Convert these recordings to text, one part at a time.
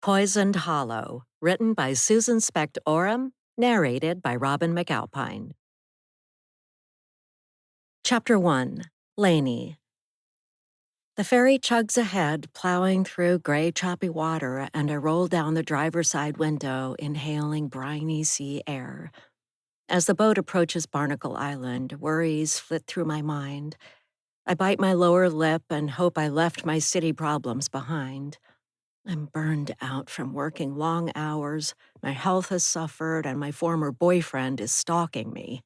Poisoned Hollow, written by Susan Specht Oram, narrated by Robin McAlpine. Chapter 1. Laney. The ferry chugs ahead, plowing through gray, choppy water, and I roll down the driver's side window, inhaling briny sea air. As the boat approaches Barnacle Island, worries flit through my mind. I bite my lower lip and hope I left my city problems behind. I'm burned out from working long hours, my health has suffered, and my former boyfriend is stalking me.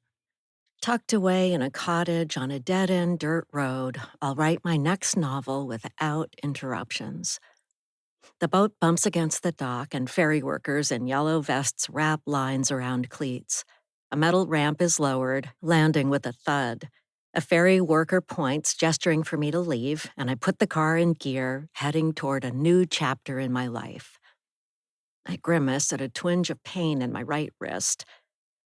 Tucked away in a cottage on a dead-end dirt road, I'll write my next novel without interruptions. The boat bumps against the dock, and ferry workers in yellow vests wrap lines around cleats. A metal ramp is lowered, landing with a thud. A ferry worker points, gesturing for me to leave, and I put the car in gear, heading toward a new chapter in my life. I grimace at a twinge of pain in my right wrist.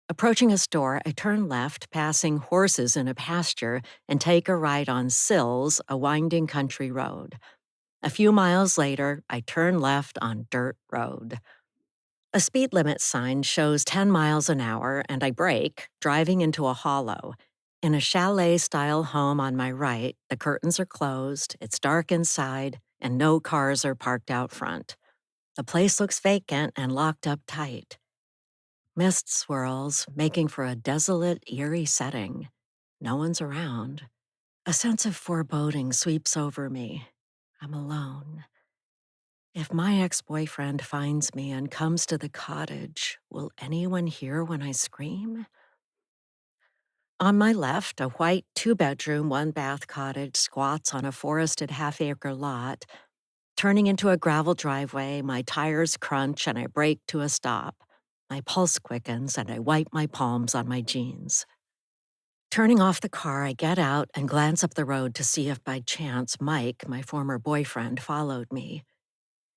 Approaching a store, I turn left, passing horses in a pasture, and take a ride on Sills, a winding country road. A few miles later, I turn left on dirt road. A speed limit sign shows 10 miles an hour, and I brake, driving into a hollow. In a chalet-style home on my right, the curtains are closed, it's dark inside, and no cars are parked out front. The place looks vacant and locked up tight. Mist swirls, making for a desolate, eerie setting. No one's around. A sense of foreboding sweeps over me. I'm alone. If my ex-boyfriend finds me and comes to the cottage, will anyone hear when I scream? On my left, a white two-bedroom, one-bath cottage squats on a forested half-acre lot. Turning into a gravel driveway, my tires crunch and I brake to a stop. My pulse quickens and I wipe my palms on my jeans. Turning off the car, I get out and glance up the road to see if by chance Mike, my former boyfriend, followed me.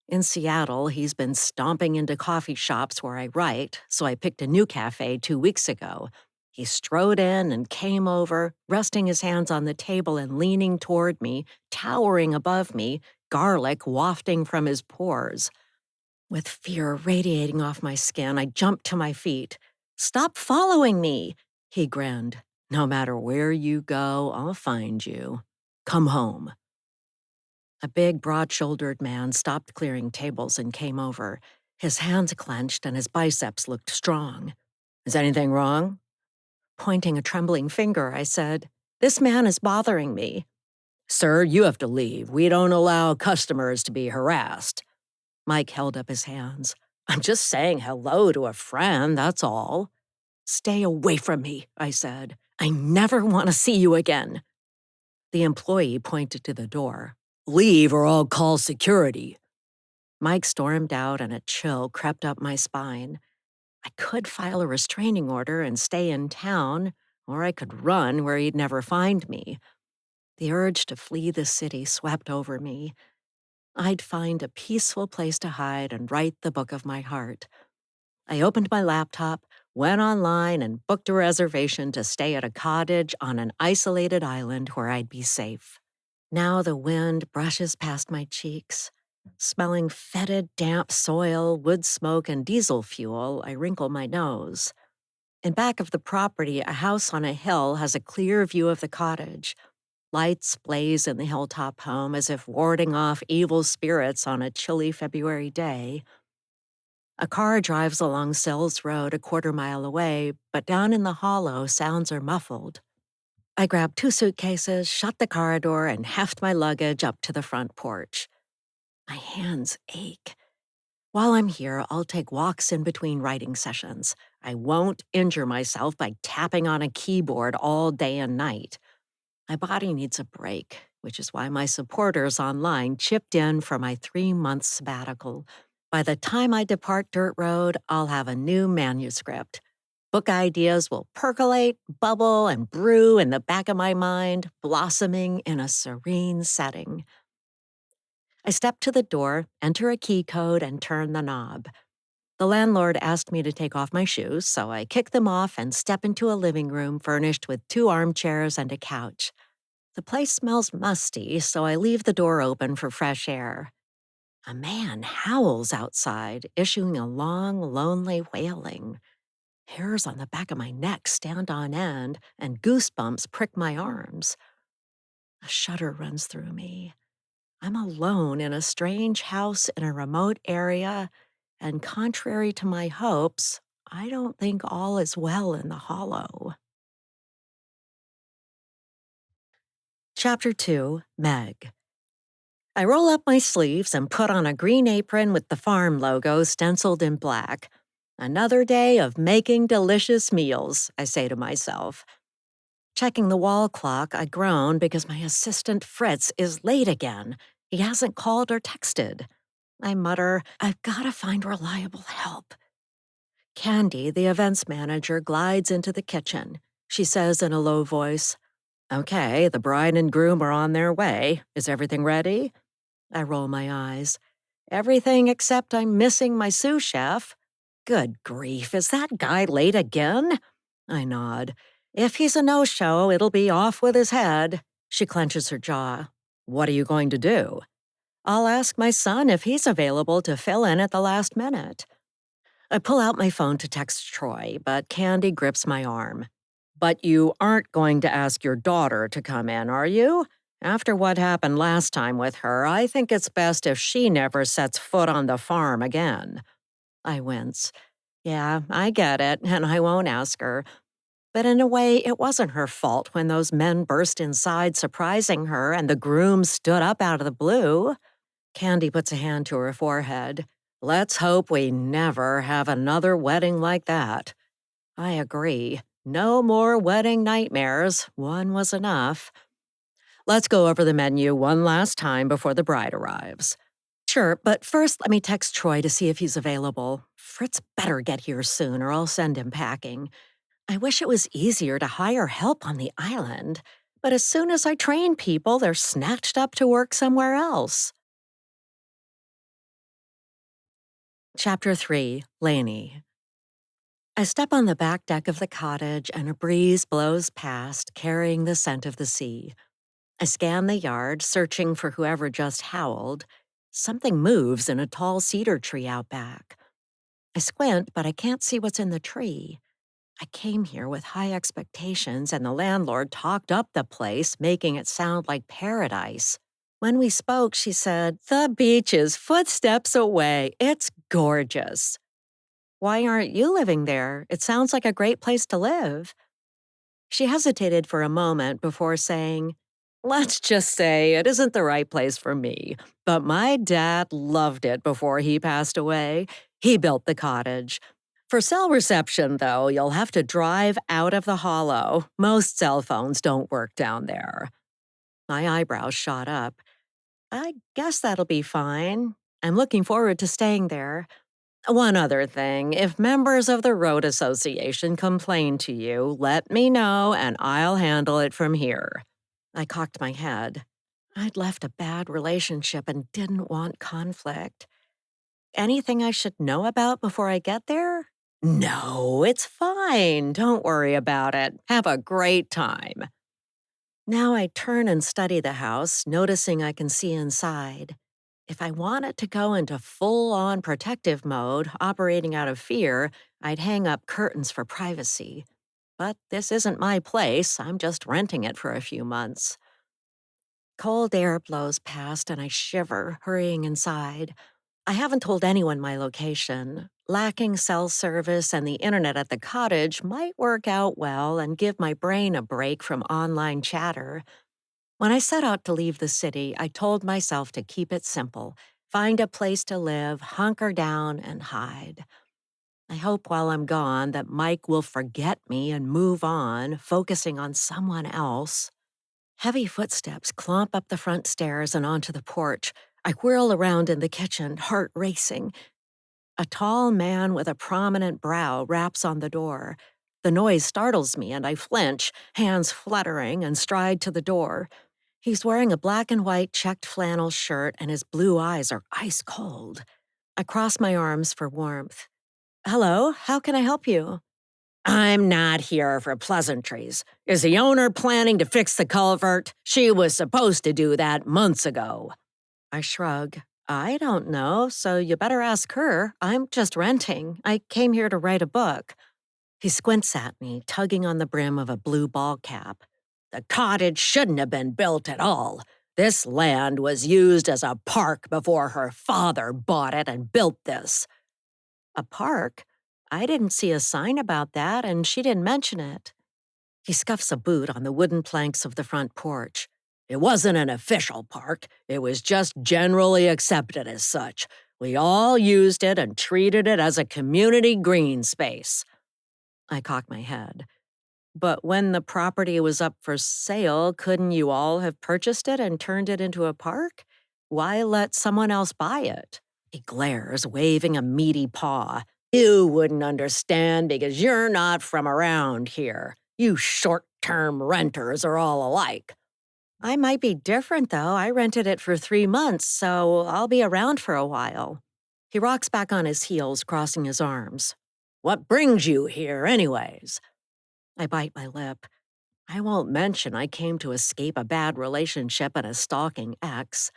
In Seattle, he's been stomping into coffee shops where I write, so I picked a new cafe 2 weeks ago. He strode in and came over, resting his hands on the table and leaning toward me, towering above me, garlic wafting from his pores. With fear radiating off my skin, I jumped to my feet. "Stop following me," he grinned. "No matter where you go, I'll find you. Come home." A big, broad-shouldered man stopped clearing tables and came over. His hands clenched and his biceps looked strong. "Is anything wrong?" Pointing a trembling finger, I said, "This man is bothering me." "Sir, you have to leave. We don't allow customers to be harassed." Mike held up his hands. "I'm just saying hello to a friend, that's all." "Stay away from me," I said. "I never want to see you again." The employee pointed to the door. "Leave or I'll call security." Mike stormed out and a chill crept up my spine. I could file a restraining order and stay in town, or I could run where he'd never find me. The urge to flee the city swept over me. I'd find a peaceful place to hide and write the book of my heart. I opened my laptop, went online, and booked a reservation to stay at a cottage on an isolated island where I'd be safe. Now the wind brushes past my cheeks. Smelling fetid, damp soil, wood smoke, and diesel fuel, I wrinkle my nose. In back of the property, a house on a hill has a clear view of the cottage. Lights blaze in the hilltop home as if warding off evil spirits on a chilly February day. A car drives along Sills Road a quarter-mile away, but down in the hollow, sounds are muffled. I grab 2 suitcases, shut the car door, and heft my luggage up to the front porch. My hands ache. While I'm here, I'll take walks in between writing sessions. I won't injure myself by tapping on a keyboard all day and night. My body needs a break, which is why my supporters online chipped in for my 3-month sabbatical. By the time I depart Dirt Road, I'll have a new manuscript. Book ideas will percolate, bubble, and brew in the back of my mind, blossoming in a serene setting. I step to the door, enter a key code, and turn the knob. The landlord asked me to take off my shoes, so I kick them off and step into a living room furnished with 2 armchairs and a couch. The place smells musty, so I leave the door open for fresh air. A man howls outside, issuing a long, lonely wailing. Hairs on the back of my neck stand on end, and goosebumps prick my arms. A shudder runs through me. I'm alone in a strange house in a remote area, and contrary to my hopes, I don't think all is well in the hollow. Chapter 2, Meg. I roll up my sleeves and put on a green apron with the farm logo stenciled in black. Another day of making delicious meals, I say to myself. Checking the wall clock, I groan because my assistant Fritz is late again. He hasn't called or texted. I mutter, I've got to find reliable help. Candy, the events manager, glides into the kitchen. She says in a low voice, Okay, the bride and groom are on their way. Is everything ready? I roll my eyes. Everything except I'm missing my sous chef. Good grief, is that guy late again? I nod. If he's a no-show, it'll be off with his head. She clenches her jaw. What are you going to do? I'll ask my son if he's available to fill in at the last minute. I pull out my phone to text Troy, but Candy grips my arm. But you aren't going to ask your daughter to come in, are you? After what happened last time with her, I think it's best if she never sets foot on the farm again. I wince. Yeah, I get it, and I won't ask her. But in a way, it wasn't her fault when those men burst inside surprising her and the groom stood up out of the blue. Candy puts a hand to her forehead. Let's hope we never have another wedding like that. I agree. No more wedding nightmares. One was enough. Let's go over the menu one last time before the bride arrives. Sure, but first let me text Troy to see if he's available. Fritz better get here soon or I'll send him packing. I wish it was easier to hire help on the island, but as soon as I train people, they're snatched up to work somewhere else. Chapter 3, Lainey. I step on the back deck of the cottage and a breeze blows past, carrying the scent of the sea. I scan the yard, searching for whoever just howled. Something moves in a tall cedar tree out back. I squint, but I can't see what's in the tree. I came here with high expectations, and the landlord talked up the place, making it sound like paradise. When we spoke, she said, The beach is footsteps away. It's gorgeous. Why aren't you living there? It sounds like a great place to live. She hesitated for a moment before saying, Let's just say it isn't the right place for me, but my dad loved it before he passed away. He built the cottage. For cell reception, though, you'll have to drive out of the hollow. Most cell phones don't work down there. My eyebrows shot up. I guess that'll be fine. I'm looking forward to staying there. One other thing, if members of the road association complain to you, let me know and I'll handle it from here. I cocked my head. I'd left a bad relationship and didn't want conflict. Anything I should know about before I get there? No, it's fine. Don't worry about it. Have a great time. Now I turn and study the house, noticing I can see inside. If I wanted to go into full-on protective mode, operating out of fear, I'd hang up curtains for privacy. But this isn't my place. I'm just renting it for a few months. Cold air blows past and I shiver, hurrying inside. I haven't told anyone my location. Lacking cell service and the internet at the cottage might work out well and give my brain a break from online chatter. When I set out to leave the city, I told myself to keep it simple, find a place to live, hunker down, and hide. I hope while I'm gone that Mike will forget me and move on, focusing on someone else. Heavy footsteps clomp up the front stairs and onto the porch. I whirl around in the kitchen, heart racing. A tall man with a prominent brow raps on the door. The noise startles me and I flinch, hands fluttering, and stride to the door. He's wearing a black and white checked flannel shirt and his blue eyes are ice cold. I cross my arms for warmth. Hello, how can I help you? I'm not here for pleasantries. Is the owner planning to fix the culvert? She was supposed to do that months ago. I shrug. I don't know, so you better ask her. I'm just renting. I came here to write a book. He squints at me, tugging on the brim of a blue ball cap. The cottage shouldn't have been built at all. This land was used as a park before her father bought it and built this. A park? I didn't see a sign about that, and she didn't mention it. He scuffs a boot on the wooden planks of the front porch. It wasn't an official park. It was just generally accepted as such. We all used it and treated it as a community green space. I cock my head. But when the property was up for sale, couldn't you all have purchased it and turned it into a park? Why let someone else buy it? He glares, waving a meaty paw. You wouldn't understand because you're not from around here. You short-term renters are all alike. I might be different, though. I rented it for 3 months, so I'll be around for a while. He rocks back on his heels, crossing his arms. What brings you here, anyways? I bite my lip. I won't mention I came to escape a bad relationship and a stalking ex.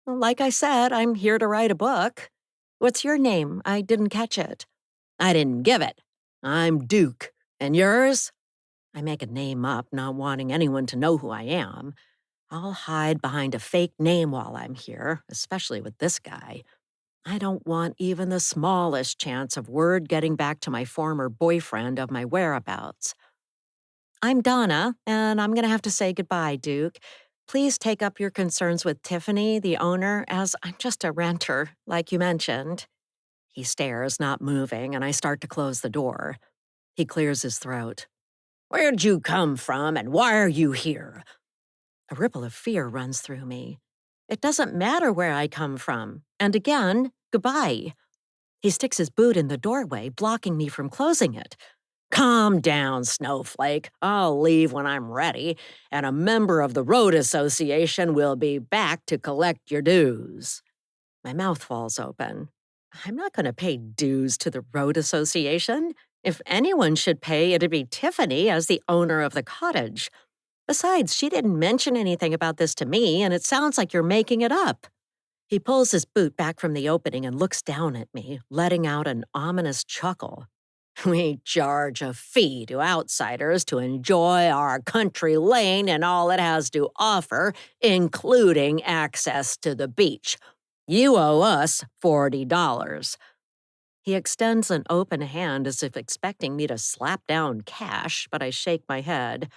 Like I said, I'm here to write a book. What's your name? I didn't catch it. I didn't give it. I'm Duke. And yours? I make a name up, not wanting anyone to know who I am. I'll hide behind a fake name while I'm here, especially with this guy. I don't want even the smallest chance of word getting back to my former boyfriend of my whereabouts. I'm Donna, and I'm going to have to say goodbye, Duke. Please take up your concerns with Tiffany, the owner, as I'm just a renter, like you mentioned. He stares, not moving, and I start to close the door. He clears his throat. Where'd you come from, and why are you here? A ripple of fear runs through me. It doesn't matter where I come from. And again, goodbye. He sticks his boot in the doorway, blocking me from closing it. Calm down, Snowflake. I'll leave when I'm ready, and a member of the road association will be back to collect your dues. My mouth falls open. I'm not going to pay dues to the road association. If anyone should pay, it'd be Tiffany as the owner of the cottage. Besides, she didn't mention anything about this to me, and it sounds like you're making it up. He pulls his boot back from the opening and looks down at me, letting out an ominous chuckle. We charge a fee to outsiders to enjoy our country lane and all it has to offer, including access to the beach. You owe us $40. He extends an open hand as if expecting me to slap down cash, but I shake my head.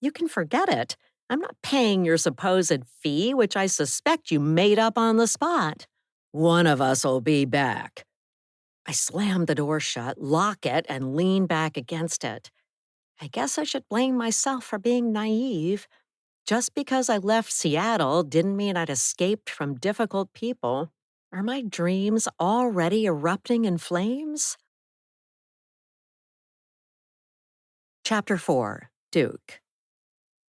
You can forget it. I'm not paying your supposed fee, which I suspect you made up on the spot. One of us will be back. I slam the door shut, lock it, and lean back against it. I guess I should blame myself for being naive. Just because I left Seattle didn't mean I'd escaped from difficult people. Are my dreams already erupting in flames? Chapter 4. Duke.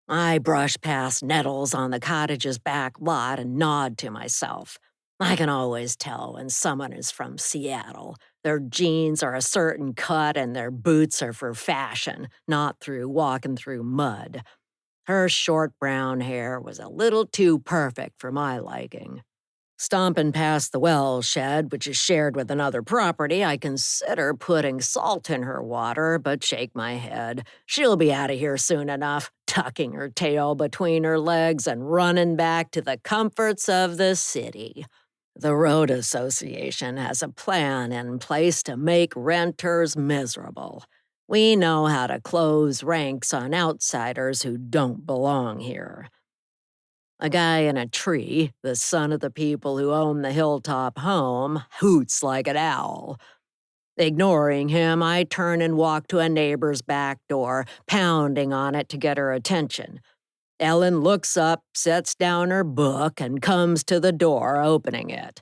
I brush past nettles on the cottage's back lot and nod to myself. I can always tell when someone is from Seattle. Their jeans are a certain cut and their boots are for fashion, not through walking through mud. Her short brown hair was a little too perfect for my liking. Stomping past the well shed, which is shared with another property, I consider putting salt in her water, but shake my head. She'll be out of here soon enough, tucking her tail between her legs and running back to the comforts of the city. The Road Association has a plan in place to make renters miserable. We know how to close ranks on outsiders who don't belong here. A guy in a tree, the son of the people who own the hilltop home, hoots like an owl. Ignoring him, I turn and walk to a neighbor's back door, pounding on it to get her attention. Ellen looks up, sets down her book, and comes to the door, opening it.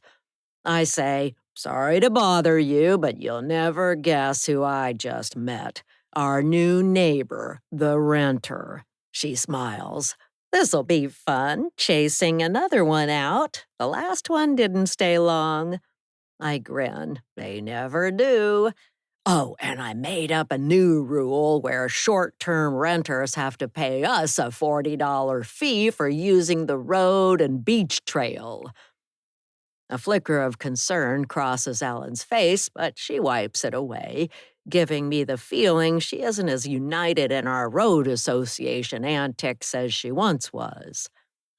I say, sorry to bother you, but you'll never guess who I just met. Our new neighbor, the renter. She smiles. This'll be fun, chasing another one out. The last one didn't stay long. I grin. They never do. Oh, and I made up a new rule where short-term renters have to pay us a $40 fee for using the road and beach trail. A flicker of concern crosses Ellen's face, but she wipes it away, giving me the feeling she isn't as united in our road association antics as she once was.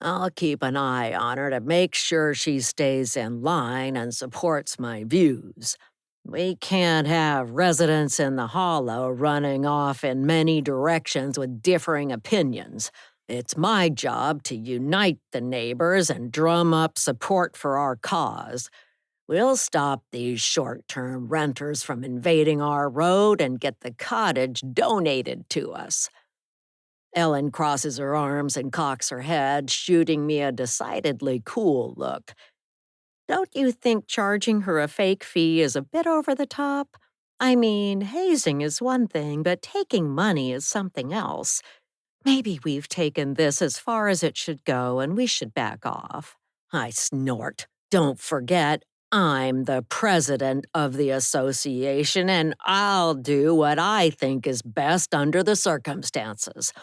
I'll keep an eye on her to make sure she stays in line and supports my views. We can't have residents in the hollow running off in many directions with differing opinions. It's my job to unite the neighbors and drum up support for our cause. We'll stop these short-term renters from invading our road and get the cottage donated to us. Ellen crosses her arms and cocks her head, shooting me a decidedly cool look. Don't you think charging her a fake fee is a bit over the top? I mean, hazing is one thing, but taking money is something else. Maybe we've taken this as far as it should go and we should back off. I snort. Don't forget, I'm the president of the association and I'll do what I think is best under the circumstances.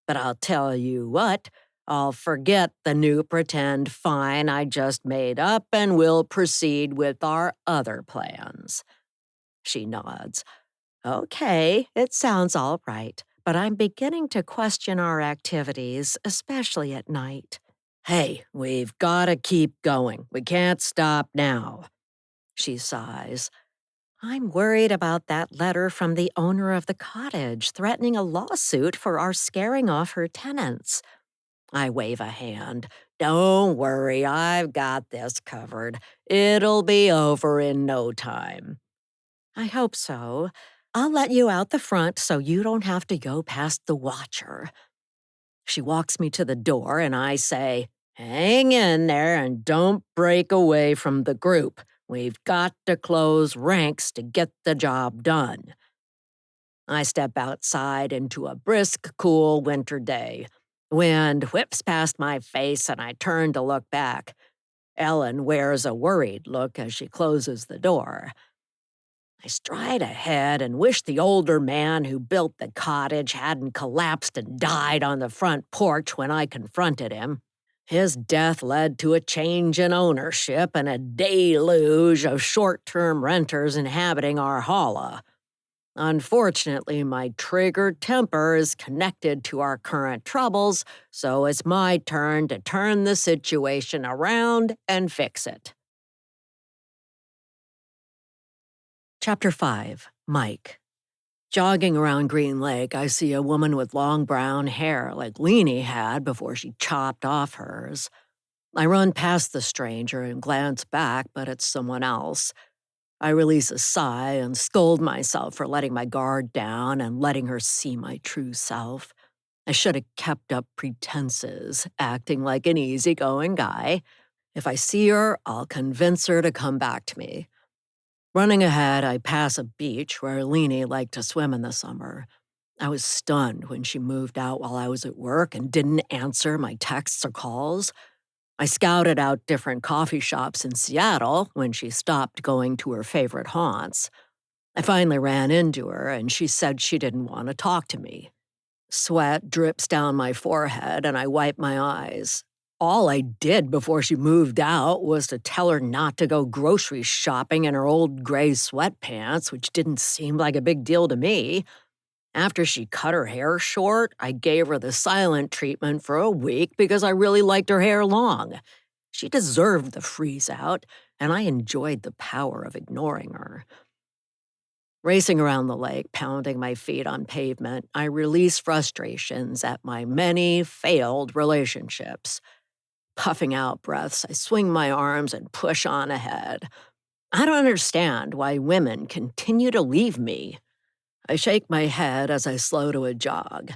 But I'll tell you what, I'll forget the new pretend fine I just made up and we'll proceed with our other plans. She nods. Okay, it sounds all right, but I'm beginning to question our activities, especially at night. Hey, we've got to keep going. We can't stop now. She sighs. I'm worried about that letter from the owner of the cottage threatening a lawsuit for our scaring off her tenants. I wave a hand. Don't worry, I've got this covered. It'll be over in no time. I hope so. I'll let you out the front so you don't have to go past the watcher. She walks me to the door and I say, hang in there and don't break away from the group. We've got to close ranks to get the job done. I step outside into a brisk, cool winter day. Wind whips past my face and I turn to look back. Ellen wears a worried look as she closes the door. I stride ahead and wish the older man who built the cottage hadn't collapsed and died on the front porch when I confronted him. His death led to a change in ownership and a deluge of short-term renters inhabiting our hollow. Unfortunately, my triggered temper is connected to our current troubles, so it's my turn to turn the situation around and fix it. Chapter 5. Mike. Jogging around Green Lake, I see a woman with long brown hair like Leanie had before she chopped off hers. I run past the stranger and glance back, but it's someone else. I release a sigh and scold myself for letting my guard down and letting her see my true self. I should have kept up pretenses, acting like an easygoing guy. If I see her, I'll convince her to come back to me. Running ahead, I pass a beach where Leanie liked to swim in the summer. I was stunned when she moved out while I was at work and didn't answer my texts or calls. I scouted out different coffee shops in Seattle when she stopped going to her favorite haunts. I finally ran into her, and she said she didn't want to talk to me. Sweat drips down my forehead, and I wipe my eyes. All I did before she moved out was to tell her not to go grocery shopping in her old gray sweatpants, which didn't seem like a big deal to me. After she cut her hair short, I gave her the silent treatment for a week because I really liked her hair long. She deserved the freeze out, and I enjoyed the power of ignoring her. Racing around the lake, pounding my feet on pavement, I release frustrations at my many failed relationships. Puffing out breaths, I swing my arms and push on ahead. I don't understand why women continue to leave me. I shake my head as I slow to a jog.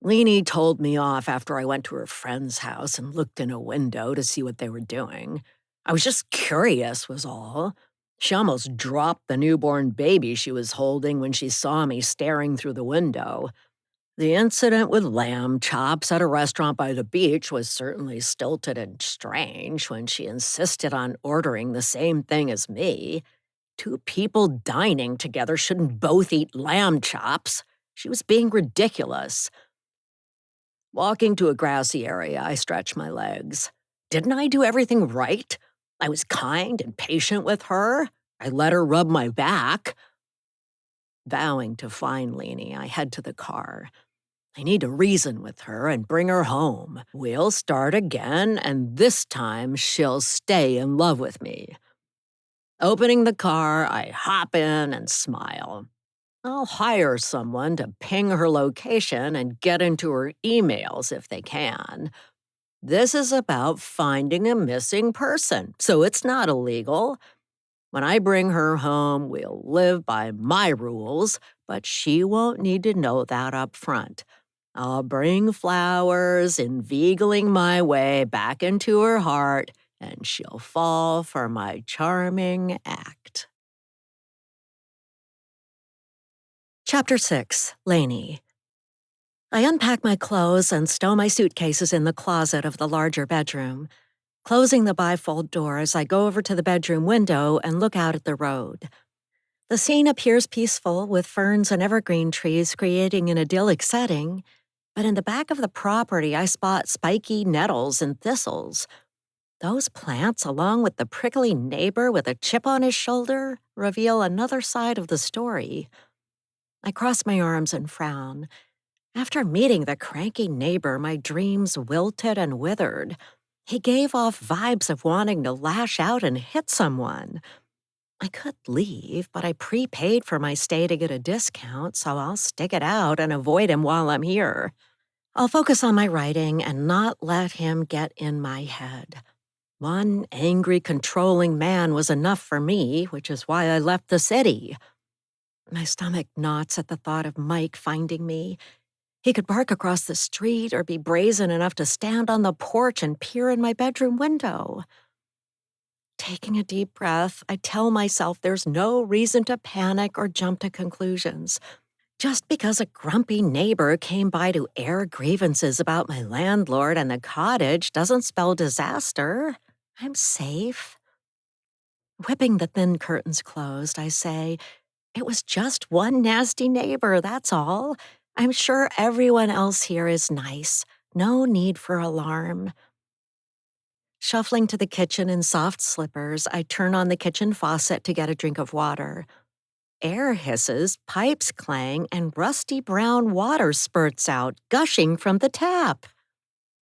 Leanie told me off after I went to her friend's house and looked in a window to see what they were doing. I was just curious, was all. She almost dropped the newborn baby she was holding when she saw me staring through the window. The incident with lamb chops at a restaurant by the beach was certainly stilted and strange when she insisted on ordering the same thing as me. Two people dining together shouldn't both eat lamb chops. She was being ridiculous. Walking to a grassy area, I stretch my legs. Didn't I do everything right? I was kind and patient with her. I let her rub my back. Vowing to find Lainey, I head to the car. I need to reason with her and bring her home. We'll start again, and this time she'll stay in love with me. Opening the car, I hop in and smile. I'll hire someone to ping her location and get into her emails if they can. This is about finding a missing person, so it's not illegal. When I bring her home, we'll live by my rules, but she won't need to know that up front. I'll bring flowers, inveigling my way back into her heart, and she'll fall for my charming act. Chapter 6, Lainey. I unpack my clothes and stow my suitcases in the closet of the larger bedroom. Closing the bifold doors, I go over to the bedroom window and look out at the road. The scene appears peaceful, with ferns and evergreen trees creating an idyllic setting, but in the back of the property I spot spiky nettles and thistles. Those plants, along with the prickly neighbor with a chip on his shoulder, reveal another side of the story. I cross my arms and frown. After meeting the cranky neighbor, my dreams wilted and withered. He gave off vibes of wanting to lash out and hit someone. I could leave, but I prepaid for my stay to get a discount, so I'll stick it out and avoid him while I'm here. I'll focus on my writing and not let him get in my head. One angry, controlling man was enough for me, which is why I left the city. My stomach knots at the thought of Mike finding me. He could bark across the street or be brazen enough to stand on the porch and peer in my bedroom window. Taking a deep breath, I tell myself there's no reason to panic or jump to conclusions. Just because a grumpy neighbor came by to air grievances about my landlord and the cottage doesn't spell disaster. I'm safe. Whipping the thin curtains closed, I say, it was just one nasty neighbor, that's all. I'm sure everyone else here is nice. No need for alarm. Shuffling to the kitchen in soft slippers, I turn on the kitchen faucet to get a drink of water. Air hisses, pipes clang, and rusty brown water spurts out, gushing from the tap.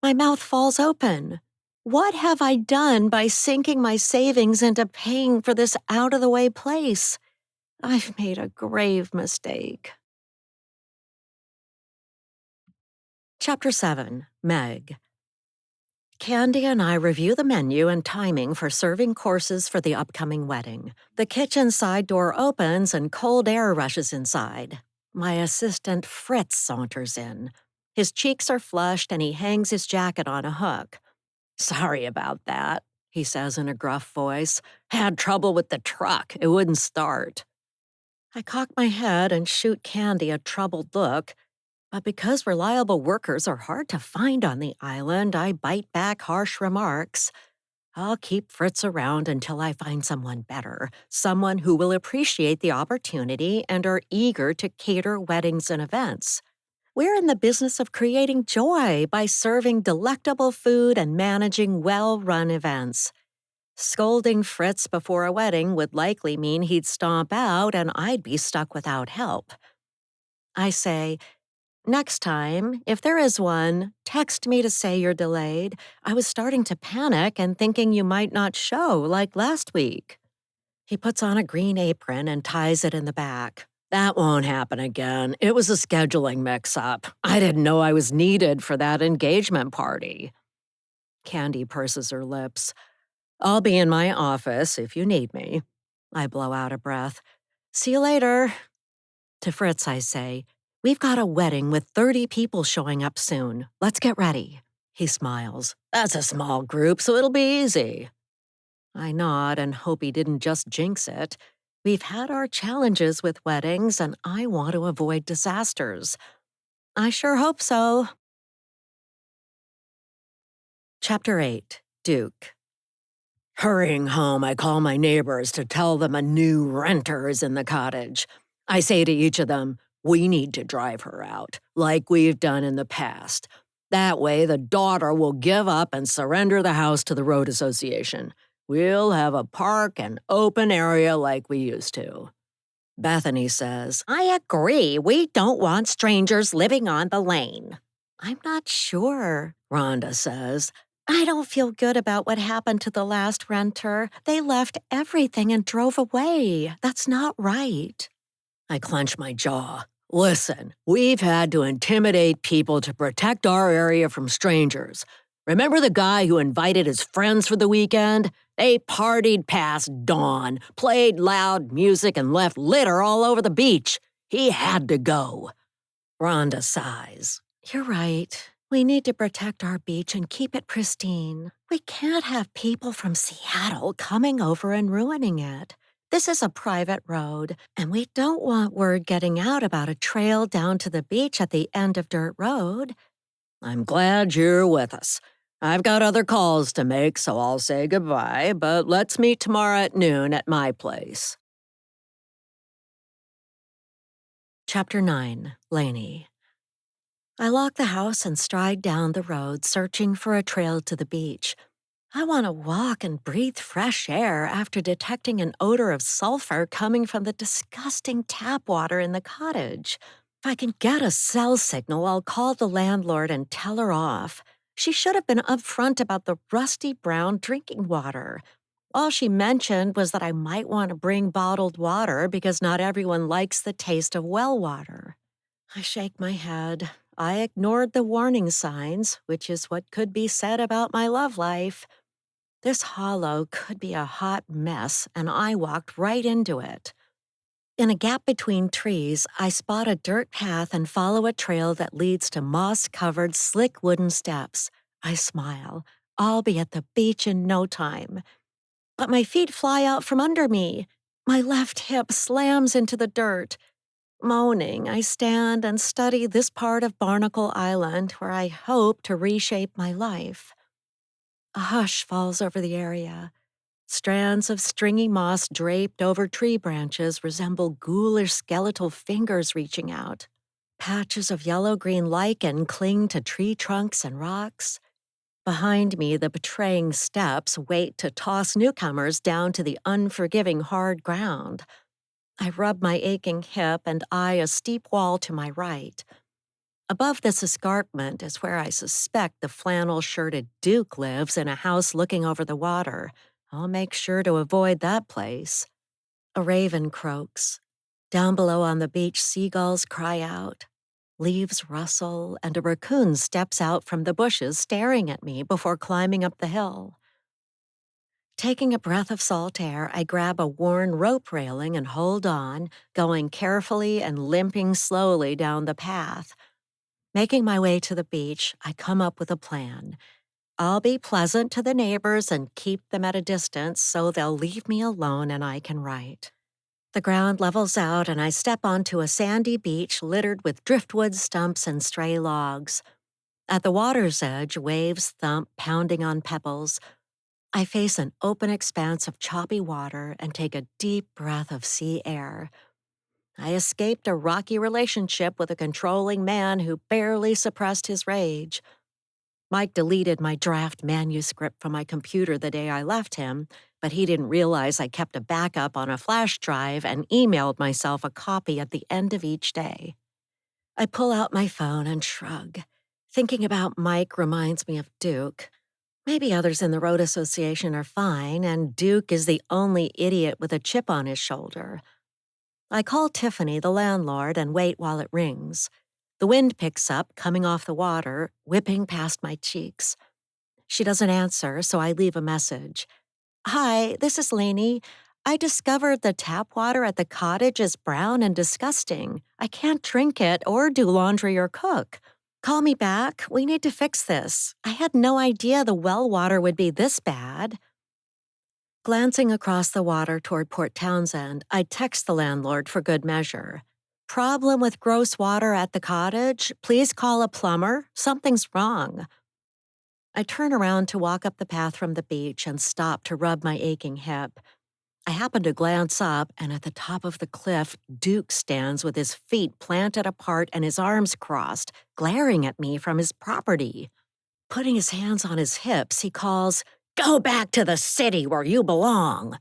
My mouth falls open. What have I done by sinking my savings into paying for this out-of-the-way place? I've made a grave mistake. Chapter 7, Meg. Candy and I review the menu and timing for serving courses for the upcoming wedding. The kitchen side door opens and cold air rushes inside. My assistant Fritz saunters in. His cheeks are flushed and he hangs his jacket on a hook. "Sorry about that," he says in a gruff voice. "Had trouble with the truck. It wouldn't start." I cock my head and shoot Candy a troubled look. But because reliable workers are hard to find on the island, I bite back harsh remarks. I'll keep Fritz around until I find someone better, someone who will appreciate the opportunity and are eager to cater weddings and events. We're in the business of creating joy by serving delectable food and managing well-run events. Scolding Fritz before a wedding would likely mean he'd stomp out and I'd be stuck without help. I say, "Next time, if there is one, text me to say you're delayed. I was starting to panic and thinking you might not show like last week." He puts on a green apron and ties it in the back. "That won't happen again. It was a scheduling mix-up. I didn't know I was needed for that engagement party." Candy purses her lips. "I'll be in my office if you need me." I blow out a breath. "See you later." To Fritz, I say, "We've got a wedding with 30 people showing up soon. Let's get ready." He smiles. "That's a small group, so it'll be easy." I nod and hope he didn't just jinx it. We've had our challenges with weddings, and I want to avoid disasters. I sure hope so. Chapter 8, Duke. Hurrying home, I call my neighbors to tell them a new renter is in the cottage. I say to each of them, "We need to drive her out, like we've done in the past. That way, the daughter will give up and surrender the house to the road association. We'll have a park and open area like we used to. Bethany says, I agree. We don't want strangers living on the lane. I'm not sure, Rhonda says. I don't feel good about what happened to the last renter. They left everything and drove away. That's not right. I clench my jaw. Listen, we've had to intimidate people to protect our area from strangers. Remember the guy who invited his friends for the weekend? They partied past dawn, played loud music, and left litter all over the beach. He had to go. Rhonda sighs. You're right. We need to protect our beach and keep it pristine. We can't have people from Seattle coming over and ruining it. This is a private road, and we don't want word getting out about a trail down to the beach at the end of Dirt Road. I'm glad you're with us. I've got other calls to make, so I'll say goodbye, but let's meet tomorrow at noon at my place. Chapter 9, Lainey. I lock the house and stride down the road, searching for a trail to the beach. I want to walk and breathe fresh air after detecting an odor of sulfur coming from the disgusting tap water in the cottage. If I can get a cell signal, I'll call the landlord and tell her off. She should have been upfront about the rusty brown drinking water. All she mentioned was that I might want to bring bottled water because not everyone likes the taste of well water. I shake my head. I ignored the warning signs, which is what could be said about my love life. This hollow could be a hot mess, and I walked right into it. In a gap between trees, I spot a dirt path and follow a trail that leads to moss-covered, slick wooden steps. I smile. I'll be at the beach in no time. But my feet fly out from under me. My left hip slams into the dirt. Moaning, I stand and study this part of Barnacle Island where I hope to reshape my life. A hush falls over the area. Strands of stringy moss draped over tree branches resemble ghoulish skeletal fingers reaching out. Patches of yellow-green lichen cling to tree trunks and rocks. Behind me, the betraying steps wait to toss newcomers down to the unforgiving hard ground. I rub my aching hip and eye a steep wall to my right. Above this escarpment is where I suspect the flannel-shirted Duke lives in a house looking over the water. I'll make sure to avoid that place. A raven croaks. Down below on the beach, seagulls cry out. Leaves rustle, and a raccoon steps out from the bushes staring at me before climbing up the hill. Taking a breath of salt air, I grab a worn rope railing and hold on, going carefully and limping slowly down the path. Making my way to the beach, I come up with a plan. I'll be pleasant to the neighbors and keep them at a distance so they'll leave me alone and I can write. The ground levels out and I step onto a sandy beach littered with driftwood stumps and stray logs. At the water's edge, waves thump, pounding on pebbles. I face an open expanse of choppy water and take a deep breath of sea air. I escaped a rocky relationship with a controlling man who barely suppressed his rage. Mike deleted my draft manuscript from my computer the day I left him, but he didn't realize I kept a backup on a flash drive and emailed myself a copy at the end of each day. I pull out my phone and shrug. Thinking about Mike reminds me of Duke. Maybe others in the Road Association are fine, and Duke is the only idiot with a chip on his shoulder. I call Tiffany, the landlord, and wait while it rings. The wind picks up, coming off the water, whipping past my cheeks. She doesn't answer, so I leave a message. Hi, this is Lainey. I discovered the tap water at the cottage is brown and disgusting. I can't drink it or do laundry or cook. Call me back. We need to fix this. I had no idea the well water would be this bad. Glancing across the water toward Port Townsend, I text the landlord for good measure. Problem with gross water at the cottage? Please call a plumber. Something's wrong. I turn around to walk up the path from the beach and stop to rub my aching hip. I happen to glance up, and at the top of the cliff, Duke stands with his feet planted apart and his arms crossed, glaring at me from his property. Putting his hands on his hips, he calls, Go back to the city where you belong.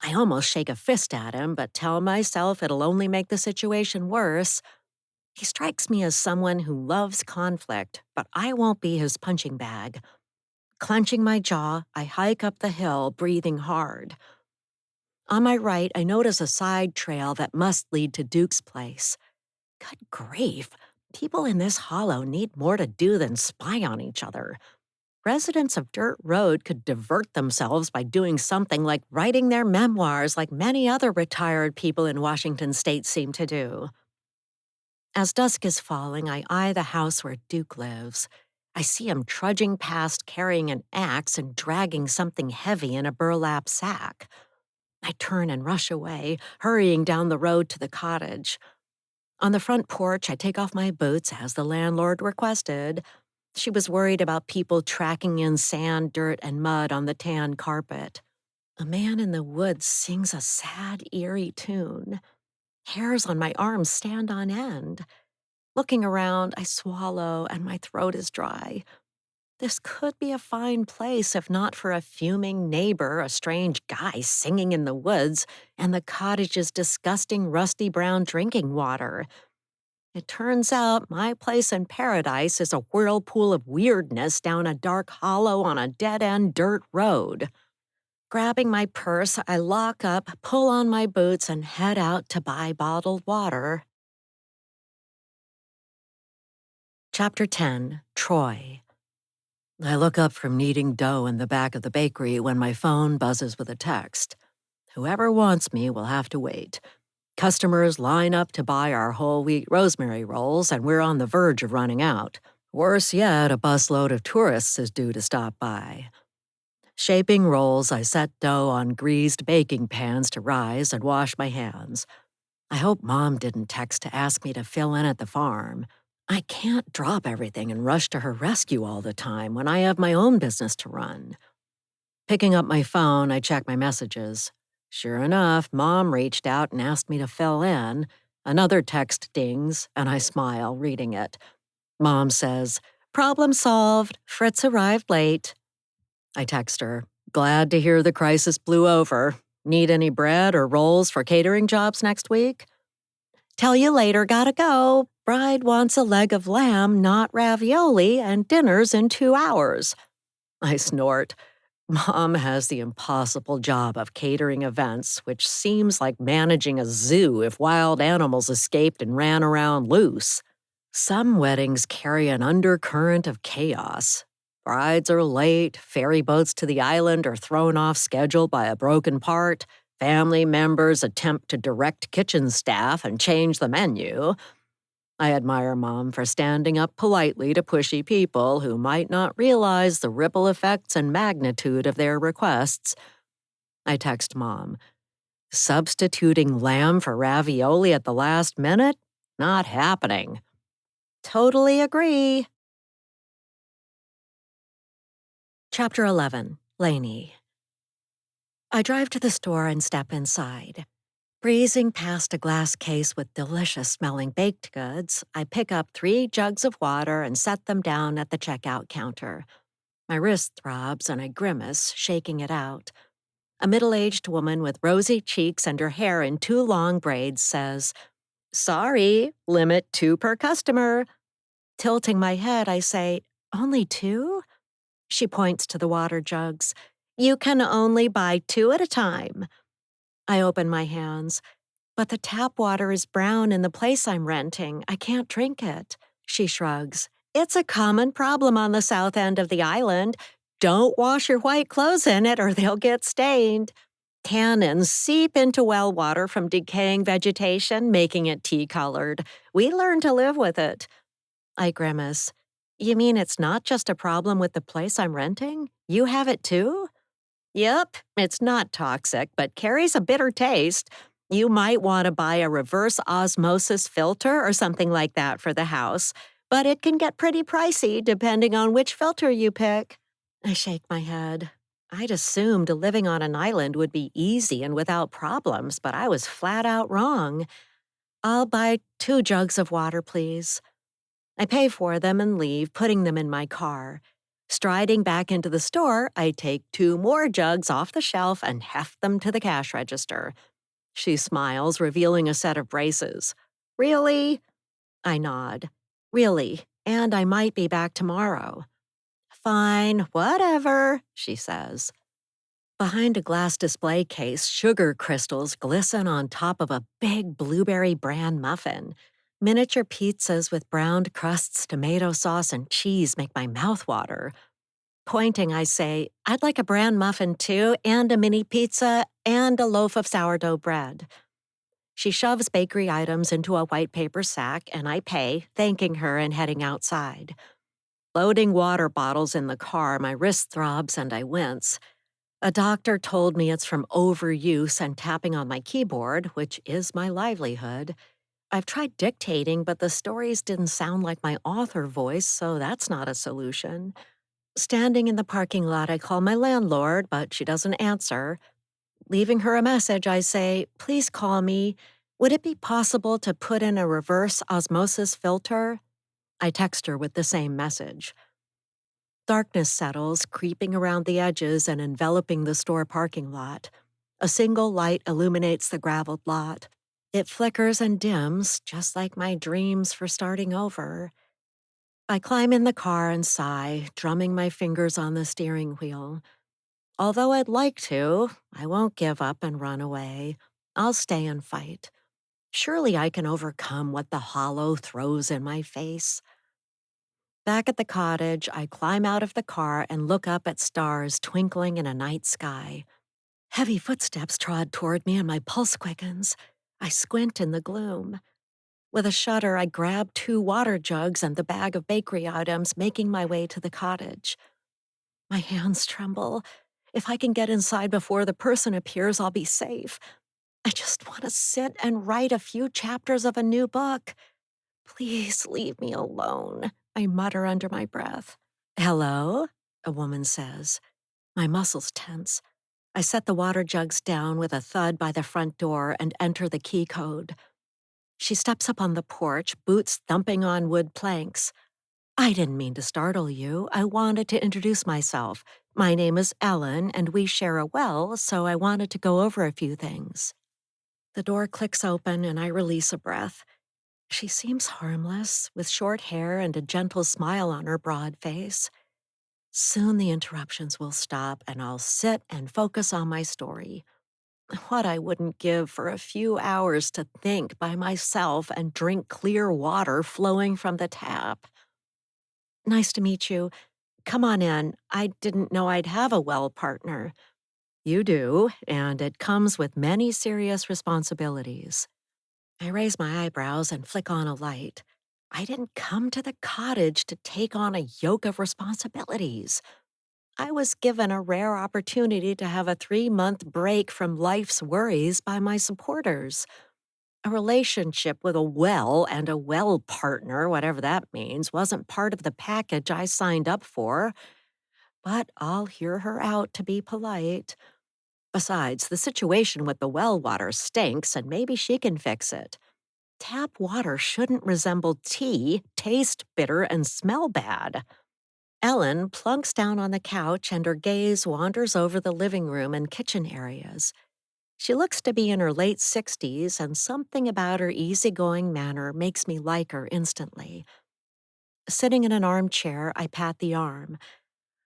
I almost shake a fist at him, but tell myself it'll only make the situation worse. He strikes me as someone who loves conflict, but I won't be his punching bag. Clenching my jaw, I hike up the hill, breathing hard. On my right, I notice a side trail that must lead to Duke's place. Good grief, people in this hollow need more to do than spy on each other. Residents of Dirt Road could divert themselves by doing something like writing their memoirs like many other retired people in Washington state seem to do. As dusk is falling, I eye the house where Duke lives. I see him trudging past carrying an axe and dragging something heavy in a burlap sack. I turn and rush away, hurrying down the road to the cottage. On the front porch, I take off my boots as the landlord requested. She was worried about people tracking in sand, dirt, and mud on the tan carpet. A man in the woods sings a sad, eerie tune. Hairs on my arms stand on end. Looking around, I swallow and my throat is dry. This could be a fine place if not for a fuming neighbor, a strange guy singing in the woods, and the cottage's disgusting rusty brown drinking water. It turns out my place in paradise is a whirlpool of weirdness down a dark hollow on a dead-end dirt road. Grabbing my purse, I lock up, pull on my boots, and head out to buy bottled water. Chapter 10, Troy. I look up from kneading dough in the back of the bakery when my phone buzzes with a text. Whoever wants me will have to wait. Customers line up to buy our whole wheat rosemary rolls, and we're on the verge of running out. Worse yet, a busload of tourists is due to stop by. Shaping rolls, I set dough on greased baking pans to rise and wash my hands. I hope Mom didn't text to ask me to fill in at the farm. I can't drop everything and rush to her rescue all the time when I have my own business to run. Picking up my phone, I check my messages. Sure enough, Mom reached out and asked me to fill in. Another text dings, and I smile, reading it. Mom says, "Problem solved. Fritz arrived late." I text her, "Glad to hear the crisis blew over. Need any bread or rolls for catering jobs next week?" "Tell you later, gotta go. Bride wants a leg of lamb, not ravioli, and dinner's in 2 hours." I snort. Mom has the impossible job of catering events, which seems like managing a zoo if wild animals escaped and ran around loose. Some weddings carry an undercurrent of chaos. Brides are late, ferry boats to the island are thrown off schedule by a broken part, family members attempt to direct kitchen staff and change the menu. I admire Mom for standing up politely to pushy people who might not realize the ripple effects and magnitude of their requests. I text Mom, "Substituting lamb for ravioli at the last minute? Not happening." "Totally agree." Chapter 11, Lainey. I drive to the store and step inside. Breezing past a glass case with delicious-smelling baked goods, I pick up 3 jugs of water and set them down at the checkout counter. My wrist throbs and I grimace, shaking it out. A middle-aged woman with rosy cheeks and her hair in 2 long braids says, "Sorry, limit 2 per customer." Tilting my head, I say, "Only 2?" She points to the water jugs. "You can only buy 2 at a time." I open my hands. "But the tap water is brown in the place I'm renting. I can't drink it." She shrugs. "It's a common problem on the south end of the island. Don't wash your white clothes in it or they'll get stained. Tannins seep into well water from decaying vegetation, making it tea-colored. We learn to live with it." I grimace. "You mean it's not just a problem with the place I'm renting? You have it too?" "Yep, it's not toxic, but carries a bitter taste. You might want to buy a reverse osmosis filter or something like that for the house, but it can get pretty pricey depending on which filter you pick." I shake my head. I'd assumed living on an island would be easy and without problems, but I was flat out wrong. "I'll buy 2 jugs of water, please." I pay for them and leave, putting them in my car. Striding back into the store, I take 2 more jugs off the shelf and heft them to the cash register. She smiles, revealing a set of braces. Really? I nod. Really, and I might be back tomorrow. Fine, whatever, she says. Behind a glass display case, sugar crystals glisten on top of a big blueberry bran muffin. Miniature pizzas with browned crusts, tomato sauce, and cheese make my mouth water. Pointing, I say, I'd like a bran muffin too, and a mini pizza, and a loaf of sourdough bread. She shoves bakery items into a white paper sack, and I pay, thanking her and heading outside. Loading water bottles in the car, my wrist throbs and I wince. A doctor told me it's from overuse and tapping on my keyboard, which is my livelihood. I've tried dictating, but the stories didn't sound like my author voice, so that's not a solution. Standing in the parking lot, I call my landlord, but she doesn't answer. Leaving her a message, I say, please call me. Would it be possible to put in a reverse osmosis filter? I text her with the same message. Darkness settles, creeping around the edges and enveloping the store parking lot. A single light illuminates the graveled lot. It flickers and dims, just like my dreams for starting over. I climb in the car and sigh, drumming my fingers on the steering wheel. Although I'd like to, I won't give up and run away. I'll stay and fight. Surely I can overcome what the hollow throws in my face. Back at the cottage, I climb out of the car and look up at stars twinkling in a night sky. Heavy footsteps trod toward me and my pulse quickens. I squint in the gloom. With a shudder, I grab 2 water jugs and the bag of bakery items, making my way to the cottage. My hands tremble. If I can get inside before the person appears, I'll be safe. I just want to sit and write a few chapters of a new book. Please leave me alone, I mutter under my breath. Hello? A woman says. My muscles tense. I set the water jugs down with a thud by the front door and enter the key code. She steps up on the porch, boots thumping on wood planks. I didn't mean to startle you. I wanted to introduce myself. My name is Ellen, and we share a well, so I wanted to go over a few things. The door clicks open, and I release a breath. She seems harmless, with short hair and a gentle smile on her broad face. Soon the interruptions will stop, and I'll sit and focus on my story. What I wouldn't give for a few hours to think by myself and drink clear water flowing from the tap. Nice to meet you. Come on in. I didn't know I'd have a well partner. You do, and it comes with many serious responsibilities. I raise my eyebrows and flick on a light. I didn't come to the cottage to take on a yoke of responsibilities. I was given a rare opportunity to have a 3-month break from life's worries by my supporters. A relationship with a well and a well partner, whatever that means, wasn't part of the package I signed up for, but I'll hear her out to be polite. Besides, the situation with the well water stinks and maybe she can fix it. Tap water shouldn't resemble tea, taste bitter, and smell bad. Ellen plunks down on the couch and her gaze wanders over the living room and kitchen areas. She looks to be in her late 60s, and something about her easygoing manner makes me like her instantly. Sitting in an armchair, I pat the arm.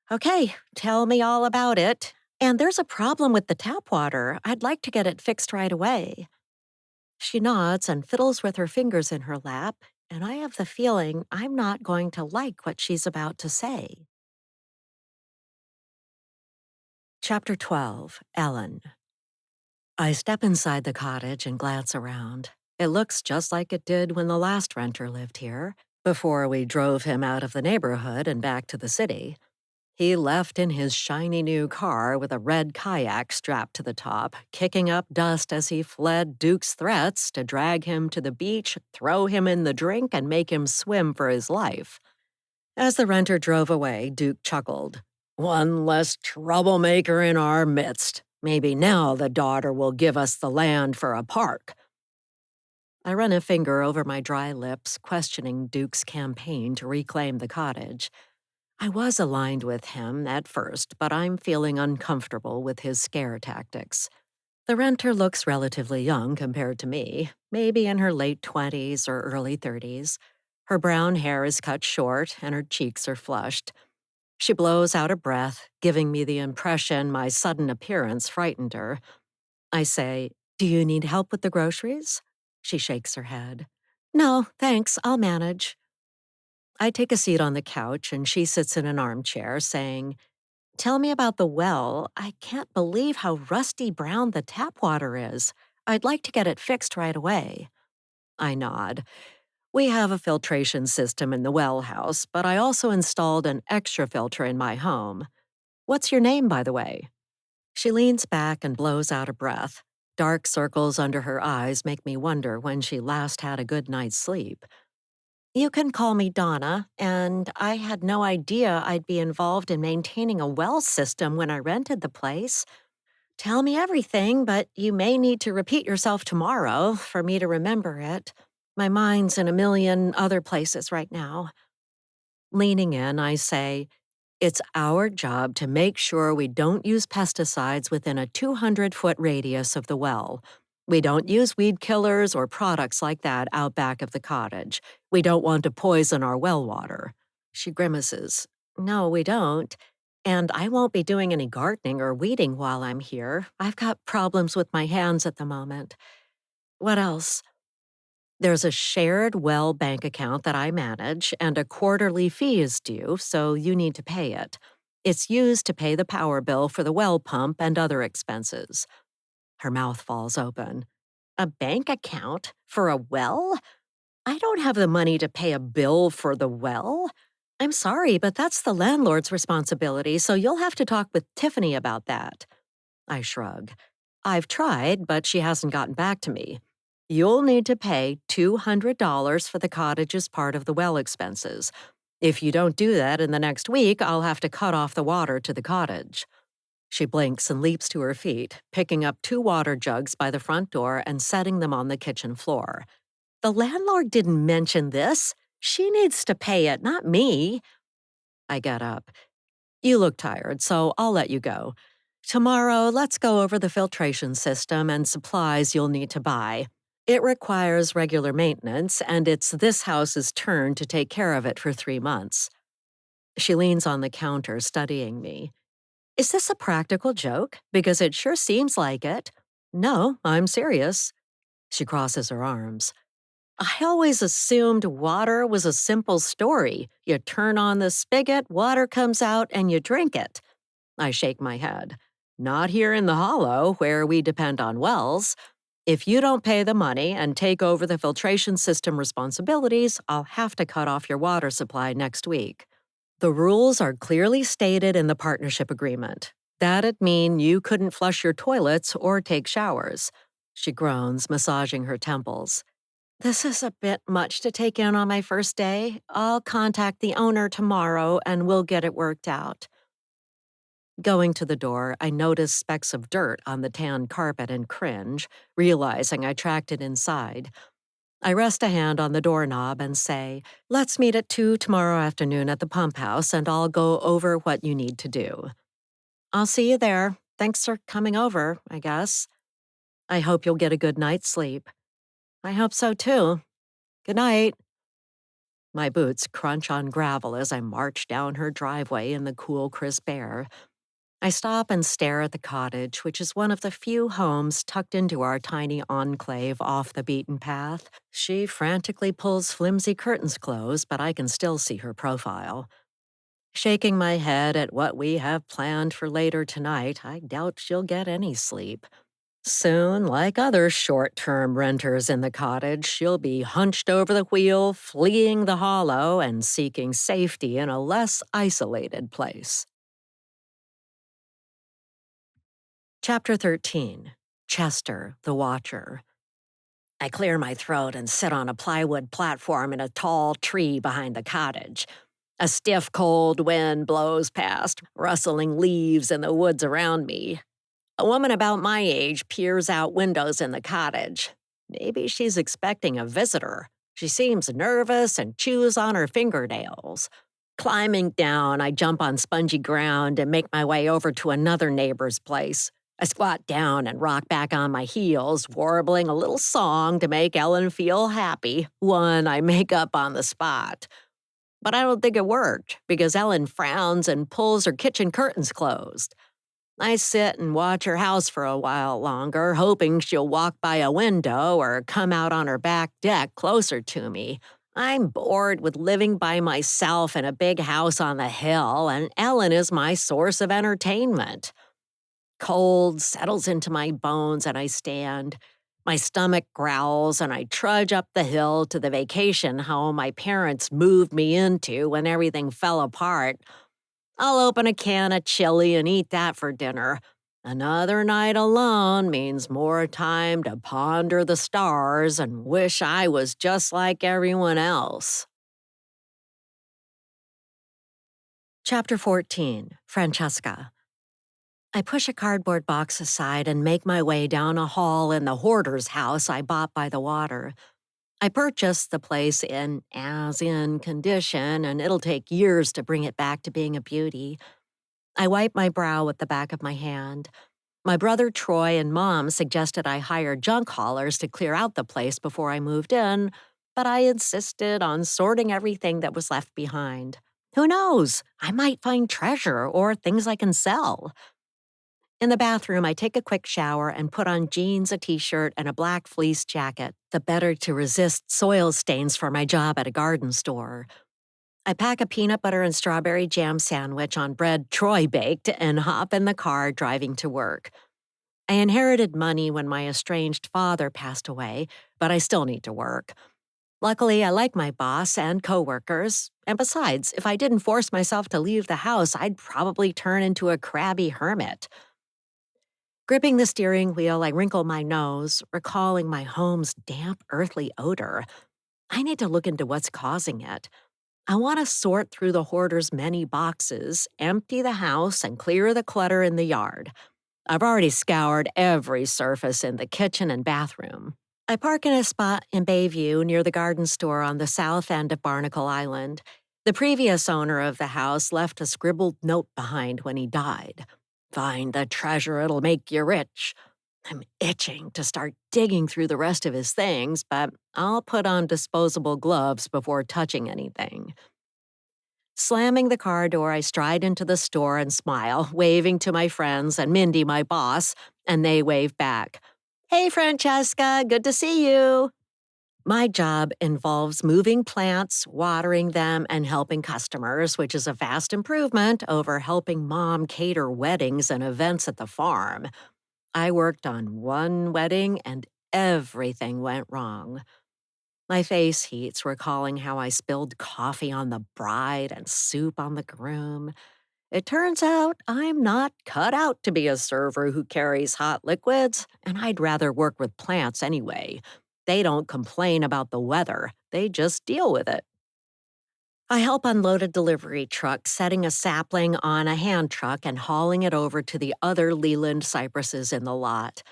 Okay, tell me all about it. And there's a problem with the tap water. I'd like to get it fixed right away. She nods and fiddles with her fingers in her lap, and I have the feeling I'm not going to like what she's about to say. Chapter 12, Ellen. I step inside the cottage and glance around. It looks just like it did when the last renter lived here, before we drove him out of the neighborhood and back to the city. He left in his shiny new car with a red kayak strapped to the top, kicking up dust as he fled Duke's threats to drag him to the beach, throw him in the drink, and make him swim for his life. As the renter drove away, Duke chuckled. One less troublemaker in our midst. Maybe now the daughter will give us the land for a park. I run a finger over my dry lips, questioning Duke's campaign to reclaim the cottage. I was aligned with him at first, but I'm feeling uncomfortable with his scare tactics. The renter looks relatively young compared to me, maybe in her late 20s or early 30s. Her brown hair is cut short and her cheeks are flushed. She blows out a breath, giving me the impression my sudden appearance frightened her. I say, "Do you need help with the groceries?" She shakes her head. "No, thanks, I'll manage." I take a seat on the couch and she sits in an armchair, saying, "Tell me about the well. I can't believe how rusty brown the tap water is. I'd like to get it fixed right away." I nod. We have a filtration system in the well house, but I also installed an extra filter in my home. "What's your name, by the way?" She leans back and blows out a breath. Dark circles under her eyes make me wonder when she last had a good night's sleep. "You can call me Donna, and I had no idea I'd be involved in maintaining a well system when I rented the place. Tell me everything, but you may need to repeat yourself tomorrow for me to remember it. My mind's in a million other places right now." Leaning in, I say, "It's our job to make sure we don't use pesticides within a 200-foot radius of the well. We don't use weed killers or products like that out back of the cottage. We don't want to poison our well water." She grimaces. "No, we don't. And I won't be doing any gardening or weeding while I'm here. I've got problems with my hands at the moment. What else?" "There's a shared well bank account that I manage, and a quarterly fee is due, so you need to pay it. It's used to pay the power bill for the well pump and other expenses." Her mouth falls open. "A bank account? For a well? I don't have the money to pay a bill for the well. I'm sorry, but that's the landlord's responsibility, so you'll have to talk with Tiffany about that." I shrug. "I've tried, but she hasn't gotten back to me. You'll need to pay $200 for the cottage's part of the well expenses. If you don't do that in the next week, I'll have to cut off the water to the cottage." She blinks and leaps to her feet, picking up 2 water jugs by the front door and setting them on the kitchen floor. "The landlord didn't mention this. She needs to pay it, not me." I get up. "You look tired, so I'll let you go. Tomorrow, let's go over the filtration system and supplies you'll need to buy. It requires regular maintenance, and it's this house's turn to take care of it for 3 months." She leans on the counter, studying me. "Is this a practical joke? Because it sure seems like it." "No, I'm serious." She crosses her arms. "I always assumed water was a simple story. You turn on the spigot, water comes out, and you drink it." I shake my head. "Not here in the Hollow, where we depend on wells. If you don't pay the money and take over the filtration system responsibilities, I'll have to cut off your water supply next week. The rules are clearly stated in the partnership agreement. That'd mean you couldn't flush your toilets or take showers." She groans, massaging her temples. "This is a bit much to take in on my first day. I'll contact the owner tomorrow and we'll get it worked out." Going to the door, I notice specks of dirt on the tan carpet and cringe, realizing I tracked it inside. I rest a hand on the doorknob and say, "Let's meet at 2 tomorrow afternoon at the pump house and I'll go over what you need to do." "I'll see you there. Thanks for coming over, I guess. I hope you'll get a good night's sleep." "I hope so too. Good night." My boots crunch on gravel as I march down her driveway in the cool, crisp air. I stop and stare at the cottage, which is one of the few homes tucked into our tiny enclave off the beaten path. She frantically pulls flimsy curtains closed, but I can still see her profile. Shaking my head at what we have planned for later tonight, I doubt she'll get any sleep. Soon, like other short-term renters in the cottage, she'll be hunched over the wheel, fleeing the hollow and seeking safety in a less isolated place. Chapter 13. Chester, the Watcher. I clear my throat and sit on a plywood platform in a tall tree behind the cottage. A stiff, cold wind blows past, rustling leaves in the woods around me. A woman about my age peers out windows in the cottage. Maybe she's expecting a visitor. She seems nervous and chews on her fingernails. Climbing down, I jump on spongy ground and make my way over to another neighbor's place. I squat down and rock back on my heels, warbling a little song to make Ellen feel happy, one I make up on the spot. But I don't think it worked, because Ellen frowns and pulls her kitchen curtains closed. I sit and watch her house for a while longer, hoping she'll walk by a window or come out on her back deck closer to me. I'm bored with living by myself in a big house on the hill, and Ellen is my source of entertainment. Cold settles into my bones and I stand. My stomach growls and I trudge up the hill to the vacation home my parents moved me into when everything fell apart. I'll open a can of chili and eat that for dinner. Another night alone means more time to ponder the stars and wish I was just like everyone else. Chapter 14, Francesca. I push a cardboard box aside and make my way down a hall in the hoarder's house I bought by the water. I purchased the place in as-in condition, and it'll take years to bring it back to being a beauty. I wipe my brow with the back of my hand. My brother Troy and Mom suggested I hire junk haulers to clear out the place before I moved in, but I insisted on sorting everything that was left behind. Who knows? I might find treasure or things I can sell. In the bathroom, I take a quick shower and put on jeans, a t-shirt, and a black fleece jacket, the better to resist soil stains for my job at a garden store. I pack a peanut butter and strawberry jam sandwich on bread Troy baked and hop in the car driving to work. I inherited money when my estranged father passed away, but I still need to work. Luckily, I like my boss and coworkers, and besides, if I didn't force myself to leave the house, I'd probably turn into a crabby hermit. Gripping the steering wheel, I wrinkle my nose, recalling my home's damp, earthly odor. I need to look into what's causing it. I want to sort through the hoarder's many boxes, empty the house, and clear the clutter in the yard. I've already scoured every surface in the kitchen and bathroom. I park in a spot in Bayview near the garden store on the south end of Barnacle Island. The previous owner of the house left a scribbled note behind when he died. "Find the treasure, it'll make you rich." I'm itching to start digging through the rest of his things, but I'll put on disposable gloves before touching anything. Slamming the car door, I stride into the store and smile, waving to my friends and Mindy, my boss, and they wave back. "Hey, Francesca, good to see you." My job involves moving plants, watering them, and helping customers, which is a vast improvement over helping Mom cater weddings and events at the farm. I worked on one wedding and everything went wrong. My face heats recalling how I spilled coffee on the bride and soup on the groom. It turns out I'm not cut out to be a server who carries hot liquids, and I'd rather work with plants anyway. They don't complain about the weather, they just deal with it. I help unload a delivery truck, setting a sapling on a hand truck and hauling it over to the other Leland cypresses in the lot.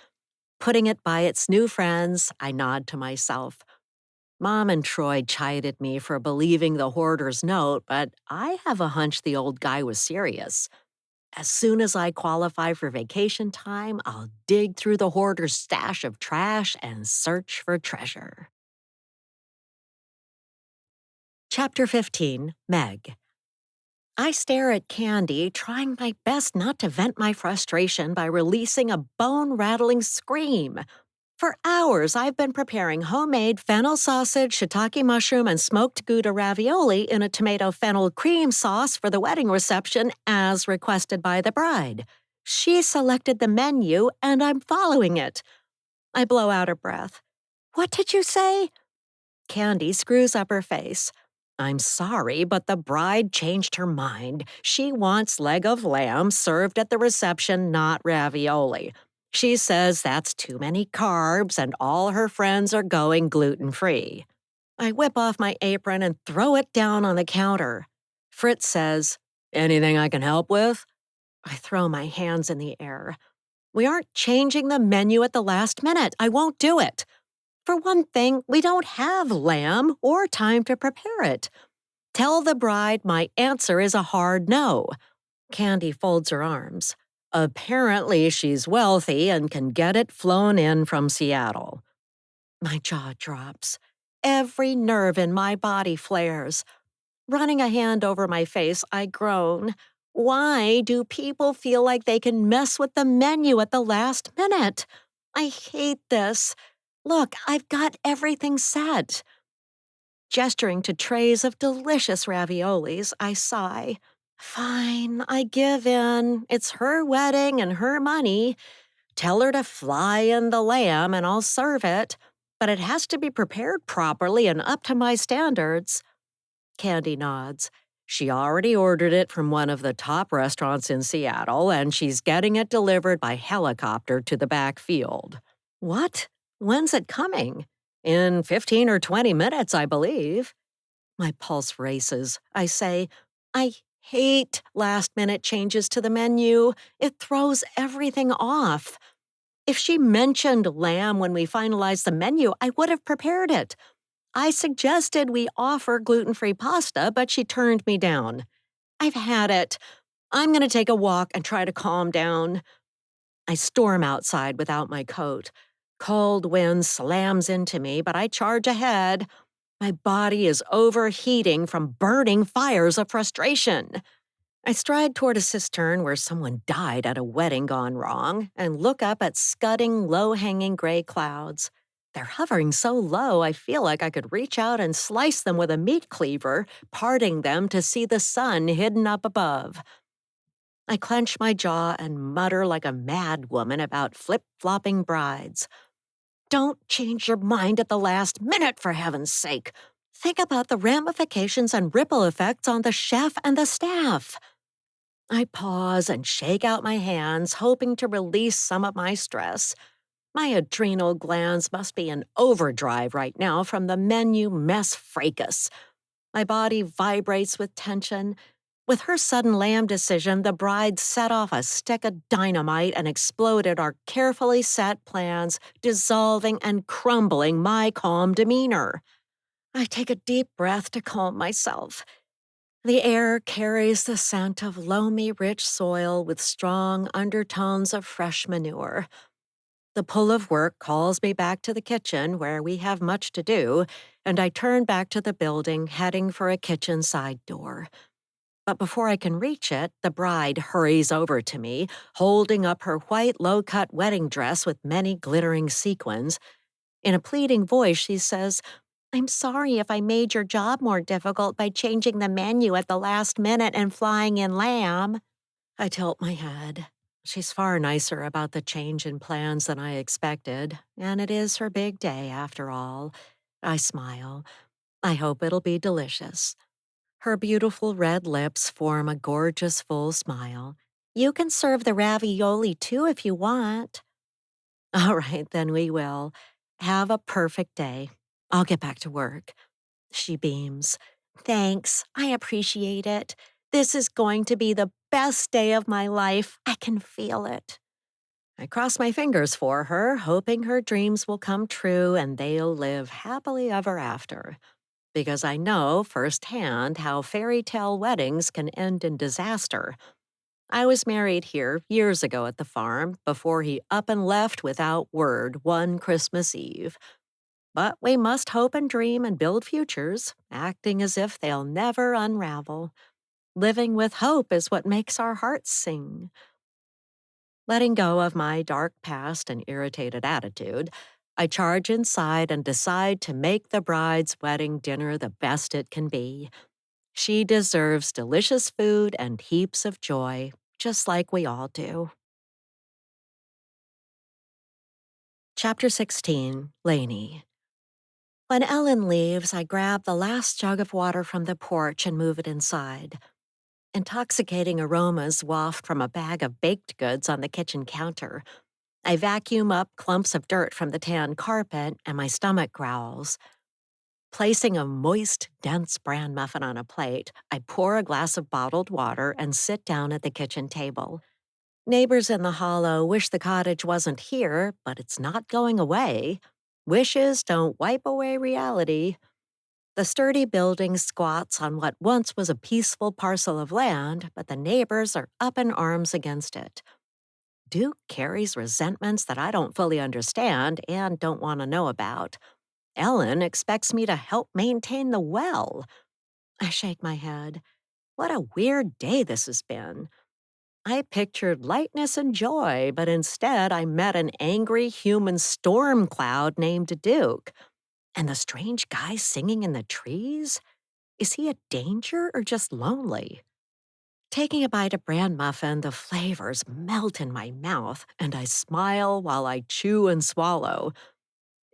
Putting it by its new friends, I nod to myself. Mom and Troy chided me for believing the hoarder's note, but I have a hunch the old guy was serious. As soon as I qualify for vacation time, I'll dig through the hoarder's stash of trash and search for treasure. Chapter 15, Meg. I stare at Candy, trying my best not to vent my frustration by releasing a bone-rattling scream. For hours, I've been preparing homemade fennel sausage, shiitake mushroom, and smoked Gouda ravioli in a tomato fennel cream sauce for the wedding reception as requested by the bride. She selected the menu, and I'm following it. I blow out a breath. "What did you say?" Candy screws up her face. "I'm sorry, but the bride changed her mind. She wants leg of lamb served at the reception, not ravioli. She says that's too many carbs and all her friends are going gluten-free." I whip off my apron and throw it down on the counter. Fritz says, "Anything I can help with?" I throw my hands in the air. "We aren't changing the menu at the last minute. I won't do it. For one thing, we don't have lamb or time to prepare it. Tell the bride my answer is a hard no. Candy folds her arms. Apparently, she's wealthy and can get it flown in from Seattle. My jaw drops. Every nerve in my body flares. Running a hand over my face, I groan. Why do people feel like they can mess with the menu at the last minute? I hate this. Look, I've got everything set. Gesturing to trays of delicious raviolis, I sigh. Fine, I give in. It's her wedding and her money. Tell her to fly in the lamb and I'll serve it. But it has to be prepared properly and up to my standards. Candy nods. She already ordered it from one of the top restaurants in Seattle, and she's getting it delivered by helicopter to the back field. What? When's it coming? In 15 or 20 minutes, I believe. My pulse races. I say, I hate last-minute changes to the menu. It throws everything off. If she mentioned lamb when we finalized the menu, I would have prepared it. I suggested we offer gluten-free pasta, but she turned me down. I've had it. I'm going to take a walk and try to calm down. I storm outside without my coat. Cold wind slams into me, but I charge ahead. My body is overheating from burning fires of frustration. I stride toward a cistern where someone died at a wedding gone wrong and look up at scudding, low-hanging gray clouds. They're hovering so low I feel like I could reach out and slice them with a meat cleaver, parting them to see the sun hidden up above. I clench my jaw and mutter like a mad woman about flip-flopping brides. Don't change your mind at the last minute, for heaven's sake. Think about the ramifications and ripple effects on the chef and the staff. I pause and shake out my hands, hoping to release some of my stress. My adrenal glands must be in overdrive right now from the menu mess fracas. My body vibrates with tension. With her sudden lamb decision, the bride set off a stick of dynamite and exploded our carefully set plans, dissolving and crumbling my calm demeanor. I take a deep breath to calm myself. The air carries the scent of loamy, rich soil with strong undertones of fresh manure. The pull of work calls me back to the kitchen where we have much to do, and I turn back to the building, heading for a kitchen side door. But before I can reach it, the bride hurries over to me, holding up her white low-cut wedding dress with many glittering sequins. In a pleading voice, she says, I'm sorry if I made your job more difficult by changing the menu at the last minute and flying in lamb. I tilt my head. She's far nicer about the change in plans than I expected, and it is her big day after all. I smile. I hope it'll be delicious. Her beautiful red lips form a gorgeous full smile. You can serve the ravioli too if you want. All right, then we will. Have a perfect day. I'll get back to work. She beams. Thanks, I appreciate it. This is going to be the best day of my life. I can feel it. I cross my fingers for her, hoping her dreams will come true and they'll live happily ever after. Because I know firsthand how fairy tale weddings can end in disaster. I was married here years ago at the farm before he up and left without word one Christmas Eve. But we must hope and dream and build futures, acting as if they'll never unravel. Living with hope is what makes our hearts sing. Letting go of my dark past and irritated attitude, I charge inside and decide to make the bride's wedding dinner the best it can be. She deserves delicious food and heaps of joy, just like we all do. Chapter 16, Lainey. When Ellen leaves, I grab the last jug of water from the porch and move it inside. Intoxicating aromas waft from a bag of baked goods on the kitchen counter. I vacuum up clumps of dirt from the tan carpet, and my stomach growls. Placing a moist, dense bran muffin on a plate, I pour a glass of bottled water and sit down at the kitchen table. Neighbors in the hollow wish the cottage wasn't here, but it's not going away. Wishes don't wipe away reality. The sturdy building squats on what once was a peaceful parcel of land, but the neighbors are up in arms against it. Duke carries resentments that I don't fully understand and don't want to know about. Ellen expects me to help maintain the well. I shake my head. What a weird day this has been. I pictured lightness and joy, but instead I met an angry human storm cloud named Duke. And the strange guy singing in the trees? Is he a danger or just lonely? Taking a bite of bran muffin, the flavors melt in my mouth, and I smile while I chew and swallow.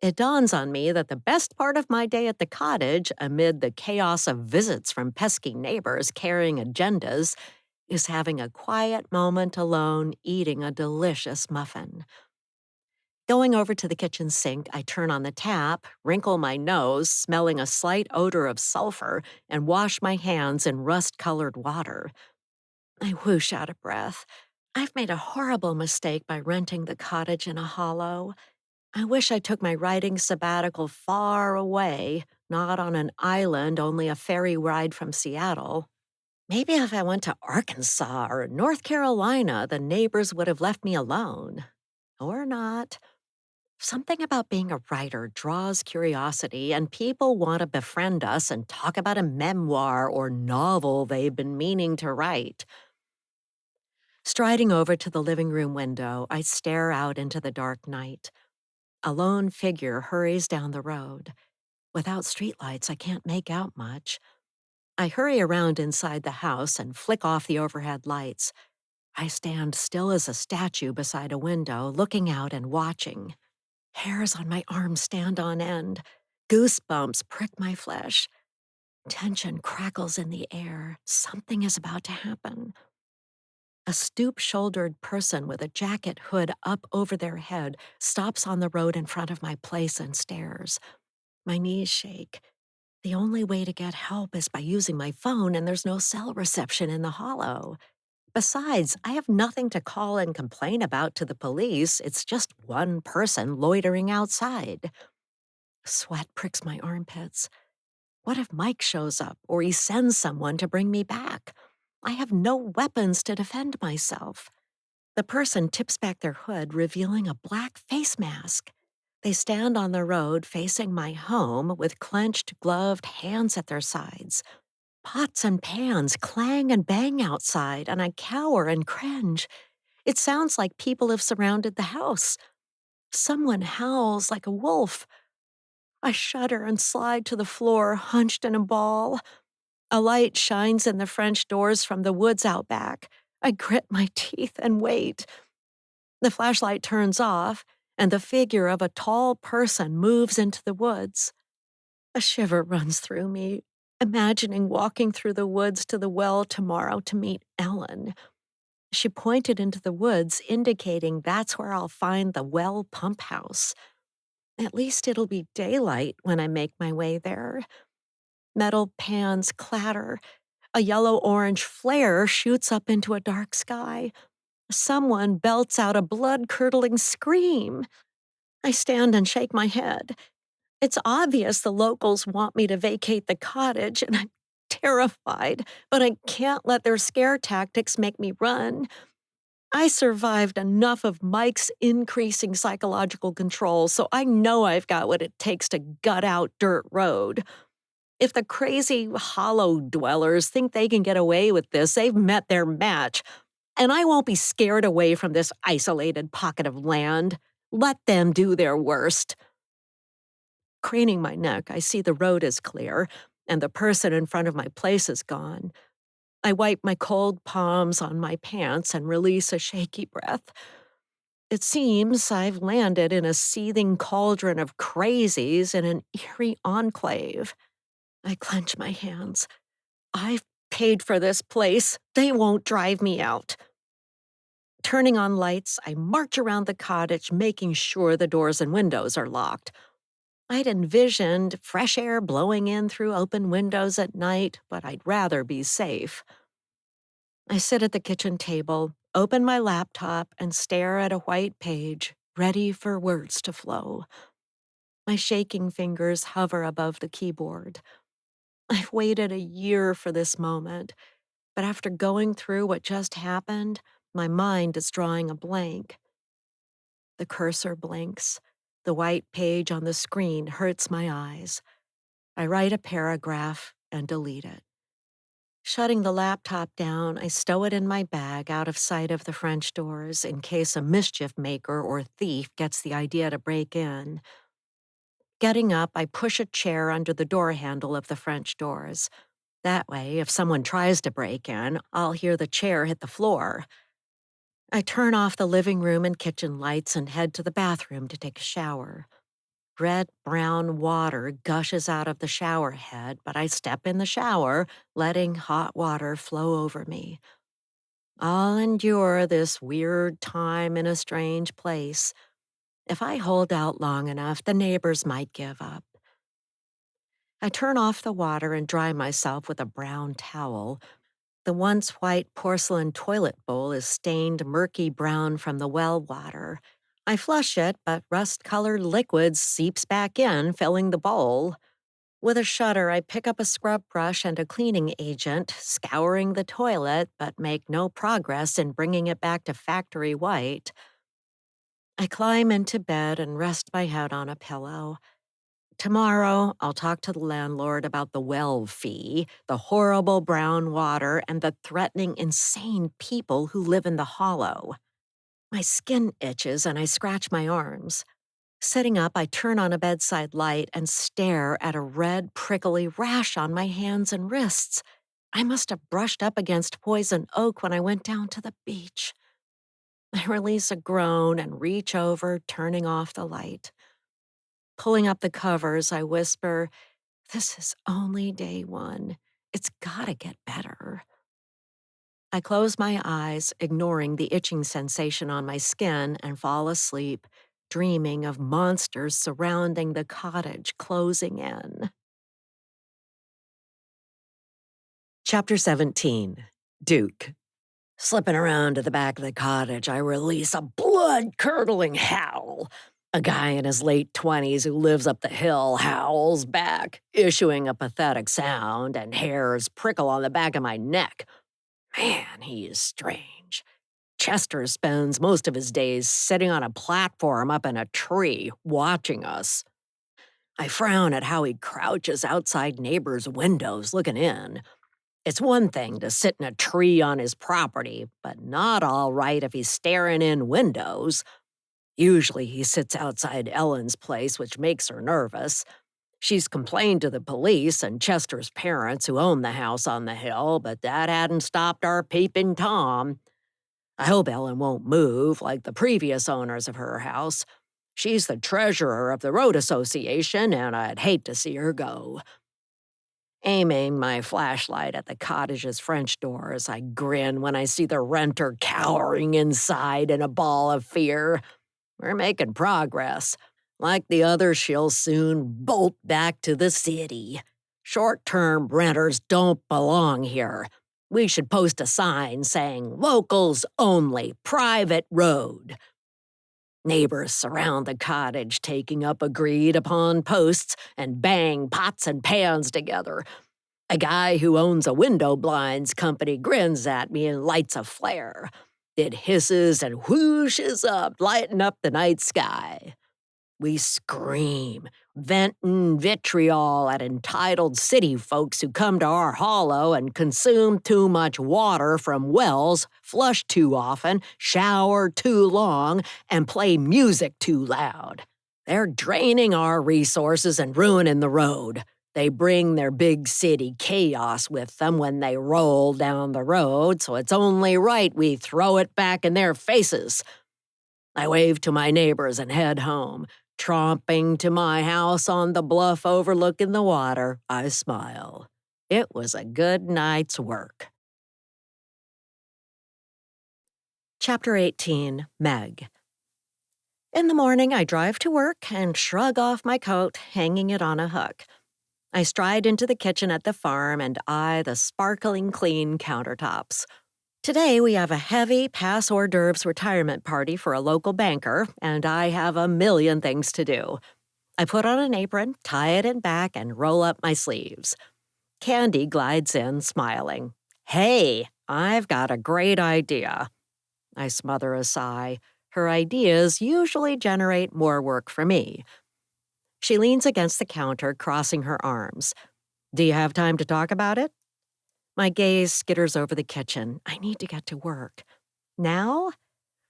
It dawns on me that the best part of my day at the cottage, amid the chaos of visits from pesky neighbors carrying agendas, is having a quiet moment alone eating a delicious muffin. Going over to the kitchen sink, I turn on the tap, wrinkle my nose, smelling a slight odor of sulfur, and wash my hands in rust-colored water. I whoosh out of breath. I've made a horrible mistake by renting the cottage in a hollow. I wish I took my writing sabbatical far away, not on an island only a ferry ride from Seattle. Maybe if I went to Arkansas or North Carolina, the neighbors would have left me alone. Or not. Something about being a writer draws curiosity, and people want to befriend us and talk about a memoir or novel they've been meaning to write. Striding over to the living room window, I stare out into the dark night. A lone figure hurries down the road. Without streetlights, I can't make out much. I hurry around inside the house and flick off the overhead lights. I stand still as a statue beside a window, looking out and watching. Hairs on my arms stand on end. Goosebumps prick my flesh. Tension crackles in the air. Something is about to happen. A stoop-shouldered person with a jacket hood up over their head stops on the road in front of my place and stares. My knees shake. The only way to get help is by using my phone, and there's no cell reception in the hollow. Besides, I have nothing to call and complain about to the police. It's just one person loitering outside. Sweat pricks my armpits. What if Mike shows up or he sends someone to bring me back? I have no weapons to defend myself. The person tips back their hood, revealing a black face mask. They stand on the road facing my home with clenched, gloved hands at their sides. Pots and pans clang and bang outside, and I cower and cringe. It sounds like people have surrounded the house. Someone howls like a wolf. I shudder and slide to the floor, hunched in a ball. A light shines in the French doors from the woods out back. I grit my teeth and wait. The flashlight turns off, and the figure of a tall person moves into the woods. A shiver runs through me, imagining walking through the woods to the well tomorrow to meet Ellen. She pointed into the woods, indicating that's where I'll find the well pump house. At least it'll be daylight when I make my way there. Metal pans clatter. A yellow-orange flare shoots up into a dark sky. Someone belts out a blood-curdling scream. I stand and shake my head. It's obvious the locals want me to vacate the cottage, and I'm terrified, but I can't let their scare tactics make me run. I survived enough of Mike's increasing psychological control, so I know I've got what it takes to gut out Dirt Road. If the crazy hollow dwellers think they can get away with this, they've met their match. And I won't be scared away from this isolated pocket of land. Let them do their worst. Craning my neck, I see the road is clear, and the person in front of my place is gone. I wipe my cold palms on my pants and release a shaky breath. It seems I've landed in a seething cauldron of crazies in an eerie enclave. I clench my hands. I've paid for this place. They won't drive me out. Turning on lights, I march around the cottage, making sure the doors and windows are locked. I'd envisioned fresh air blowing in through open windows at night, but I'd rather be safe. I sit at the kitchen table, open my laptop, and stare at a white page, ready for words to flow. My shaking fingers hover above the keyboard. I've waited a year for this moment, but after going through what just happened, my mind is drawing a blank. The cursor blinks. The white page on the screen hurts my eyes. I write a paragraph and delete it. Shutting the laptop down, I stow it in my bag out of sight of the French doors in case a mischief maker or thief gets the idea to break in. Getting up, I push a chair under the door handle of the French doors. That way, if someone tries to break in, I'll hear the chair hit the floor. I turn off the living room and kitchen lights and head to the bathroom to take a shower. Red-brown water gushes out of the shower head, but I step in the shower, letting hot water flow over me. I'll endure this weird time in a strange place. If I hold out long enough, the neighbors might give up. I turn off the water and dry myself with a brown towel. The once white porcelain toilet bowl is stained murky brown from the well water. I flush it, but rust-colored liquid seeps back in, filling the bowl. With a shudder, I pick up a scrub brush and a cleaning agent, scouring the toilet, but make no progress in bringing it back to factory white. I climb into bed and rest my head on a pillow. Tomorrow, I'll talk to the landlord about the well fee, the horrible brown water, and the threatening, insane people who live in the hollow. My skin itches and I scratch my arms. Sitting up, I turn on a bedside light and stare at a red, prickly rash on my hands and wrists. I must have brushed up against poison oak when I went down to the beach. I release a groan and reach over, turning off the light. Pulling up the covers, I whisper, "This is only day one. It's gotta get better." I close my eyes, ignoring the itching sensation on my skin, and fall asleep, dreaming of monsters surrounding the cottage, closing in. Chapter 17. Duke. Slipping around to the back of the cottage, I release a blood-curdling howl. A guy in his late 20s who lives up the hill howls back, issuing a pathetic sound, and hairs prickle on the back of my neck. Man, he is strange. Chester spends most of his days sitting on a platform up in a tree, watching us. I frown at how he crouches outside neighbors' windows looking in. It's one thing to sit in a tree on his property, but not all right if he's staring in windows. Usually he sits outside Ellen's place, which makes her nervous. She's complained to the police and Chester's parents who own the house on the hill, but that hadn't stopped our peeping Tom. I hope Ellen won't move like the previous owners of her house. She's the treasurer of the road association, and I'd hate to see her go. Aiming my flashlight at the cottage's French doors, I grin when I see the renter cowering inside in a ball of fear. We're making progress. Like the others, she'll soon bolt back to the city. Short-term renters don't belong here. We should post a sign saying, "Locals only, private road." Neighbors surround the cottage, taking up agreed-upon posts and bang pots and pans together. A guy who owns a window blinds company grins at me and lights a flare. It hisses and whooshes up, lighting up the night sky. We scream, venting vitriol at entitled city folks who come to our hollow and consume too much water from wells, flush too often, shower too long, and play music too loud. They're draining our resources and ruining the road. They bring their big city chaos with them when they roll down the road, so it's only right we throw it back in their faces. I wave to my neighbors and head home. Tromping to my house on the bluff overlooking the water, I smile. It was a good night's work. Chapter 18. Meg. In the morning, I drive to work and shrug off my coat, hanging it on a hook. I stride into the kitchen at the farm and eye the sparkling clean countertops. Today, we have a heavy pass hors d'oeuvres retirement party for a local banker, and I have a million things to do. I put on an apron, tie it in back, and roll up my sleeves. Candy glides in, smiling. Hey, I've got a great idea. I smother a sigh. Her ideas usually generate more work for me. She leans against the counter, crossing her arms. Do you have time to talk about it? My gaze skitters over the kitchen. I need to get to work. Now?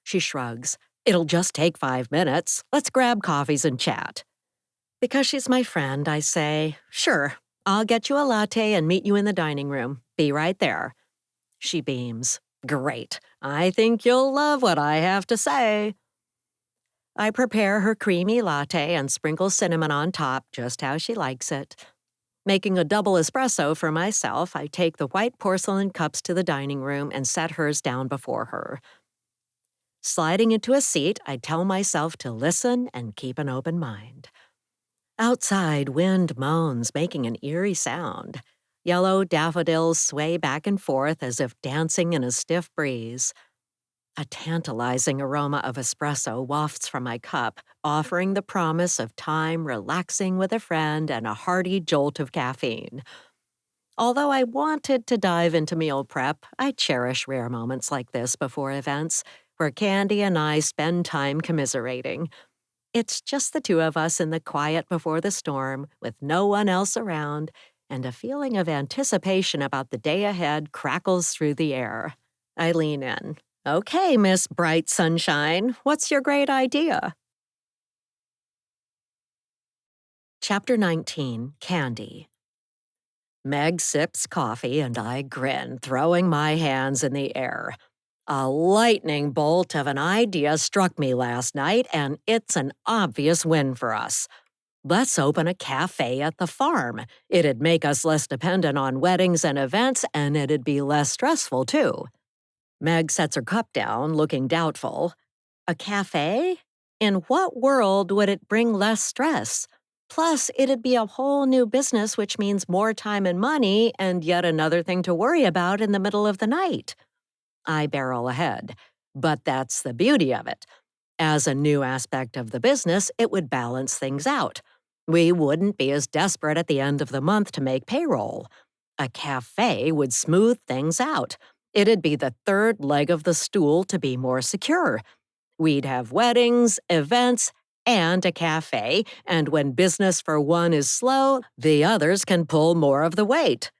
She shrugs. It'll just take 5 minutes. Let's grab coffees and chat. Because she's my friend, I say, sure, I'll get you a latte and meet you in the dining room. Be right there. She beams. Great. I think you'll love what I have to say. I prepare her creamy latte and sprinkle cinnamon on top just how she likes it. Making a double espresso for myself, I take the white porcelain cups to the dining room and set hers down before her. Sliding into a seat, I tell myself to listen and keep an open mind. Outside, wind moans, making an eerie sound. Yellow daffodils sway back and forth as if dancing in a stiff breeze. A tantalizing aroma of espresso wafts from my cup, offering the promise of time relaxing with a friend and a hearty jolt of caffeine. Although I wanted to dive into meal prep, I cherish rare moments like this before events, where Candy and I spend time commiserating. It's just the two of us in the quiet before the storm, with no one else around, and a feeling of anticipation about the day ahead crackles through the air. I lean in. Okay, Miss Bright Sunshine, what's your great idea? Chapter 19, Candy. Meg sips coffee and I grin, throwing my hands in the air. A lightning bolt of an idea struck me last night, and it's an obvious win for us. Let's open a cafe at the farm. It'd make us less dependent on weddings and events, and it'd be less stressful, too. Meg sets her cup down, looking doubtful. A cafe? In what world would it bring less stress? Plus, it'd be a whole new business, which means more time and money, and yet another thing to worry about in the middle of the night. I barrel ahead. But that's the beauty of it. As a new aspect of the business, it would balance things out. We wouldn't be as desperate at the end of the month to make payroll. A cafe would smooth things out. It'd be the third leg of the stool to be more secure. We'd have weddings, events, and a cafe, and when business for one is slow, the others can pull more of the weight.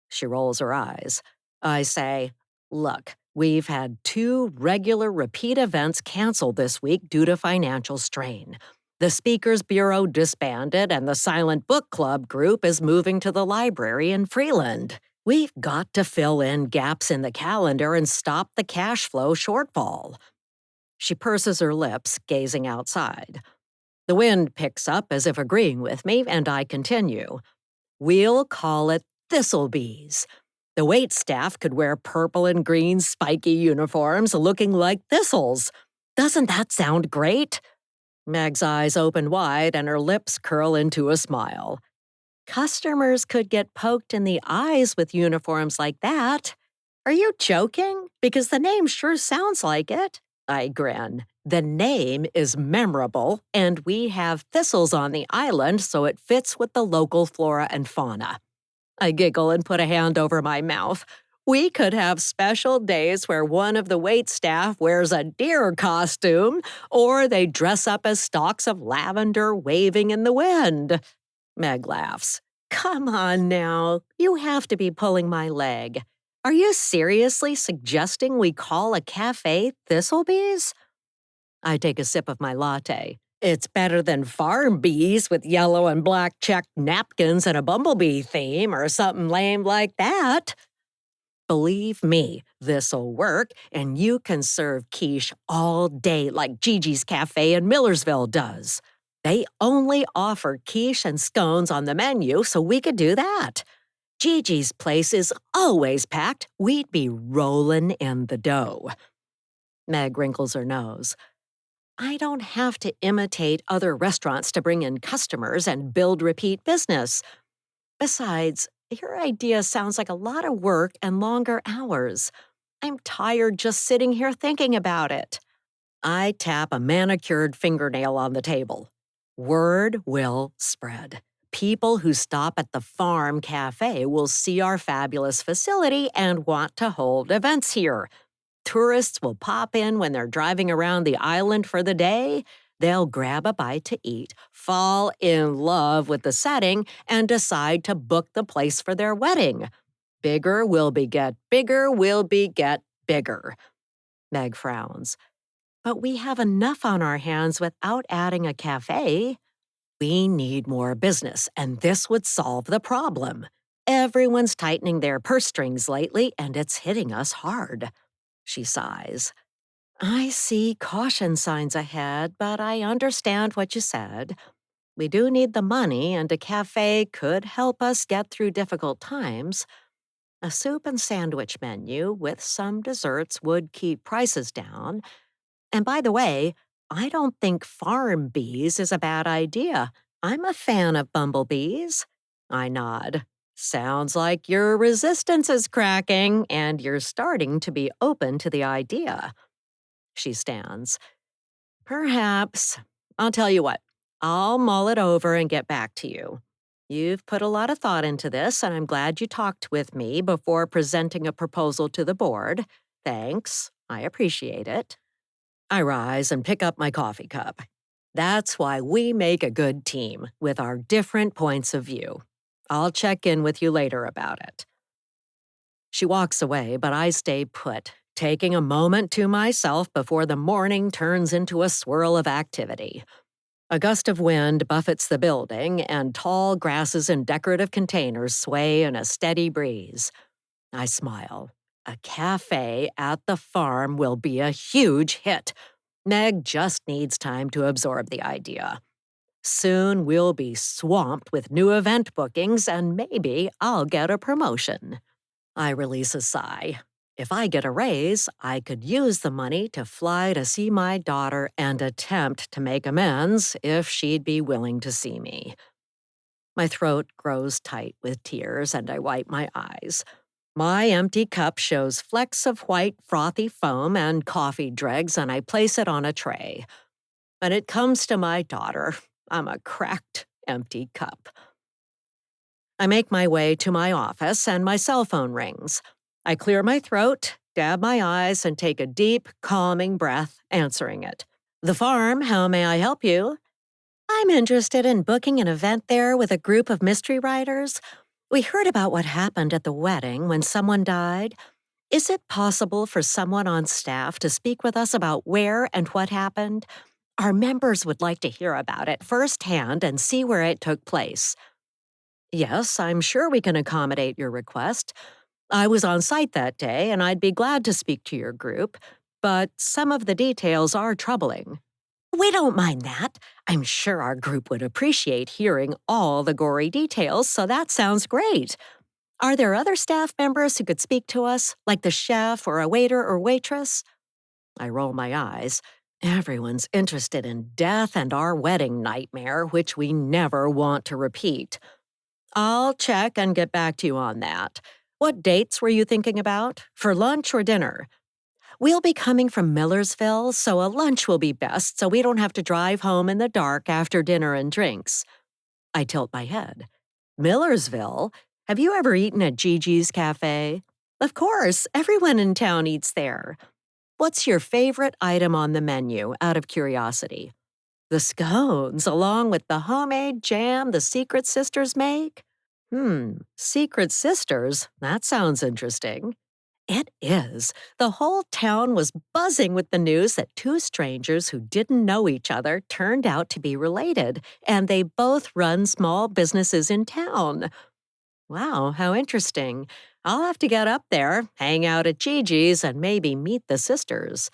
She rolls her eyes. I say, look, we've had 2 regular repeat events canceled this week due to financial strain. The Speakers Bureau disbanded, and the Silent Book Club group is moving to the library in Freeland. We've got to fill in gaps in the calendar and stop the cash flow shortfall. She purses her lips, gazing outside. The wind picks up as if agreeing with me, and I continue. We'll call it Thistlebees. The wait staff could wear purple and green spiky uniforms looking like thistles. Doesn't that sound great? Meg's eyes open wide and her lips curl into a smile. Customers could get poked in the eyes with uniforms like that. Are you joking? Because the name sure sounds like it. I grin. The name is memorable, and we have thistles on the island, so it fits with the local flora and fauna. I giggle and put a hand over my mouth. We could have special days where one of the wait staff wears a deer costume, or they dress up as stalks of lavender waving in the wind. Meg laughs. Come on now, you have to be pulling my leg. Are you seriously suggesting we call a cafe Thistlebees? I take a sip of my latte. It's better than farm bees with yellow and black checked napkins and a bumblebee theme or something lame like that. Believe me, this'll work, and you can serve quiche all day like Gigi's Cafe in Millersville does. They only offer quiche and scones on the menu, so we could do that. Gigi's place is always packed. We'd be rolling in the dough. Meg wrinkles her nose. I don't have to imitate other restaurants to bring in customers and build repeat business. Besides, your idea sounds like a lot of work and longer hours. I'm tired just sitting here thinking about it. I tap a manicured fingernail on the table. Word will spread. People who stop at the farm cafe will see our fabulous facility and want to hold events here. Tourists will pop in when they're driving around the island for the day. They'll grab a bite to eat, fall in love with the setting, and decide to book the place for their wedding. Bigger will beget bigger will beget bigger. Meg frowns. But we have enough on our hands without adding a cafe. We need more business, and this would solve the problem. Everyone's tightening their purse strings lately, and it's hitting us hard. She sighs. I see caution signs ahead, but I understand what you said. We do need the money, and a cafe could help us get through difficult times. A soup and sandwich menu with some desserts would keep prices down. And by the way, I don't think farm bees is a bad idea. I'm a fan of bumblebees. I nod. Sounds like your resistance is cracking, and you're starting to be open to the idea. She stands. Perhaps. I'll tell you what. I'll mull it over and get back to you. You've put a lot of thought into this, and I'm glad you talked with me before presenting a proposal to the board. Thanks. I appreciate it. I rise and pick up my coffee cup. That's why we make a good team, with our different points of view. I'll check in with you later about it. She walks away, but I stay put, taking a moment to myself before the morning turns into a swirl of activity. A gust of wind buffets the building, and tall grasses and decorative containers sway in a steady breeze. I smile. A cafe at the farm will be a huge hit. Meg just needs time to absorb the idea. Soon we'll be swamped with new event bookings, and maybe I'll get a promotion. I release a sigh. If I get a raise, I could use the money to fly to see my daughter and attempt to make amends if she'd be willing to see me. My throat grows tight with tears, and I wipe my eyes. My empty cup shows flecks of white, frothy foam and coffee dregs, and I place it on a tray. When it comes to my daughter, I'm a cracked, empty cup. I make my way to my office, and my cell phone rings. I clear my throat, dab my eyes, and take a deep, calming breath, answering it. The farm, how may I help you? I'm interested in booking an event there with a group of mystery writers. We heard about what happened at the wedding when someone died. Is it possible for someone on staff to speak with us about where and what happened? Our members would like to hear about it firsthand and see where it took place. Yes, I'm sure we can accommodate your request. I was on site that day, and I'd be glad to speak to your group, but some of the details are troubling. We don't mind that. I'm sure our group would appreciate hearing all the gory details, so that sounds great. Are there other staff members who could speak to us, like the chef or a waiter or waitress? I roll my eyes. Everyone's interested in death and our wedding nightmare, which we never want to repeat. I'll check and get back to you on that. What dates were you thinking about? For lunch or dinner? We'll be coming from Millersville, so a lunch will be best so we don't have to drive home in the dark after dinner and drinks. I tilt my head. Millersville? Have you ever eaten at Gigi's Cafe? Of course, everyone in town eats there. What's your favorite item on the menu, out of curiosity? The scones, along with the homemade jam the Secret Sisters make? Secret Sisters? That sounds interesting. It is. The whole town was buzzing with the news that two strangers who didn't know each other turned out to be related, and they both run small businesses in town. Wow, how interesting. I'll have to get up there, hang out at Gigi's, and maybe meet the sisters.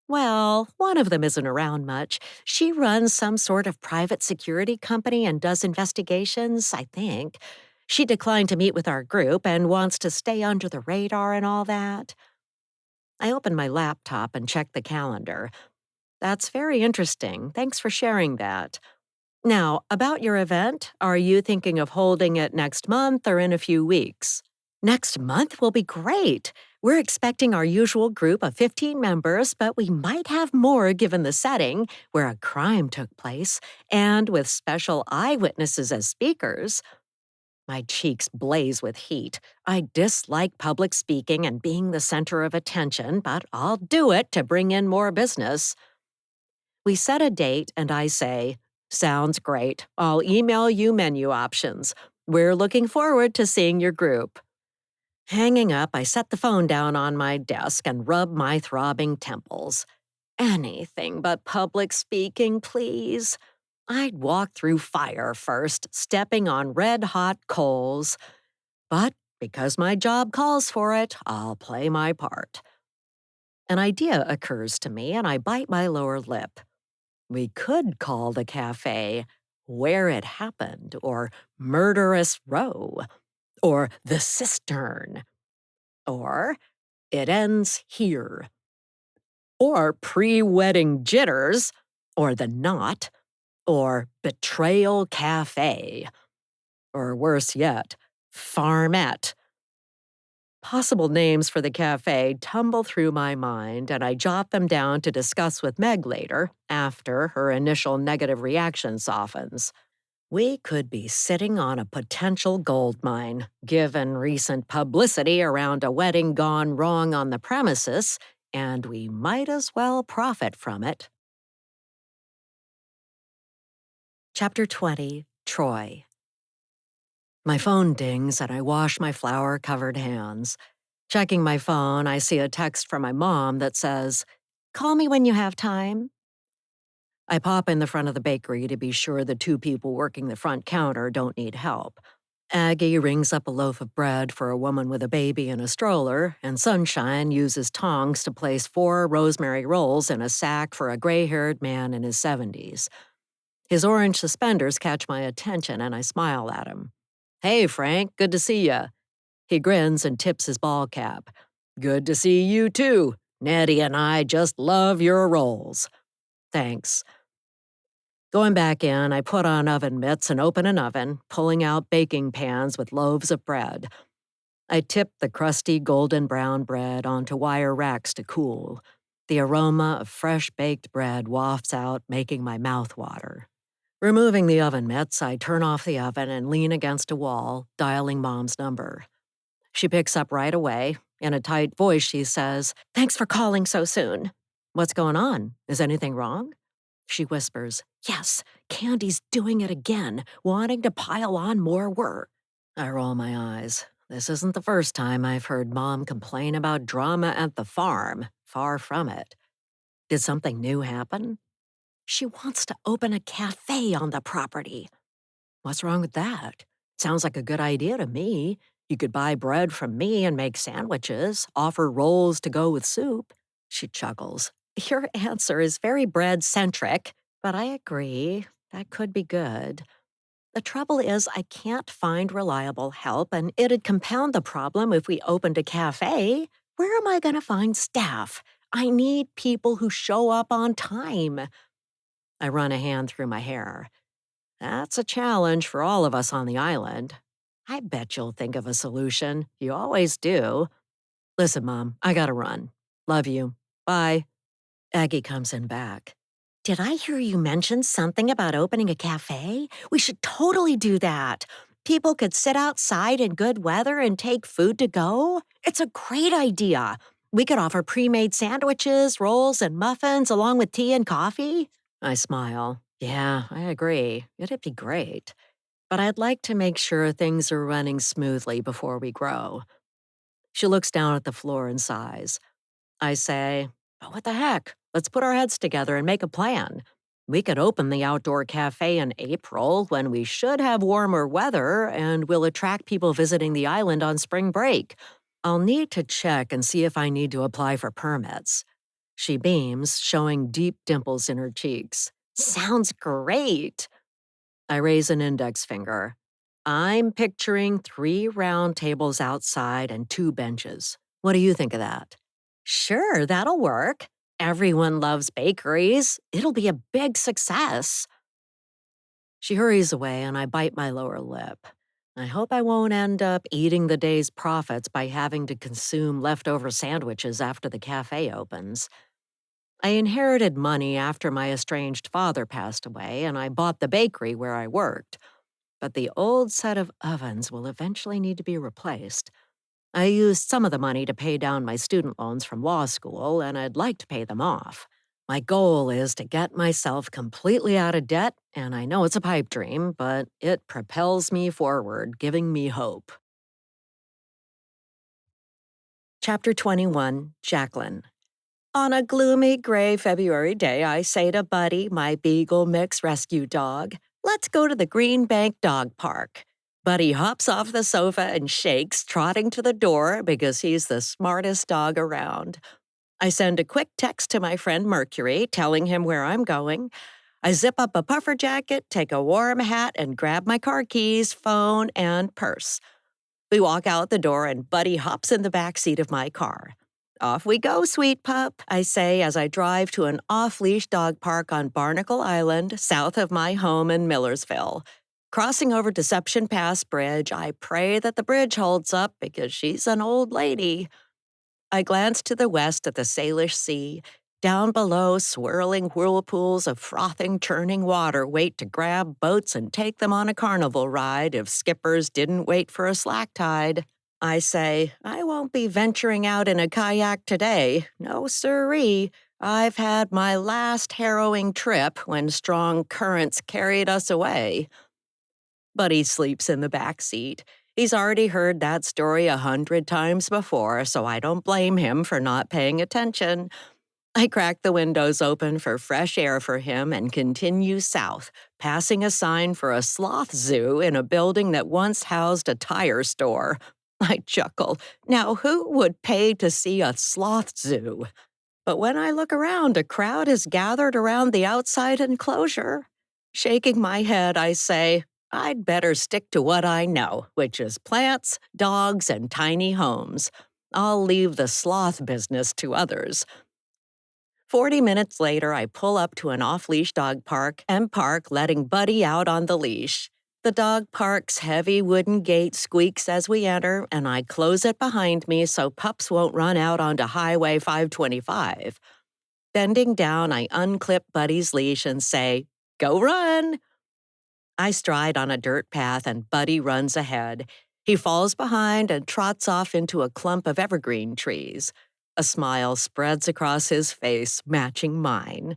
Well, one of them isn't around much. She runs some sort of private security company and does investigations, I think. She declined to meet with our group and wants to stay under the radar and all that. I open my laptop and check the calendar. That's very interesting. Thanks for sharing that. Now, about your event, are you thinking of holding it next month or in a few weeks? Next month will be great. We're expecting our usual group of 15 members, but we might have more given the setting, where a crime took place, and with special eyewitnesses as speakers. My cheeks blaze with heat. I dislike public speaking and being the center of attention, but I'll do it to bring in more business. We set a date, and I say, "Sounds great. I'll email you menu options. We're looking forward to seeing your group." Hanging up, I set the phone down on my desk and rub my throbbing temples. Anything but public speaking, please. I'd walk through fire first, stepping on red-hot coals. But because my job calls for it, I'll play my part. An idea occurs to me, and I bite my lower lip. We could call the cafe Where It Happened, or Murderous Row, or The Cistern, or It Ends Here, or Pre-Wedding Jitters, or The Knot, or Betrayal Cafe, or worse yet, Farmette. Possible names for the cafe tumble through my mind, and I jot them down to discuss with Meg later, after her initial negative reaction softens. We could be sitting on a potential gold mine, given recent publicity around a wedding gone wrong on the premises, and we might as well profit from it. Chapter 20, Troy. My phone dings and I wash my flour-covered hands. Checking my phone, I see a text from my mom that says, "Call me when you have time." I pop in the front of the bakery to be sure the two people working the front counter don't need help. Aggie rings up a loaf of bread for a woman with a baby in a stroller, and Sunshine uses tongs to place 4 rosemary rolls in a sack for a gray-haired man in his 70s. His orange suspenders catch my attention, and I smile at him. "Hey, Frank, good to see ya." He grins and tips his ball cap. "Good to see you, too. Nettie and I just love your rolls." "Thanks." Going back in, I put on oven mitts and open an oven, pulling out baking pans with loaves of bread. I tip the crusty golden brown bread onto wire racks to cool. The aroma of fresh baked bread wafts out, making my mouth water. Removing the oven mitts, I turn off the oven and lean against a wall, dialing Mom's number. She picks up right away. In a tight voice, she says, "Thanks for calling so soon." "What's going on? Is anything wrong?" She whispers, "Yes, Candy's doing it again, wanting to pile on more work." I roll my eyes. This isn't the first time I've heard Mom complain about drama at the farm. Far from it. Did something new happen? She wants to open a cafe on the property. What's wrong with that? Sounds like a good idea to me. You could buy bread from me and make sandwiches, offer rolls to go with soup. She chuckles. Your answer is very bread-centric, but I agree. That could be good. The trouble is I can't find reliable help, and it'd compound the problem if we opened a cafe. Where am I going to find staff? I need people who show up on time. I run a hand through my hair. That's a challenge for all of us on the island. I bet you'll think of a solution. You always do. Listen, Mom, I gotta run. Love you. Bye. Aggie comes in back. Did I hear you mention something about opening a cafe? We should totally do that. People could sit outside in good weather and take food to go. It's a great idea. We could offer pre-made sandwiches, rolls, and muffins along with tea and coffee. I smile. Yeah, I agree. It'd be great. But I'd like to make sure things are running smoothly before we grow. She looks down at the floor and sighs. I say, "But what the heck? Let's put our heads together and make a plan. We could open the outdoor cafe in April when we should have warmer weather and we'll attract people visiting the island on spring break. I'll need to check and see if I need to apply for permits." She beams, showing deep dimples in her cheeks. Sounds great. I raise an index finger. I'm picturing 3 round tables outside and 2 benches. What do you think of that? Sure, that'll work. Everyone loves bakeries. It'll be a big success. She hurries away and I bite my lower lip. I hope I won't end up eating the day's profits by having to consume leftover sandwiches after the cafe opens. I inherited money after my estranged father passed away, and I bought the bakery where I worked. But the old set of ovens will eventually need to be replaced. I used some of the money to pay down my student loans from law school, and I'd like to pay them off. My goal is to get myself completely out of debt, and I know it's a pipe dream, but it propels me forward, giving me hope. Chapter 21, Jacqueline. On a gloomy gray February day, I say to Buddy, my Beagle mix rescue dog, let's go to the Green Bank Dog Park. Buddy hops off the sofa and shakes, trotting to the door because he's the smartest dog around. I send a quick text to my friend Mercury, telling him where I'm going. I zip up a puffer jacket, take a warm hat, and grab my car keys, phone, and purse. We walk out the door, and Buddy hops in the back seat of my car. Off we go, sweet pup, I say as I drive to an off-leash dog park on Barnacle Island, south of my home in Millersville. Crossing over Deception Pass Bridge, I pray that the bridge holds up because she's an old lady. I glance to the west at the Salish Sea. Down below, swirling whirlpools of frothing, churning water wait to grab boats and take them on a carnival ride if skippers didn't wait for a slack tide. I say, I won't be venturing out in a kayak today. No siree. I've had my last harrowing trip when strong currents carried us away. Buddy sleeps in the back seat. He's already heard that story 100 times before, so I don't blame him for not paying attention. I crack the windows open for fresh air for him and continue south, passing a sign for a sloth zoo in a building that once housed a tire store. I chuckle. Now, who would pay to see a sloth zoo? But when I look around, a crowd is gathered around the outside enclosure. Shaking my head, I say, I'd better stick to what I know, which is plants, dogs, and tiny homes. I'll leave the sloth business to others. 40 minutes later, I pull up to an off-leash dog park and park, letting Buddy out on the leash. The dog park's heavy wooden gate squeaks as we enter, and I close it behind me so pups won't run out onto Highway 525. Bending down, I unclip Buddy's leash and say, "Go run!" I stride on a dirt path and Buddy runs ahead. He falls behind and trots off into a clump of evergreen trees. A smile spreads across his face, matching mine.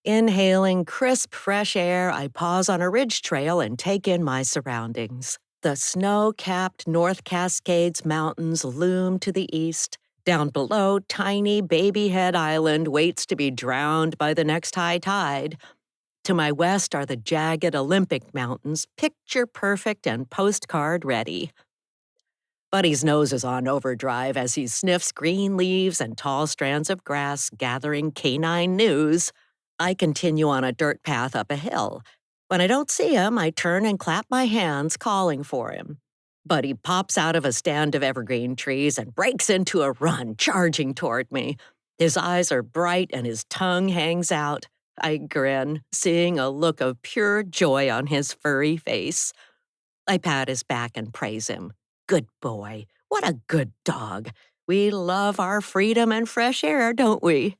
Inhaling crisp, fresh air, I pause on a ridge trail and take in my surroundings. The snow-capped North Cascades Mountains loom to the east. Down below, tiny Baby Head Island waits to be drowned by the next high tide. To my west are the jagged Olympic Mountains, picture-perfect and postcard-ready. Buddy's nose is on overdrive as he sniffs green leaves and tall strands of grass, gathering canine news. I continue on a dirt path up a hill. When I don't see him, I turn and clap my hands, calling for him. Buddy pops out of a stand of evergreen trees and breaks into a run, charging toward me. His eyes are bright and his tongue hangs out. I grin, seeing a look of pure joy on his furry face. I pat his back and praise him. Good boy. What a good dog. We love our freedom and fresh air, don't we?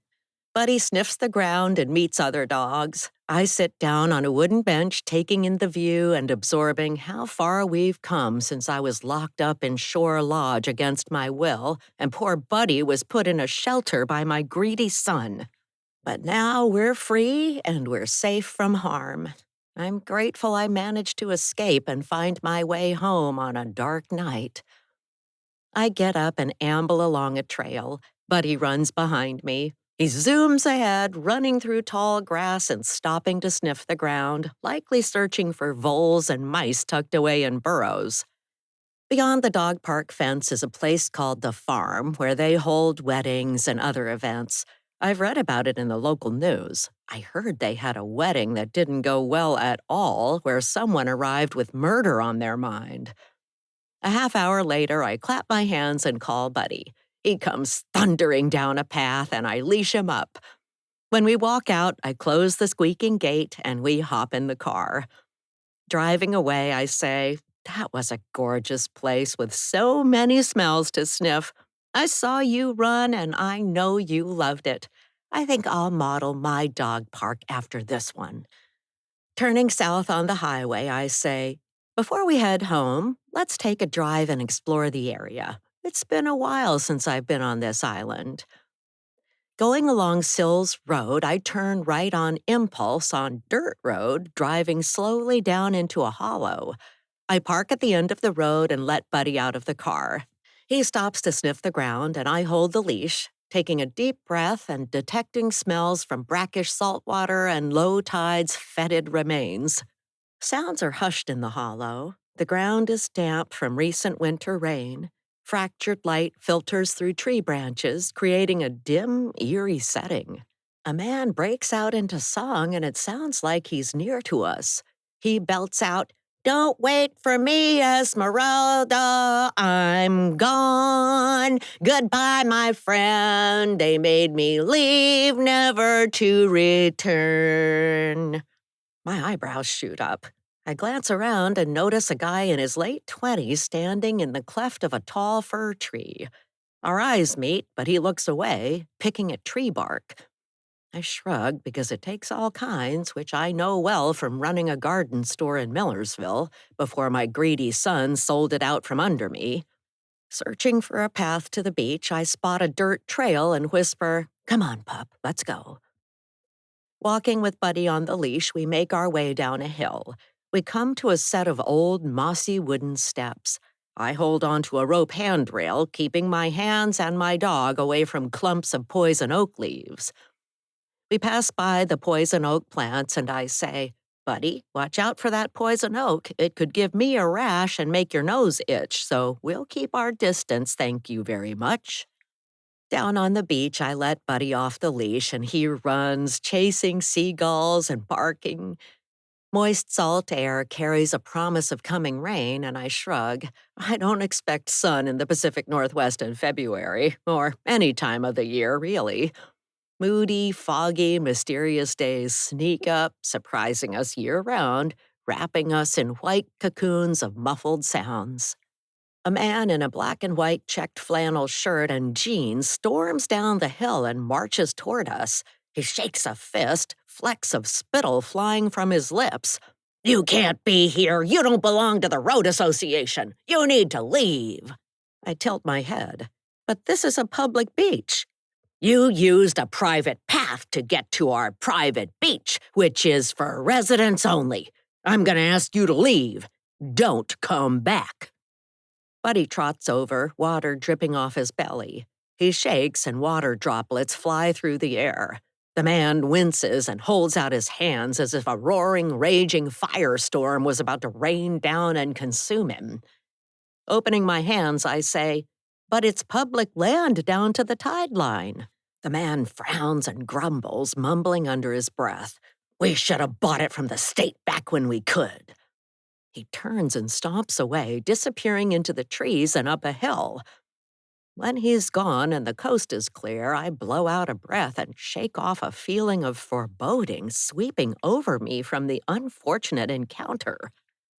Buddy sniffs the ground and meets other dogs. I sit down on a wooden bench, taking in the view and absorbing how far we've come since I was locked up in Shore Lodge against my will, and poor Buddy was put in a shelter by my greedy son. But now we're free and we're safe from harm. I'm grateful I managed to escape and find my way home on a dark night. I get up and amble along a trail. Buddy runs behind me. He zooms ahead, running through tall grass and stopping to sniff the ground, likely searching for voles and mice tucked away in burrows. Beyond the dog park fence is a place called The Farm, where they hold weddings and other events. I've read about it in the local news. I heard they had a wedding that didn't go well at all, where someone arrived with murder on their mind. A half hour later, I clap my hands and call Buddy. He comes thundering down a path, and I leash him up. When we walk out, I close the squeaking gate, and we hop in the car. Driving away, I say, That was a gorgeous place with so many smells to sniff. I saw you run and I know you loved it. I think I'll model my dog park after this one. Turning south on the highway, I say, before we head home, let's take a drive and explore the area. It's been a while since I've been on this island. Going along Sills Road, I turn right on impulse on dirt road, driving slowly down into a hollow. I park at the end of the road and let Buddy out of the car. He stops to sniff the ground, and I hold the leash, taking a deep breath and detecting smells from brackish saltwater and low tide's fetid remains. Sounds are hushed in the hollow. The ground is damp from recent winter rain. Fractured light filters through tree branches, creating a dim, eerie setting. A man breaks out into song, and it sounds like he's near to us. He belts out, "Don't wait for me, Esmeralda, I'm gone. Goodbye, my friend, they made me leave, never to return." My eyebrows shoot up. I glance around and notice a guy in his late 20s standing in the cleft of a tall fir tree. Our eyes meet, but he looks away, picking at tree bark. I shrug because it takes all kinds, which I know well from running a garden store in Millersville before my greedy son sold it out from under me. Searching for a path to the beach, I spot a dirt trail and whisper, "Come on, pup, let's go." Walking with Buddy on the leash, we make our way down a hill. We come to a set of old, mossy wooden steps. I hold onto a rope handrail, keeping my hands and my dog away from clumps of poison oak leaves. We pass by the poison oak plants, and I say, "Buddy, watch out for that poison oak. It could give me a rash and make your nose itch, so we'll keep our distance, thank you very much." Down on the beach, I let Buddy off the leash, and he runs, chasing seagulls and barking. Moist salt air carries a promise of coming rain, and I shrug. I don't expect sun in the Pacific Northwest in February, or any time of the year, really. Moody, foggy, mysterious days sneak up, surprising us year-round, wrapping us in white cocoons of muffled sounds. A man in a black and white checked flannel shirt and jeans storms down the hill and marches toward us. He shakes a fist, flecks of spittle flying from his lips. "You can't be here! You don't belong to the Road Association! You need to leave!" I tilt my head. "But this is a public beach." "You used a private path to get to our private beach, which is for residents only. I'm gonna ask you to leave. Don't come back." Buddy trots over, water dripping off his belly. He shakes and water droplets fly through the air. The man winces and holds out his hands as if a roaring, raging firestorm was about to rain down and consume him. Opening my hands, I say, "But it's public land down to the tide line." The man frowns and grumbles, mumbling under his breath, "We should have bought it from the state back when we could." He turns and stomps away, disappearing into the trees and up a hill. When he's gone and the coast is clear, I blow out a breath and shake off a feeling of foreboding sweeping over me from the unfortunate encounter.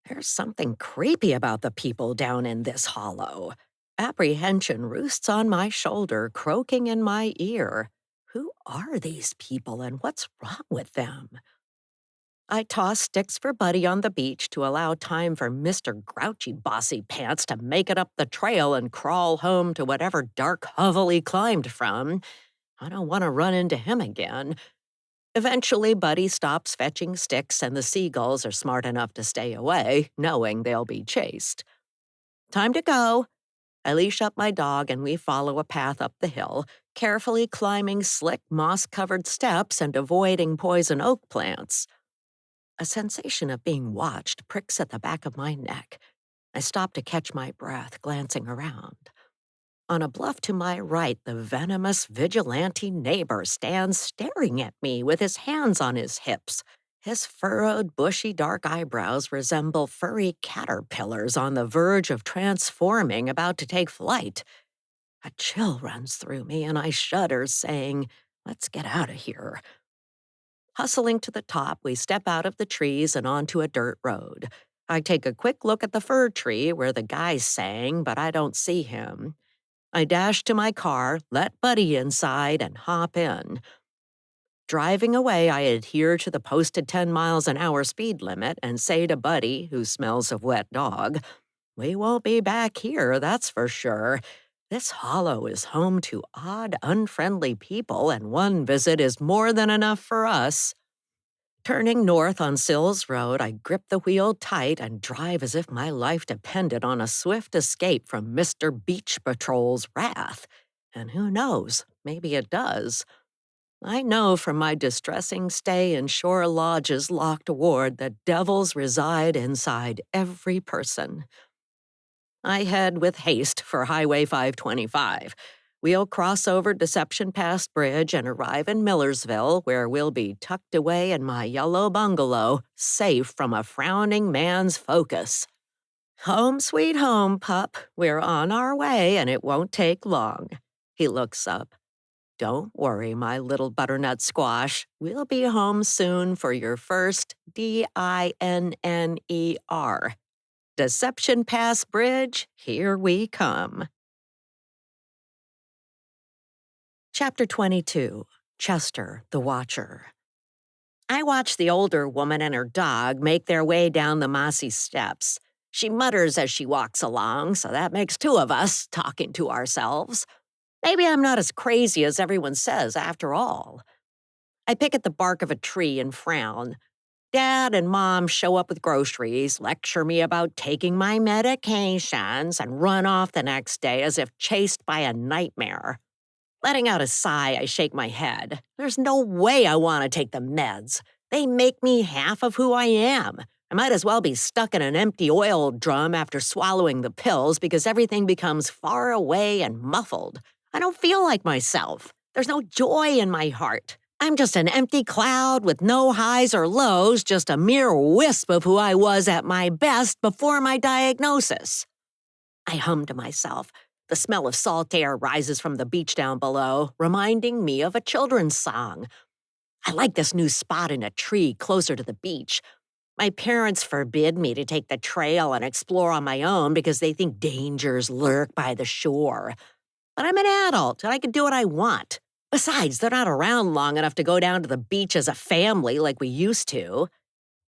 There's something creepy about the people down in this hollow. Apprehension roosts on my shoulder, croaking in my ear. Who are these people and what's wrong with them? I toss sticks for Buddy on the beach to allow time for Mr. Grouchy Bossy Pants to make it up the trail and crawl home to whatever dark hovel he climbed from. I don't want to run into him again. Eventually, Buddy stops fetching sticks, and the seagulls are smart enough to stay away, knowing they'll be chased. Time to go. I leash up my dog, and we follow a path up the hill, carefully climbing slick, moss-covered steps and avoiding poison oak plants. A sensation of being watched pricks at the back of my neck. I stop to catch my breath, glancing around. On a bluff to my right, the venomous vigilante neighbor stands staring at me with his hands on his hips. His furrowed, bushy, dark eyebrows resemble furry caterpillars on the verge of transforming, about to take flight. A chill runs through me, and I shudder, saying, "Let's get out of here." Hustling to the top, we step out of the trees and onto a dirt road. I take a quick look at the fir tree where the guy sang, but I don't see him. I dash to my car, let Buddy inside, and hop in. Driving away, I adhere to the posted 10 miles an hour speed limit and say to Buddy, who smells of wet dog, "We won't be back here, that's for sure. This hollow is home to odd, unfriendly people, and one visit is more than enough for us." Turning north on Sills Road, I grip the wheel tight and drive as if my life depended on a swift escape from Mr. Beach Patrol's wrath. And who knows, maybe it does. I know from my distressing stay in Shore Lodge's locked ward that devils reside inside every person. I head with haste for Highway 525. We'll cross over Deception Pass Bridge and arrive in Millersville, where we'll be tucked away in my yellow bungalow, safe from a frowning man's focus. Home sweet home, pup. We're on our way, and it won't take long. He looks up. Don't worry, my little butternut squash. We'll be home soon for your first DINNER. Deception Pass Bridge, here we come. Chapter 22. Chester, the Watcher. I watch the older woman and her dog make their way down the mossy steps. She mutters as she walks along, so that makes two of us talking to ourselves. Maybe I'm not as crazy as everyone says after all. I pick at the bark of a tree and frown. Dad and Mom show up with groceries, lecture me about taking my medications, and run off the next day as if chased by a nightmare. Letting out a sigh, I shake my head. There's no way I want to take the meds. They make me half of who I am. I might as well be stuck in an empty oil drum after swallowing the pills because everything becomes far away and muffled. I don't feel like myself. There's no joy in my heart. I'm just an empty cloud with no highs or lows, just a mere wisp of who I was at my best before my diagnosis. I hum to myself. The smell of salt air rises from the beach down below, reminding me of a children's song. I like this new spot in a tree closer to the beach. My parents forbid me to take the trail and explore on my own because they think dangers lurk by the shore. But I'm an adult, and I can do what I want. Besides, they're not around long enough to go down to the beach as a family like we used to.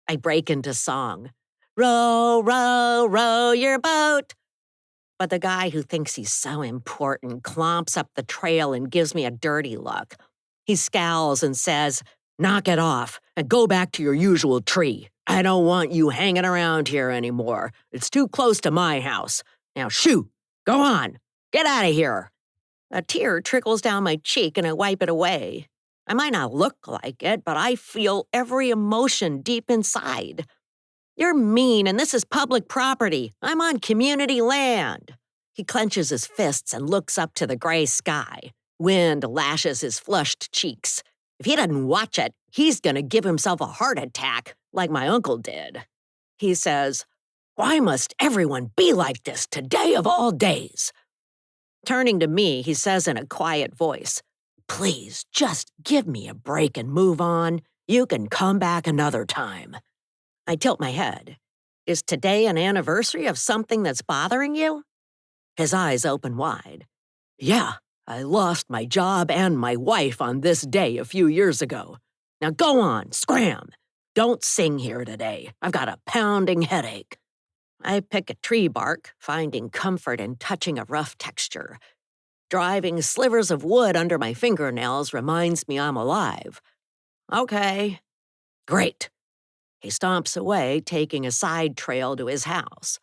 I break into song. Row, row, row your boat. But the guy who thinks he's so important clomps up the trail and gives me a dirty look. He scowls and says, "Knock it off and go back to your usual tree. I don't want you hanging around here anymore. It's too close to my house. Now shoo, go on, get out of here." A tear trickles down my cheek and I wipe it away. I might not look like it, but I feel every emotion deep inside. You're mean, and this is public property. I'm on community land. He clenches his fists and looks up to the gray sky. Wind lashes his flushed cheeks. If he doesn't watch it, he's gonna give himself a heart attack, like my uncle did. He says, "Why must everyone be like this today of all days?" Turning to me, he says in a quiet voice, "Please, just give me a break and move on. You can come back another time." I tilt my head. Is today an anniversary of something that's bothering you? His eyes open wide. Yeah, I lost my job and my wife on this day a few years ago. Now go on, scram. Don't sing here today. I've got a pounding headache. I pick a tree bark, finding comfort in touching a rough texture. Driving slivers of wood under my fingernails reminds me I'm alive. Okay. Great. He stomps away, taking a side trail to his house.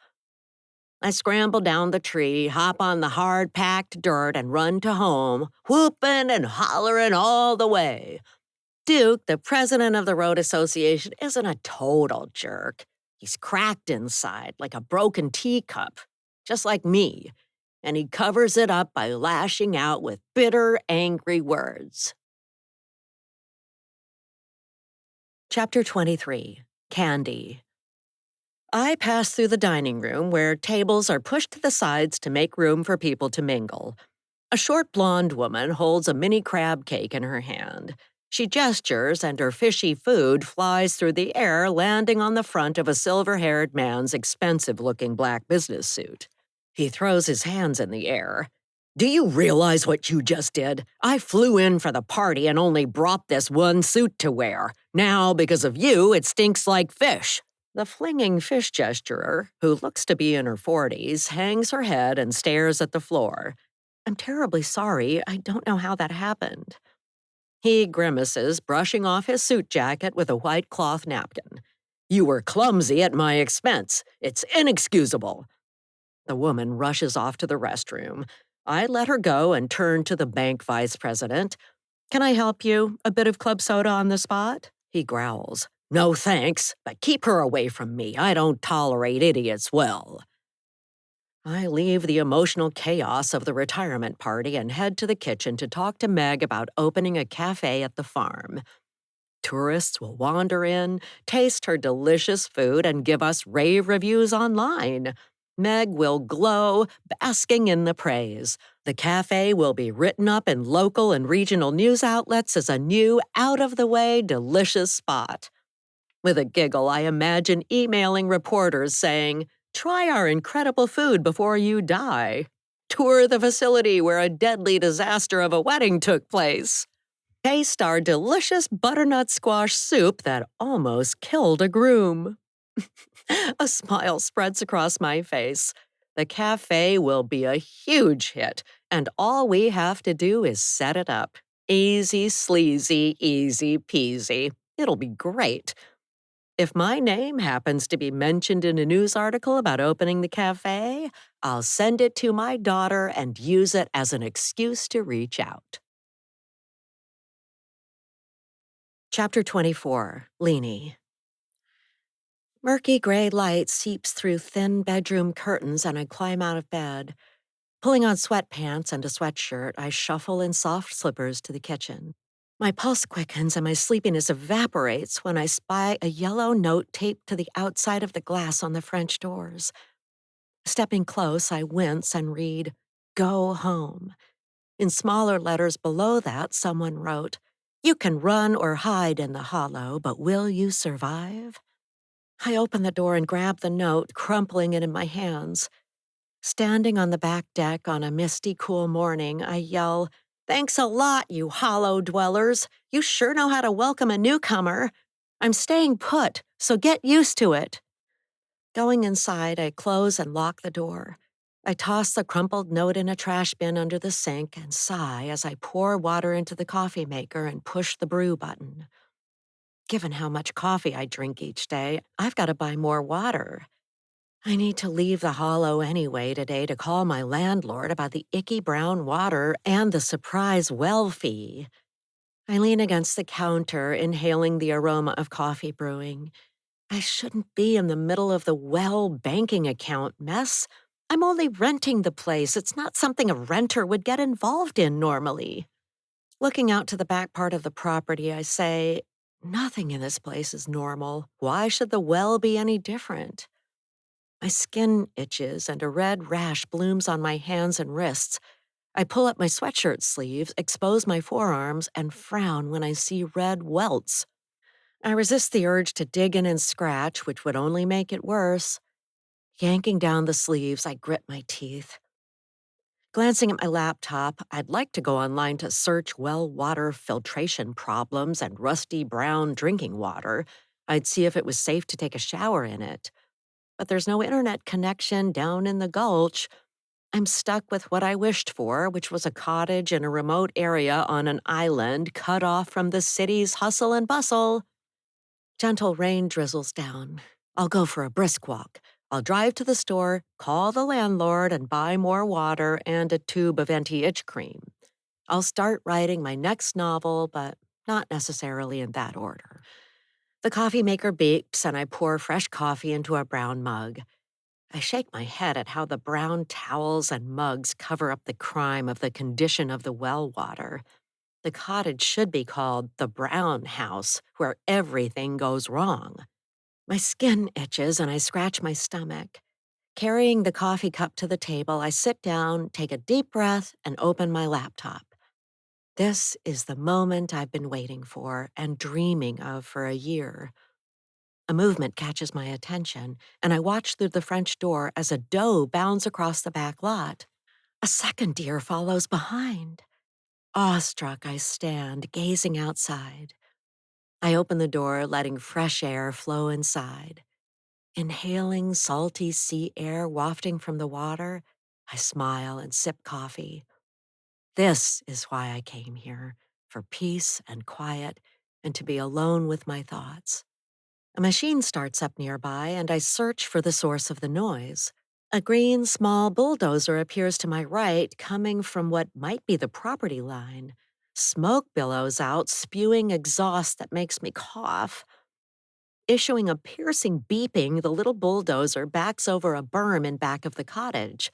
I scramble down the tree, hop on the hard-packed dirt, and run to home, whooping and hollering all the way. Duke, the president of the Road Association, isn't a total jerk. He's cracked inside like a broken teacup, just like me, and he covers it up by lashing out with bitter, angry words. Chapter 23. Candy. I pass through the dining room where tables are pushed to the sides to make room for people to mingle. A short blonde woman holds a mini crab cake in her hand. She gestures, and her fishy food flies through the air, landing on the front of a silver-haired man's expensive-looking black business suit. He throws his hands in the air. "Do you realize what you just did? I flew in for the party and only brought this one suit to wear. Now, because of you, it stinks like fish." The flinging fish gesturer, who looks to be in her 40s, hangs her head and stares at the floor. "I'm terribly sorry. I don't know how that happened." He grimaces, brushing off his suit jacket with a white cloth napkin. "You were clumsy at my expense. It's inexcusable." The woman rushes off to the restroom. I let her go and turn to the bank vice president. "Can I help you? A bit of club soda on the spot?" He growls. "No thanks, but keep her away from me. I don't tolerate idiots well." I leave the emotional chaos of the retirement party and head to the kitchen to talk to Meg about opening a cafe at the farm. Tourists will wander in, taste her delicious food, and give us rave reviews online. Meg will glow, basking in the praise. The cafe will be written up in local and regional news outlets as a new, out-of-the-way, delicious spot. With a giggle, I imagine emailing reporters saying, "Try our incredible food before you die. Tour the facility where a deadly disaster of a wedding took place. Taste our delicious butternut squash soup that almost killed a groom." A smile spreads across my face. The cafe will be a huge hit, and all we have to do is set it up. Easy sleazy, easy peasy. It'll be great. If my name happens to be mentioned in a news article about opening the cafe, I'll send it to my daughter and use it as an excuse to reach out. Chapter 24, Leanie. Murky gray light seeps through thin bedroom curtains and I climb out of bed. Pulling on sweatpants and a sweatshirt, I shuffle in soft slippers to the kitchen. My pulse quickens and my sleepiness evaporates when I spy a yellow note taped to the outside of the glass on the French doors. Stepping close, I wince and read, "Go home." In smaller letters below that, someone wrote, "You can run or hide in the hollow, but will you survive?" I open the door and grab the note, crumpling it in my hands. Standing on the back deck on a misty, cool morning, I yell, "Thanks a lot, you hollow dwellers. You sure know how to welcome a newcomer. I'm staying put, so get used to it." Going inside, I close and lock the door. I toss the crumpled note in a trash bin under the sink and sigh as I pour water into the coffee maker and push the brew button. Given how much coffee I drink each day, I've got to buy more water. I need to leave the hollow anyway today to call my landlord about the icky brown water and the surprise well fee. I lean against the counter, inhaling the aroma of coffee brewing. I shouldn't be in the middle of the well banking account mess. I'm only renting the place. It's not something a renter would get involved in normally. Looking out to the back part of the property, I say, nothing in this place is normal. Why should the well be any different? My skin itches and a red rash blooms on my hands and wrists. I pull up my sweatshirt sleeves, expose my forearms, and frown when I see red welts. I resist the urge to dig in and scratch, which would only make it worse. Yanking down the sleeves, I grit my teeth. Glancing at my laptop, I'd like to go online to search well water filtration problems and rusty brown drinking water. I'd see if it was safe to take a shower in it. But there's no internet connection down in the gulch. I'm stuck with what I wished for, which was a cottage in a remote area on an island cut off from the city's hustle and bustle. Gentle rain drizzles down. I'll go for a brisk walk. I'll drive to the store, call the landlord, and buy more water and a tube of anti-itch cream. I'll start writing my next novel, but not necessarily in that order. The coffee maker beeps, and I pour fresh coffee into a brown mug. I shake my head at how the brown towels and mugs cover up the crime of the condition of the well water. The cottage should be called the Brown House, where everything goes wrong. My skin itches and I scratch my stomach. Carrying the coffee cup to the table, I sit down, take a deep breath, and open my laptop. This is the moment I've been waiting for and dreaming of for a year. A movement catches my attention, and I watch through the French door as a doe bounds across the back lot. A second deer follows behind. Awestruck, I stand, gazing outside. I open the door, letting fresh air flow inside. Inhaling salty sea air wafting from the water, I smile and sip coffee. This is why I came here, for peace and quiet, and to be alone with my thoughts. A machine starts up nearby, and I search for the source of the noise. A green, small bulldozer appears to my right, coming from what might be the property line. Smoke billows out, spewing exhaust that makes me cough. Issuing a piercing beeping, the little bulldozer backs over a berm in back of the cottage.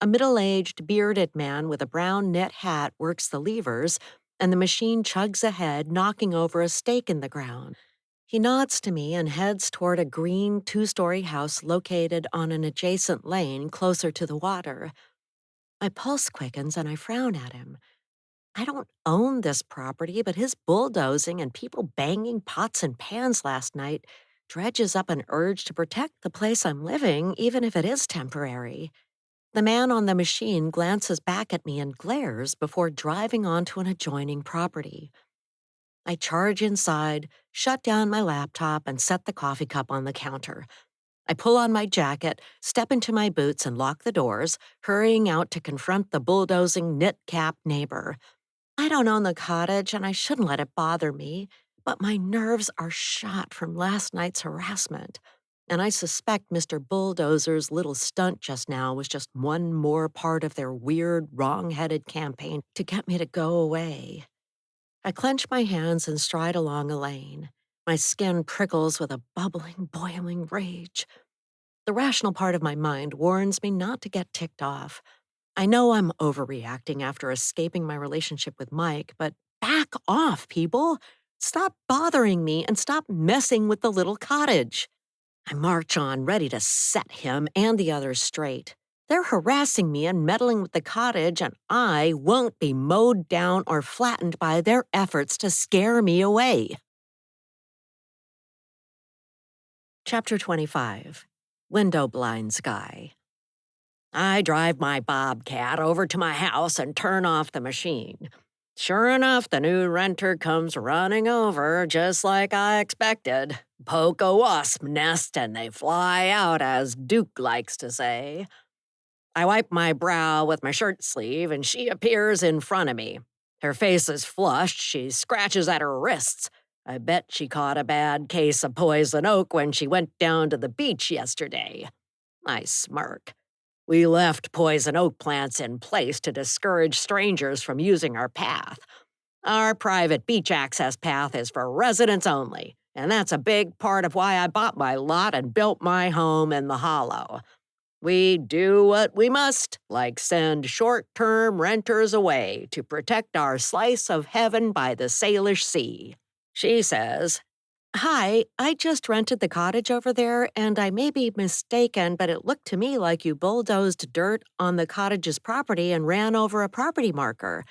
A middle-aged, bearded man with a brown knit hat works the levers, and the machine chugs ahead, knocking over a stake in the ground. He nods to me and heads toward a green two-story house located on an adjacent lane closer to the water. My pulse quickens and I frown at him. I don't own this property, but his bulldozing and people banging pots and pans last night dredges up an urge to protect the place I'm living, even if it is temporary. The man on the machine glances back at me and glares before driving onto an adjoining property. I charge inside, shut down my laptop, and set the coffee cup on the counter. I pull on my jacket, step into my boots, and lock the doors, hurrying out to confront the bulldozing, knit-capped neighbor. I don't own the cottage, and I shouldn't let it bother me, but my nerves are shot from last night's harassment. And I suspect Mr. Bulldozer's little stunt just now was just one more part of their weird, wrong-headed campaign to get me to go away. I clench my hands and stride along a lane. My skin prickles with a bubbling, boiling rage. The rational part of my mind warns me not to get ticked off. I know I'm overreacting after escaping my relationship with Mike, but back off, people! Stop bothering me and stop messing with the little cottage. I march on, ready to set him and the others straight. They're harassing me and meddling with the cottage, and I won't be mowed down or flattened by their efforts to scare me away. Chapter 25. Window Blinds Guy. I drive my Bobcat over to my house and turn off the machine. Sure enough, the new renter comes running over, just like I expected. Poke a wasp nest and they fly out, as Duke likes to say. I wipe my brow with my shirt sleeve, and she appears in front of me. Her face is flushed, she scratches at her wrists. I bet she caught a bad case of poison oak when she went down to the beach yesterday. I smirk. We left poison oak plants in place to discourage strangers from using our path. Our private beach access path is for residents only, and that's a big part of why I bought my lot and built my home in the hollow. We do what we must, like send short-term renters away to protect our slice of heaven by the Salish Sea. She says, "Hi, I just rented the cottage over there, and I may be mistaken, but it looked to me like you bulldozed dirt on the cottage's property and ran over a property marker.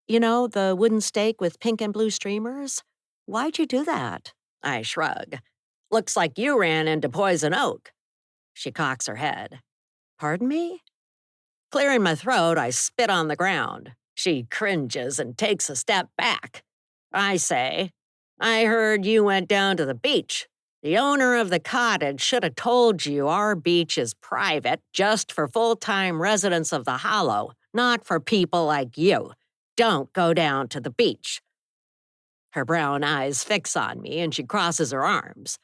You know, the wooden stake with pink and blue streamers? Why'd you do that?" I shrug. "Looks like you ran into poison oak." She cocks her head. "Pardon me?" Clearing my throat, I spit on the ground. She cringes and takes a step back. I say, "I heard you went down to the beach. The owner of the cottage should have told you our beach is private, just for full-time residents of the Hollow, not for people like you. Don't go down to the beach." Her brown eyes fix on me and she crosses her arms.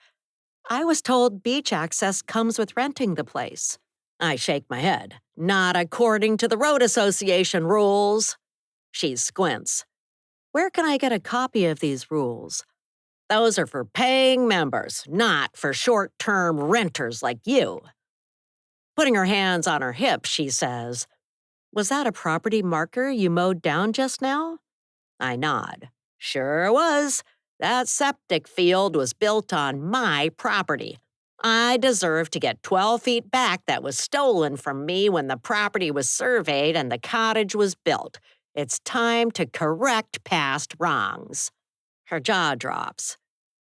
"I was told beach access comes with renting the place." I shake my head. "Not according to the Road Association rules." She squints. "Where can I get a copy of these rules?" "Those are for paying members, not for short-term renters like you." Putting her hands on her hips, she says, "Was that a property marker you mowed down just now?" I nod. "Sure was. That septic field was built on my property. I deserve to get 12 feet back that was stolen from me when the property was surveyed and the cottage was built. It's time to correct past wrongs." Her jaw drops.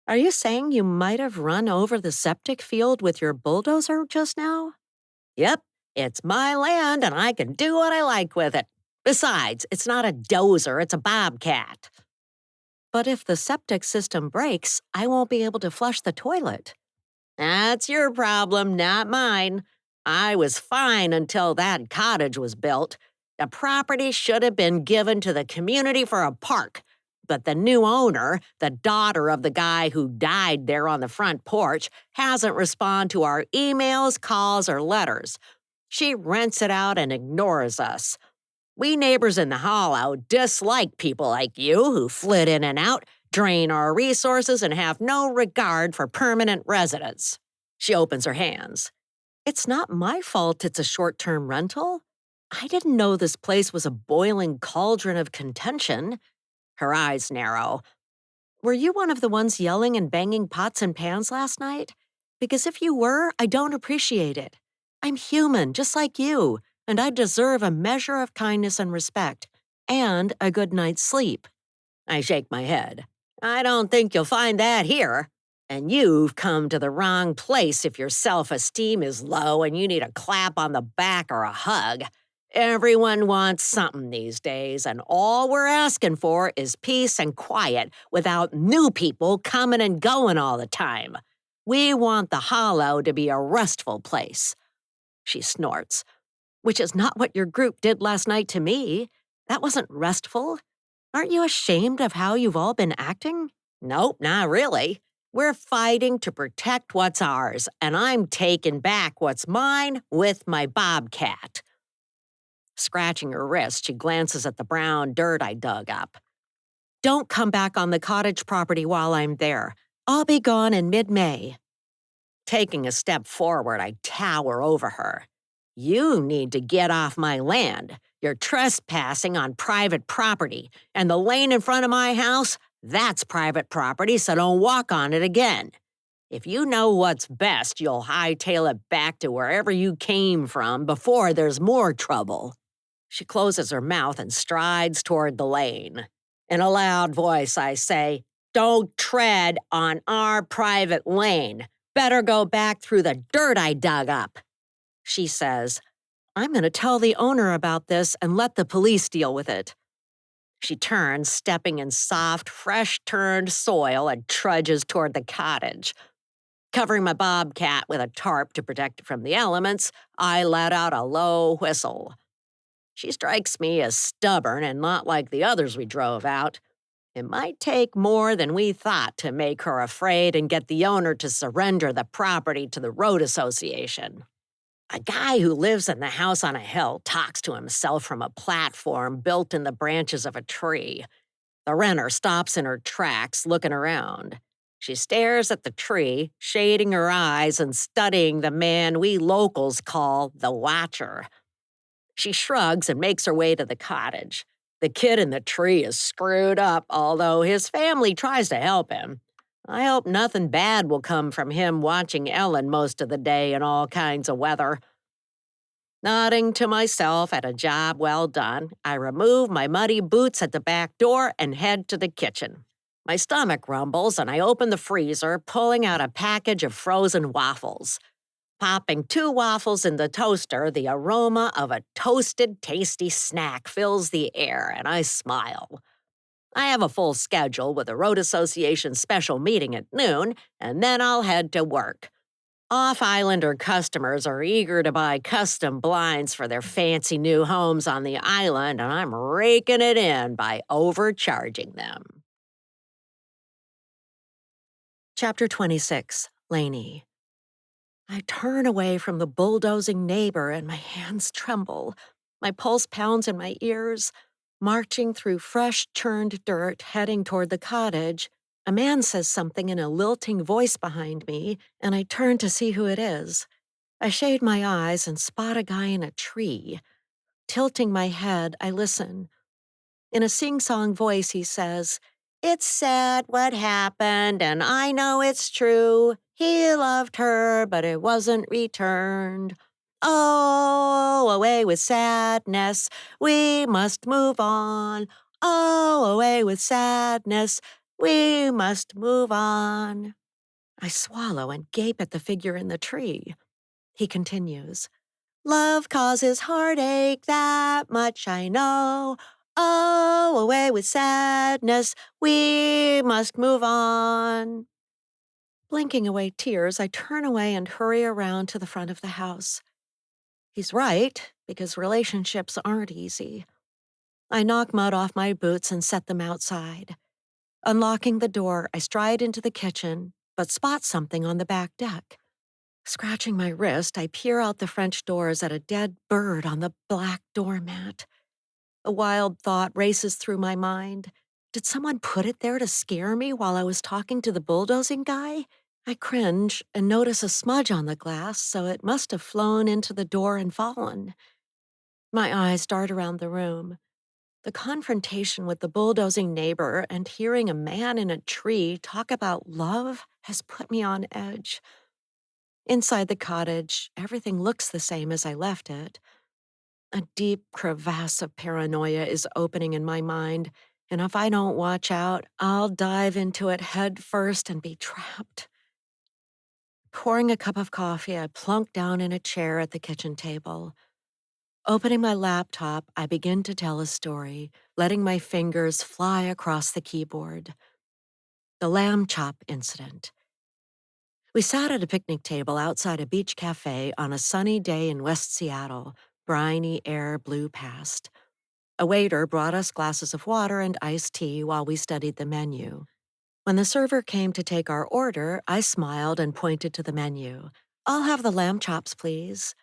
"Are you saying you might have run over the septic field with your bulldozer just now?" "Yep, it's my land and I can do what I like with it. Besides, it's not a dozer, it's a bobcat." "But if the septic system breaks, I won't be able to flush the toilet." "That's your problem, not mine. I was fine until that cottage was built. The property should have been given to the community for a park. But the new owner, the daughter of the guy who died there on the front porch, hasn't responded to our emails, calls, or letters. She rents it out and ignores us. We neighbors in the hollow dislike people like you who flit in and out, drain our resources, and have no regard for permanent residents." She opens her hands. "It's not my fault it's a short-term rental. I didn't know this place was a boiling cauldron of contention." Her eyes narrow. "Were you one of the ones yelling and banging pots and pans last night? Because if you were, I don't appreciate it. I'm human, just like you, and I deserve a measure of kindness and respect, and a good night's sleep." I shake my head. "I don't think you'll find that here. And you've come to the wrong place if your self-esteem is low and you need a clap on the back or a hug. Everyone wants something these days, and all we're asking for is peace and quiet without new people coming and going all the time. We want the hollow to be a restful place." She snorts. "Which is not what your group did last night to me. That wasn't restful. Aren't you ashamed of how you've all been acting?" "Nope, not really. We're fighting to protect what's ours, and I'm taking back what's mine with my bobcat." Scratching her wrist, she glances at the brown dirt I dug up. "Don't come back on the cottage property while I'm there. I'll be gone in mid-May." Taking a step forward, I tower over her. "You need to get off my land. You're trespassing on private property, and the lane in front of my house, that's private property, so don't walk on it again. If you know what's best, you'll hightail it back to wherever you came from before there's more trouble." She closes her mouth and strides toward the lane. In a loud voice, I say, "Don't tread on our private lane. Better go back through the dirt I dug up." She says, "I'm going to tell the owner about this and let the police deal with it." She turns, stepping in soft, fresh-turned soil, and trudges toward the cottage. Covering my bobcat with a tarp to protect it from the elements, I let out a low whistle. She strikes me as stubborn and not like the others we drove out. It might take more than we thought to make her afraid and get the owner to surrender the property to the road association. A guy who lives in the house on a hill talks to himself from a platform built in the branches of a tree. The renter stops in her tracks, looking around. She stares at the tree, shading her eyes and studying the man we locals call the Watcher. She shrugs and makes her way to the cottage. The kid in the tree is screwed up, although his family tries to help him. I hope nothing bad will come from him watching Ellen most of the day in all kinds of weather. Nodding to myself at a job well done, I remove my muddy boots at the back door and head to the kitchen. My stomach rumbles and I open the freezer, pulling out a package of frozen waffles. Popping 2 waffles in the toaster, the aroma of a toasted, tasty snack fills the air, and I smile. I have a full schedule with a road association special meeting at noon, and then I'll head to work. Off-islander customers are eager to buy custom blinds for their fancy new homes on the island, and I'm raking it in by overcharging them. Chapter 26, Lainey. I turn away from the bulldozing neighbor and my hands tremble. My pulse pounds in my ears. Marching through fresh, churned dirt, heading toward the cottage, a man says something in a lilting voice behind me, and I turn to see who it is. I shade my eyes and spot a guy in a tree. Tilting my head, I listen. In a sing-song voice, he says, "It's sad what happened, and I know it's true. He loved her, but it wasn't returned. Oh, away with sadness. We must move on. Oh, away with sadness. We must move on. I swallow and gape at the figure in the tree. He continues. Love causes heartache, that much I know. Oh, away with sadness. We must move on. Blinking away tears, I turn away and hurry around to the front of the house. He's right, because relationships aren't easy. I knock mud off my boots and set them outside. Unlocking the door, I stride into the kitchen, but spot something on the back deck. Scratching my wrist, I peer out the French doors at a dead bird on the black doormat. A wild thought races through my mind. Did someone put it there to scare me while I was talking to the bulldozing guy? I cringe and notice a smudge on the glass, so it must have flown into the door and fallen. My eyes dart around the room. The confrontation with the bulldozing neighbor and hearing a man in a tree talk about love has put me on edge. Inside the cottage, everything looks the same as I left it. A deep crevasse of paranoia is opening in my mind, and if I don't watch out, I'll dive into it head first and be trapped. Pouring a cup of coffee, I plunk down in a chair at the kitchen table. Opening my laptop, I begin to tell a story, letting my fingers fly across the keyboard. The lamb chop incident. We sat at a picnic table outside a beach cafe on a sunny day in West Seattle. Briny air blew past. A waiter brought us glasses of water and iced tea while we studied the menu. When the server came to take our order, I smiled and pointed to the menu. I'll have the lamb chops, please.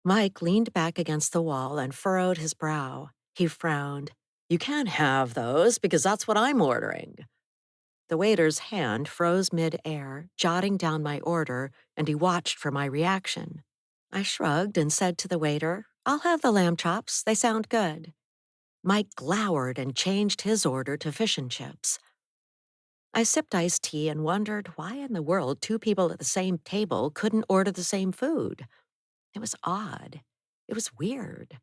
Mike leaned back against the wall and furrowed his brow. He frowned. You can't have those because that's what I'm ordering. The waiter's hand froze mid-air, jotting down my order, and he watched for my reaction. I shrugged and said to the waiter, I'll have the lamb chops. They sound good. Mike glowered and changed his order to fish and chips. I sipped iced tea and wondered why in the world two people at the same table couldn't order the same food. It was odd. It was weird.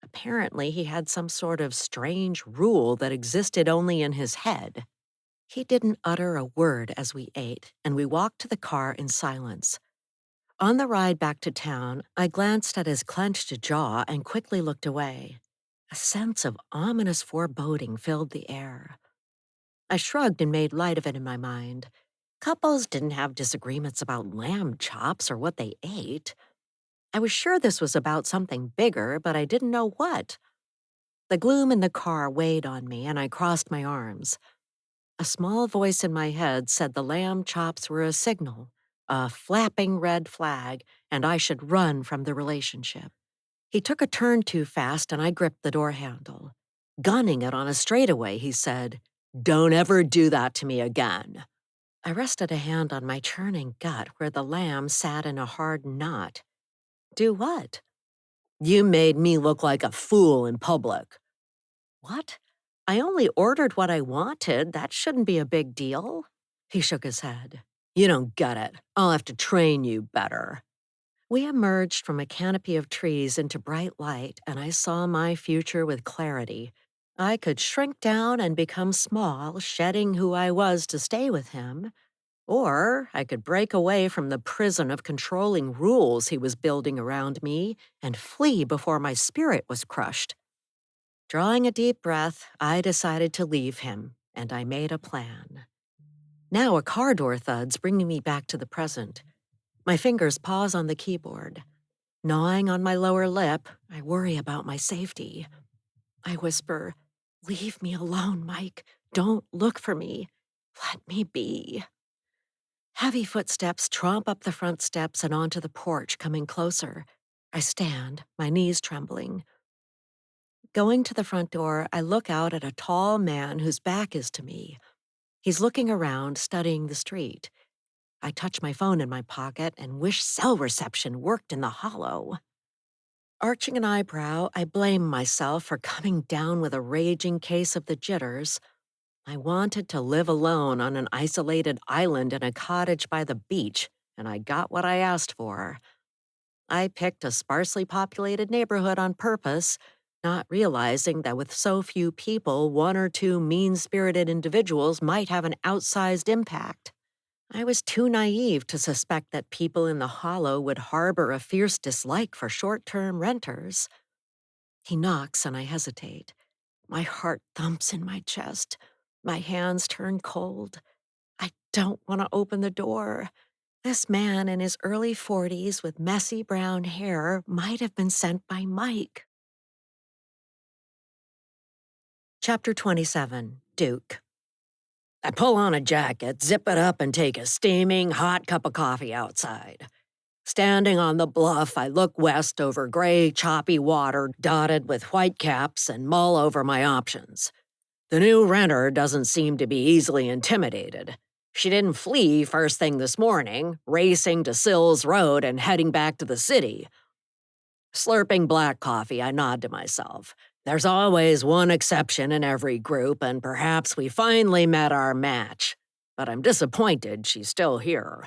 Apparently, he had some sort of strange rule that existed only in his head. He didn't utter a word as we ate, and we walked to the car in silence. On the ride back to town, I glanced at his clenched jaw and quickly looked away. A sense of ominous foreboding filled the air. I shrugged and made light of it in my mind. Couples didn't have disagreements about lamb chops or what they ate. I was sure this was about something bigger, but I didn't know what. The gloom in the car weighed on me, and I crossed my arms. A small voice in my head said the lamb chops were a signal, a flapping red flag, and I should run from the relationship. He took a turn too fast, and I gripped the door handle. Gunning it on a straightaway, he said, Don't ever do that to me again. I rested a hand on my churning gut where the lamb sat in a hard knot. Do what? You made me look like a fool in public. What? I only ordered what I wanted. That shouldn't be a big deal. He shook his head. You don't get it. I'll have to train you better. We emerged from a canopy of trees into bright light, and I saw my future with clarity. I could shrink down and become small, shedding who I was to stay with him. Or I could break away from the prison of controlling rules he was building around me and flee before my spirit was crushed. Drawing a deep breath, I decided to leave him, and I made a plan. Now a car door thuds, bringing me back to the present. My fingers pause on the keyboard. Gnawing on my lower lip, I worry about my safety. I whisper, Leave me alone, Mike. Don't look for me. Let me be. Heavy footsteps tromp up the front steps and onto the porch, coming closer. I stand, my knees trembling. Going to the front door, I look out at a tall man whose back is to me. He's looking around, studying the street. I touch my phone in my pocket and wish cell reception worked in the hollow. Arching an eyebrow, I blame myself for coming down with a raging case of the jitters. I wanted to live alone on an isolated island in a cottage by the beach, and I got what I asked for. I picked a sparsely populated neighborhood on purpose, not realizing that with so few people, one or two mean spirited individuals might have an outsized impact. I was too naive to suspect that people in the hollow would harbor a fierce dislike for short term renters. He knocks and I hesitate. My heart thumps in my chest. My hands turn cold. I don't want to open the door. This man in his early 40s with messy brown hair might have been sent by Mike. Chapter 27, Duke. I pull on a jacket, zip it up, and take a steaming, hot cup of coffee outside. Standing on the bluff, I look west over gray, choppy water dotted with white caps and mull over my options. The new renter doesn't seem to be easily intimidated. She didn't flee first thing this morning, racing to Sills Road and heading back to the city. Slurping black coffee, I nod to myself. There's always one exception in every group, and perhaps we finally met our match. But I'm disappointed she's still here.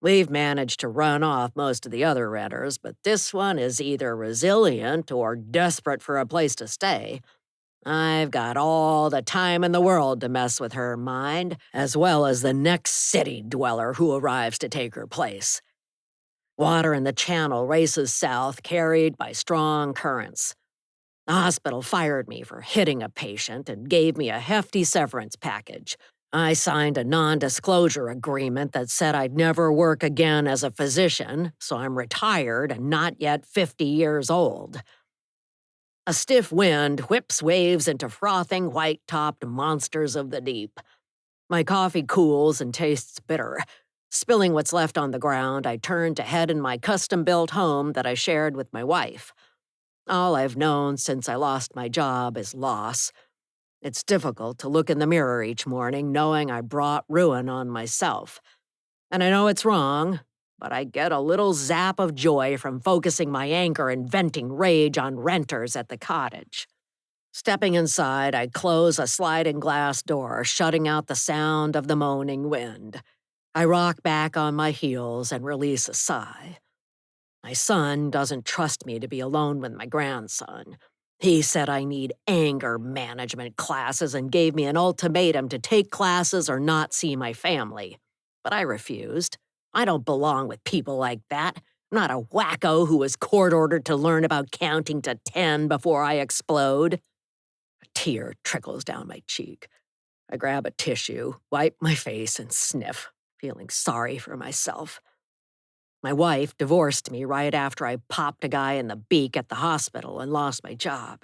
We've managed to run off most of the other renters, but this one is either resilient or desperate for a place to stay. I've got all the time in the world to mess with her mind, as well as the next city dweller who arrives to take her place. Water in the channel races south, carried by strong currents. The hospital fired me for hitting a patient and gave me a hefty severance package. I signed a non-disclosure agreement that said I'd never work again as a physician, so I'm retired and not yet 50 years old. A stiff wind whips waves into frothing, white-topped monsters of the deep. My coffee cools and tastes bitter. Spilling what's left on the ground, I turn to head in my custom-built home that I shared with my wife. All I've known since I lost my job is loss. It's difficult to look in the mirror each morning knowing I brought ruin on myself. And I know it's wrong, but I get a little zap of joy from focusing my anger and venting rage on renters at the cottage. Stepping inside, I close a sliding glass door, shutting out the sound of the moaning wind. I rock back on my heels and release a sigh. My son doesn't trust me to be alone with my grandson. He said I need anger management classes and gave me an ultimatum to take classes or not see my family. But I refused. I don't belong with people like that. I'm not a wacko who was court-ordered to learn about counting to 10 before I explode. A tear trickles down my cheek. I grab a tissue, wipe my face, and sniff, feeling sorry for myself. My wife divorced me right after I popped a guy in the beak at the hospital and lost my job.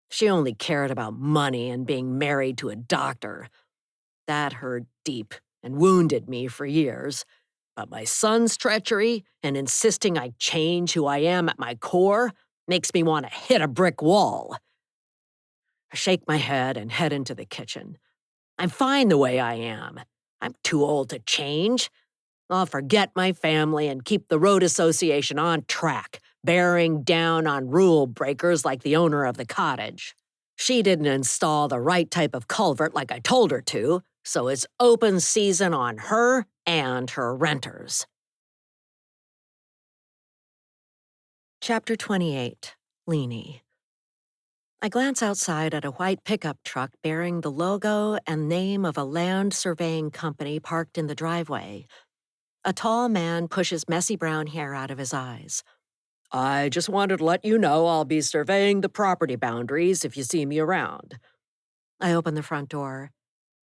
She only cared about money and being married to a doctor. That hurt deep and wounded me for years. But my son's treachery and insisting I change who I am at my core makes me want to hit a brick wall. I shake my head and head into the kitchen. I'm fine the way I am. I'm too old to change. I'll forget my family and keep the road association on track, bearing down on rule breakers like the owner of the cottage. She didn't install the right type of culvert like I told her to, so it's open season on her and her renters. Chapter 28, Leanie. I glance outside at a white pickup truck bearing the logo and name of a land surveying company parked in the driveway. A tall man pushes messy brown hair out of his eyes. I just wanted to let you know I'll be surveying the property boundaries if you see me around. I open the front door.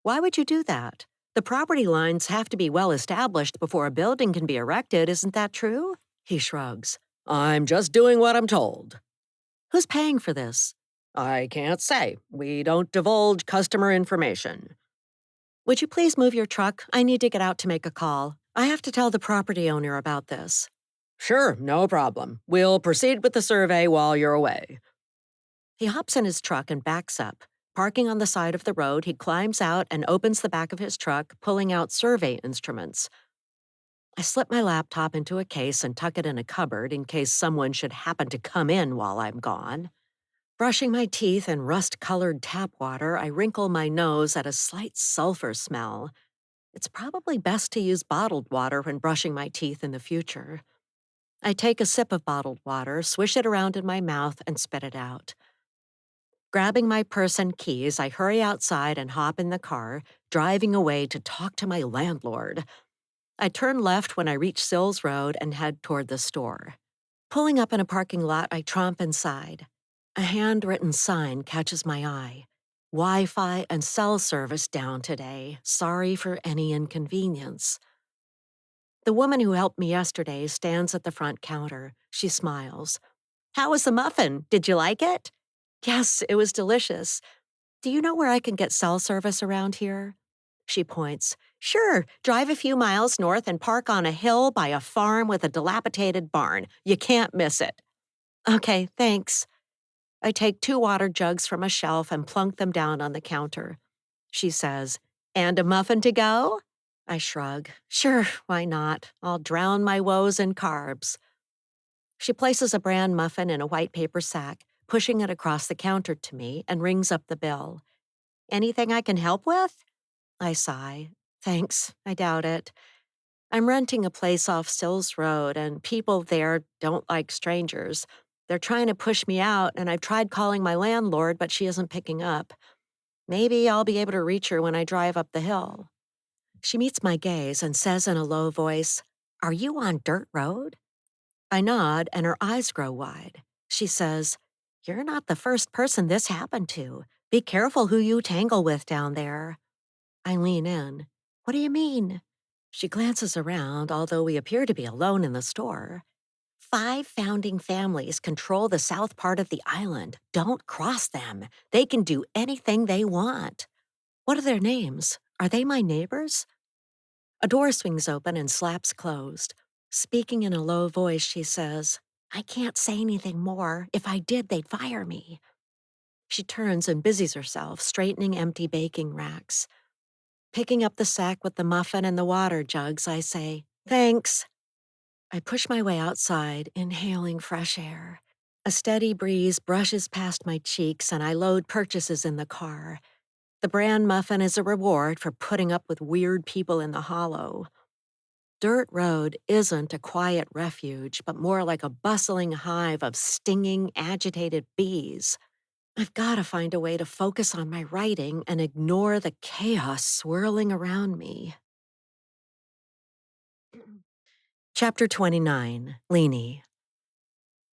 Why would you do that? The property lines have to be well established before a building can be erected, isn't that true? He shrugs. I'm just doing what I'm told. Who's paying for this? I can't say. We don't divulge customer information. Would you please move your truck? I need to get out to make a call. I have to tell the property owner about this. Sure, no problem. We'll proceed with the survey while you're away. He hops in his truck and backs up. Parking on the side of the road, he climbs out and opens the back of his truck, pulling out survey instruments. I slip my laptop into a case and tuck it in a cupboard in case someone should happen to come in while I'm gone. Brushing my teeth in rust-colored tap water, I wrinkle my nose at a slight sulfur smell. It's probably best to use bottled water when brushing my teeth in the future. I take a sip of bottled water, swish it around in my mouth, and spit it out. Grabbing my purse and keys, I hurry outside and hop in the car, driving away to talk to my landlord. I turn left when I reach Sills Road and head toward the store. Pulling up in a parking lot, I tromp inside. A handwritten sign catches my eye. Wi-Fi and cell service down today. Sorry for any inconvenience. The woman who helped me yesterday stands at the front counter. She smiles. How was the muffin? Did you like it? Yes, it was delicious. Do you know where I can get cell service around here? She points. Sure, drive a few miles north and park on a hill by a farm with a dilapidated barn. You can't miss it. Okay, thanks. I take 2 water jugs from a shelf and plunk them down on the counter. She says, and a muffin to go? I shrug. Sure, why not? I'll drown my woes in carbs. She places a bran muffin in a white paper sack, pushing it across the counter to me, and rings up the bill. Anything I can help with? I sigh. Thanks, I doubt it. I'm renting a place off Sills Road, and people there don't like strangers. They're trying to push me out, and I've tried calling my landlord, but she isn't picking up. Maybe I'll be able to reach her when I drive up the hill. She meets my gaze and says in a low voice, Are you on dirt road? I nod, and her eyes grow wide. She says, You're not the first person this happened to. Be careful who you tangle with down there. I lean in. What do you mean? She glances around, although we appear to be alone in the store. 5 founding families control the south part of the island. Don't cross them. They can do anything they want. What are their names? Are they my neighbors? A door swings open and slaps closed. Speaking in a low voice, she says, I can't say anything more. If I did, they'd fire me. She turns and busies herself, straightening empty baking racks. Picking up the sack with the muffin and the water jugs, I say, Thanks. I push my way outside, inhaling fresh air. A steady breeze brushes past my cheeks, and I load purchases in the car. The bran muffin is a reward for putting up with weird people in the hollow. Dirt Road isn't a quiet refuge, but more like a bustling hive of stinging, agitated bees. I've got to find a way to focus on my writing and ignore the chaos swirling around me. Chapter 29, Leanie.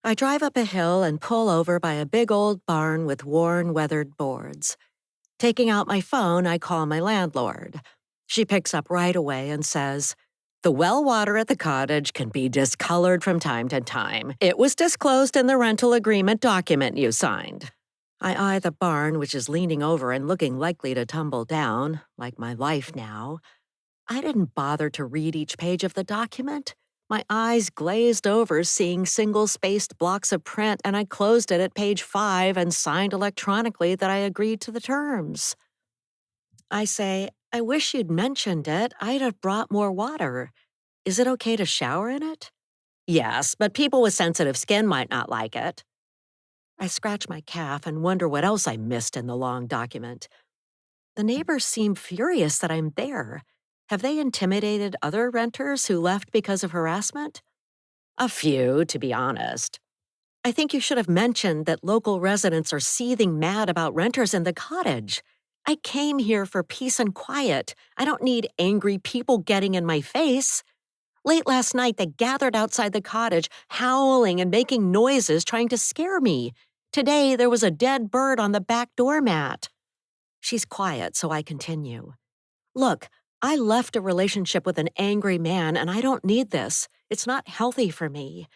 I drive up a hill and pull over by a big old barn with worn, weathered boards. Taking out my phone, I call my landlord. She picks up right away and says, The well water at the cottage can be discolored from time to time. It was disclosed in the rental agreement document you signed. I eye the barn, which is leaning over and looking likely to tumble down, like my life now. I didn't bother to read each page of the document. My eyes glazed over seeing single-spaced blocks of print, and I closed it at page 5 and signed electronically that I agreed to the terms. I say, I wish you'd mentioned it. I'd have brought more water. Is it okay to shower in it? Yes, but people with sensitive skin might not like it. I scratch my calf and wonder what else I missed in the long document. The neighbors seem furious that I'm there. Have they intimidated other renters who left because of harassment? A few, to be honest. I think you should have mentioned that local residents are seething mad about renters in the cottage. I came here for peace and quiet. I don't need angry people getting in my face. Late last night, they gathered outside the cottage, howling and making noises, trying to scare me. Today, there was a dead bird on the back doormat. She's quiet, so I continue. Look, I left a relationship with an angry man, and I don't need this. It's not healthy for me.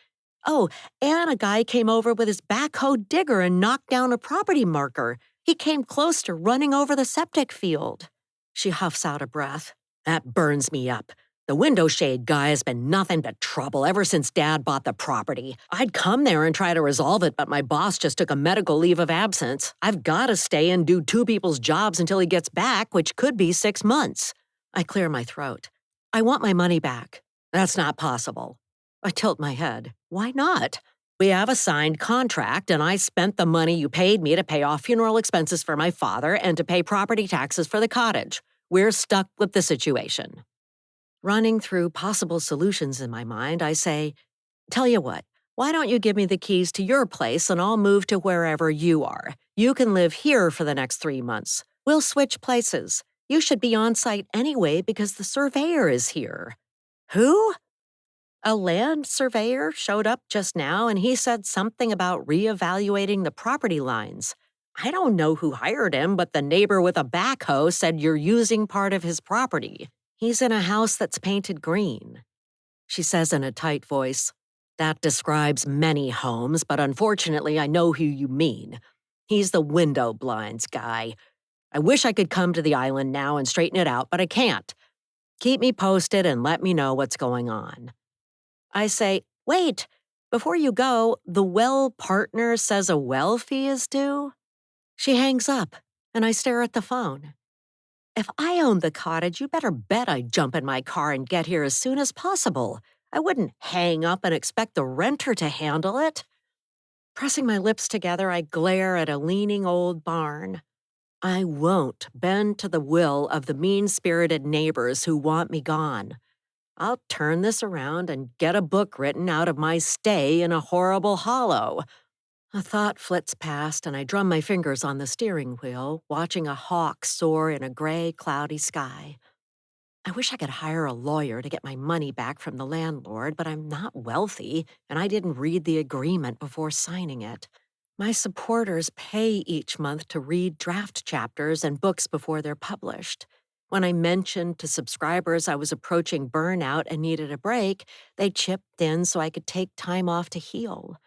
Oh, and a guy came over with his backhoe digger and knocked down a property marker. He came close to running over the septic field. She huffs out a breath. That burns me up. The window shade guy has been nothing but trouble ever since Dad bought the property. I'd come there and try to resolve it, but my boss just took a medical leave of absence. I've got to stay and do 2 people's jobs until he gets back, which could be 6 months. I clear my throat. I want my money back. That's not possible. I tilt my head. Why not? We have a signed contract, and I spent the money you paid me to pay off funeral expenses for my father and to pay property taxes for the cottage. We're stuck with the situation. Running through possible solutions in my mind, I say, Tell you what, why don't you give me the keys to your place and I'll move to wherever you are? You can live here for the next 3 months. We'll switch places. You should be on site anyway because the surveyor is here. Who? A land surveyor showed up just now and he said something about reevaluating the property lines. I don't know who hired him, but the neighbor with a backhoe said you're using part of his property. He's in a house that's painted green. She says in a tight voice, "That describes many homes, but unfortunately I know who you mean. He's the window blinds guy. I wish I could come to the island now and straighten it out, but I can't. Keep me posted and let me know what's going on." I say, "Wait, before you go, the well partner says a well fee is due?" She hangs up, and I stare at the phone. If I owned the cottage, you better bet I'd jump in my car and get here as soon as possible. I wouldn't hang up and expect the renter to handle it. Pressing my lips together, I glare at a leaning old barn. I won't bend to the will of the mean-spirited neighbors who want me gone. I'll turn this around and get a book written out of my stay in a horrible hollow. A thought flits past, and I drum my fingers on the steering wheel, watching a hawk soar in a gray, cloudy sky. I wish I could hire a lawyer to get my money back from the landlord, but I'm not wealthy, and I didn't read the agreement before signing it. My supporters pay each month to read draft chapters and books before they're published. When I mentioned to subscribers I was approaching burnout and needed a break, they chipped in so I could take time off to heal.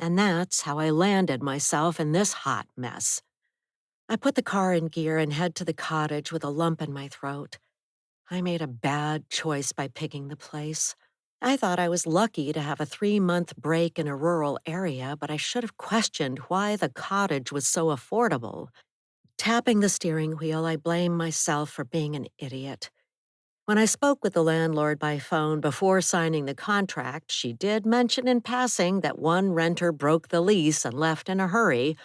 And that's how I landed myself in this hot mess. I put the car in gear and head to the cottage with a lump in my throat. I made a bad choice by picking the place. I thought I was lucky to have a 3-month break in a rural area, but I should have questioned why the cottage was so affordable. Tapping the steering wheel, I blame myself for being an idiot. When I spoke with the landlord by phone before signing the contract, she did mention in passing that one renter broke the lease and left in a hurry.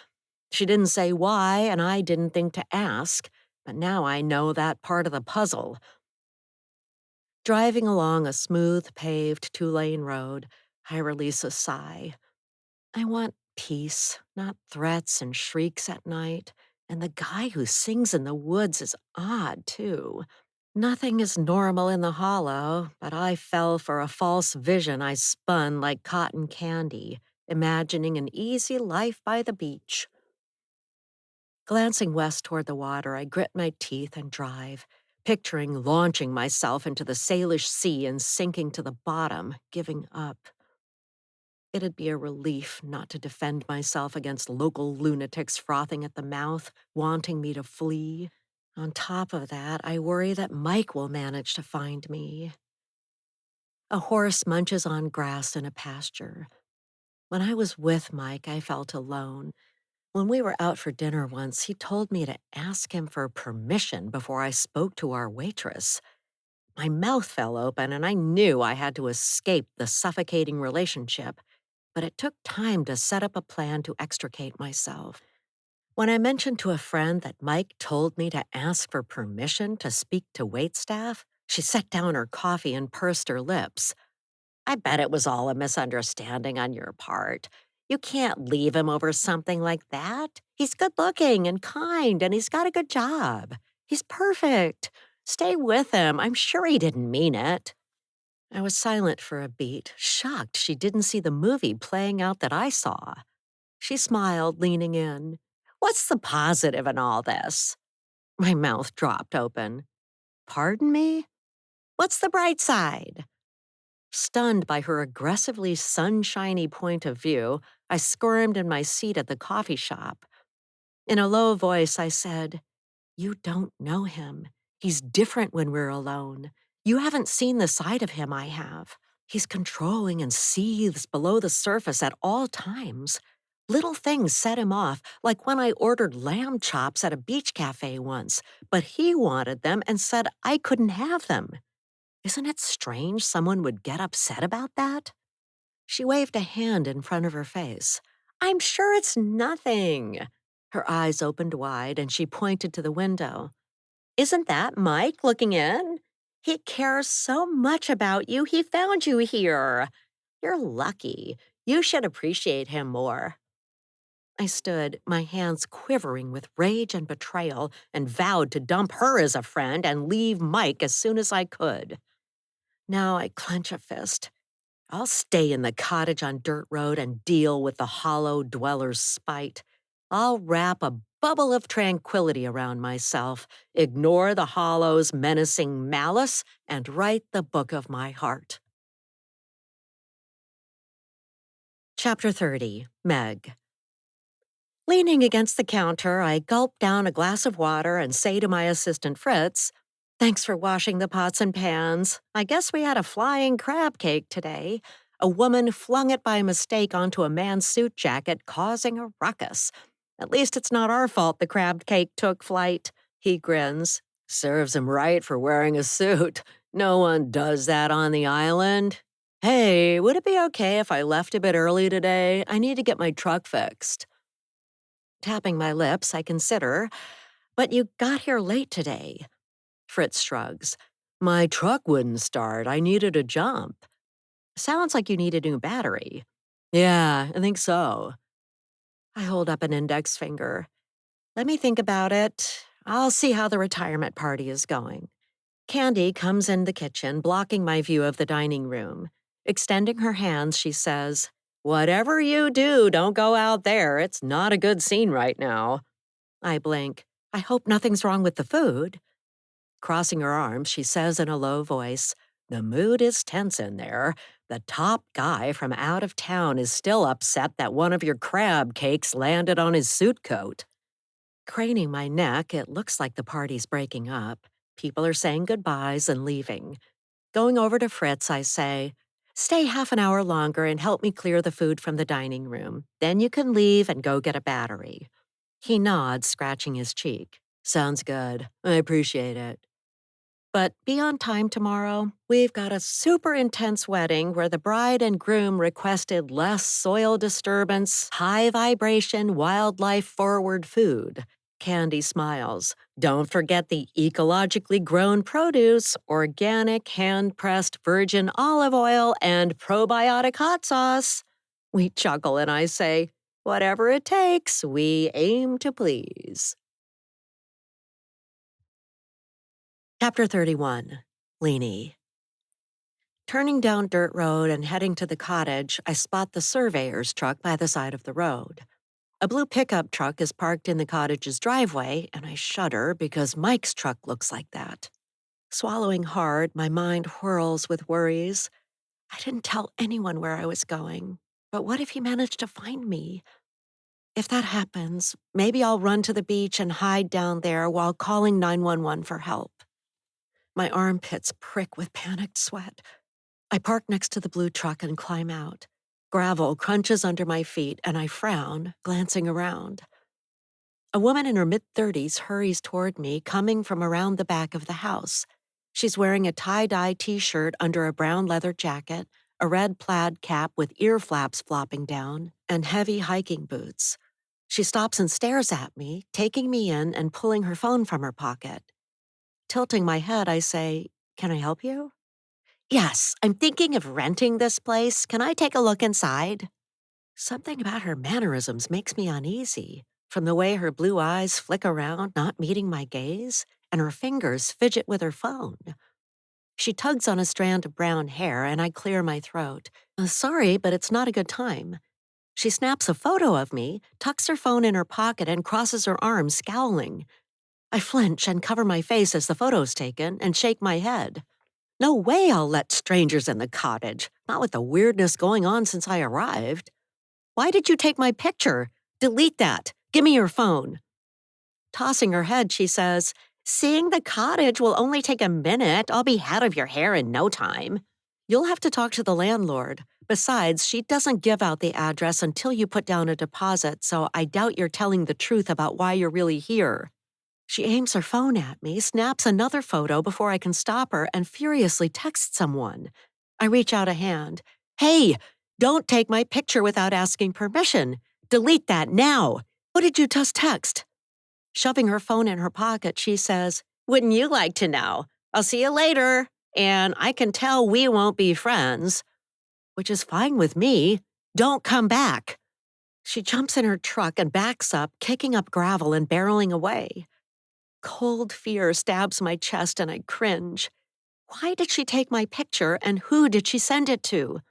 She didn't say why, and I didn't think to ask, but now I know that part of the puzzle. Driving along a smooth, paved 2-lane road, I release a sigh. I want peace, not threats and shrieks at night. And the guy who sings in the woods is odd, too. Nothing is normal in the hollow, but I fell for a false vision I spun like cotton candy, imagining an easy life by the beach. Glancing west toward the water, I grit my teeth and drive, picturing launching myself into the Salish Sea and sinking to the bottom, giving up. It'd be a relief not to defend myself against local lunatics frothing at the mouth, wanting me to flee. On top of that, I worry that Mike will manage to find me. A horse munches on grass in a pasture. When I was with Mike, I felt alone. When we were out for dinner once, he told me to ask him for permission before I spoke to our waitress. My mouth fell open and I knew I had to escape the suffocating relationship, but it took time to set up a plan to extricate myself. When I mentioned to a friend that Mike told me to ask for permission to speak to waitstaff, she set down her coffee and pursed her lips. "I bet it was all a misunderstanding on your part. You can't leave him over something like that. He's good looking and kind, and he's got a good job. He's perfect. Stay with him. I'm sure he didn't mean it." I was silent for a beat, shocked she didn't see the movie playing out that I saw. She smiled, leaning in. "What's the positive in all this?" My mouth dropped open. "Pardon me? What's the bright side?" Stunned by her aggressively sunshiny point of view, I squirmed in my seat at the coffee shop. In a low voice, I said, "You don't know him. He's different when we're alone. You haven't seen the side of him I have. He's controlling and seethes below the surface at all times. Little things set him off, like when I ordered lamb chops at a beach cafe once, but he wanted them and said I couldn't have them. Isn't it strange someone would get upset about that?" She waved a hand in front of her face. "I'm sure it's nothing." Her eyes opened wide and she pointed to the window. "Isn't that Mike looking in? He cares so much about you, he found you here." You're lucky. You should appreciate him more. I stood, my hands quivering with rage and betrayal, and vowed to dump her as a friend and leave Mike as soon as I could. Now I clench a fist. I'll stay in the cottage on Dirt Road and deal with the hollow dweller's spite. I'll wrap a bubble of tranquility around myself, ignore the hollow's menacing malice, and write the book of my heart. Chapter 30, Meg. Leaning against the counter, I gulp down a glass of water and say to my assistant Fritz, "Thanks for washing the pots and pans. I guess we had a flying crab cake today." A woman flung it by mistake onto a man's suit jacket, causing a ruckus. "At least it's not our fault the crab cake took flight," he grins. "Serves him right for wearing a suit. No one does that on the island. Hey, would it be okay if I left a bit early today? I need to get my truck fixed." Tapping my lips, I consider, "But you got here late today." Fritz shrugs. "My truck wouldn't start. I needed a jump." "Sounds like you need a new battery." "Yeah, I think so." I hold up an index finger. "Let me think about it. I'll see how the retirement party is going." Candy comes in the kitchen, blocking my view of the dining room. Extending her hands, she says, "Whatever you do, don't go out there. It's not a good scene right now." I blink. "I hope nothing's wrong with the food." Crossing her arms, she says in a low voice, "The mood is tense in there. The top guy from out of town is still upset that one of your crab cakes landed on his suit coat." Craning my neck, it looks like the party's breaking up. People are saying goodbyes and leaving. Going over to Fritz, I say, "Stay half an hour longer and help me clear the food from the dining room. Then you can leave and go get a battery." He nods, scratching his cheek. "Sounds good. I appreciate it." But be on time tomorrow. We've got a super intense wedding where the bride and groom requested less soil disturbance, high vibration, wildlife forward food. Candy smiles. "Don't forget the ecologically grown produce, organic, hand pressed virgin olive oil, and probiotic hot sauce." We chuckle and I say, "Whatever it takes, we aim to please." Chapter 31, Leanie. Turning down Dirt Road and heading to the cottage, I spot the surveyor's truck by the side of the road. A blue pickup truck is parked in the cottage's driveway, and I shudder because Mike's truck looks like that. Swallowing hard, my mind whirls with worries. I didn't tell anyone where I was going, but what if he managed to find me? If that happens, maybe I'll run to the beach and hide down there while calling 911 for help. My armpits prick with panicked sweat. I park next to the blue truck and climb out. Gravel crunches under my feet, and I frown, glancing around. A woman in her mid-30s hurries toward me, coming from around the back of the house. She's wearing a tie-dye t-shirt under a brown leather jacket, a red plaid cap with ear flaps flopping down, and heavy hiking boots. She stops and stares at me, taking me in and pulling her phone from her pocket. Tilting my head, I say, "Can I help you?" "Yes, I'm thinking of renting this place. Can I take a look inside?" Something about her mannerisms makes me uneasy, from the way her blue eyes flick around, not meeting my gaze, and her fingers fidget with her phone. She tugs on a strand of brown hair, and I clear my throat. Sorry, but it's not a good time." She snaps a photo of me, tucks her phone in her pocket, and crosses her arms, scowling. I flinch and cover my face as the photo's taken, and shake my head. No way I'll let strangers in the cottage, not with the weirdness going on since I arrived. "Why did you take my picture? Delete that. Give me your phone." Tossing her head, she says, "Seeing the cottage will only take a minute. I'll be out of your hair in no time." "You'll have to talk to the landlord. Besides, she doesn't give out the address until you put down a deposit, so I doubt you're telling the truth about why you're really here." She aims her phone at me, snaps another photo before I can stop her, and furiously texts someone. I reach out a hand. "Hey, don't take my picture without asking permission. Delete that now. What did you just text?" Shoving her phone in her pocket, she says, "Wouldn't you like to know? I'll see you later. And I can tell we won't be friends." which is fine with me. Don't come back. She jumps in her truck and backs up, kicking up gravel and barreling away. Cold fear stabs my chest and I cringe. Why did she take my picture and who did she send it to?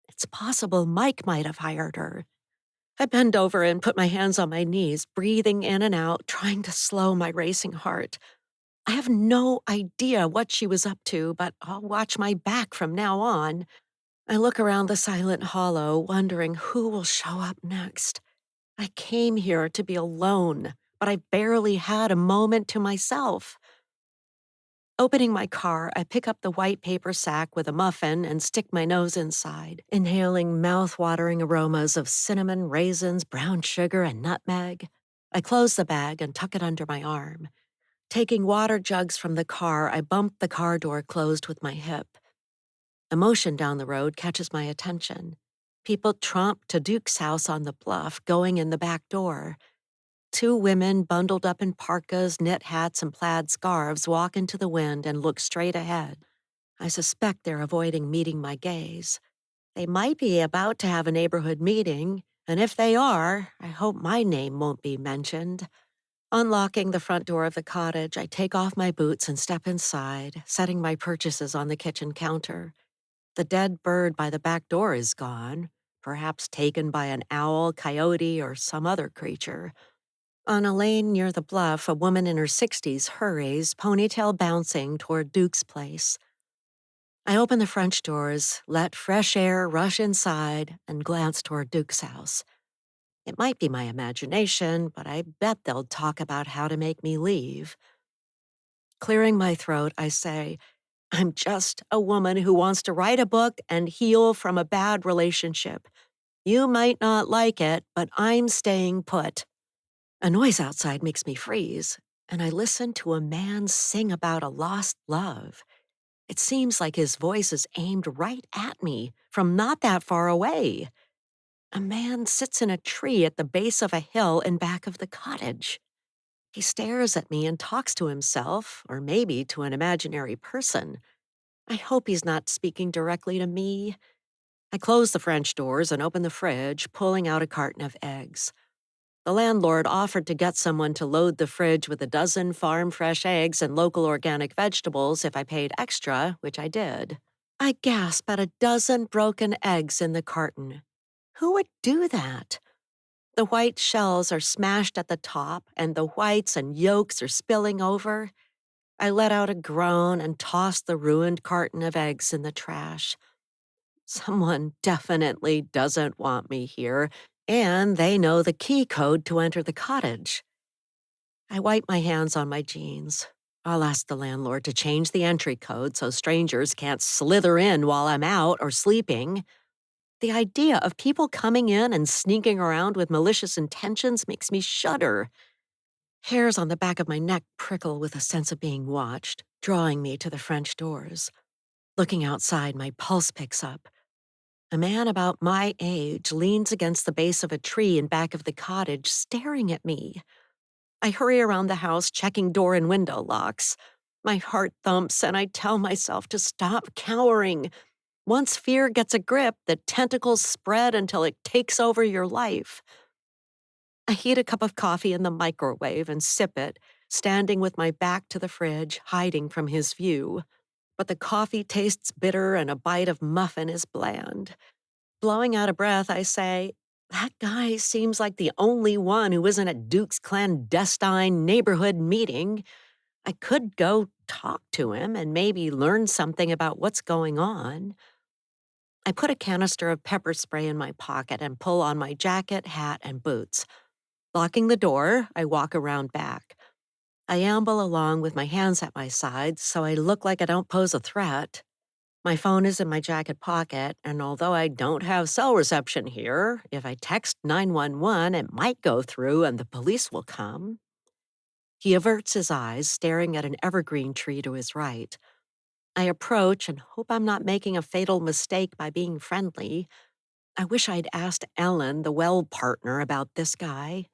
It's possible Mike might have hired her. I bend over and put my hands on my knees, breathing in and out, trying to slow my racing heart. I have no idea what she was up to, but I'll watch my back from now on. I look around the silent hollow, wondering who will show up next. I came here to be alone, but I barely had a moment to myself. Opening my car, I pick up the white paper sack with a muffin and stick my nose inside, inhaling mouth-watering aromas of cinnamon, raisins, brown sugar, and nutmeg. I close the bag and tuck it under my arm. Taking water jugs from the car, I bump the car door closed with my hip. A motion down the road catches my attention. People tromp to Duke's house on the bluff, going in the back door. Two women bundled up in parkas, knit hats, and plaid scarves walk into the wind and look straight ahead. I suspect they're avoiding meeting my gaze. They might be about to have a neighborhood meeting, and if they are, I hope my name won't be mentioned. Unlocking the front door of the cottage, I take off my boots and step inside, setting my purchases on the kitchen counter. The dead bird by the back door is gone, perhaps taken by an owl, coyote, or some other creature. On a lane near the bluff, a woman in her 60s hurries, ponytail bouncing, toward Duke's place. I open the French doors, let fresh air rush inside, and glance toward Duke's house. It might be my imagination, but I bet they'll talk about how to make me leave. Clearing my throat, I say, I'm just a woman who wants to write a book and heal from a bad relationship. You might not like it, but I'm staying put. A noise outside makes me freeze, and I listen to a man sing about a lost love. It seems like his voice is aimed right at me from not that far away. A man sits in a tree at the base of a hill in back of the cottage. He stares at me and talks to himself, or maybe to an imaginary person. I hope he's not speaking directly to me. I close the French doors and open the fridge, pulling out a carton of eggs. The landlord offered to get someone to load the fridge with a dozen farm-fresh eggs and local organic vegetables if I paid extra, which I did. I gasp at a dozen broken eggs in the carton. Who would do that? The white shells are smashed at the top, and the whites and yolks are spilling over. I let out a groan and toss the ruined carton of eggs in the trash. Someone definitely doesn't want me here, and they know the key code to enter the cottage. I wipe my hands on my jeans. I'll ask the landlord to change the entry code so strangers can't slither in while I'm out or sleeping. The idea of people coming in and sneaking around with malicious intentions makes me shudder. Hairs on the back of my neck prickle with a sense of being watched, drawing me to the French doors. Looking outside, my pulse picks up. A man about my age leans against the base of a tree in back of the cottage, staring at me. I hurry around the house, checking door and window locks. My heart thumps, and I tell myself to stop cowering. Once fear gets a grip, the tentacles spread until it takes over your life. I heat a cup of coffee in the microwave and sip it, standing with my back to the fridge, hiding from his view. But the coffee tastes bitter and a bite of muffin is bland. Blowing out a breath, I say, that guy seems like the only one who isn't at Duke's clandestine neighborhood meeting. I could go talk to him and maybe learn something about what's going on. I put a canister of pepper spray in my pocket and pull on my jacket, hat, and boots. Locking the door, I walk around back. I amble along with my hands at my sides so I look like I don't pose a threat. My phone is in my jacket pocket, and although I don't have cell reception here, if I text 911, it might go through and the police will come. He averts his eyes, staring at an evergreen tree to his right. I approach and hope I'm not making a fatal mistake by being friendly. I wish I'd asked Ellen, the well partner, about this guy.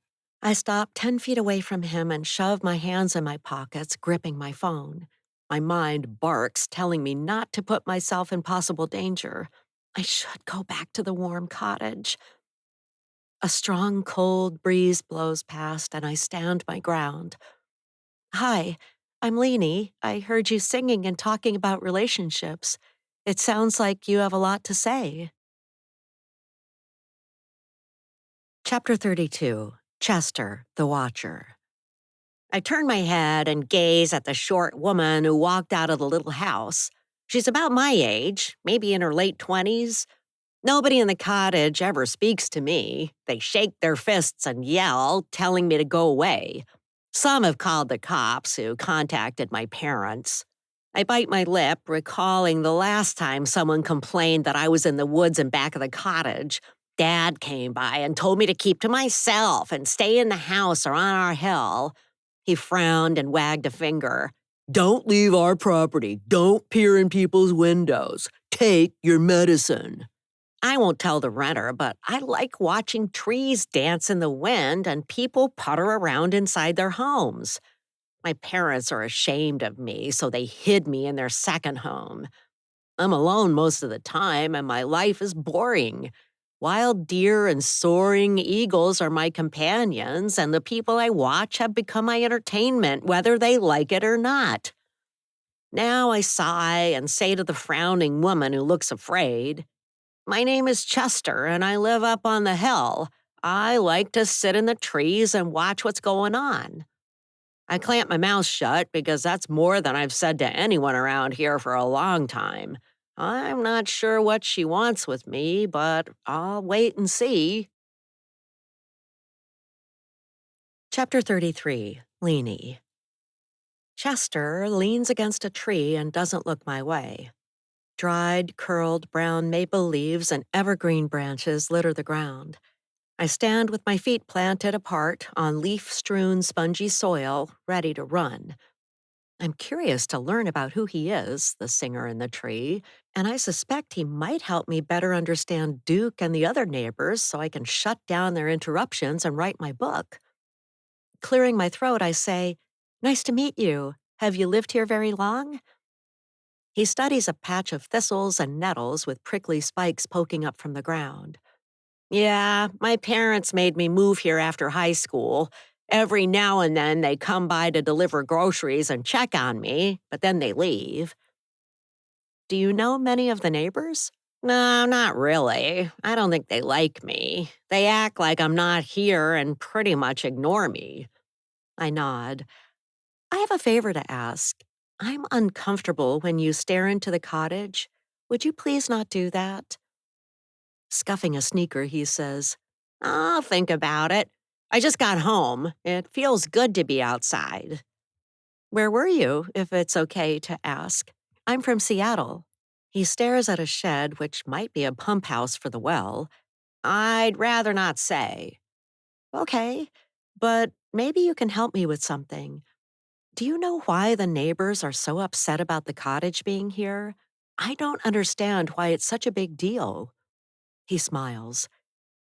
I stop 10 feet away from him and shove my hands in my pockets, gripping my phone. My mind barks, telling me not to put myself in possible danger. I should go back to the warm cottage. A strong, cold breeze blows past, and I stand my ground. Hi, I'm Leanie. I heard you singing and talking about relationships. It sounds like you have a lot to say. Chapter 32 Chester, the Watcher. I turn my head and gaze at the short woman who walked out of the little house. She's about my age, maybe in her late 20s. Nobody in the cottage ever speaks to me. They shake their fists and yell, telling me to go away. Some have called the cops, who contacted my parents. I bite my lip, recalling the last time someone complained that I was in the woods in back of the cottage. Dad came by and told me to keep to myself and stay in the house or on our hill. He frowned and wagged a finger. Don't leave our property. Don't peer in people's windows. Take your medicine. I won't tell the renter, but I like watching trees dance in the wind and people putter around inside their homes. My parents are ashamed of me, so they hid me in their second home. I'm alone most of the time, and my life is boring. Wild deer and soaring eagles are my companions, and the people I watch have become my entertainment, whether they like it or not. Now I sigh and say to the frowning woman who looks afraid, my name is Chester, and I live up on the hill. I like to sit in the trees and watch what's going on. I clamp my mouth shut because that's more than I've said to anyone around here for a long time. I'm not sure what she wants with me, but I'll wait and see. Chapter 33 Leanie. Chester leans against a tree and doesn't look my way. Dried, curled brown maple leaves and evergreen branches litter the ground. I stand with my feet planted apart on leaf-strewn, spongy soil, ready to run. I'm curious to learn about who he is, the singer in the tree, and I suspect he might help me better understand Duke and the other neighbors so I can shut down their interruptions and write my book. Clearing my throat, I say, Nice to meet you. Have you lived here very long? He studies a patch of thistles and nettles with prickly spikes poking up from the ground. Yeah, my parents made me move here after high school. Every now and then they come by to deliver groceries and check on me, but then they leave. Do you know many of the neighbors? No, not really. I don't think they like me. They act like I'm not here and pretty much ignore me. I nod. I have a favor to ask. I'm uncomfortable when you stare into the cottage. Would you please not do that? Scuffing a sneaker, he says, I'll think about it. I just got home. It feels good to be outside. Where were you, if it's okay to ask? I'm from Seattle. He stares at a shed, which might be a pump house for the well. I'd rather not say. Okay, but maybe you can help me with something. Do you know why the neighbors are so upset about the cottage being here? I don't understand why it's such a big deal. He smiles.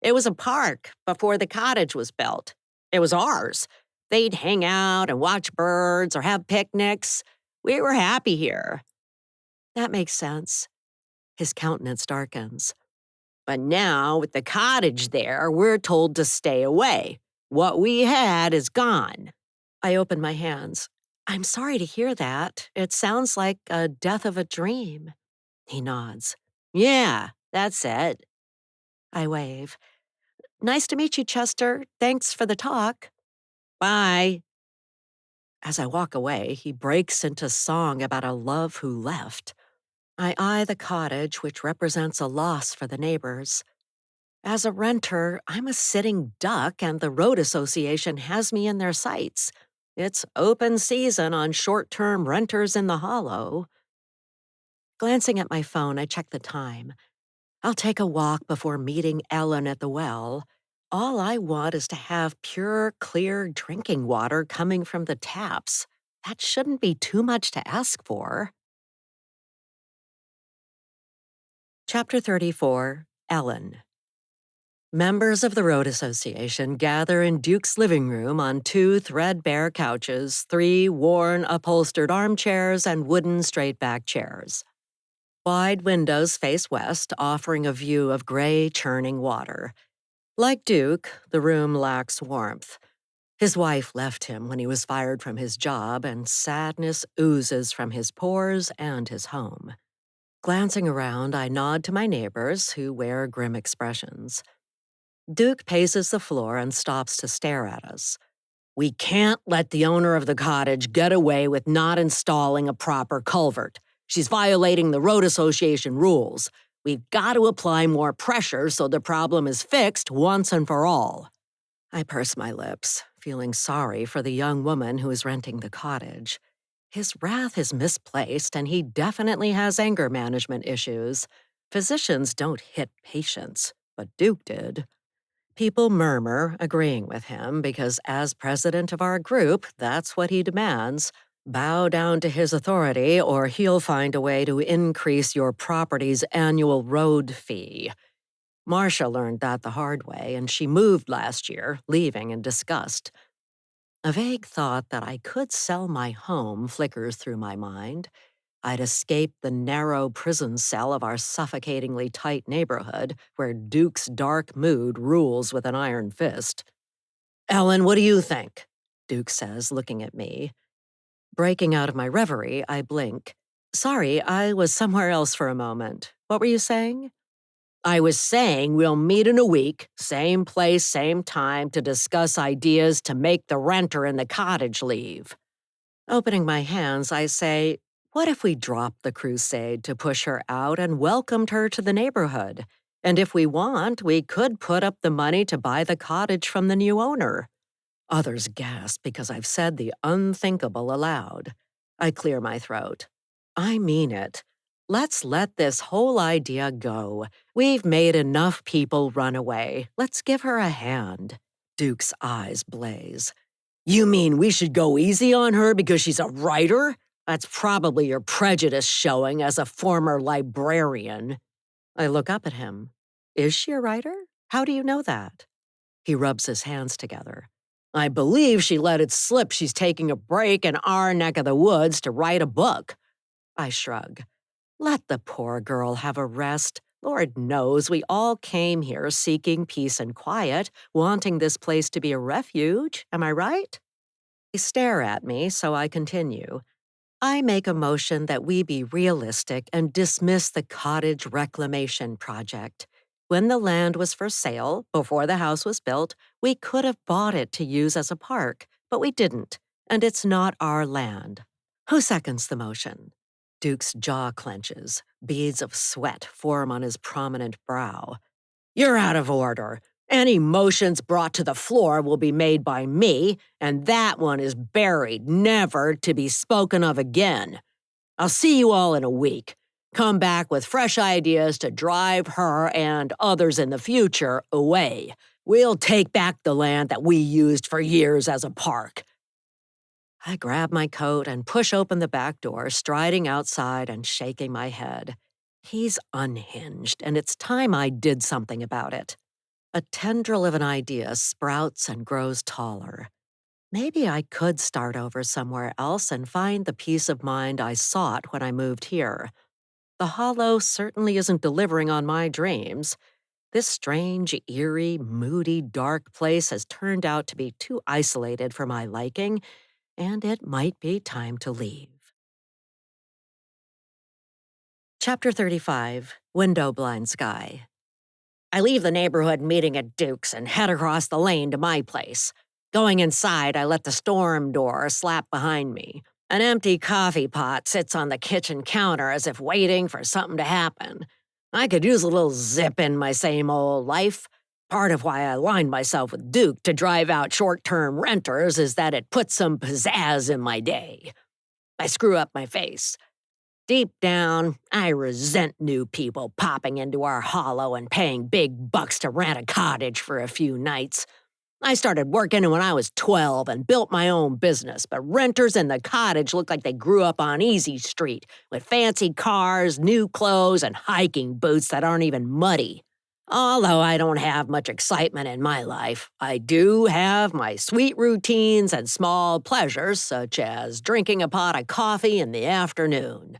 It was a park before the cottage was built. It was ours. They'd hang out and watch birds or have picnics. We were happy here. That makes sense. His countenance darkens. But now, with the cottage there, we're told to stay away. What we had is gone. I open my hands. I'm sorry to hear that. It sounds like a death of a dream. He nods. Yeah, that's it. I wave. Nice to meet you, Chester. Thanks for the talk. Bye. As I walk away, he breaks into song about a love who left. I eye the cottage, which represents a loss for the neighbors. As a renter, I'm a sitting duck, and the road association has me in their sights. It's open season on short-term renters in the hollow. Glancing at my phone, I check the time. I'll take a walk before meeting Ellen at the well. All I want is to have pure, clear drinking water coming from the taps. That shouldn't be too much to ask for. Chapter 34 Ellen. Members of the Road Association gather in Duke's living room on two threadbare couches, three worn, upholstered armchairs, and wooden straight-back chairs. Wide windows face west, offering a view of gray, churning water. Like Duke, the room lacks warmth. His wife left him when he was fired from his job, and sadness oozes from his pores and his home. Glancing around, I nod to my neighbors, who wear grim expressions. Duke paces the floor and stops to stare at us. We can't let the owner of the cottage get away with not installing a proper culvert. She's violating the road association rules. We've got to apply more pressure so the problem is fixed once and for all. I purse my lips, feeling sorry for the young woman who is renting the cottage. His wrath is misplaced, and he definitely has anger management issues. Physicians don't hit patients, but Duke did. People murmur, agreeing with him, because as president of our group, that's what he demands. Bow down to his authority, or he'll find a way to increase your property's annual road fee. Marcia learned that the hard way, and she moved last year, leaving in disgust. A vague thought that I could sell my home flickers through my mind. I'd escape the narrow prison cell of our suffocatingly tight neighborhood, where Duke's dark mood rules with an iron fist. Ellen, what do you think? Duke says, looking at me. Breaking out of my reverie, I blink. Sorry, I was somewhere else for a moment. What were you saying? I was saying we'll meet in a week, same place, same time, to discuss ideas to make the renter in the cottage leave. Opening my hands, I say, what if we dropped the crusade to push her out and welcomed her to the neighborhood? And if we want, we could put up the money to buy the cottage from the new owner. Others gasp because I've said the unthinkable aloud. I clear my throat. I mean it. Let's let this whole idea go. We've made enough people run away. Let's give her a hand. Duke's eyes blaze. You mean we should go easy on her because she's a writer? That's probably your prejudice showing as a former librarian. I look up at him. Is she a writer? How do you know that? He rubs his hands together. I believe she let it slip she's taking a break in our neck of the woods to write a book. I shrug. Let the poor girl have a rest. Lord knows we all came here seeking peace and quiet, wanting this place to be a refuge. Am I right? They stare at me, so I continue. I make a motion that we be realistic and dismiss the cottage reclamation project. When the land was for sale, before the house was built, we could have bought it to use as a park, but we didn't, and it's not our land. Who seconds the motion? Duke's jaw clenches. Beads of sweat form on his prominent brow. You're out of order. Any motions brought to the floor will be made by me, and that one is buried, never to be spoken of again. I'll see you all in a week. Come back with fresh ideas to drive her and others in the future away. We'll take back the land that we used for years as a park. I grab my coat and push open the back door, striding outside and shaking my head. He's unhinged, and it's time I did something about it. A tendril of an idea sprouts and grows taller. Maybe I could start over somewhere else and find the peace of mind I sought when I moved here. The Hollow certainly isn't delivering on my dreams. This strange, eerie, moody, dark place has turned out to be too isolated for my liking, and it might be time to leave. Chapter 35, Window Blind Sky. I leave the neighborhood meeting at Duke's and head across the lane to my place. Going inside, I let the storm door slap behind me. An empty coffee pot sits on the kitchen counter as if waiting for something to happen. I could use a little zip in my same old life. Part of why I aligned myself with Duke to drive out short-term renters is that it puts some pizzazz in my day. I screw up my face. Deep down, I resent new people popping into our hollow and paying big bucks to rent a cottage for a few nights. I started working when I was 12 and built my own business, but renters in the cottage look like they grew up on Easy Street with fancy cars, new clothes, and hiking boots that aren't even muddy. Although I don't have much excitement in my life, I do have my sweet routines and small pleasures, such as drinking a pot of coffee in the afternoon.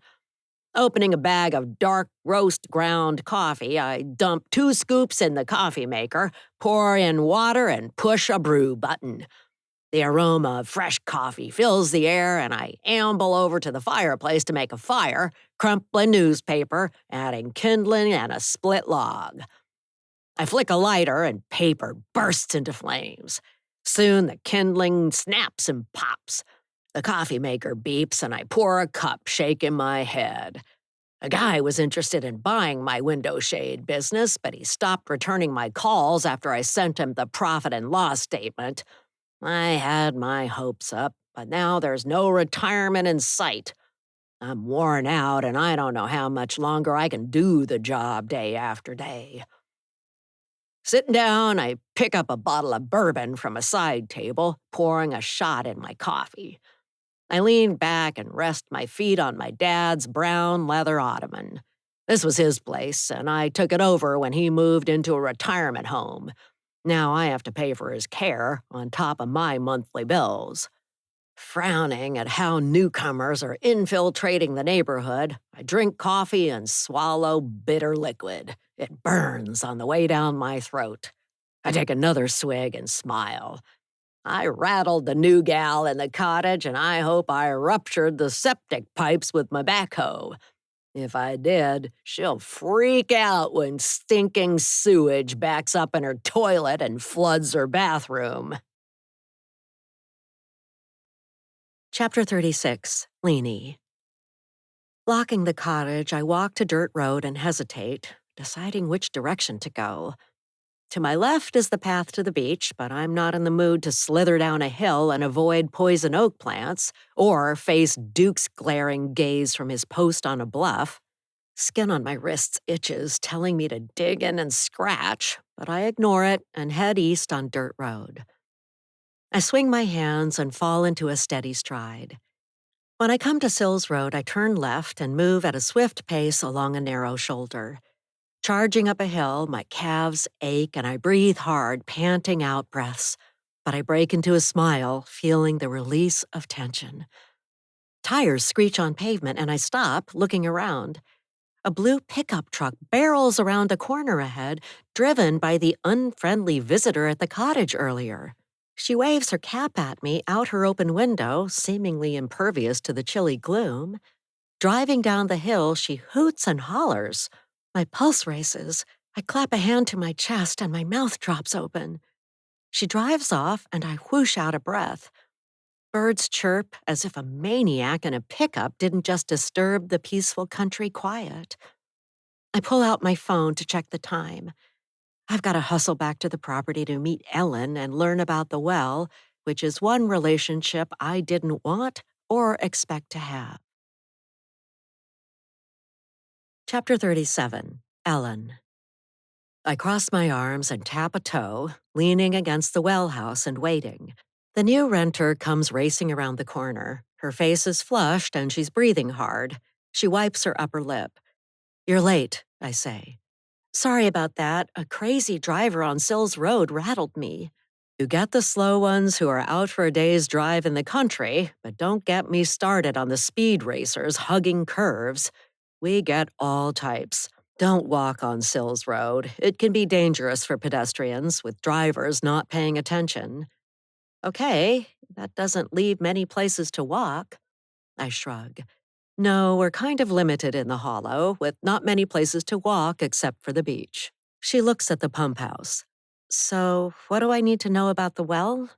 Opening a bag of dark roast ground coffee, I dump 2 scoops in the coffee maker, pour in water, and push a brew button. The aroma of fresh coffee fills the air, and I amble over to the fireplace to make a fire, crumple a newspaper, adding kindling and a split log. I flick a lighter, and paper bursts into flames. Soon the kindling snaps and pops. The coffee maker beeps, and I pour a cup, shaking my head. A guy was interested in buying my window shade business, but he stopped returning my calls after I sent him the profit and loss statement. I had my hopes up, but now there's no retirement in sight. I'm worn out, and I don't know how much longer I can do the job day after day. Sitting down, I pick up a bottle of bourbon from a side table, pouring a shot in my coffee. I lean back and rest my feet on my dad's brown leather ottoman. This was his place, and I took it over when he moved into a retirement home. Now I have to pay for his care on top of my monthly bills. Frowning at how newcomers are infiltrating the neighborhood, I drink coffee and swallow bitter liquid. It burns on the way down my throat. I take another swig and smile. I rattled the new gal in the cottage, and I hope I ruptured the septic pipes with my backhoe. If I did, she'll freak out when stinking sewage backs up in her toilet and floods her bathroom. Chapter 36, Leanie. Blocking the cottage, I walk to Dirt Road and hesitate, deciding which direction to go. To my left is the path to the beach, but I'm not in the mood to slither down a hill and avoid poison oak plants, or face Duke's glaring gaze from his post on a bluff. Skin on my wrists itches, telling me to dig in and scratch, but I ignore it and head east on Dirt Road. I swing my hands and fall into a steady stride. When I come to Sills Road, I turn left and move at a swift pace along a narrow shoulder. Charging up a hill, my calves ache and I breathe hard, panting out breaths. But I break into a smile, feeling the release of tension. Tires screech on pavement and I stop, looking around. A blue pickup truck barrels around a corner ahead, driven by the unfriendly visitor at the cottage earlier. She waves her cap at me out her open window, seemingly impervious to the chilly gloom. Driving down the hill, she hoots and hollers. My pulse races. I clap a hand to my chest and my mouth drops open. She drives off and I whoosh out a breath. Birds chirp as if a maniac in a pickup didn't just disturb the peaceful country quiet. I pull out my phone to check the time. I've got to hustle back to the property to meet Ellen and learn about the well, which is one relationship I didn't want or expect to have. Chapter 37, Ellen. I cross my arms and tap a toe, leaning against the well house and waiting. The new renter comes racing around the corner. Her face is flushed and she's breathing hard. She wipes her upper lip. "You're late," I say. "Sorry about that. A crazy driver on Sills Road rattled me." You get the slow ones who are out for a day's drive in the country, but don't get me started on the speed racers hugging curves. We get all types. Don't walk on Sills Road. It can be dangerous for pedestrians, with drivers not paying attention. Okay, that doesn't leave many places to walk. I shrug. No, we're kind of limited in the hollow, with not many places to walk except for the beach. She looks at the pump house. So, what do I need to know about the well?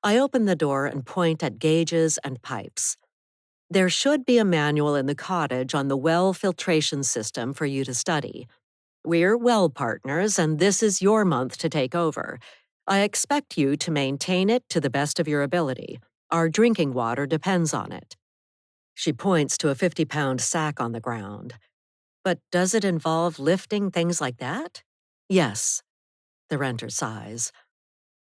I open the door and point at gauges and pipes. There should be a manual in the cottage on the well filtration system for you to study. We're well partners, and this is your month to take over. I expect you to maintain it to the best of your ability. Our drinking water depends on it. She points to a 50-pound sack on the ground. But does it involve lifting things like that? Yes, the renter sighs.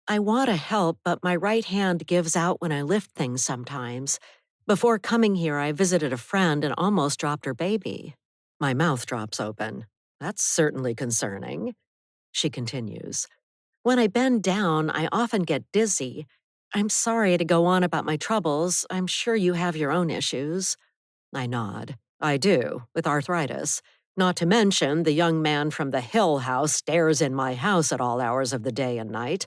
I want to help, but my right hand gives out when I lift things sometimes. Before coming here, I visited a friend and almost dropped her baby. My mouth drops open. That's certainly concerning. She continues. When I bend down, I often get dizzy. I'm sorry to go on about my troubles. I'm sure you have your own issues. I nod. I do, with arthritis. Not to mention, the young man from the Hill House stares in my house at all hours of the day and night.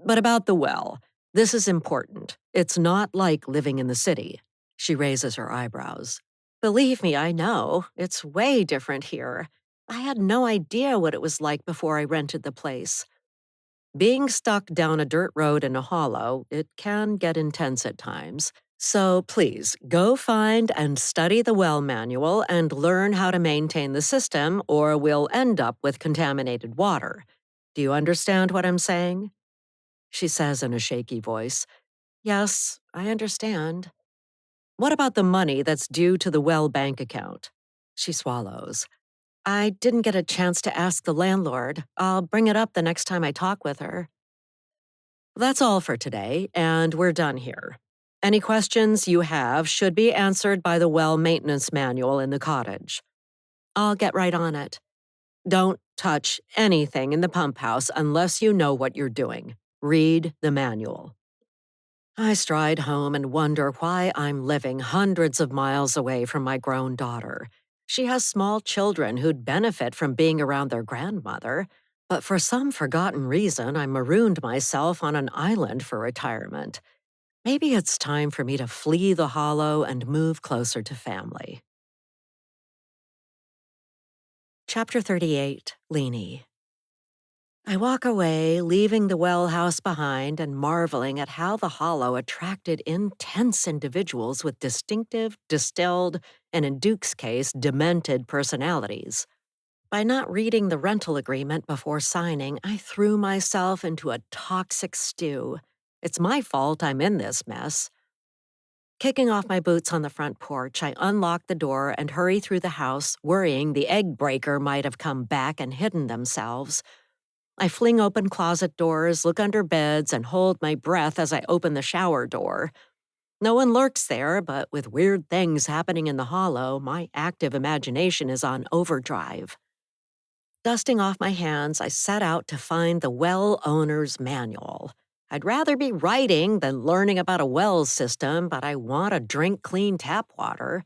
But about the well, this is important. It's not like living in the city. She raises her eyebrows. Believe me, I know. It's way different here. I had no idea what it was like before I rented the place. Being stuck down a dirt road in a hollow, it can get intense at times. So please, go find and study the well manual and learn how to maintain the system, or we'll end up with contaminated water. Do you understand what I'm saying? She says in a shaky voice, Yes, I understand. What about the money that's due to the well bank account? She swallows. I didn't get a chance to ask the landlord. I'll bring it up the next time I talk with her. That's all for today, and we're done here. Any questions you have should be answered by the well maintenance manual in the cottage. I'll get right on it. Don't touch anything in the pump house unless you know what you're doing. Read the manual. I stride home and wonder why I'm living hundreds of miles away from my grown daughter. She has small children who'd benefit from being around their grandmother, but for some forgotten reason, I marooned myself on an island for retirement. Maybe it's time for me to flee the hollow and move closer to family. Chapter 38, Leanie. I walk away, leaving the well house behind and marveling at how the hollow attracted intense individuals with distinctive, distilled, and in Duke's case, demented personalities. By not reading the rental agreement before signing, I threw myself into a toxic stew. It's my fault I'm in this mess. Kicking off my boots on the front porch, I unlock the door and hurry through the house, worrying the egg breaker might have come back and hidden themselves. I fling open closet doors, look under beds, and hold my breath as I open the shower door. No one lurks there, but with weird things happening in the hollow, my active imagination is on overdrive. Dusting off my hands, I set out to find the well owner's manual. I'd rather be writing than learning about a well system, but I want to drink clean tap water.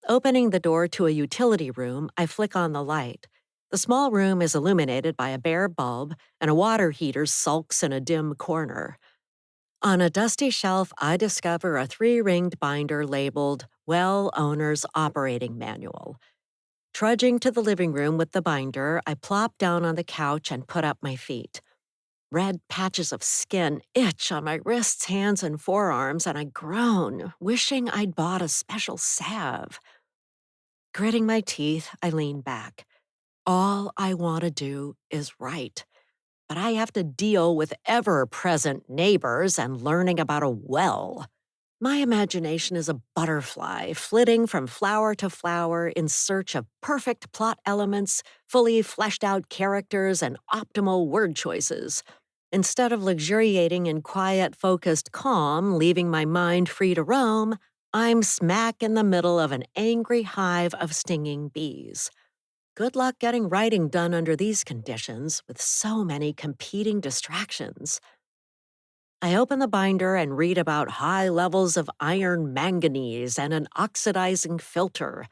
Opening the door to a utility room, I flick on the light. The small room is illuminated by a bare bulb, and a water heater sulks in a dim corner. On a dusty shelf, I discover a 3-ringed binder labeled Well Owner's Operating Manual. Trudging to the living room with the binder, I plop down on the couch and put up my feet. Red patches of skin itch on my wrists, hands, and forearms, and I groan, wishing I'd bought a special salve. Gritting my teeth, I lean back. All I want to do is write, but I have to deal with ever-present neighbors and learning about a well. My imagination is a butterfly, flitting from flower to flower in search of perfect plot elements, fully fleshed-out characters, and optimal word choices. Instead of luxuriating in quiet, focused calm, leaving my mind free to roam, I'm smack in the middle of an angry hive of stinging bees. Good luck getting writing done under these conditions, with so many competing distractions. I open the binder and read about high levels of iron manganese and an oxidizing filter.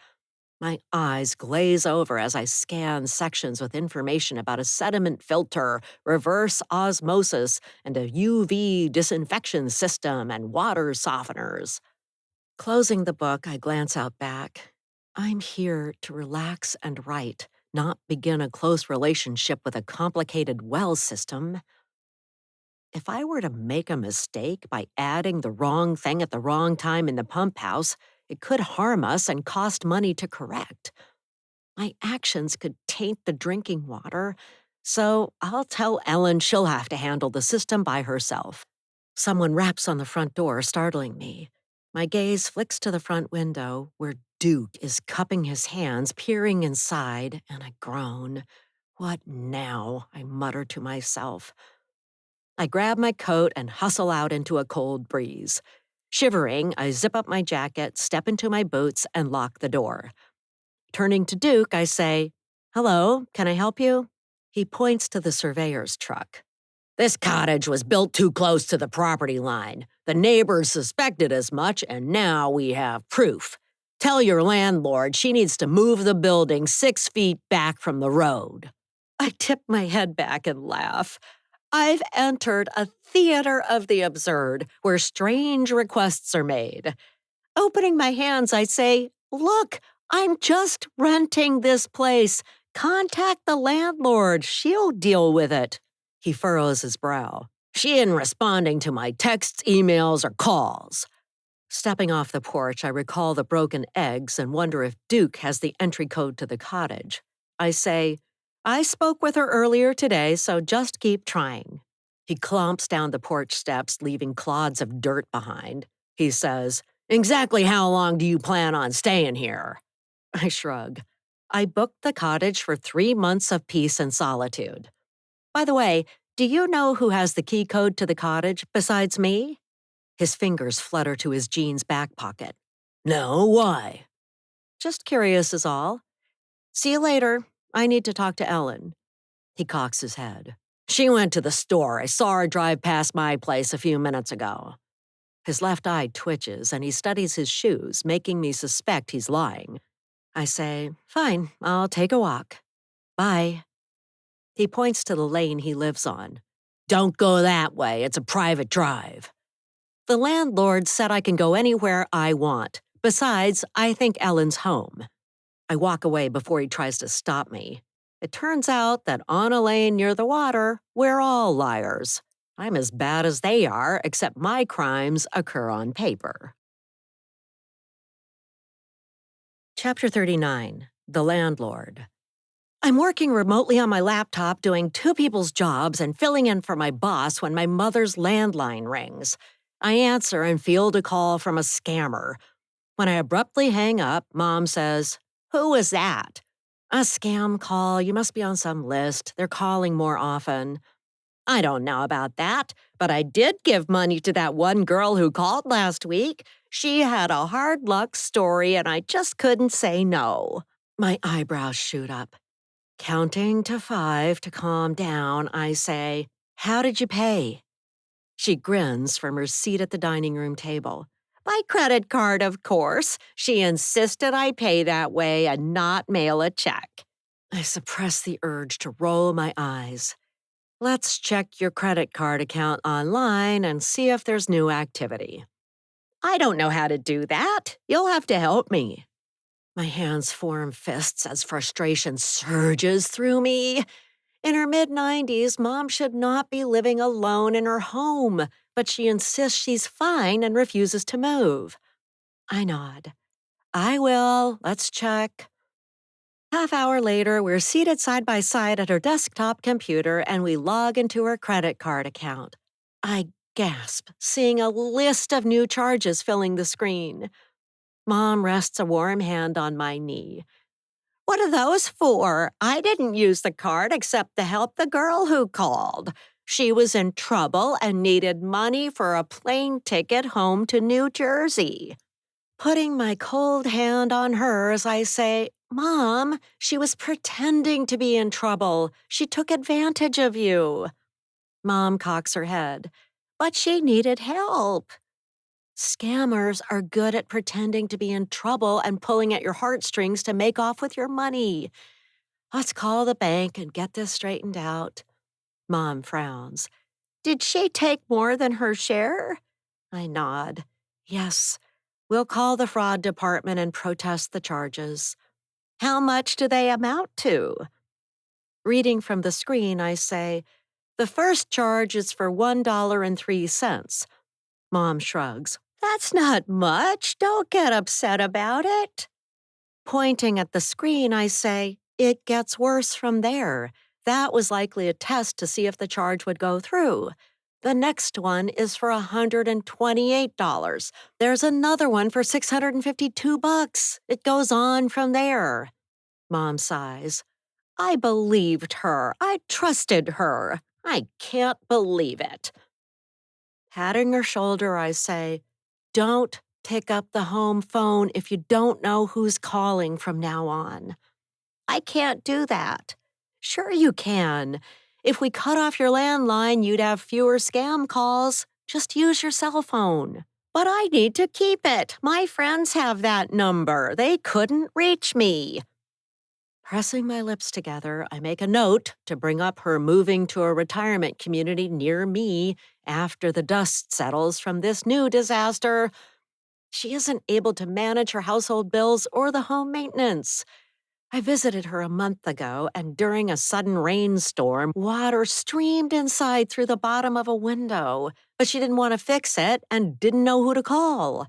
My eyes glaze over as I scan sections with information about a sediment filter, reverse osmosis, and a UV disinfection system and water softeners. Closing the book, I glance out back. I'm here to relax and write, not begin a close relationship with a complicated well system. If I were to make a mistake by adding the wrong thing at the wrong time in the pump house, it could harm us and cost money to correct. My actions could taint the drinking water, so I'll tell Ellen she'll have to handle the system by herself. Someone raps on the front door, startling me. My gaze flicks to the front window, where Duke is cupping his hands, peering inside, and I groan. What now? I mutter to myself. I grab my coat and hustle out into a cold breeze. Shivering, I zip up my jacket, step into my boots, and lock the door. Turning to Duke, I say, "Hello, can I help you?" He points to the surveyor's truck. "This cottage was built too close to the property line. The neighbors suspected as much, and now we have proof. Tell your landlord she needs to move the building 6 feet back from the road." I tip my head back and laugh. I've entered a theater of the absurd where strange requests are made. Opening my hands, I say, "Look, I'm just renting this place. Contact the landlord. She'll deal with it." He furrows his brow. "She isn't responding to my texts, emails, or calls." Stepping off the porch, I recall the broken eggs and wonder if Duke has the entry code to the cottage. I say, "I spoke with her earlier today, so just keep trying." He clomps down the porch steps, leaving clods of dirt behind. He says, "Exactly how long do you plan on staying here?" I shrug. I booked the cottage for 3 months of peace and solitude. By the way, do you know who has the key code to the cottage besides me? His fingers flutter to his jeans back pocket. "No, why?" "Just curious is all. See you later. I need to talk to Ellen." He cocks his head. "She went to the store. I saw her drive past my place a few minutes ago." His left eye twitches and he studies his shoes, making me suspect he's lying. I say, "Fine, I'll take a walk. Bye." He points to the lane he lives on. "Don't go that way. It's a private drive." The landlord said I can go anywhere I want. Besides, I think Ellen's home. I walk away before he tries to stop me. It turns out that on a lane near the water, we're all liars. I'm as bad as they are, except my crimes occur on paper. Chapter 39. The Landlord. I'm working remotely on my laptop doing two people's jobs and filling in for my boss when my mother's landline rings. I answer and field a call from a scammer. When I abruptly hang up, Mom says, "Who was that?" "A scam call. You must be on some list. They're calling more often." "I don't know about that, but I did give money to that one girl who called last week. She had a hard luck story and I just couldn't say no." My eyebrows shoot up. Counting to 5 to calm down, I say, "How did you pay?" She grins from her seat at the dining room table. "By credit card, of course. She insisted I pay that way and not mail a check." I suppress the urge to roll my eyes. "Let's check your credit card account online and see if there's new activity." "I don't know how to do that. You'll have to help me." My hands form fists as frustration surges through me. In her mid-90s, Mom should not be living alone in her home, but she insists she's fine and refuses to move. I nod. "I will. Let's check." Half-hour later, we're seated side by side at her desktop computer and we log into her credit card account. I gasp, seeing a list of new charges filling the screen. Mom rests a warm hand on my knee. "What are those for? I didn't use the card except to help the girl who called. She was in trouble and needed money for a plane ticket home to New Jersey." Putting my cold hand on hers, I say, "Mom, she was pretending to be in trouble. She took advantage of you." Mom cocks her head. "But she needed help." Scammers are good at pretending to be in trouble and pulling at your heartstrings to make off with your money. Let's call the bank and get this straightened out. Mom frowns. "Did she take more than her share?" I nod. "Yes. We'll call the fraud department and protest the charges." "How much do they amount to?" Reading from the screen, I say, "The first charge is for $1.03. Mom shrugs. "That's not much. Don't get upset about it." Pointing at the screen, I say, "It gets worse from there. That was likely a test to see if the charge would go through. The next one is for $128. There's another one for $652. It goes on from there." Mom sighs. "I believed her. I trusted her. I can't believe it." Patting her shoulder, I say, "Don't pick up the home phone if you don't know who's calling from now on." "I can't do that." "Sure you can. If we cut off your landline, you'd have fewer scam calls. Just use your cell phone." But I need to keep it. My friends have that number. They couldn't reach me. Pressing my lips together, I make a note to bring up her moving to a retirement community near me after the dust settles from this new disaster. She isn't able to manage her household bills or the home maintenance. I visited her a month ago, and during a sudden rainstorm, water streamed inside through the bottom of a window, but she didn't want to fix it and didn't know who to call.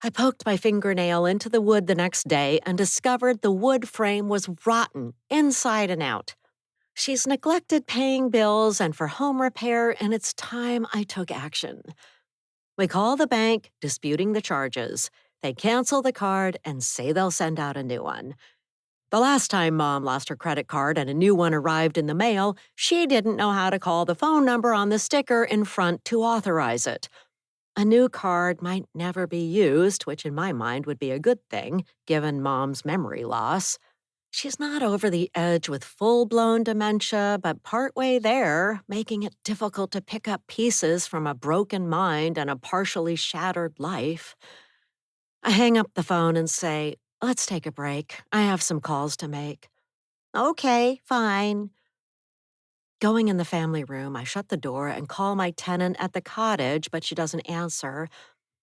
I poked my fingernail into the wood the next day and discovered the wood frame was rotten inside and out. She's neglected paying bills and for home repair, and it's time I took action. We call the bank, disputing the charges. They cancel the card and say they'll send out a new one. The last time Mom lost her credit card and a new one arrived in the mail, she didn't know how to call the phone number on the sticker in front to authorize it. A new card might never be used, which in my mind would be a good thing, given Mom's memory loss. She's not over the edge with full-blown dementia, but partway there, making it difficult to pick up pieces from a broken mind and a partially shattered life. I hang up the phone and say, "Let's take a break. I have some calls to make." "Okay, fine." Going in the family room, I shut the door and call my tenant at the cottage, but she doesn't answer.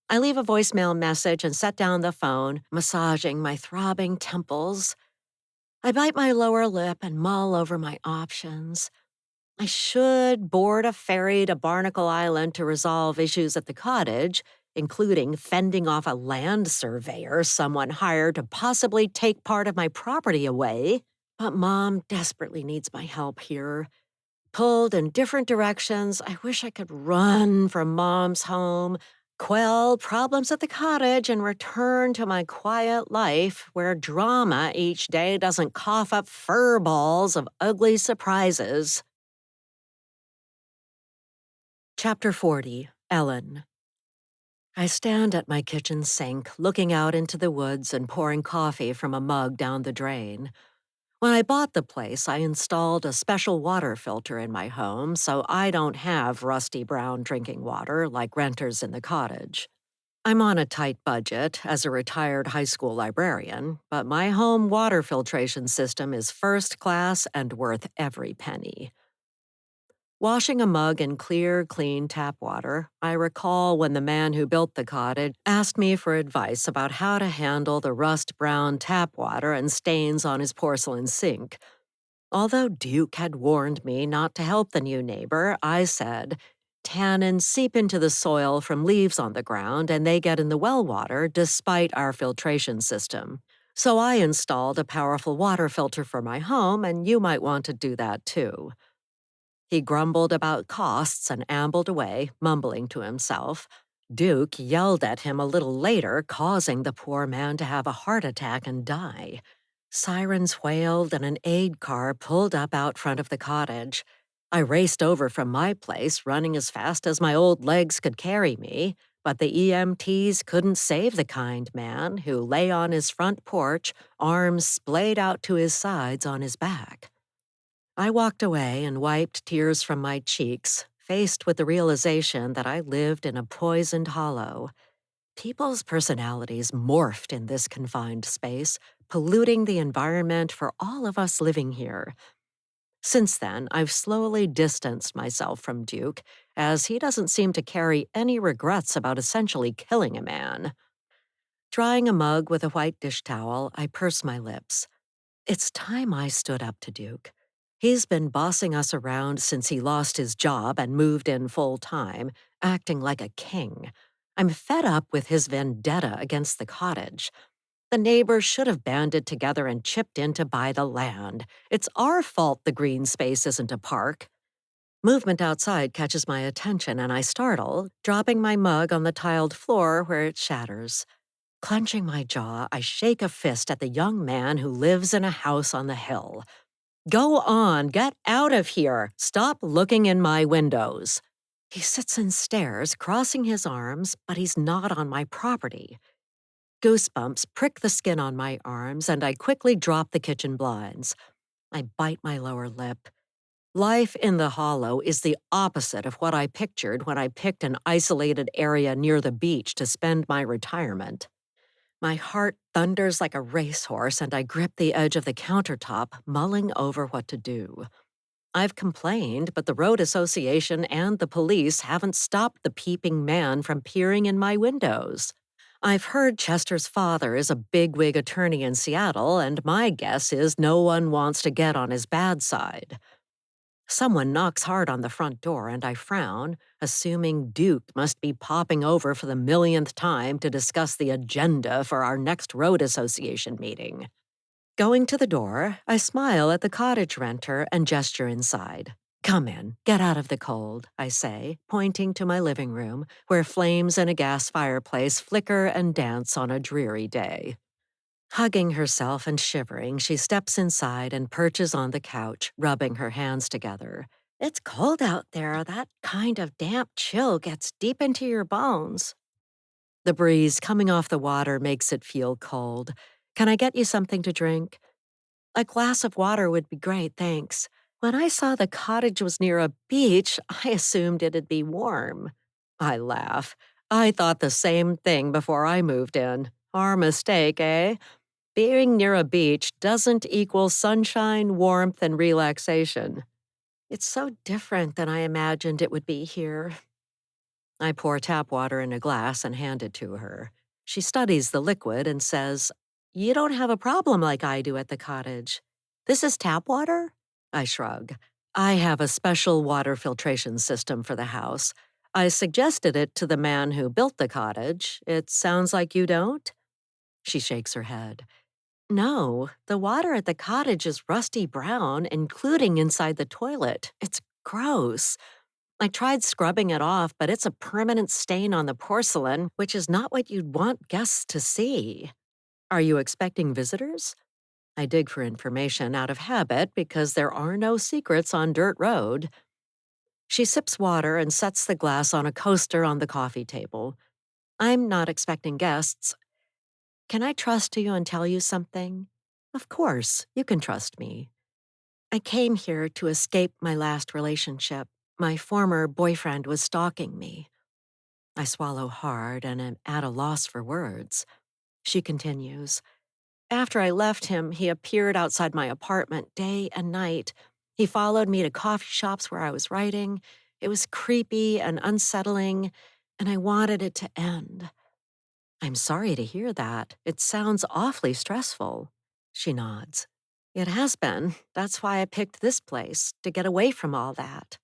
I leave a voicemail message and set down the phone, massaging my throbbing temples. I bite my lower lip and mull over my options. I should board a ferry to Barnacle Island to resolve issues at the cottage, including fending off a land surveyor someone hired to possibly take part of my property away. But Mom desperately needs my help here. Pulled in different directions, I wish I could run from Mom's home, quell problems at the cottage, and return to my quiet life where drama each day doesn't cough up fur balls of ugly surprises. Chapter 40, Ellen. I stand at my kitchen sink, looking out into the woods and pouring coffee from a mug down the drain. When I bought the place, I installed a special water filter in my home so I don't have rusty brown drinking water like renters in the cottage. I'm on a tight budget as a retired high school librarian, but my home water filtration system is first class and worth every penny. Washing a mug in clear, clean tap water, I recall when the man who built the cottage asked me for advice about how to handle the rust-brown tap water and stains on his porcelain sink. Although Duke had warned me not to help the new neighbor, I said, "Tannins seep into the soil from leaves on the ground and they get in the well water despite our filtration system. So I installed a powerful water filter for my home, and you might want to do that too." He grumbled about costs and ambled away, mumbling to himself. Duke yelled at him a little later, causing the poor man to have a heart attack and die. Sirens wailed and an aid car pulled up out front of the cottage. I raced over from my place, running as fast as my old legs could carry me, but the EMTs couldn't save the kind man who lay on his front porch, arms splayed out to his sides on his back. I walked away and wiped tears from my cheeks, faced with the realization that I lived in a poisoned hollow. People's personalities morphed in this confined space, polluting the environment for all of us living here. Since then, I've slowly distanced myself from Duke, as he doesn't seem to carry any regrets about essentially killing a man. Drying a mug with a white dish towel, I purse my lips. It's time I stood up to Duke. He's been bossing us around since he lost his job and moved in full-time, acting like a king. I'm fed up with his vendetta against the cottage. The neighbors should have banded together and chipped in to buy the land. It's our fault the green space isn't a park. Movement outside catches my attention and I startle, dropping my mug on the tiled floor where it shatters. Clenching my jaw, I shake a fist at the young man who lives in a house on the hill. "Go on, get out of here. Stop looking in my windows." He sits and stares, crossing his arms, but he's not on my property. Goosebumps prick the skin on my arms, and I quickly drop the kitchen blinds. I bite my lower lip. Life in the hollow is the opposite of what I pictured when I picked an isolated area near the beach to spend my retirement. My heart thunders like a racehorse, and I grip the edge of the countertop, mulling over what to do. I've complained, but the road association and the police haven't stopped the peeping man from peering in my windows. I've heard Chester's father is a bigwig attorney in Seattle, and my guess is no one wants to get on his bad side. Someone knocks hard on the front door, and I frown, assuming Duke must be popping over for the millionth time to discuss the agenda for our next road association meeting. Going to the door, I smile at the cottage renter and gesture inside. Come in, get out of the cold, I say, pointing to my living room, where flames in a gas fireplace flicker and dance on a dreary day. Hugging herself and shivering, she steps inside and perches on the couch, rubbing her hands together. It's cold out there. That kind of damp chill gets deep into your bones. The breeze coming off the water makes it feel cold. Can I get you something to drink? A glass of water would be great, thanks. When I saw the cottage was near a beach, I assumed it'd be warm. I laugh. I thought the same thing before I moved in. Our mistake, eh? Being near a beach doesn't equal sunshine, warmth, and relaxation. It's so different than I imagined it would be here. I pour tap water in a glass and hand it to her. She studies the liquid and says, "You don't have a problem like I do at the cottage. This is tap water?" I shrug. I have a special water filtration system for the house. I suggested it to the man who built the cottage. It sounds like you don't? She shakes her head. No, the water at the cottage is rusty brown, including inside the toilet. It's gross. I tried scrubbing it off, but it's a permanent stain on the porcelain, which is not what you'd want guests to see. Are you expecting visitors? I dig for information out of habit because there are no secrets on dirt road. She sips water and sets the glass on a coaster on the coffee table. I'm not expecting guests. Can I trust you and tell you something? Of course, you can trust me. I came here to escape my last relationship. My former boyfriend was stalking me. I swallow hard and am at a loss for words. She continues. After I left him, he appeared outside my apartment day and night. He followed me to coffee shops where I was writing. It was creepy and unsettling, and I wanted it to end. I'm sorry to hear that. It sounds awfully stressful. She nods. It has been. That's why I picked this place, to get away from all that.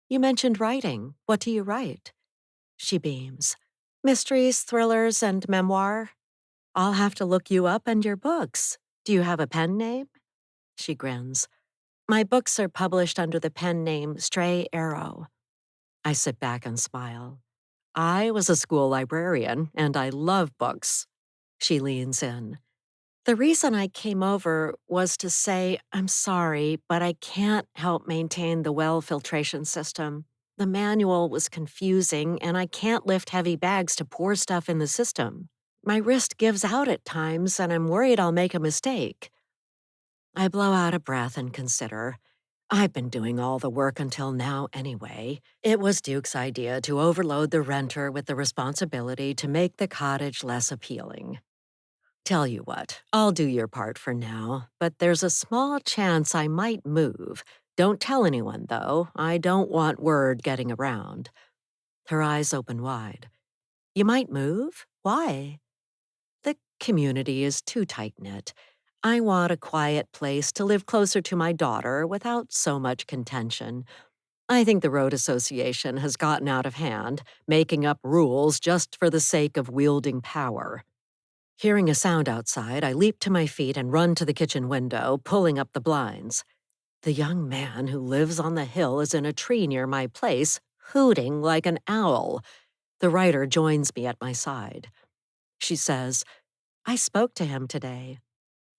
You mentioned writing. What do you write? She beams. Mysteries, thrillers, and memoir. I'll have to look you up and your books. Do you have a pen name? She grins. My books are published under the pen name Stray Arrow. I sit back and smile. I was a school librarian, and I love books. She leans in. The reason I came over was to say, I'm sorry, but I can't help maintain the well filtration system. The manual was confusing, and I can't lift heavy bags to pour stuff in the system. My wrist gives out at times, and I'm worried I'll make a mistake. I blow out a breath and consider. I've been doing all the work until now anyway. It was Duke's idea to overload the renter with the responsibility to make the cottage less appealing. Tell you what, I'll do your part for now, but there's a small chance I might move. Don't tell anyone, though. I don't want word getting around. Her eyes open wide. You might move? Why? The community is too tight-knit. I want a quiet place to live closer to my daughter without so much contention. I think the road association has gotten out of hand, making up rules just for the sake of wielding power. Hearing a sound outside, I leap to my feet and run to the kitchen window, pulling up the blinds. The young man who lives on the hill is in a tree near my place, hooting like an owl. The writer joins me at my side. She says, I spoke to him today.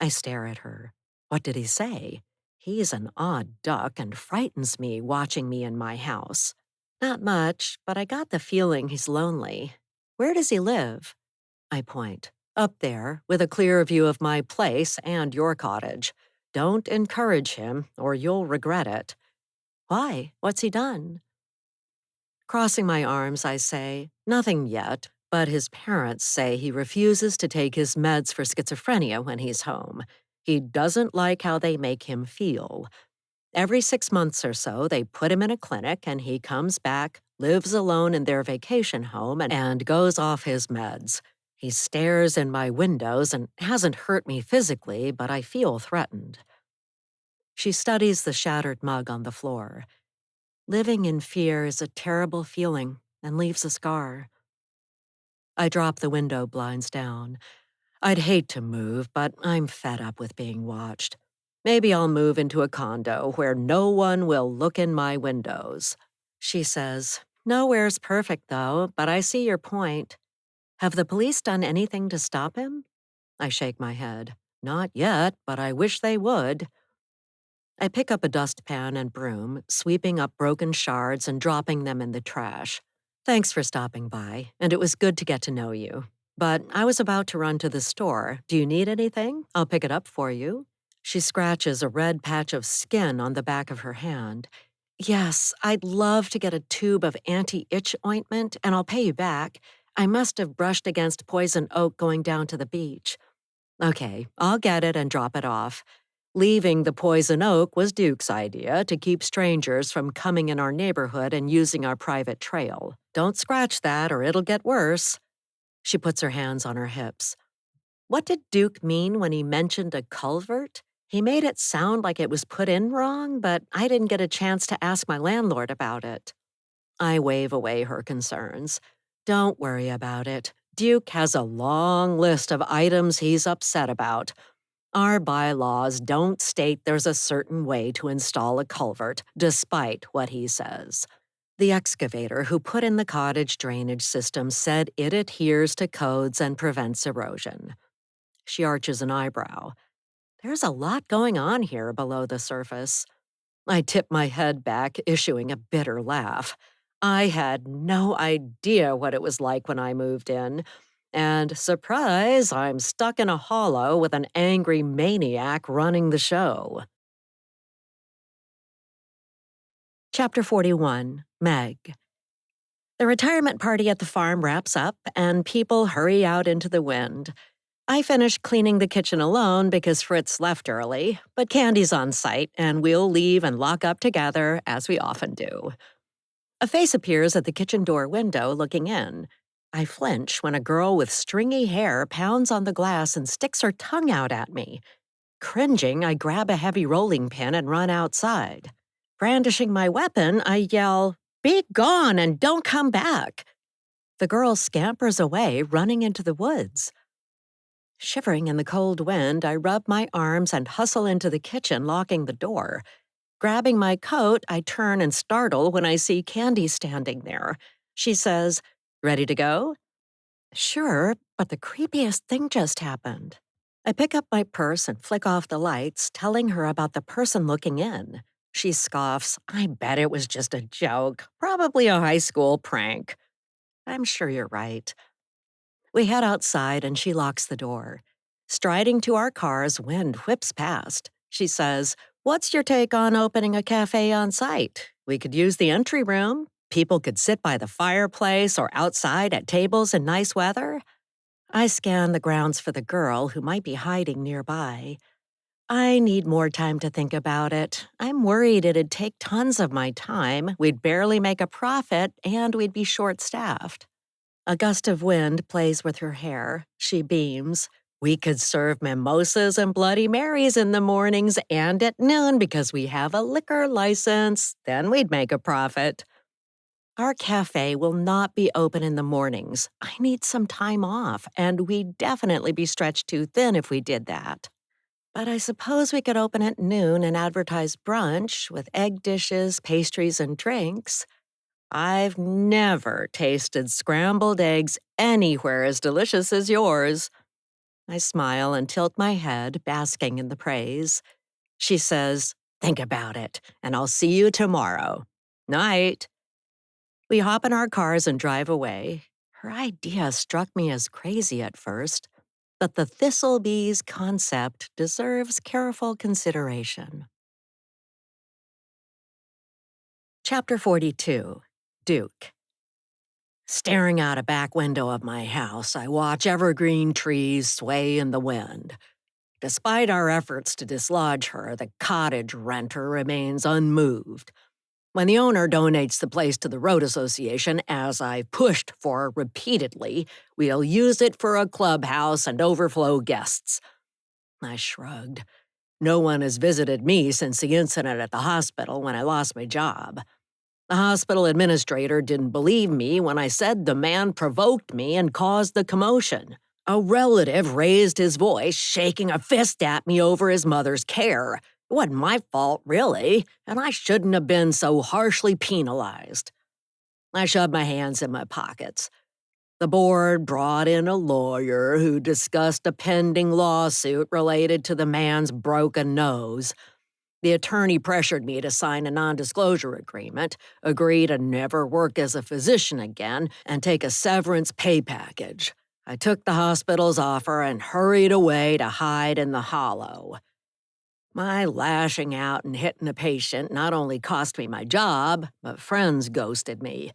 I stare at her. What did he say? He's an odd duck and frightens me watching me in my house. Not much, but I got the feeling he's lonely. Where does he live? I point. Up there, with a clear view of my place and your cottage. Don't encourage him, or you'll regret it. Why? What's he done? Crossing my arms, I say, nothing yet, but his parents say he refuses to take his meds for schizophrenia when he's home. He doesn't like how they make him feel. Every 6 months or so, they put him in a clinic and he comes back, lives alone in their vacation home, and goes off his meds. He stares in my windows and hasn't hurt me physically, but I feel threatened. She studies the shattered mug on the floor. Living in fear is a terrible feeling and leaves a scar. I drop the window blinds down. I'd hate to move, but I'm fed up with being watched. Maybe I'll move into a condo where no one will look in my windows. She says, nowhere's perfect though, but I see your point. Have the police done anything to stop him? I shake my head. Not yet, but I wish they would. I pick up a dustpan and broom, sweeping up broken shards and dropping them in the trash. Thanks for stopping by, and it was good to get to know you. But I was about to run to the store. Do you need anything? I'll pick it up for you. She scratches a red patch of skin on the back of her hand. Yes, I'd love to get a tube of anti-itch ointment, and I'll pay you back. I must have brushed against poison oak going down to the beach. Okay, I'll get it and drop it off. Leaving the poison oak was Duke's idea to keep strangers from coming in our neighborhood and using our private trail. Don't scratch that or it'll get worse. She puts her hands on her hips. What did Duke mean when he mentioned a culvert? He made it sound like it was put in wrong, but I didn't get a chance to ask my landlord about it. I wave away her concerns. Don't worry about it. Duke has a long list of items he's upset about. Our bylaws don't state there's a certain way to install a culvert, despite what he says. The excavator who put in the cottage drainage system said it adheres to codes and prevents erosion. She arches an eyebrow. There's a lot going on here below the surface. I tip my head back, issuing a bitter laugh. I had no idea what it was like when I moved in. And surprise, I'm stuck in a hollow with an angry maniac running the show. Chapter 41, Meg. The retirement party at the farm wraps up, and people hurry out into the wind. I finish cleaning the kitchen alone because Fritz left early, but Candy's on site, and we'll leave and lock up together, as we often do. A face appears at the kitchen door window looking in. I flinch when a girl with stringy hair pounds on the glass and sticks her tongue out at me. Cringing, I grab a heavy rolling pin and run outside. Brandishing my weapon, I yell, "Be gone and don't come back!" The girl scampers away, running into the woods. Shivering in the cold wind, I rub my arms and hustle into the kitchen, locking the door. Grabbing my coat, I turn and startle when I see Candy standing there. She says, "Ready to go?" Sure, but the creepiest thing just happened. I pick up my purse and flick off the lights, telling her about the person looking in. She scoffs, "I bet it was just a joke, probably a high school prank." I'm sure you're right. We head outside and she locks the door. Striding to our cars, wind whips past. She says, "What's your take on opening a cafe on site? We could use the entry room. People could sit by the fireplace or outside at tables in nice weather." I scan the grounds for the girl who might be hiding nearby. I need more time to think about it. I'm worried it'd take tons of my time, we'd barely make a profit, and we'd be short-staffed. A gust of wind plays with her hair. She beams. We could serve mimosas and Bloody Marys in the mornings and at noon because we have a liquor license. Then we'd make a profit. Our cafe will not be open in the mornings. I need some time off, and we'd definitely be stretched too thin if we did that. But I suppose we could open at noon and advertise brunch with egg dishes, pastries, and drinks. I've never tasted scrambled eggs anywhere as delicious as yours. I smile and tilt my head, basking in the praise. She says, "Think about it, and I'll see you tomorrow. Night." We hop in our cars and drive away. Her idea struck me as crazy at first, but the Thistlebees concept deserves careful consideration. Chapter 42, Duke. Staring out a back window of my house, I watch evergreen trees sway in the wind. Despite our efforts to dislodge her, the cottage renter remains unmoved. When the owner donates the place to the road association, as I've pushed for repeatedly, we'll use it for a clubhouse and overflow guests. I shrugged. No one has visited me since the incident at the hospital when I lost my job. The hospital administrator didn't believe me when I said the man provoked me and caused the commotion. A relative raised his voice, shaking a fist at me over his mother's care. It wasn't my fault, really, and I shouldn't have been so harshly penalized. I shoved my hands in my pockets. The board brought in a lawyer who discussed a pending lawsuit related to the man's broken nose. The attorney pressured me to sign a non-disclosure agreement, agree to never work as a physician again, and take a severance pay package. I took the hospital's offer and hurried away to hide in the hollow. My lashing out and hitting a patient not only cost me my job, but friends ghosted me.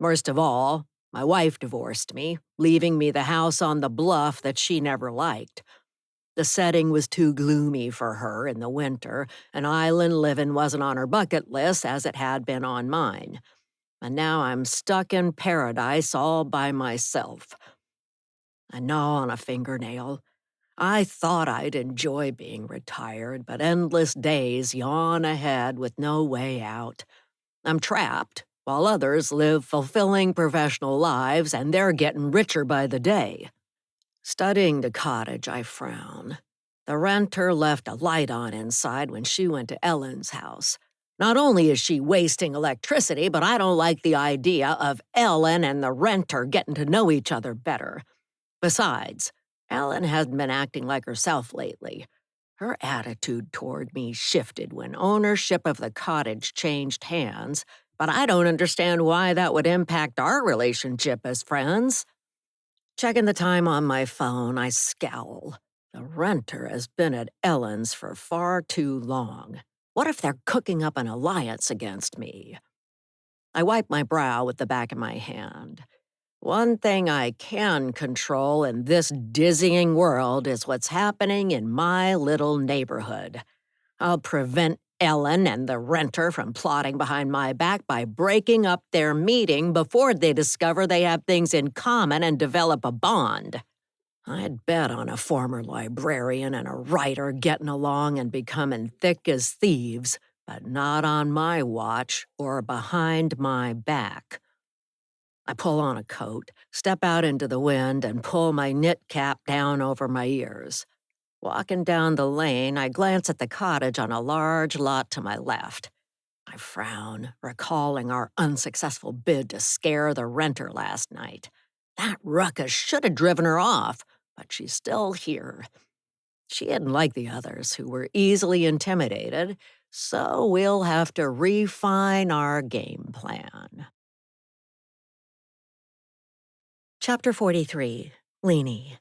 Worst of all, my wife divorced me, leaving me the house on the bluff that she never liked. The setting was too gloomy for her in the winter, and island living wasn't on her bucket list as it had been on mine. And now I'm stuck in paradise all by myself. A gnaw on a fingernail. I thought I'd enjoy being retired, but endless days yawn ahead with no way out. I'm trapped, while others live fulfilling professional lives and they're getting richer by the day. Studying the cottage, I frown. The renter left a light on inside when she went to Ellen's house. Not only is she wasting electricity, but I don't like the idea of Ellen and the renter getting to know each other better. Besides, Ellen hasn't been acting like herself lately. Her attitude toward me shifted when ownership of the cottage changed hands, but I don't understand why that would impact our relationship as friends. Checking the time on my phone, I scowl. The renter has been at Ellen's for far too long. What if they're cooking up an alliance against me? I wipe my brow with the back of my hand. One thing I can control in this dizzying world is what's happening in my little neighborhood. I'll prevent Ellen and the renter from plotting behind my back by breaking up their meeting before they discover they have things in common and develop a bond. I'd bet on a former librarian and a writer getting along and becoming thick as thieves, but not on my watch or behind my back. I pull on a coat, step out into the wind, and pull my knit cap down over my ears. Walking down the lane, I glance at the cottage on a large lot to my left. I frown, recalling our unsuccessful bid to scare the renter last night. That ruckus should have driven her off, but she's still here. She isn't like the others, who were easily intimidated, so we'll have to refine our game plan. Chapter 43, Leanie.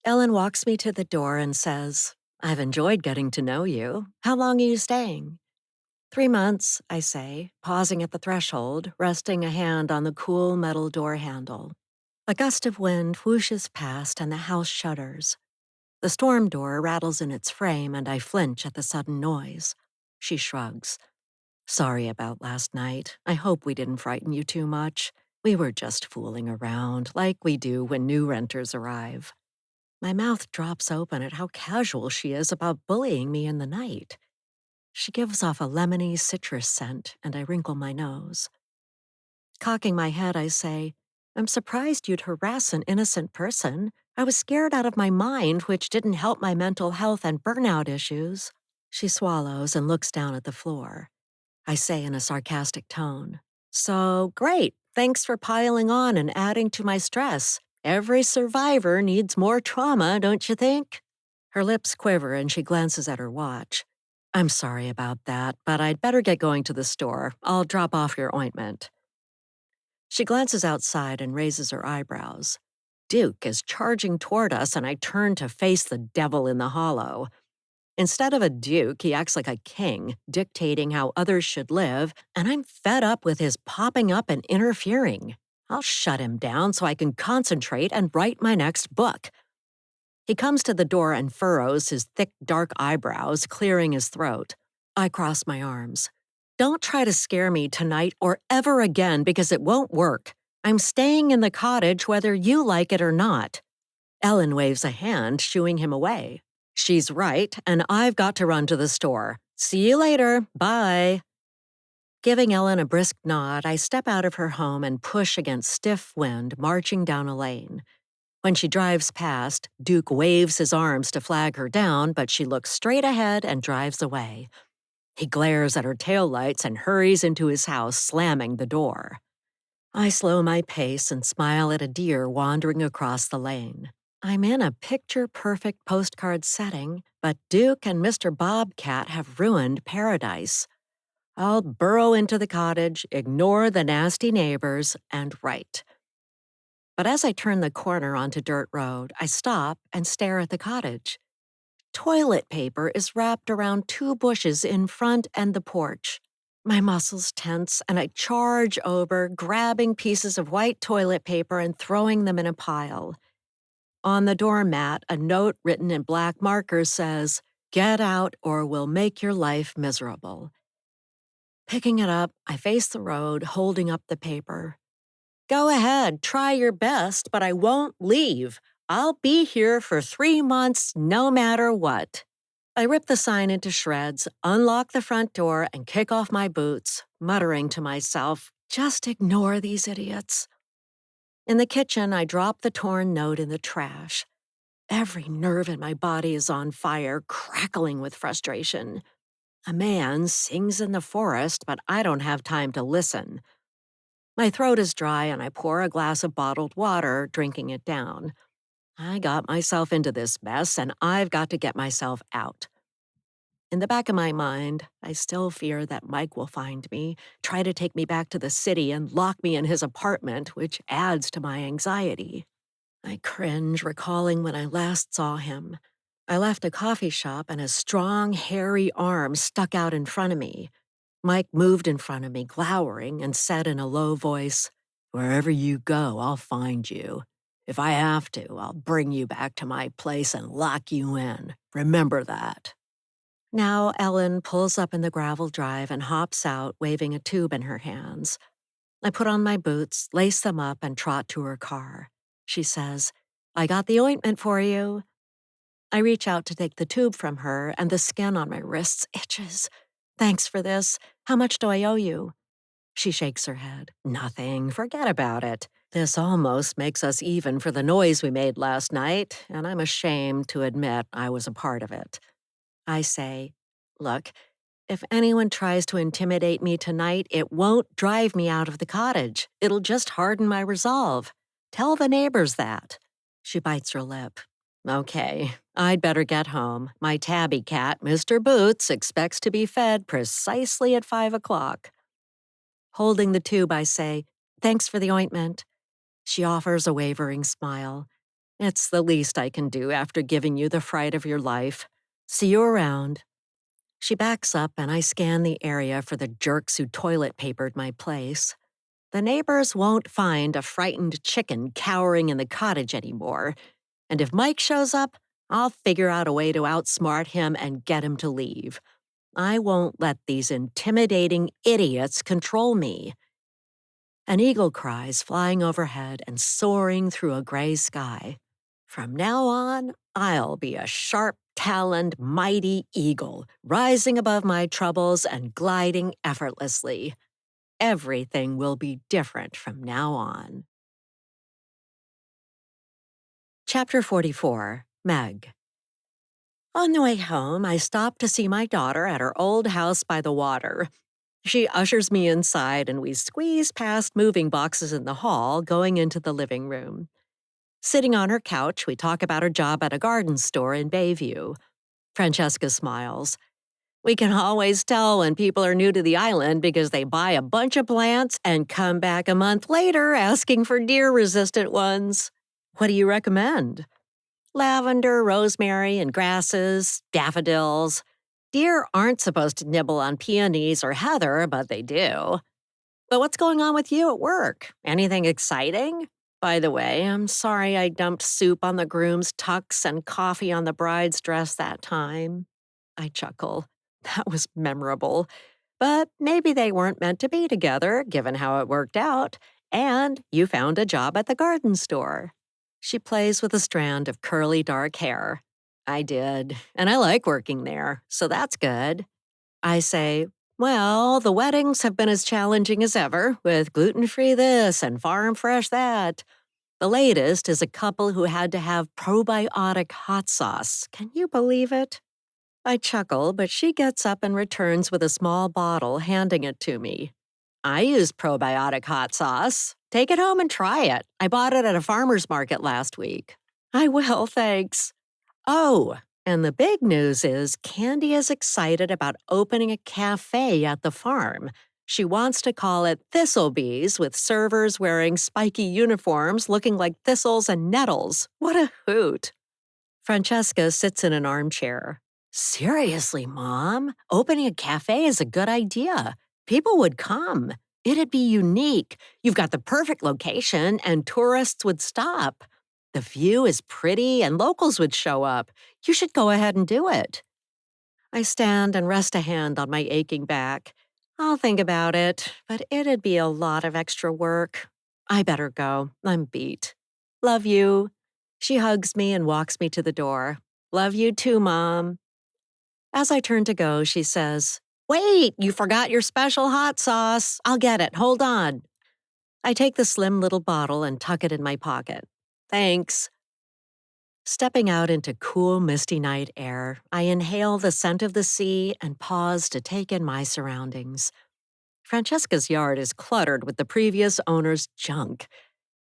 Ellen walks me to the door and says, "I've enjoyed getting to know you. How long are you staying?" 3 months, I say, pausing at the threshold, resting a hand on the cool metal door handle. A gust of wind whooshes past and the house shudders. The storm door rattles in its frame and I flinch at the sudden noise. She shrugs. "Sorry about last night. I hope we didn't frighten you too much. We were just fooling around, like we do when new renters arrive." My mouth drops open at how casual she is about bullying me in the night. She gives off a lemony citrus scent, and I wrinkle my nose. Cocking my head, I say, "I'm surprised you'd harass an innocent person. I was scared out of my mind, which didn't help my mental health and burnout issues." She swallows and looks down at the floor. I say in a sarcastic tone, "So, great. Thanks for piling on and adding to my stress. Every survivor needs more trauma, don't you think?" Her lips quiver and she glances at her watch. "I'm sorry about that, but I'd better get going to the store. I'll drop off your ointment." She glances outside and raises her eyebrows. Duke is charging toward us and I turn to face the devil in the hollow. Instead of a duke, he acts like a king, dictating how others should live, and I'm fed up with his popping up and interfering. I'll shut him down so I can concentrate and write my next book. He comes to the door and furrows his thick, dark eyebrows, clearing his throat. I cross my arms. Don't try to scare me tonight or ever again because it won't work. I'm staying in the cottage whether you like it or not. Ellen waves a hand, shooing him away. She's right, and I've got to run to the store. See you later. Bye. Giving Ellen a brisk nod, I step out of her home and push against stiff wind, marching down a lane. When she drives past, Duke waves his arms to flag her down, but she looks straight ahead and drives away. He glares at her taillights and hurries into his house, slamming the door. I slow my pace and smile at a deer wandering across the lane. I'm in a picture-perfect postcard setting, but Duke and Mr. Bobcat have ruined paradise. I'll burrow into the cottage, ignore the nasty neighbors, and write. But as I turn the corner onto dirt road, I stop and stare at the cottage. Toilet paper is wrapped around 2 bushes in front and the porch. My muscles tense, and I charge over, grabbing pieces of white toilet paper and throwing them in a pile. On the doormat, a note written in black marker says, "Get out or we'll make your life miserable." Picking it up, I face the road, holding up the paper. Go ahead, try your best, but I won't leave. I'll be here for 3 months no matter what. I rip the sign into shreds, unlock the front door, and kick off my boots, muttering to myself, just ignore these idiots. In the kitchen, I drop the torn note in the trash. Every nerve in my body is on fire, crackling with frustration. A man sings in the forest, but I don't have time to listen. My throat is dry and I pour a glass of bottled water, drinking it down. I got myself into this mess and I've got to get myself out. In the back of my mind, I still fear that Mike will find me, try to take me back to the city and lock me in his apartment, which adds to my anxiety. I cringe, recalling when I last saw him. I left a coffee shop and his strong, hairy arm stuck out in front of me. Mike moved in front of me, glowering, and said in a low voice, "Wherever you go, I'll find you. If I have to, I'll bring you back to my place and lock you in. Remember that." Now Ellen pulls up in the gravel drive and hops out, waving a tube in her hands. I put on my boots, lace them up, and trot to her car. She says, "I got the ointment for you." I reach out to take the tube from her, and the skin on my wrists itches. "Thanks for this. How much do I owe you?" She shakes her head. "Nothing. Forget about it. This almost makes us even for the noise we made last night, and I'm ashamed to admit I was a part of it." I say, "Look, if anyone tries to intimidate me tonight, it won't drive me out of the cottage. It'll just harden my resolve. Tell the neighbors that." She bites her lip. "Okay, I'd better get home. My tabby cat, Mr. Boots, expects to be fed precisely at 5 o'clock. Holding the tube, I say, "Thanks for the ointment." She offers a wavering smile. "It's the least I can do after giving you the fright of your life. See you around." She backs up and I scan the area for the jerks who toilet papered my place. The neighbors won't find a frightened chicken cowering in the cottage anymore, and if Mike shows up, I'll figure out a way to outsmart him and get him to leave. I won't let these intimidating idiots control me. An eagle cries, flying overhead and soaring through a gray sky. From now on, I'll be a sharp-taloned, mighty eagle, rising above my troubles and gliding effortlessly. Everything will be different from now on. Chapter 44, Meg. On the way home, I stop to see my daughter at her old house by the water. She ushers me inside and we squeeze past moving boxes in the hall, going into the living room. Sitting on her couch, we talk about her job at a garden store in Bayview. Francesca smiles. "We can always tell when people are new to the island because they buy a bunch of plants and come back a month later asking for deer-resistant ones. What do you recommend?" Lavender, rosemary, and grasses, daffodils. Deer aren't supposed to nibble on peonies or heather, but they do. But what's going on with you at work? Anything exciting? By the way, I'm sorry I dumped soup on the groom's tux and coffee on the bride's dress that time. I chuckle. That was memorable. But maybe they weren't meant to be together, given how it worked out, and you found a job at the garden store. She plays with a strand of curly dark hair. I did, and I like working there, so that's good. I say, well, the weddings have been as challenging as ever, with gluten-free this and farm-fresh that. The latest is a couple who had to have probiotic hot sauce. Can you believe it? I chuckle, but she gets up and returns with a small bottle, handing it to me. I use probiotic hot sauce. Take it home and try it. I bought it at a farmer's market last week. I will, thanks. Oh, and the big news is Candy is excited about opening a cafe at the farm. She wants to call it Thistlebees, with servers wearing spiky uniforms looking like thistles and nettles. What a hoot! Francesca sits in an armchair. Seriously, Mom, opening a cafe is a good idea. People would come. It'd be unique. You've got the perfect location, and tourists would stop. The view is pretty, and locals would show up. You should go ahead and do it. I stand and rest a hand on my aching back. I'll think about it, but it'd be a lot of extra work. I better go. I'm beat. Love you. She hugs me and walks me to the door. Love you too, Mom. As I turn to go, she says, Wait, you forgot your special hot sauce. I'll get it. Hold on. I take the slim little bottle and tuck it in my pocket. Thanks. Stepping out into cool, misty night air, I inhale the scent of the sea and pause to take in my surroundings. Francesca's yard is cluttered with the previous owner's junk.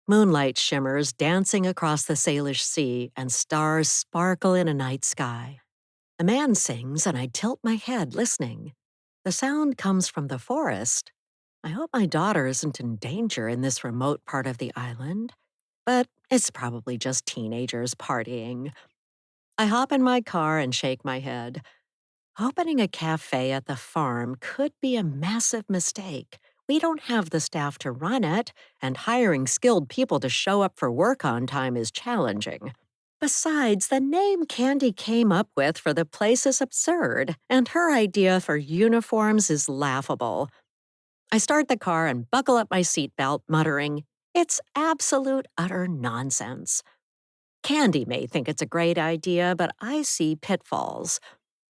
Moonlight shimmers dancing across the Salish Sea, and stars sparkle in a night sky. A man sings, and I tilt my head, listening. The sound comes from the forest. I hope my daughter isn't in danger in this remote part of the island. But it's probably just teenagers partying. I hop in my car and shake my head. Opening a cafe at the farm could be a massive mistake. We don't have the staff to run it, and hiring skilled people to show up for work on time is challenging. Besides, the name Candy came up with for the place is absurd, and her idea for uniforms is laughable. I start the car and buckle up my seatbelt, muttering, It's absolute utter nonsense. Candy may think it's a great idea, but I see pitfalls.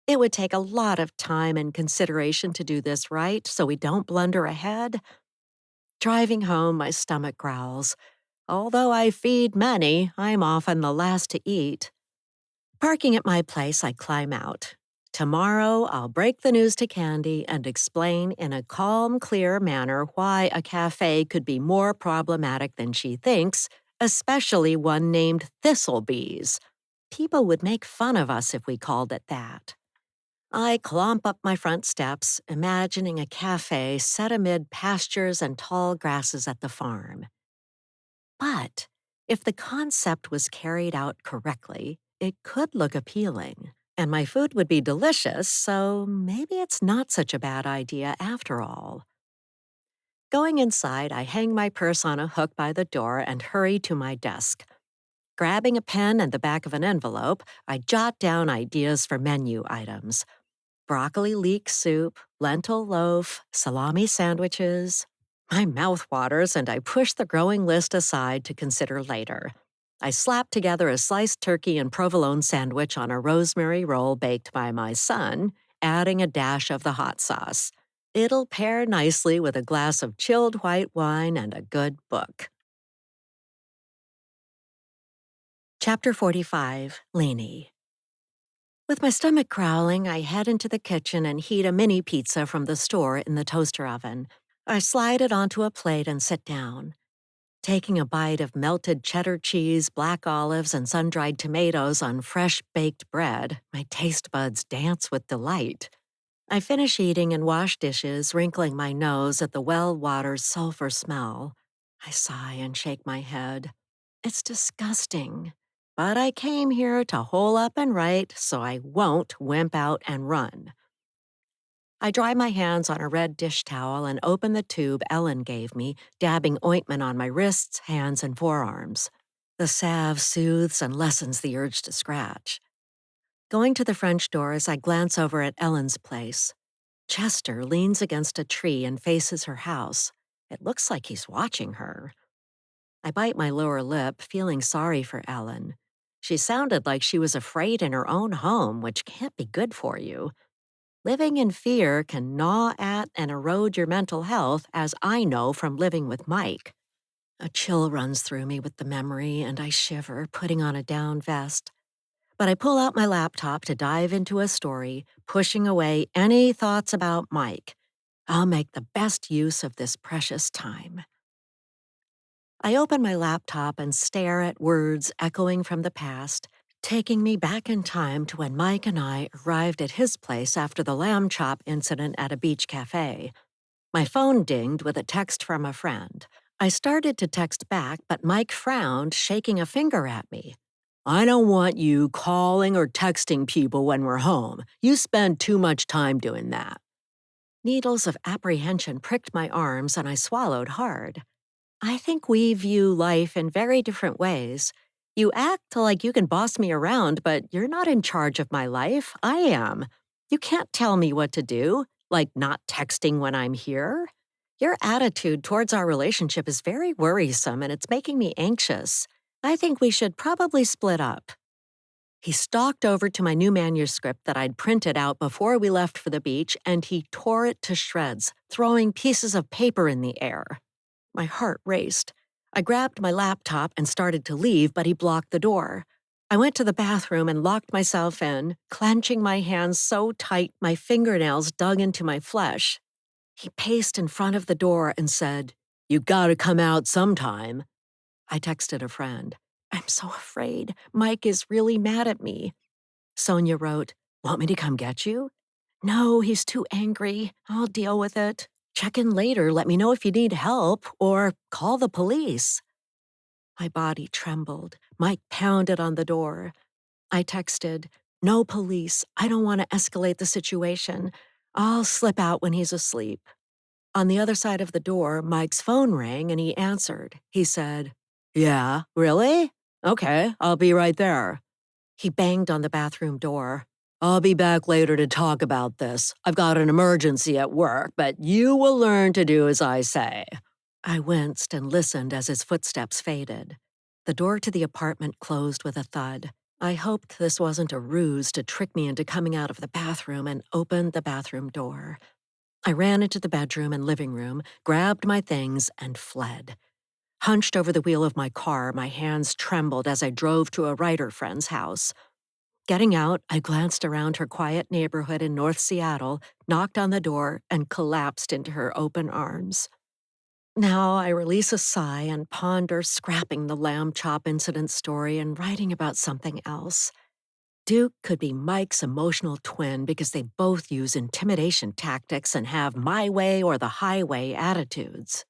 It would take a lot of time and consideration to do this right, so we don't blunder ahead. Driving home, my stomach growls. Although I feed many, I'm often the last to eat. Parking at my place, I climb out. Tomorrow, I'll break the news to Candy and explain in a calm, clear manner why a cafe could be more problematic than she thinks, especially one named Thistlebees. People would make fun of us if we called it that. I clomp up my front steps, imagining a cafe set amid pastures and tall grasses at the farm. But if the concept was carried out correctly, it could look appealing, and my food would be delicious, so maybe it's not such a bad idea after all. Going inside, I hang my purse on a hook by the door and hurry to my desk. Grabbing a pen and the back of an envelope, I jot down ideas for menu items. Broccoli leek soup, lentil loaf, salami sandwiches. My mouth waters and I push the growing list aside to consider later. I slap together a sliced turkey and provolone sandwich on a rosemary roll baked by my son, adding a dash of the hot sauce. It'll pair nicely with a glass of chilled white wine and a good book. Chapter 45, Lainey. With my stomach growling, I head into the kitchen and heat a mini pizza from the store in the toaster oven. I slide it onto a plate and sit down. Taking a bite of melted cheddar cheese, black olives, and sun-dried tomatoes on fresh baked bread, my taste buds dance with delight. I finish eating and wash dishes, wrinkling my nose at the well-water's sulfur smell. I sigh and shake my head. It's disgusting. but I came here to hole up and write so I won't wimp out and run. I dry my hands on a red dish towel and open the tube Ellen gave me, dabbing ointment on my wrists, hands, and forearms. The salve soothes and lessens the urge to scratch. Going to the French door as I glance over at Ellen's place. Chester leans against a tree and faces her house. It looks like he's watching her. I bite my lower lip, feeling sorry for Ellen. She sounded like she was afraid in her own home, which can't be good for you. Living in fear can gnaw at and erode your mental health, as I know from living with Mike. A chill runs through me with the memory, and I shiver, putting on a down vest. But I pull out my laptop to dive into a story, pushing away any thoughts about Mike. I'll make the best use of this precious time. I open my laptop and stare at words echoing from the past, taking me back in time to when Mike and I arrived at his place after the lamb chop incident at a beach cafe. My phone dinged with a text from a friend. I started to text back, but Mike frowned, shaking a finger at me. I don't want you calling or texting people when we're home. You spend too much time doing that. Needles of apprehension pricked my arms and I swallowed hard. I think we view life in very different ways. You act like you can boss me around, but you're not in charge of my life. I am. You can't tell me what to do, like not texting when I'm here. Your attitude towards our relationship is very worrisome and it's making me anxious. I think we should probably split up. He stalked over to my new manuscript that I'd printed out before we left for the beach and he tore it to shreds, throwing pieces of paper in the air. My heart raced. I grabbed my laptop and started to leave, but he blocked the door. I went to the bathroom and locked myself in, clenching my hands so tight my fingernails dug into my flesh. He paced in front of the door and said, "You gotta come out sometime." I texted a friend. "I'm so afraid. Mike is really mad at me." Sonia wrote, "Want me to come get you?" "No, he's too angry. I'll deal with it. Check in later, let me know if you need help, or call the police." My body trembled. Mike pounded on the door. I texted, "No police. I don't want to escalate the situation. I'll slip out when he's asleep." On the other side of the door, Mike's phone rang and he answered. He said, "Yeah, really? Okay, I'll be right there." He banged on the bathroom door. "I'll be back later to talk about this. I've got an emergency at work, but you will learn to do as I say." I winced and listened as his footsteps faded. The door to the apartment closed with a thud. I hoped this wasn't a ruse to trick me into coming out of the bathroom and opened the bathroom door. I ran into the bedroom and living room, grabbed my things, and fled. Hunched over the wheel of my car, my hands trembled as I drove to a writer friend's house. Getting out, I glanced around her quiet neighborhood in North Seattle, knocked on the door, and collapsed into her open arms. Now I release a sigh and ponder scrapping the lamb chop incident story and writing about something else. Duke could be Mike's emotional twin because they both use intimidation tactics and have my way or the highway attitudes.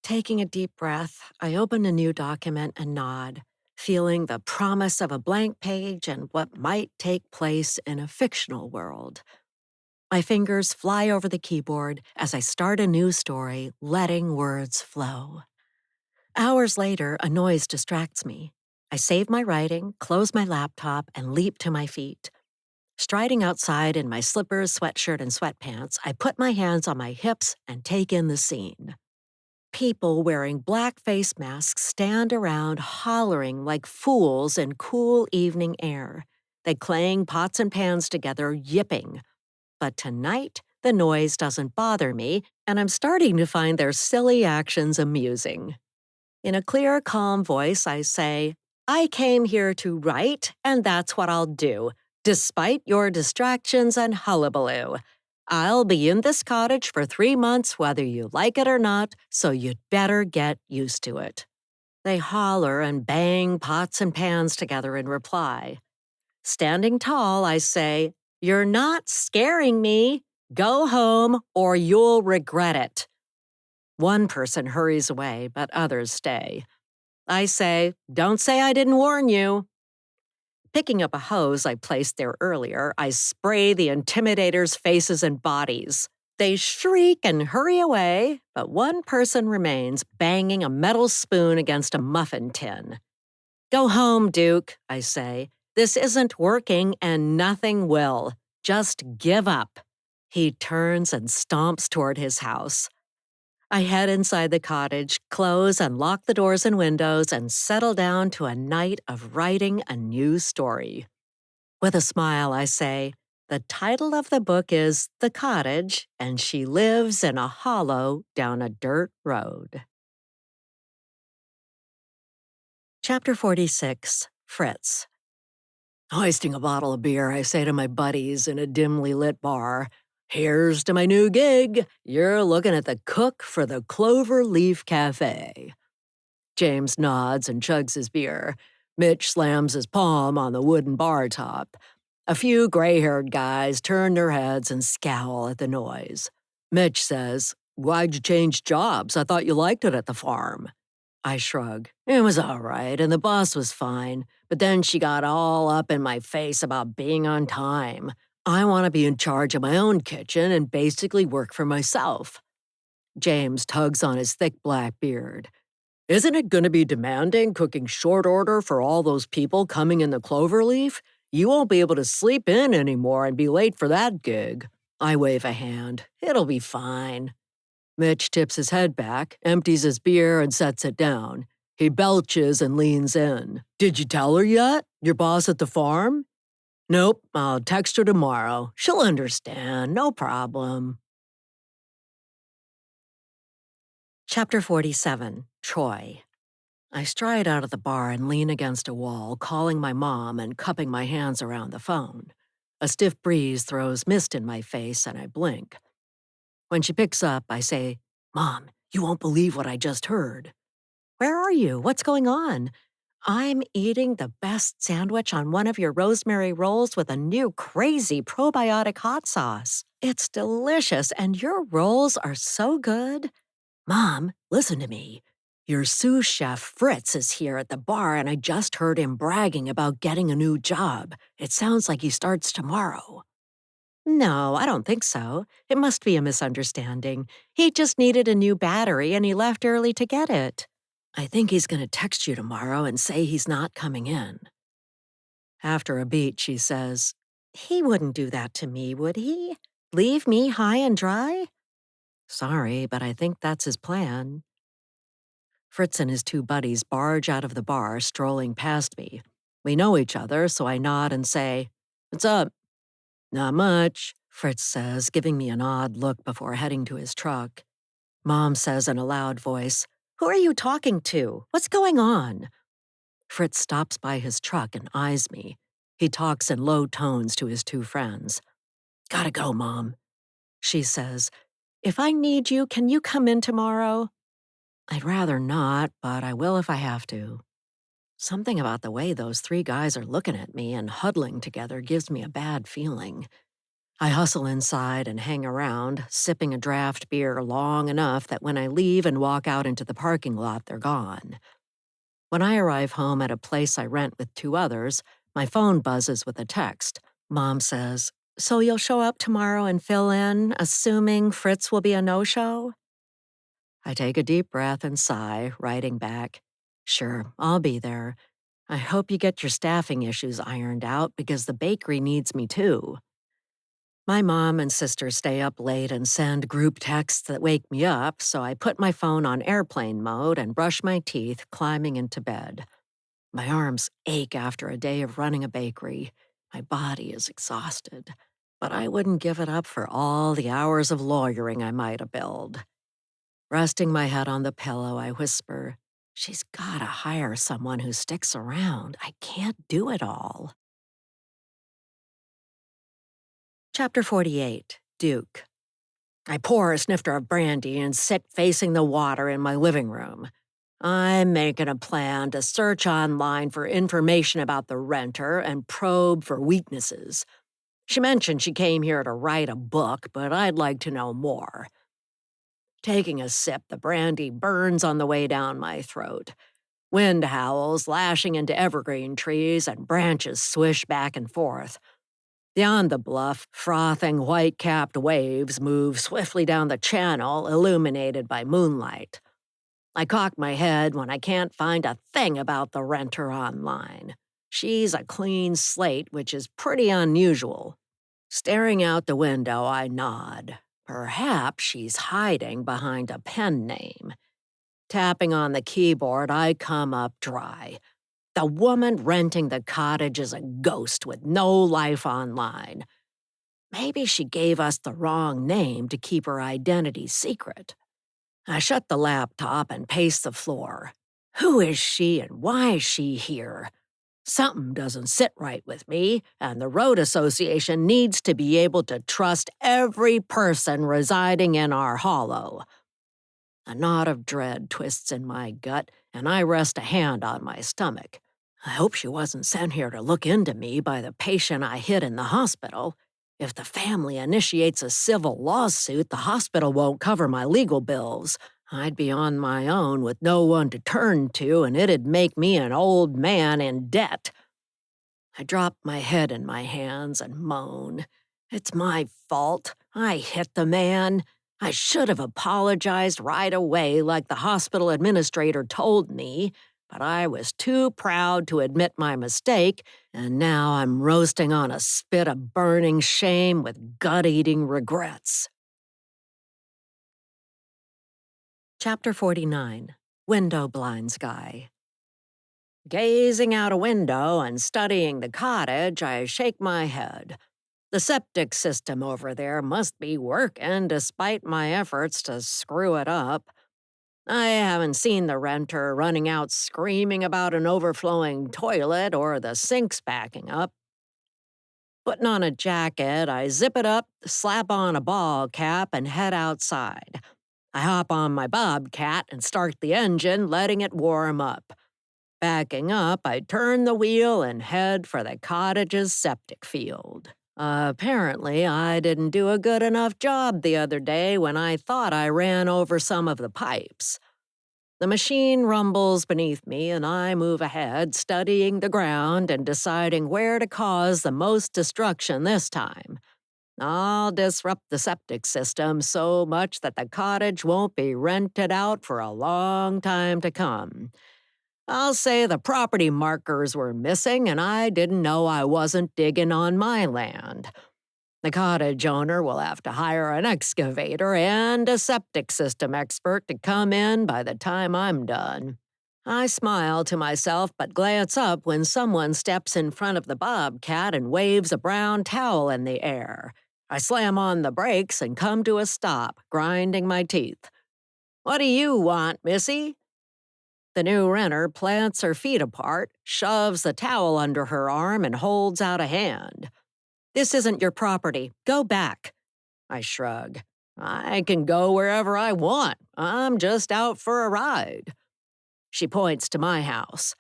Taking a deep breath, I open a new document and nod, feeling the promise of a blank page and what might take place in a fictional world. My fingers fly over the keyboard as I start a new story, letting words flow. Hours later, a noise distracts me. I save my writing, close my laptop, and leap to my feet. Striding outside in my slippers, sweatshirt, and sweatpants, I put my hands on my hips and take in the scene. People wearing black face masks stand around hollering like fools in cool evening air. They clang pots and pans together, yipping. But tonight, the noise doesn't bother me, and I'm starting to find their silly actions amusing. In a clear, calm voice, I say, "I came here to write, and that's what I'll do, despite your distractions and hullabaloo. I'll be in this cottage for 3 months whether you like it or not, so you'd better get used to it." They holler and bang pots and pans together in reply. Standing tall, I say, "You're not scaring me. Go home or you'll regret it." One person hurries away, but others stay. I say, "Don't say I didn't warn you." Picking up a hose I placed there earlier, I spray the intimidators' faces and bodies. They shriek and hurry away, but one person remains banging a metal spoon against a muffin tin. Go home, Duke, I say. This isn't working and nothing will. Just give up. He turns and stomps toward his house. I head inside the cottage, close and lock the doors and windows, and settle down to a night of writing a new story. With a smile, I say, the title of the book is The Cottage, and she lives in a hollow down a dirt road. Chapter 46, Fritz. Hoisting a bottle of beer, I say to my buddies in a dimly lit bar, "Here's to my new gig. You're looking at the cook for the Clover Leaf Cafe." James nods and chugs his beer. Mitch slams his palm on the wooden bar top. A few gray-haired guys turn their heads and scowl at the noise. Mitch says, "Why'd you change jobs? I thought you liked it at the farm." I shrug. It was all right, and the boss was fine, but then she got all up in my face about being on time. I want to be in charge of my own kitchen and basically work for myself. James tugs on his thick black beard. "Isn't it going to be demanding cooking short order for all those people coming in the Cloverleaf? You won't be able to sleep in anymore and be late for that gig." I wave a hand. It'll be fine. Mitch tips his head back, empties his beer, and sets it down. He belches and leans in. "Did you tell her yet? Your boss at the farm?" "Nope, I'll text her tomorrow. She'll understand, no problem." Chapter 47, Troy. I stride out of the bar and lean against a wall, calling my mom and cupping my hands around the phone. A stiff breeze throws mist in my face, and I blink. When she picks up, I say, "Mom, you won't believe what I just heard." "Where are you? What's going on?" "I'm eating the best sandwich on one of your rosemary rolls with a new crazy probiotic hot sauce. It's delicious, and your rolls are so good." "Mom, listen to me. Your sous chef Fritz is here at the bar, and I just heard him bragging about getting a new job. It sounds like he starts tomorrow." "No, I don't think so. It must be a misunderstanding. He just needed a new battery and he left early to get it." "I think he's going to text you tomorrow and say he's not coming in." After a beat, she says, "He wouldn't do that to me, would he? Leave me high and dry?" "Sorry, but I think that's his plan." Fritz and his two buddies barge out of the bar, strolling past me. We know each other, so I nod and say, "What's up?" "Not much," Fritz says, giving me an odd look before heading to his truck. Mom says in a loud voice, "Who are you talking to? What's going on?" Fritz stops by his truck and eyes me. He talks in low tones to his two friends. "Gotta go, Mom." She says, "If I need you, can you come in tomorrow?" "I'd rather not, but I will if I have to." Something about the way those three guys are looking at me and huddling together gives me a bad feeling. I hustle inside and hang around, sipping a draft beer long enough that when I leave and walk out into the parking lot, they're gone. When I arrive home at a place I rent with two others, my phone buzzes with a text. Mom says, "So you'll show up tomorrow and fill in, assuming Fritz will be a no-show?" I take a deep breath and sigh, writing back, "Sure, I'll be there. I hope you get your staffing issues ironed out because the bakery needs me too." My mom and sister stay up late and send group texts that wake me up, so I put my phone on airplane mode and brush my teeth, climbing into bed. My arms ache after a day of running a bakery. My body is exhausted, but I wouldn't give it up for all the hours of lawyering I might have billed. Resting my head on the pillow, I whisper, "She's gotta hire someone who sticks around. I can't do it all." Chapter 48, Duke. I pour a snifter of brandy and sit facing the water in my living room. I'm making a plan to search online for information about the renter and probe for weaknesses. She mentioned she came here to write a book, but I'd like to know more. Taking a sip, the brandy burns on the way down my throat. Wind howls, lashing into evergreen trees, and branches swish back and forth. Beyond the bluff, frothing white-capped waves move swiftly down the channel, illuminated by moonlight. I cock my head when I can't find a thing about the renter online. She's a clean slate, which is pretty unusual. Staring out the window, I nod. Perhaps she's hiding behind a pen name. Tapping on the keyboard, I come up dry. The woman renting the cottage is a ghost with no life online. Maybe she gave us the wrong name to keep her identity secret. I shut the laptop and pace the floor. Who is she and why is she here? Something doesn't sit right with me, and the road association needs to be able to trust every person residing in our hollow. A knot of dread twists in my gut, and I rest a hand on my stomach. I hope she wasn't sent here to look into me by the patient I hit in the hospital. If the family initiates a civil lawsuit, the hospital won't cover my legal bills. I'd be on my own with no one to turn to, and it'd make me an old man in debt. I drop my head in my hands and moan. It's my fault. I hit the man. I should have apologized right away like the hospital administrator told me, but I was too proud to admit my mistake, and now I'm roasting on a spit of burning shame with gut-eating regrets. Chapter 49. Window Blinds Guy. Gazing out a window and studying the cottage, I shake my head. The septic system over there must be working despite my efforts to screw it up. I haven't seen the renter running out screaming about an overflowing toilet or the sinks backing up. Putting on a jacket, I zip it up, slap on a ball cap, and head outside. I hop on my bobcat and start the engine, letting it warm up. Backing up, I turn the wheel and head for the cottage's septic field. Apparently, I didn't do a good enough job the other day when I thought I ran over some of the pipes. The machine rumbles beneath me and I move ahead, studying the ground and deciding where to cause the most destruction this time. I'll disrupt the septic system so much that the cottage won't be rented out for a long time to come. I'll say the property markers were missing and I didn't know I wasn't digging on my land. The cottage owner will have to hire an excavator and a septic system expert to come in by the time I'm done. I smile to myself but glance up when someone steps in front of the bobcat and waves a brown towel in the air. I slam on the brakes and come to a stop, grinding my teeth. "What do you want, missy?" The new renter plants her feet apart, shoves the towel under her arm, and holds out a hand. "This isn't your property. Go back." I shrug. "I can go wherever I want. I'm just out for a ride." She points to my house.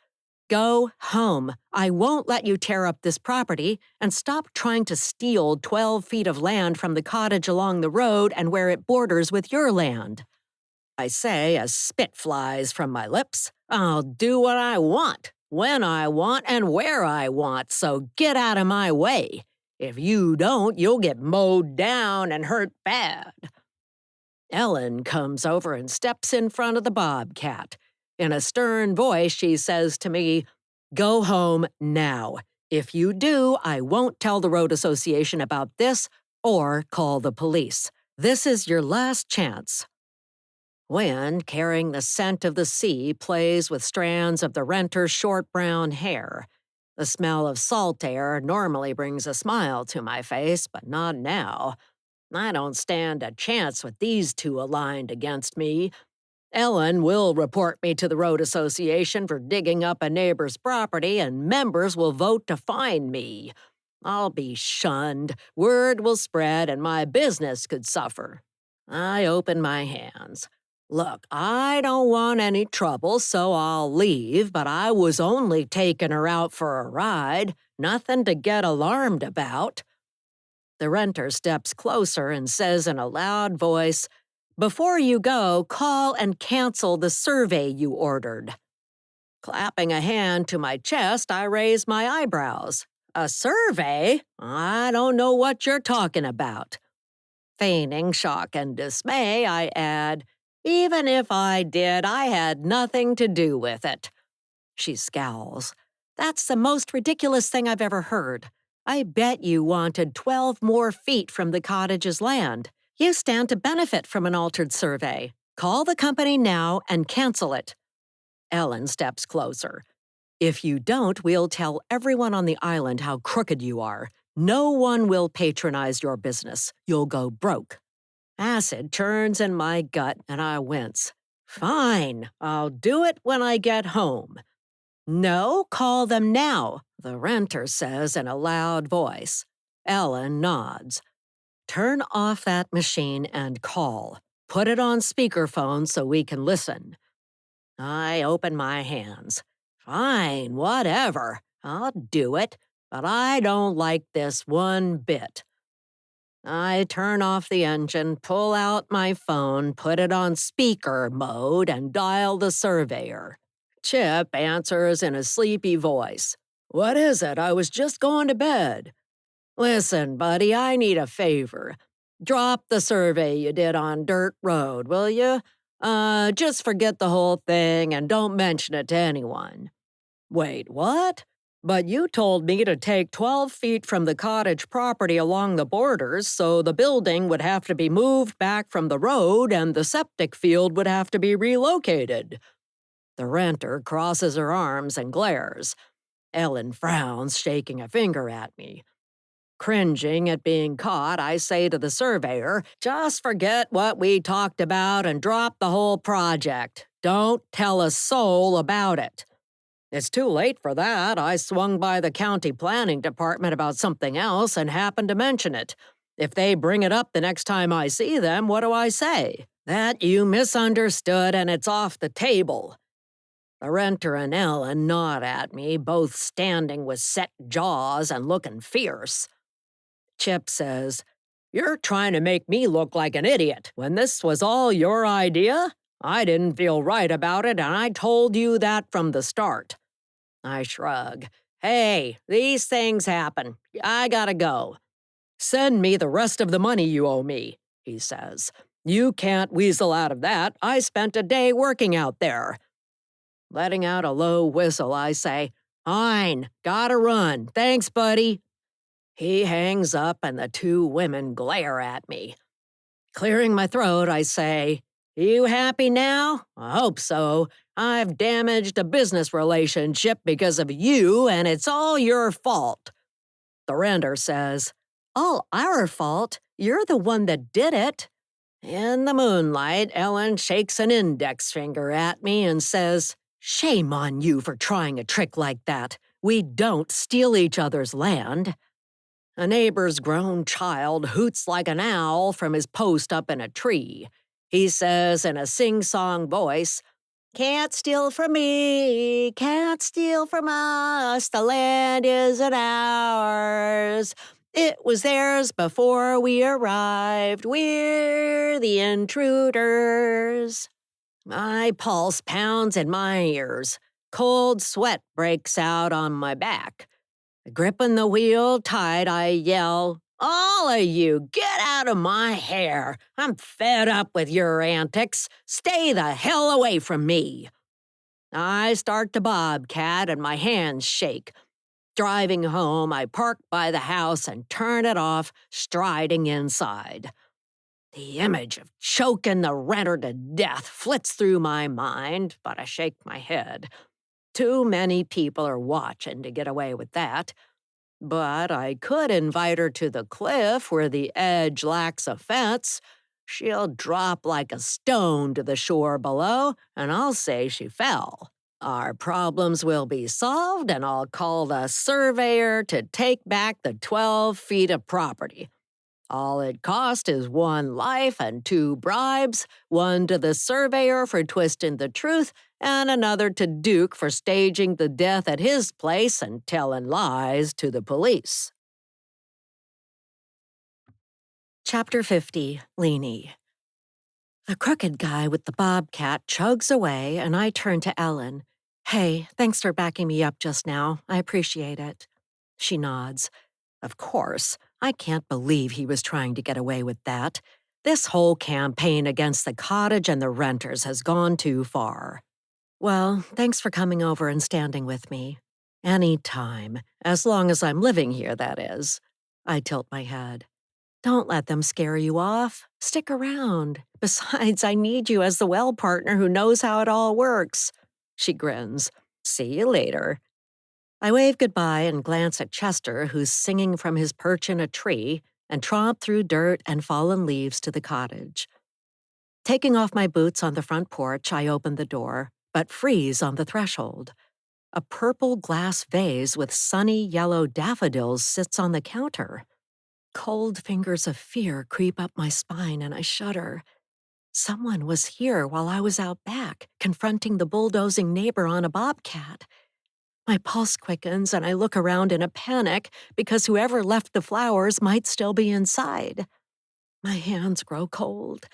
"Go home. I won't let you tear up this property, and stop trying to steal 12 feet of land from the cottage along the road and where it borders with your land." I say as spit flies from my lips. "I'll do what I want, when I want, and where I want, so get out of my way. If you don't, you'll get mowed down and hurt bad." Ellen comes over and steps in front of the bobcat. In a stern voice, she says to me, "Go home now. If you do, I won't tell the road association about this or call the police. This is your last chance." Wind, carrying the scent of the sea, plays with strands of the renter's short brown hair. The smell of salt air normally brings a smile to my face, but not now. I don't stand a chance with these two aligned against me. Ellen will report me to the road association for digging up a neighbor's property, and members will vote to fine me. I'll be shunned, word will spread, and my business could suffer. I open my hands. Look, I don't want any trouble, so I'll leave, but I was only taking her out for a ride, nothing to get alarmed about. The renter steps closer and says in a loud voice, "Before you go, call and cancel the survey you ordered." Clapping a hand to my chest, I raise my eyebrows. A survey? I don't know what you're talking about. Feigning shock and dismay, I add, even if I did, I had nothing to do with it. She scowls. That's the most ridiculous thing I've ever heard. I bet you wanted 12 more feet from the cottage's land. You stand to benefit from an altered survey. Call the company now and cancel it. Ellen steps closer. If you don't, we'll tell everyone on the island how crooked you are. No one will patronize your business. You'll go broke. Acid turns in my gut and I wince. Fine, I'll do it when I get home. No, call them now, the renter says in a loud voice. Ellen nods. Turn off that machine and call. Put it on speakerphone so we can listen. I open my hands. Fine, whatever. I'll do it, but I don't like this one bit. I turn off the engine, pull out my phone, put it on speaker mode, and dial the surveyor. Chip answers in a sleepy voice. What is it? I was just going to bed. Listen, buddy, I need a favor. Drop the survey you did on Dirt Road, will you? Just forget the whole thing and don't mention it to anyone. Wait, what? But you told me to take 12 feet from the cottage property along the borders, so the building would have to be moved back from the road and the septic field would have to be relocated. The renter crosses her arms and glares. Ellen frowns, shaking a finger at me. Cringing at being caught, I say to the surveyor, just forget what we talked about and drop the whole project. Don't tell a soul about it. It's too late for that. I swung by the county planning department about something else and happened to mention it. If they bring it up the next time I see them, what do I say? That you misunderstood and it's off the table. The renter and Ellen nod at me, both standing with set jaws and looking fierce. Chip says, You're trying to make me look like an idiot when this was all your idea? I didn't feel right about it and I told you that from the start. I shrug. Hey, these things happen. I gotta go. Send me the rest of the money you owe me, he says. You can't weasel out of that. I spent a day working out there. Letting out a low whistle, I say, Fine, gotta run. Thanks, buddy. He hangs up and the two women glare at me. Clearing my throat, I say, You happy now? I hope so. I've damaged a business relationship because of you, and it's all your fault. The renter says, All our fault? You're the one that did it. In the moonlight, Ellen shakes an index finger at me and says, Shame on you for trying a trick like that. We don't steal each other's land. A neighbor's grown child hoots like an owl from his post up in a tree. He says in a sing-song voice, Can't steal from me, can't steal from us, the land isn't ours. It was theirs before we arrived, we're the intruders. My pulse pounds in my ears. Cold sweat breaks out on my back. Gripping the wheel tight, I yell, All of you, get out of my hair! I'm fed up with your antics. Stay the hell away from me! I start the bobcat and my hands shake. Driving home, I park by the house and turn it off, striding inside. The image of choking the renter to death flits through my mind, but I shake my head. Too many people are watching to get away with that. But I could invite her to the cliff where the edge lacks a fence. She'll drop like a stone to the shore below, and I'll say she fell. Our problems will be solved, and I'll call the surveyor to take back the 12 feet of property. All it cost is one life and two bribes, one to the surveyor for twisting the truth, and another to Duke for staging the death at his place and telling lies to the police. Chapter 50, Leanie. The crooked guy with the bobcat chugs away, and I turn to Ellen. Hey, thanks for backing me up just now. I appreciate it. She nods. Of course. I can't believe he was trying to get away with that. This whole campaign against the cottage and the renters has gone too far. Well, thanks for coming over and standing with me. Any time, as long as I'm living here, that is. I tilt my head. Don't let them scare you off. Stick around. Besides, I need you as the well partner who knows how it all works. She grins. See you later. I wave goodbye and glance at Chester, who's singing from his perch in a tree, and tromp through dirt and fallen leaves to the cottage. Taking off my boots on the front porch, I open the door, but freeze on the threshold. A purple glass vase with sunny yellow daffodils sits on the counter. Cold fingers of fear creep up my spine and I shudder. Someone was here while I was out back, confronting the bulldozing neighbor on a bobcat. My pulse quickens and I look around in a panic because whoever left the flowers might still be inside. My hands grow cold.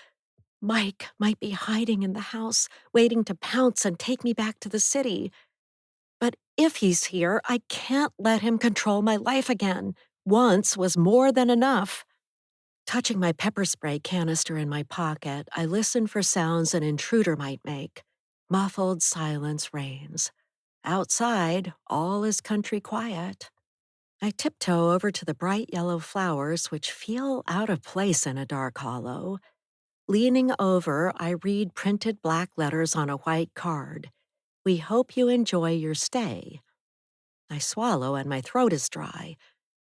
Mike might be hiding in the house, waiting to pounce and take me back to the city. But if he's here, I can't let him control my life again. Once was more than enough. Touching my pepper spray canister in my pocket, I listen for sounds an intruder might make. Muffled silence reigns. Outside, all is country quiet. I tiptoe over to the bright yellow flowers, which feel out of place in a dark hollow. Leaning over, I read printed black letters on a white card. We hope you enjoy your stay. I swallow and my throat is dry.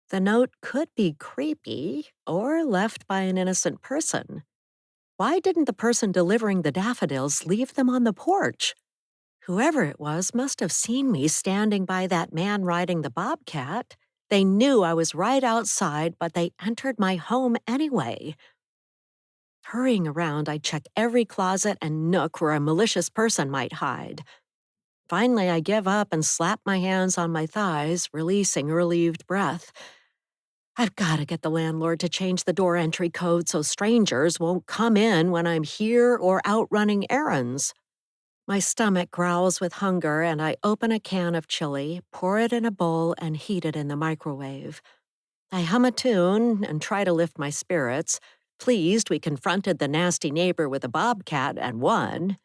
The note could be creepy or left by an innocent person. Why didn't the person delivering the daffodils leave them on the porch? Whoever it was must have seen me standing by that man riding the bobcat. They knew I was right outside, but they entered my home anyway. Hurrying around, I check every closet and nook where a malicious person might hide. Finally, I give up and slap my hands on my thighs, releasing a relieved breath. I've got to get the landlord to change the door entry code so strangers won't come in when I'm here or out running errands. My stomach growls with hunger, and I open a can of chili, pour it in a bowl, and heat it in the microwave. I hum a tune and try to lift my spirits. Pleased we confronted the nasty neighbor with a bobcat and won.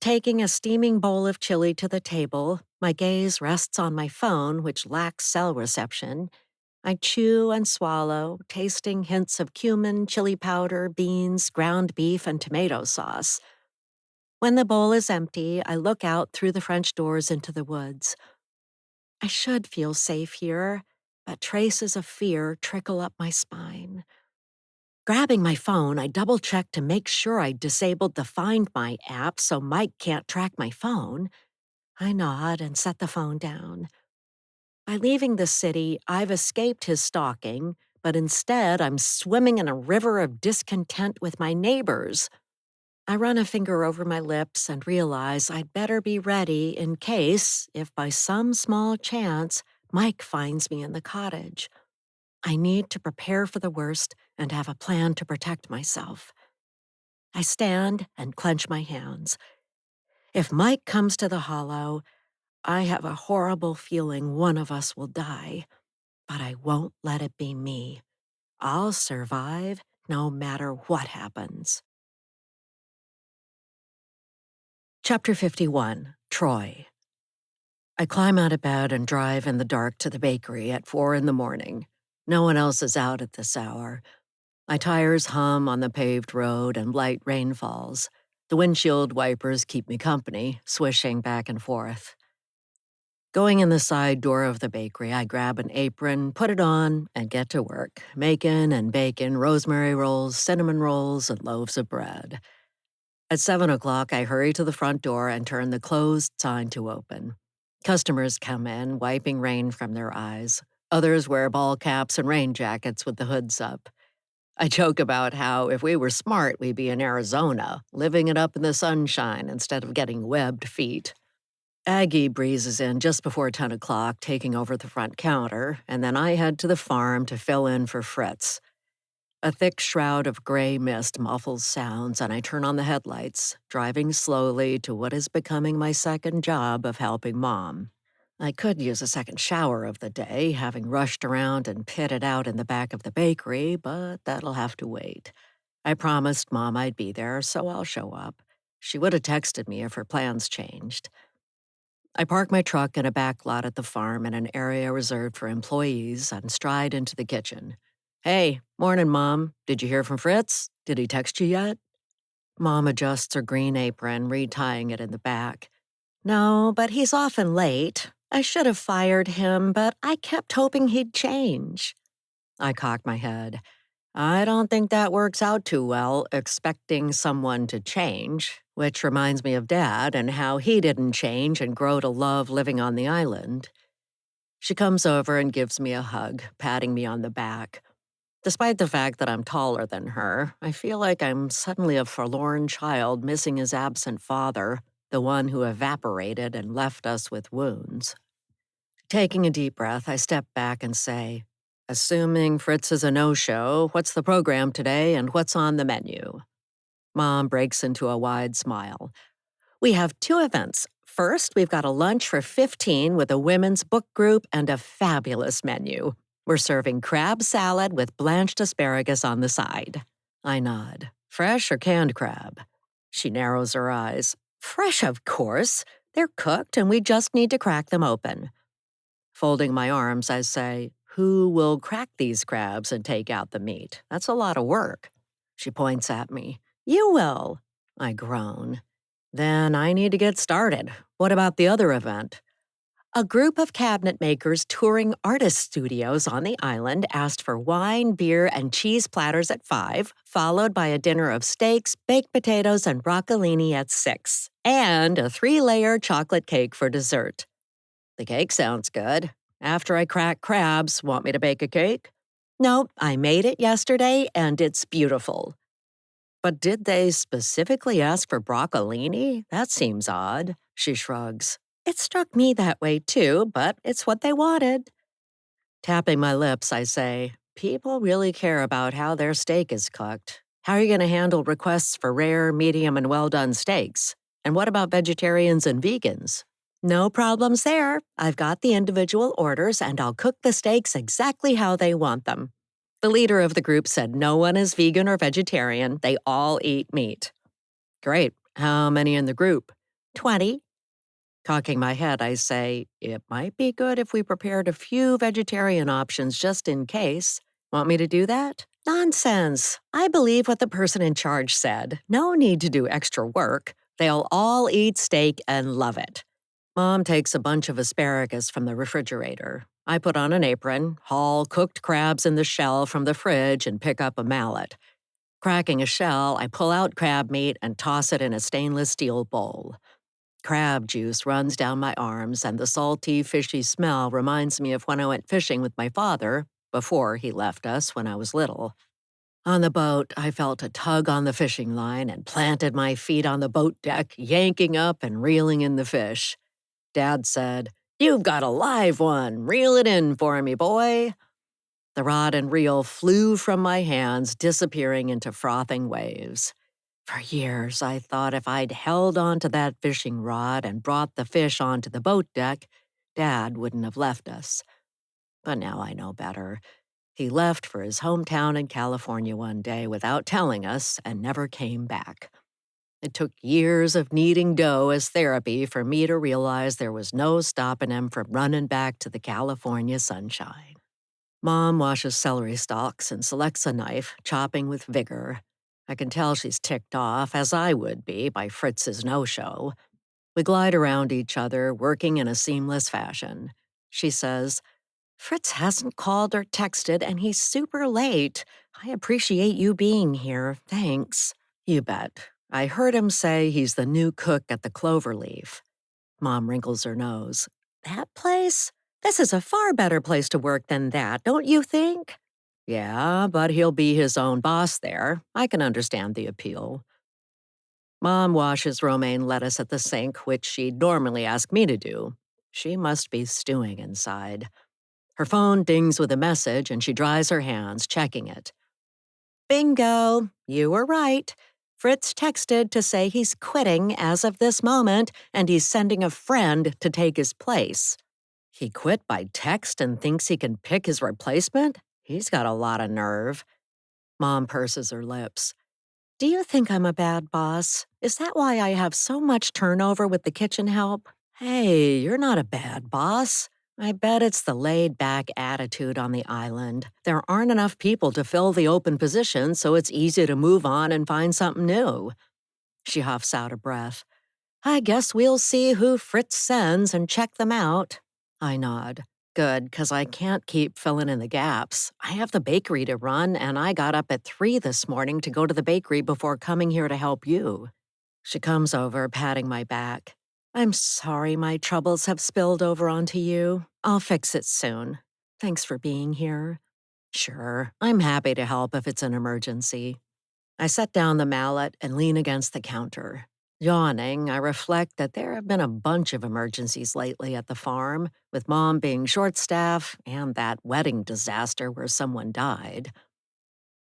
Taking a steaming bowl of chili to the table, my gaze rests on my phone, which lacks cell reception. I chew and swallow, tasting hints of cumin, chili powder, beans, ground beef, and tomato sauce. When the bowl is empty, I look out through the French doors into the woods. I should feel safe here, but traces of fear trickle up my spine. Grabbing my phone, I double-check to make sure I disabled the Find My app so Mike can't track my phone. I nod and set the phone down. By leaving the city, I've escaped his stalking, but instead I'm swimming in a river of discontent with my neighbors. I run a finger over my lips and realize I'd better be ready in case, if by some small chance, Mike finds me in the cottage. I need to prepare for the worst and have a plan to protect myself. I stand and clench my hands. If Mike comes to the hollow, I have a horrible feeling one of us will die, but I won't let it be me. I'll survive no matter what happens. Chapter 51, Troy. I climb out of bed and drive in the dark to the bakery at 4 in the morning. No one else is out at this hour. My tires hum on the paved road and light rain falls. The windshield wipers keep me company, swishing back and forth. Going in the side door of the bakery, I grab an apron, put it on, and get to work, making and baking rosemary rolls, cinnamon rolls, and loaves of bread. At 7 o'clock, I hurry to the front door and turn the closed sign to open. Customers come in, wiping rain from their eyes. Others wear ball caps and rain jackets with the hoods up. I joke about how if we were smart, we'd be in Arizona, living it up in the sunshine instead of getting webbed feet. Aggie breezes in just before 10 o'clock, taking over the front counter, and then I head to the farm to fill in for Fritz. A thick shroud of gray mist muffles sounds, and I turn on the headlights, driving slowly to what is becoming my second job of helping Mom. I could use a second shower of the day, having rushed around and pitted out in the back of the bakery, but that'll have to wait. I promised Mom I'd be there, so I'll show up. She would have texted me if her plans changed. I park my truck in a back lot at the farm in an area reserved for employees and stride into the kitchen. Hey, morning, Mom. Did you hear from Fritz? Did he text you yet? Mom adjusts her green apron, retying it in the back. No, but he's often late. I should have fired him, but I kept hoping he'd change. I cock my head. I don't think that works out too well, expecting someone to change, which reminds me of Dad and how he didn't change and grow to love living on the island. She comes over and gives me a hug, patting me on the back. Despite the fact that I'm taller than her, I feel like I'm suddenly a forlorn child missing his absent father, the one who evaporated and left us with wounds. Taking a deep breath, I step back and say, assuming Fritz is a no-show, what's the program today and what's on the menu? Mom breaks into a wide smile. We have two events. First, we've got a lunch for 15 with a women's book group and a fabulous menu. We're serving crab salad with blanched asparagus on the side. I nod. Fresh or canned crab? She narrows her eyes. Fresh, of course. They're cooked and we just need to crack them open. Folding my arms, I say, who will crack these crabs and take out the meat? That's a lot of work. She points at me. You will. I groan. Then I need to get started. What about the other event? A group of cabinet makers touring artist studios on the island asked for wine, beer, and cheese platters at 5, followed by a dinner of steaks, baked potatoes, and broccolini at 6, and a 3-layer chocolate cake for dessert. The cake sounds good. After I crack crabs, want me to bake a cake? Nope, I made it yesterday, and it's beautiful. But did they specifically ask for broccolini? That seems odd. She shrugs. It struck me that way too, but it's what they wanted. Tapping my lips, I say, people really care about how their steak is cooked. How are you going to handle requests for rare, medium, and well-done steaks? And what about vegetarians and vegans? No problems there. I've got the individual orders, and I'll cook the steaks exactly how they want them. The leader of the group said no one is vegan or vegetarian. They all eat meat. Great. How many in the group? 20. Cocking my head, I say, it might be good if we prepared a few vegetarian options just in case. Want me to do that? Nonsense. I believe what the person in charge said. No need to do extra work. They'll all eat steak and love it. Mom takes a bunch of asparagus from the refrigerator. I put on an apron, haul cooked crabs in the shell from the fridge, and pick up a mallet. Cracking a shell, I pull out crab meat and toss it in a stainless steel bowl. Crab juice runs down my arms, and the salty, fishy smell reminds me of when I went fishing with my father before he left us when I was little. On the boat, I felt a tug on the fishing line and planted my feet on the boat deck, yanking up and reeling in the fish. Dad said, "You've got a live one. Reel it in for me, boy." The rod and reel flew from my hands, disappearing into frothing waves. For years, I thought if I'd held onto that fishing rod and brought the fish onto the boat deck, Dad wouldn't have left us. But now I know better. He left for his hometown in California one day without telling us and never came back. It took years of kneading dough as therapy for me to realize there was no stopping him from running back to the California sunshine. Mom washes celery stalks and selects a knife, chopping with vigor. I can tell she's ticked off, as I would be, by Fritz's no-show. We glide around each other, working in a seamless fashion. She says, Fritz hasn't called or texted, and he's super late. I appreciate you being here. Thanks. You bet. I heard him say he's the new cook at the Cloverleaf. Mom wrinkles her nose. That place? This is a far better place to work than that, don't you think? Yeah, but he'll be his own boss there. I can understand the appeal. Mom washes romaine lettuce at the sink, which she'd normally ask me to do. She must be stewing inside. Her phone dings with a message, and she dries her hands, checking it. Bingo! You were right. Fritz texted to say he's quitting as of this moment, and he's sending a friend to take his place. He quit by text and thinks he can pick his replacement? He's got a lot of nerve. Mom purses her lips. Do you think I'm a bad boss? Is that why I have so much turnover with the kitchen help? Hey, you're not a bad boss. I bet it's the laid-back attitude on the island. There aren't enough people to fill the open position, so it's easy to move on and find something new. She huffs out a breath. I guess we'll see who Fritz sends and check them out. I nod. Good, 'cause I can't keep filling in the gaps. I have the bakery to run, and I got up at 3 this morning to go to the bakery before coming here to help you. She comes over, patting my back. I'm sorry my troubles have spilled over onto you. I'll fix it soon. Thanks for being here. Sure, I'm happy to help if it's an emergency. I set down the mallet and lean against the counter. Yawning, I reflect that there have been a bunch of emergencies lately at the farm, with Mom being short-staffed and that wedding disaster where someone died.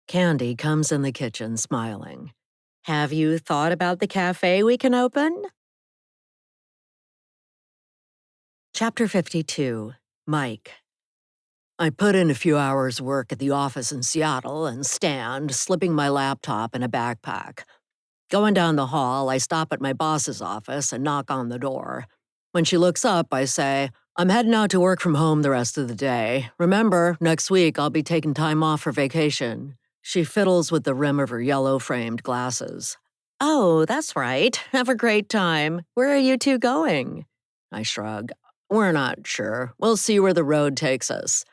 Candy comes in the kitchen, smiling. Have you thought about the cafe we can open? Chapter 52, Mike. I put in a few hours' work at the office in Seattle and stand, slipping my laptop in a backpack. Going down the hall, I stop at my boss's office and knock on the door. When she looks up, I say, I'm heading out to work from home the rest of the day. Remember, next week I'll be taking time off for vacation. She fiddles with the rim of her yellow-framed glasses. Oh, that's right. Have a great time. Where are you two going? I shrug. We're not sure. We'll see where the road takes us.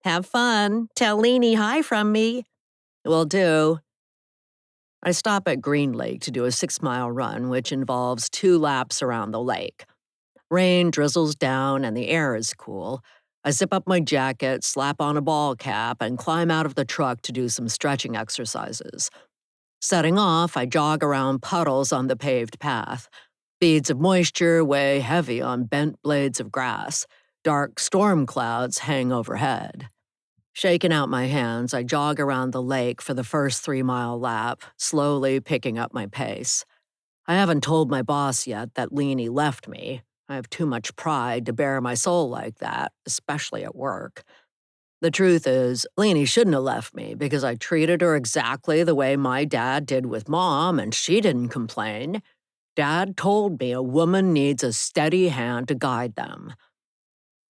Have fun. Tell Leanie hi from me. Will do. I stop at Green Lake to do a 6-mile run, which involves 2 laps around the lake. Rain drizzles down and the air is cool. I zip up my jacket, slap on a ball cap, and climb out of the truck to do some stretching exercises. Setting off, I jog around puddles on the paved path. Beads of moisture weigh heavy on bent blades of grass. Dark storm clouds hang overhead. Shaking out my hands, I jog around the lake for the first 3-mile lap, slowly picking up my pace. I haven't told my boss yet that Leanie left me. I have too much pride to bare my soul like that, especially at work. The truth is, Leanie shouldn't have left me because I treated her exactly the way my dad did with Mom, and she didn't complain. Dad told me a woman needs a steady hand to guide them.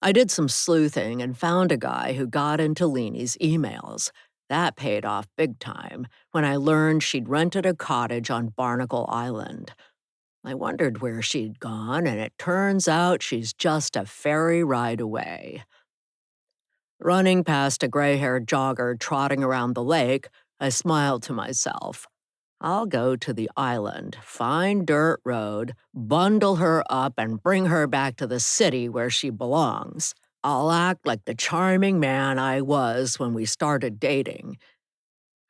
I did some sleuthing and found a guy who got into Leanie's emails. That paid off big time when I learned she'd rented a cottage on Barnacle Island. I wondered where she'd gone, and it turns out she's just a ferry ride away. Running past a gray-haired jogger trotting around the lake, I smiled to myself. I'll go to the island, find Dirt Road, bundle her up, and bring her back to the city where she belongs. I'll act like the charming man I was when we started dating.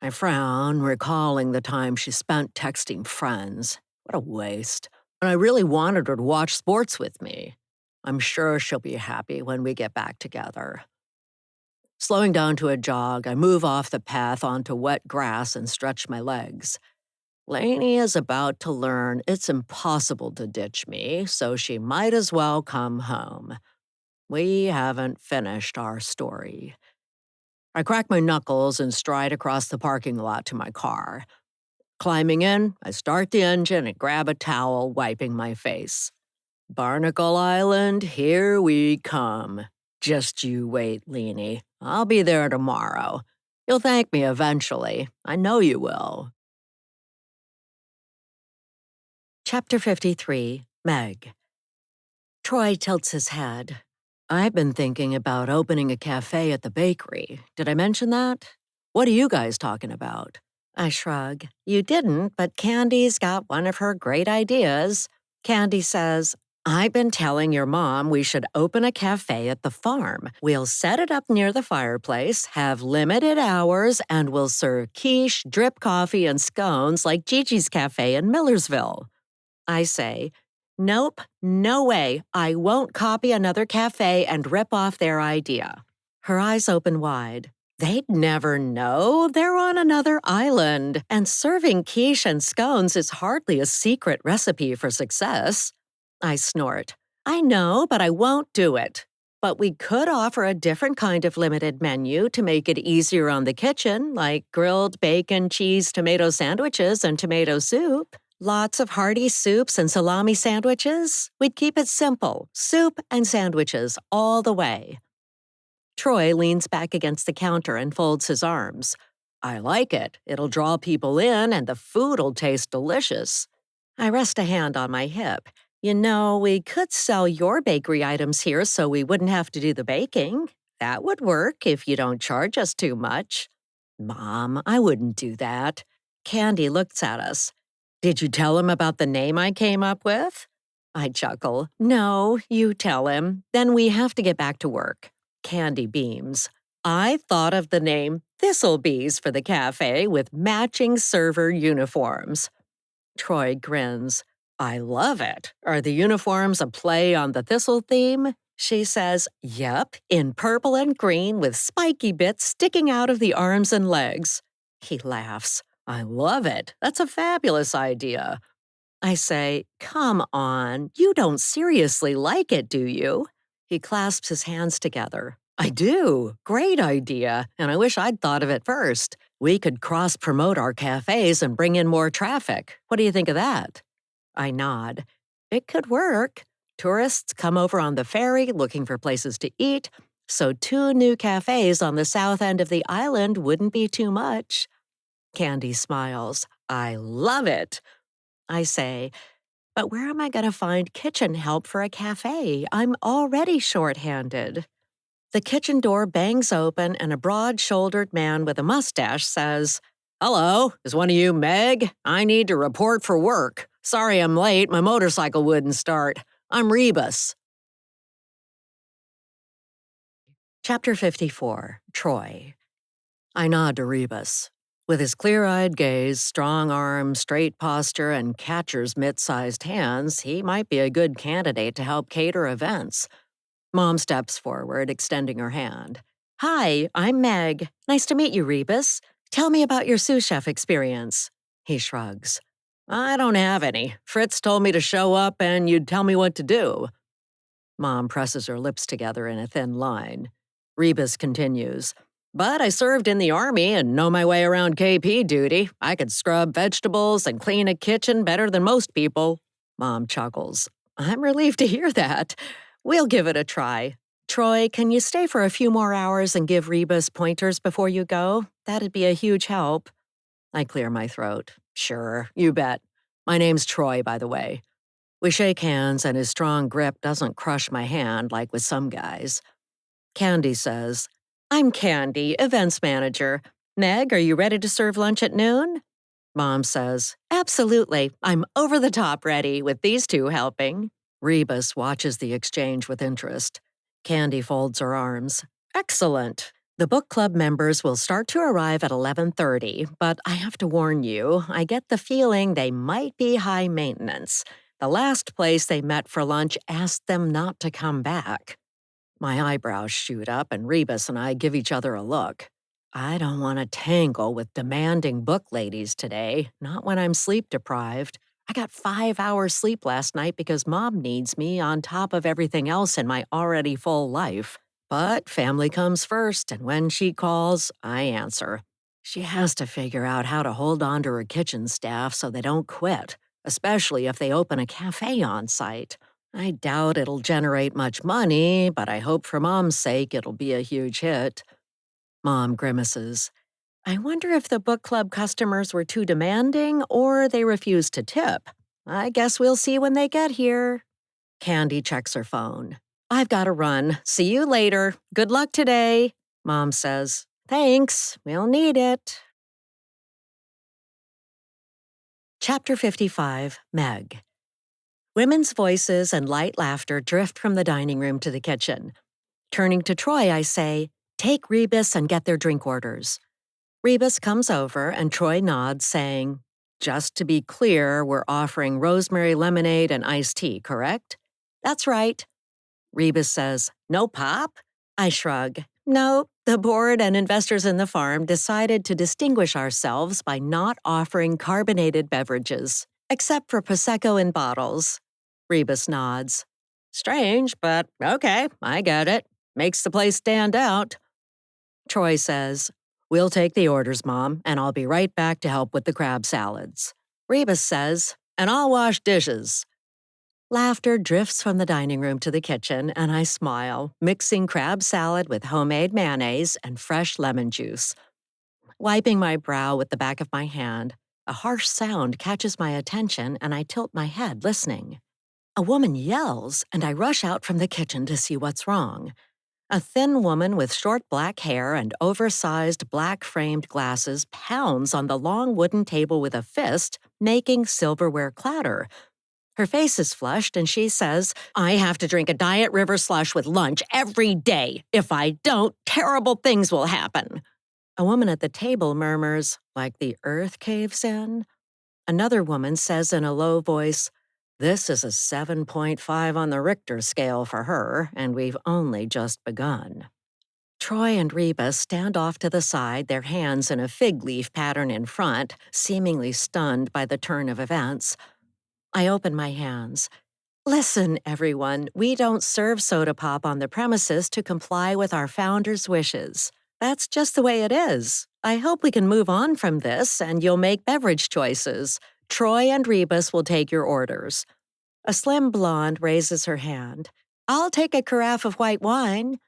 I frown, recalling the time she spent texting friends. What a waste. And I really wanted her to watch sports with me. I'm sure she'll be happy when we get back together. Slowing down to a jog, I move off the path onto wet grass and stretch my legs. Lainey is about to learn it's impossible to ditch me, so she might as well come home. We haven't finished our story. I crack my knuckles and stride across the parking lot to my car. Climbing in, I start the engine and grab a towel, wiping my face. Barnacle Island, here we come. Just you wait, Leanie. I'll be there tomorrow. You'll thank me eventually. I know you will. Chapter 53, Meg. Troy tilts his head. I've been thinking about opening a cafe at the bakery. Did I mention that? What are you guys talking about? I shrug. You didn't, but Candy's got one of her great ideas. Candy says, I've been telling your mom we should open a cafe at the farm. We'll set it up near the fireplace, have limited hours, and we'll serve quiche, drip coffee, and scones like Gigi's Cafe in Millersville. I say, nope, no way. I won't copy another cafe and rip off their idea. Her eyes open wide. They'd never know. They're on another island, and serving quiche and scones is hardly a secret recipe for success. I snort. I know, but I won't do it. But we could offer a different kind of limited menu to make it easier on the kitchen, like grilled bacon, cheese, tomato sandwiches, and tomato soup. Lots of hearty soups and salami sandwiches. We'd keep it simple, soup and sandwiches all the way. Troy leans back against the counter and folds his arms. I like it. It'll draw people in and the food'll taste delicious. I rest a hand on my hip. You know, we could sell your bakery items here so we wouldn't have to do the baking. That would work if you don't charge us too much. Mom, I wouldn't do that. Candy looks at us. Did you tell him about the name I came up with? I chuckle. No, you tell him. Then we have to get back to work. Candy beams. I thought of the name Thistlebees for the cafe with matching server uniforms. Troy grins. I love it. Are the uniforms a play on the thistle theme? She says, Yep, in purple and green with spiky bits sticking out of the arms and legs. He laughs. I love it. That's a fabulous idea. I say, Come on, you don't seriously like it, do you? He clasps his hands together. I do. Great idea, and I wish I'd thought of it first. We could cross-promote our cafes and bring in more traffic. What do you think of that? I nod. It could work. Tourists come over on the ferry looking for places to eat, so 2 new cafes on the south end of the island wouldn't be too much. Candy smiles. I love it. I say, but where am I going to find kitchen help for a cafe? I'm already short-handed. The kitchen door bangs open and a broad-shouldered man with a mustache says, Hello, is one of you Meg? I need to report for work. Sorry I'm late, my motorcycle wouldn't start. I'm Rebus. Chapter 54, Troy. I nod to Rebus. With his clear-eyed gaze, strong arms, straight posture, and catcher's mitt-sized hands, he might be a good candidate to help cater events. Mom steps forward, extending her hand. Hi, I'm Meg. Nice to meet you, Rebus. Tell me about your sous chef experience. He shrugs. I don't have any. Fritz told me to show up and you'd tell me what to do. Mom presses her lips together in a thin line. Rebus continues. But I served in the army and know my way around KP duty. I could scrub vegetables and clean a kitchen better than most people. Mom chuckles. I'm relieved to hear that. We'll give it a try. Troy, can you stay for a few more hours and give Rebus pointers before you go? That'd be a huge help. I clear my throat. Sure, you bet. My name's Troy, by the way. We shake hands and his strong grip doesn't crush my hand like with some guys. Candy says, I'm Candy, events manager. Meg, are you ready to serve lunch at noon? Mom says, Absolutely. I'm over the top ready with these 2 helping. Rebus watches the exchange with interest. Candy folds her arms. Excellent. The book club members will start to arrive at 11:30, but I have to warn you, I get the feeling they might be high maintenance. The last place they met for lunch asked them not to come back. My eyebrows shoot up and Rebus and I give each other a look. I don't want to tangle with demanding book ladies today, not when I'm sleep-deprived. I got 5 hours sleep last night because Mom needs me on top of everything else in my already full life. But family comes first, and when she calls, I answer. She has to figure out how to hold on to her kitchen staff so they don't quit, especially if they open a cafe on site. I doubt it'll generate much money, but I hope for Mom's sake it'll be a huge hit. Mom grimaces. I wonder if the book club customers were too demanding or they refused to tip. I guess we'll see when they get here. Candy checks her phone. I've got to run. See you later. Good luck today. Mom says, Thanks. We'll need it. Chapter 55, Meg. Women's voices and light laughter drift from the dining room to the kitchen. Turning to Troy, I say, Take Rebus and get their drink orders. Rebus comes over and Troy nods, saying, Just to be clear, we're offering rosemary lemonade and iced tea, correct? That's right. Rebus says, No pop? I shrug. No, The board and investors in the farm decided to distinguish ourselves by not offering carbonated beverages, except for Prosecco in bottles. Rebus nods. Strange, but okay, I get it. Makes the place stand out. Troy says, We'll take the orders, Mom, and I'll be right back to help with the crab salads. Rebus says, And I'll wash dishes. Laughter drifts from the dining room to the kitchen, and I smile, mixing crab salad with homemade mayonnaise and fresh lemon juice. Wiping my brow with the back of my hand, a harsh sound catches my attention, and I tilt my head, listening. A woman yells, and I rush out from the kitchen to see what's wrong. A thin woman with short black hair and oversized black-framed glasses pounds on the long wooden table with a fist, making silverware clatter. Her face is flushed, and she says, I have to drink a Diet River slush with lunch every day. If I don't, terrible things will happen. A woman at the table murmurs, like the earth caves in. Another woman says in a low voice, This is a 7.5 on the Richter scale for her, and we've only just begun. Troy and Rebus stand off to the side, their hands in a fig leaf pattern in front, seemingly stunned by the turn of events. I open my hands. Listen, everyone, we don't serve soda pop on the premises to comply with our founder's wishes. That's just the way it is. I hope we can move on from this and you'll make beverage choices. Troy and Rebus will take your orders. A slim blonde raises her hand. I'll take a carafe of white wine.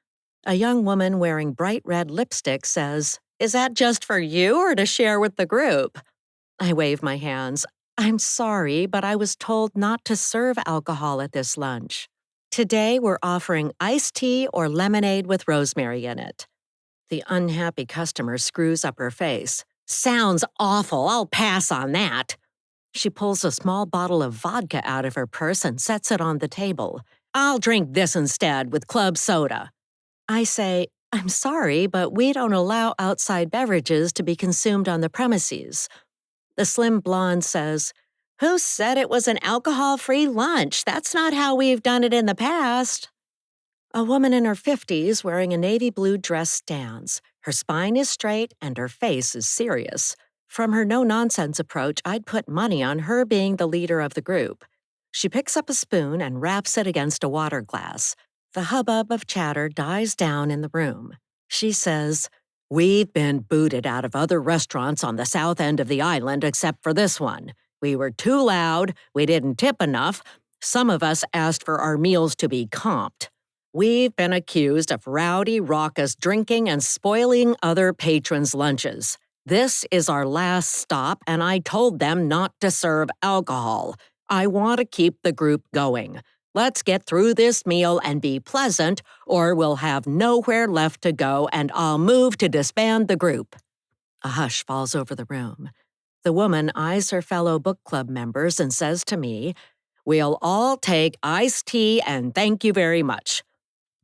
A young woman wearing bright red lipstick says, Is that just for you or to share with the group? I wave my hands. I'm sorry, but I was told not to serve alcohol at this lunch. Today we're offering iced tea or lemonade with rosemary in it. The unhappy customer screws up her face. Sounds awful, I'll pass on that. She pulls a small bottle of vodka out of her purse and sets it on the table. I'll drink this instead with club soda. I say, I'm sorry, but we don't allow outside beverages to be consumed on the premises. The slim blonde says, Who said it was an alcohol-free lunch? That's not how we've done it in the past. A woman in her 50s wearing a navy blue dress stands. Her spine is straight and her face is serious. From her no-nonsense approach, I'd put money on her being the leader of the group. She picks up a spoon and wraps it against a water glass. The hubbub of chatter dies down in the room. She says, We've been booted out of other restaurants on the south end of the island except for this one. We were too loud, we didn't tip enough, some of us asked for our meals to be comped. We've been accused of rowdy, raucous drinking and spoiling other patrons' lunches. This is our last stop, and I told them not to serve alcohol. I want to keep the group going. Let's get through this meal and be pleasant, or we'll have nowhere left to go and I'll move to disband the group. A hush falls over the room. The woman eyes her fellow book club members and says to me, We'll all take iced tea and thank you very much.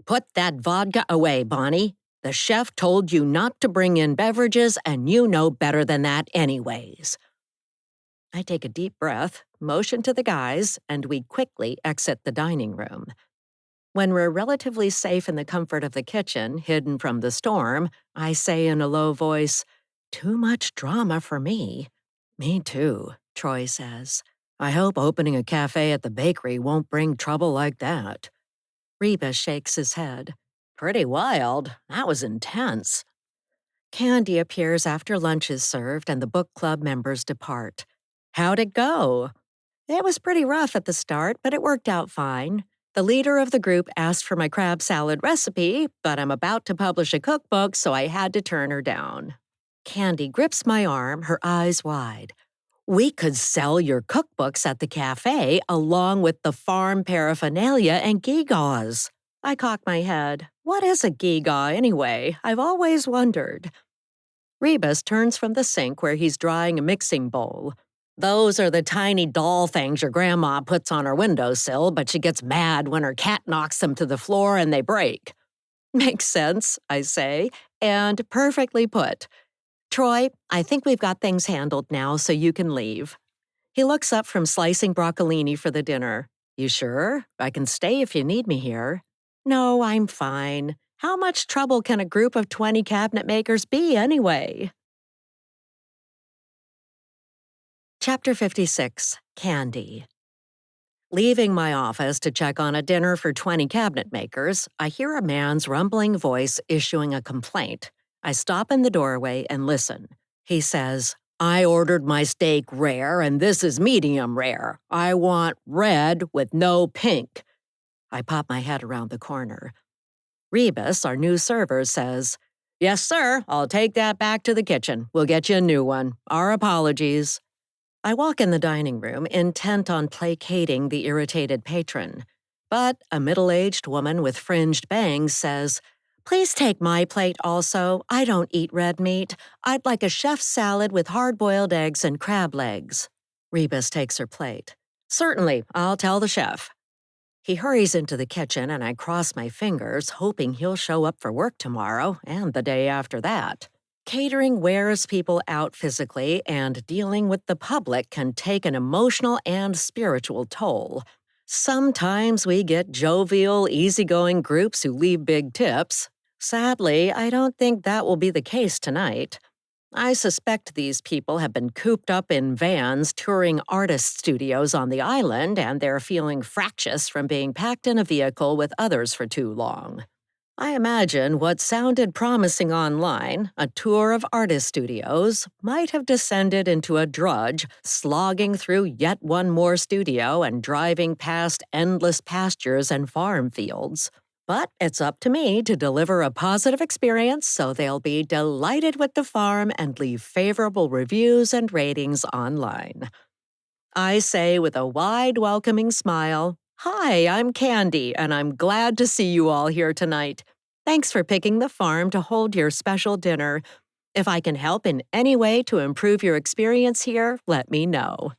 Put that vodka away, Bonnie. The chef told you not to bring in beverages and you know better than that anyways. I take a deep breath, motion to the guys, and we quickly exit the dining room. When we're relatively safe in the comfort of the kitchen, hidden from the storm, I say in a low voice, Too much drama for me. Me too, Troy says. I hope opening a cafe at the bakery won't bring trouble like that. Reba shakes his head. Pretty wild. That was intense. Candy appears after lunch is served and the book club members depart. How'd it go? It was pretty rough at the start, but it worked out fine. The leader of the group asked for my crab salad recipe, but I'm about to publish a cookbook, so I had to turn her down. Candy grips my arm, her eyes wide. We could sell your cookbooks at the cafe along with the farm paraphernalia and gewgaws. I cock my head. What is a gewgaw anyway? I've always wondered. Rebus turns from the sink where he's drying a mixing bowl. Those are the tiny doll things your grandma puts on her windowsill, but she gets mad when her cat knocks them to the floor and they break. Makes sense, I say, and perfectly put. Troy, I think we've got things handled now, so you can leave. He looks up from slicing broccolini for the dinner. You sure? I can stay if you need me here. No, I'm fine. How much trouble can a group of 20 cabinet makers be anyway? Chapter 56, Candy. Leaving my office to check on a dinner for 20 cabinet makers, I hear a man's rumbling voice issuing a complaint. I stop in the doorway and listen. He says, "I ordered my steak rare and this is medium rare. I want red with no pink." I pop my head around the corner. Rebus, our new server, says, "Yes, sir, I'll take that back to the kitchen. We'll get you a new one. Our apologies." I walk in the dining room, intent on placating the irritated patron. But a middle-aged woman with fringed bangs says, "Please take my plate also. I don't eat red meat. I'd like a chef's salad with hard-boiled eggs and crab legs." Rebus takes her plate. "Certainly, I'll tell the chef." He hurries into the kitchen and I cross my fingers, hoping he'll show up for work tomorrow and the day after that. Catering wears people out physically, and dealing with the public can take an emotional and spiritual toll. Sometimes we get jovial, easygoing groups who leave big tips. Sadly, I don't think that will be the case tonight. I suspect these people have been cooped up in vans touring artist studios on the island, and they're feeling fractious from being packed in a vehicle with others for too long. I imagine what sounded promising online, a tour of artist studios, might have descended into a drudge, slogging through yet one more studio and driving past endless pastures and farm fields. But it's up to me to deliver a positive experience so they'll be delighted with the farm and leave favorable reviews and ratings online. I say with a wide, welcoming smile, "Hi, I'm Candy, and I'm glad to see you all here tonight. Thanks for picking the farm to hold your special dinner. If I can help in any way to improve your experience here, let me know.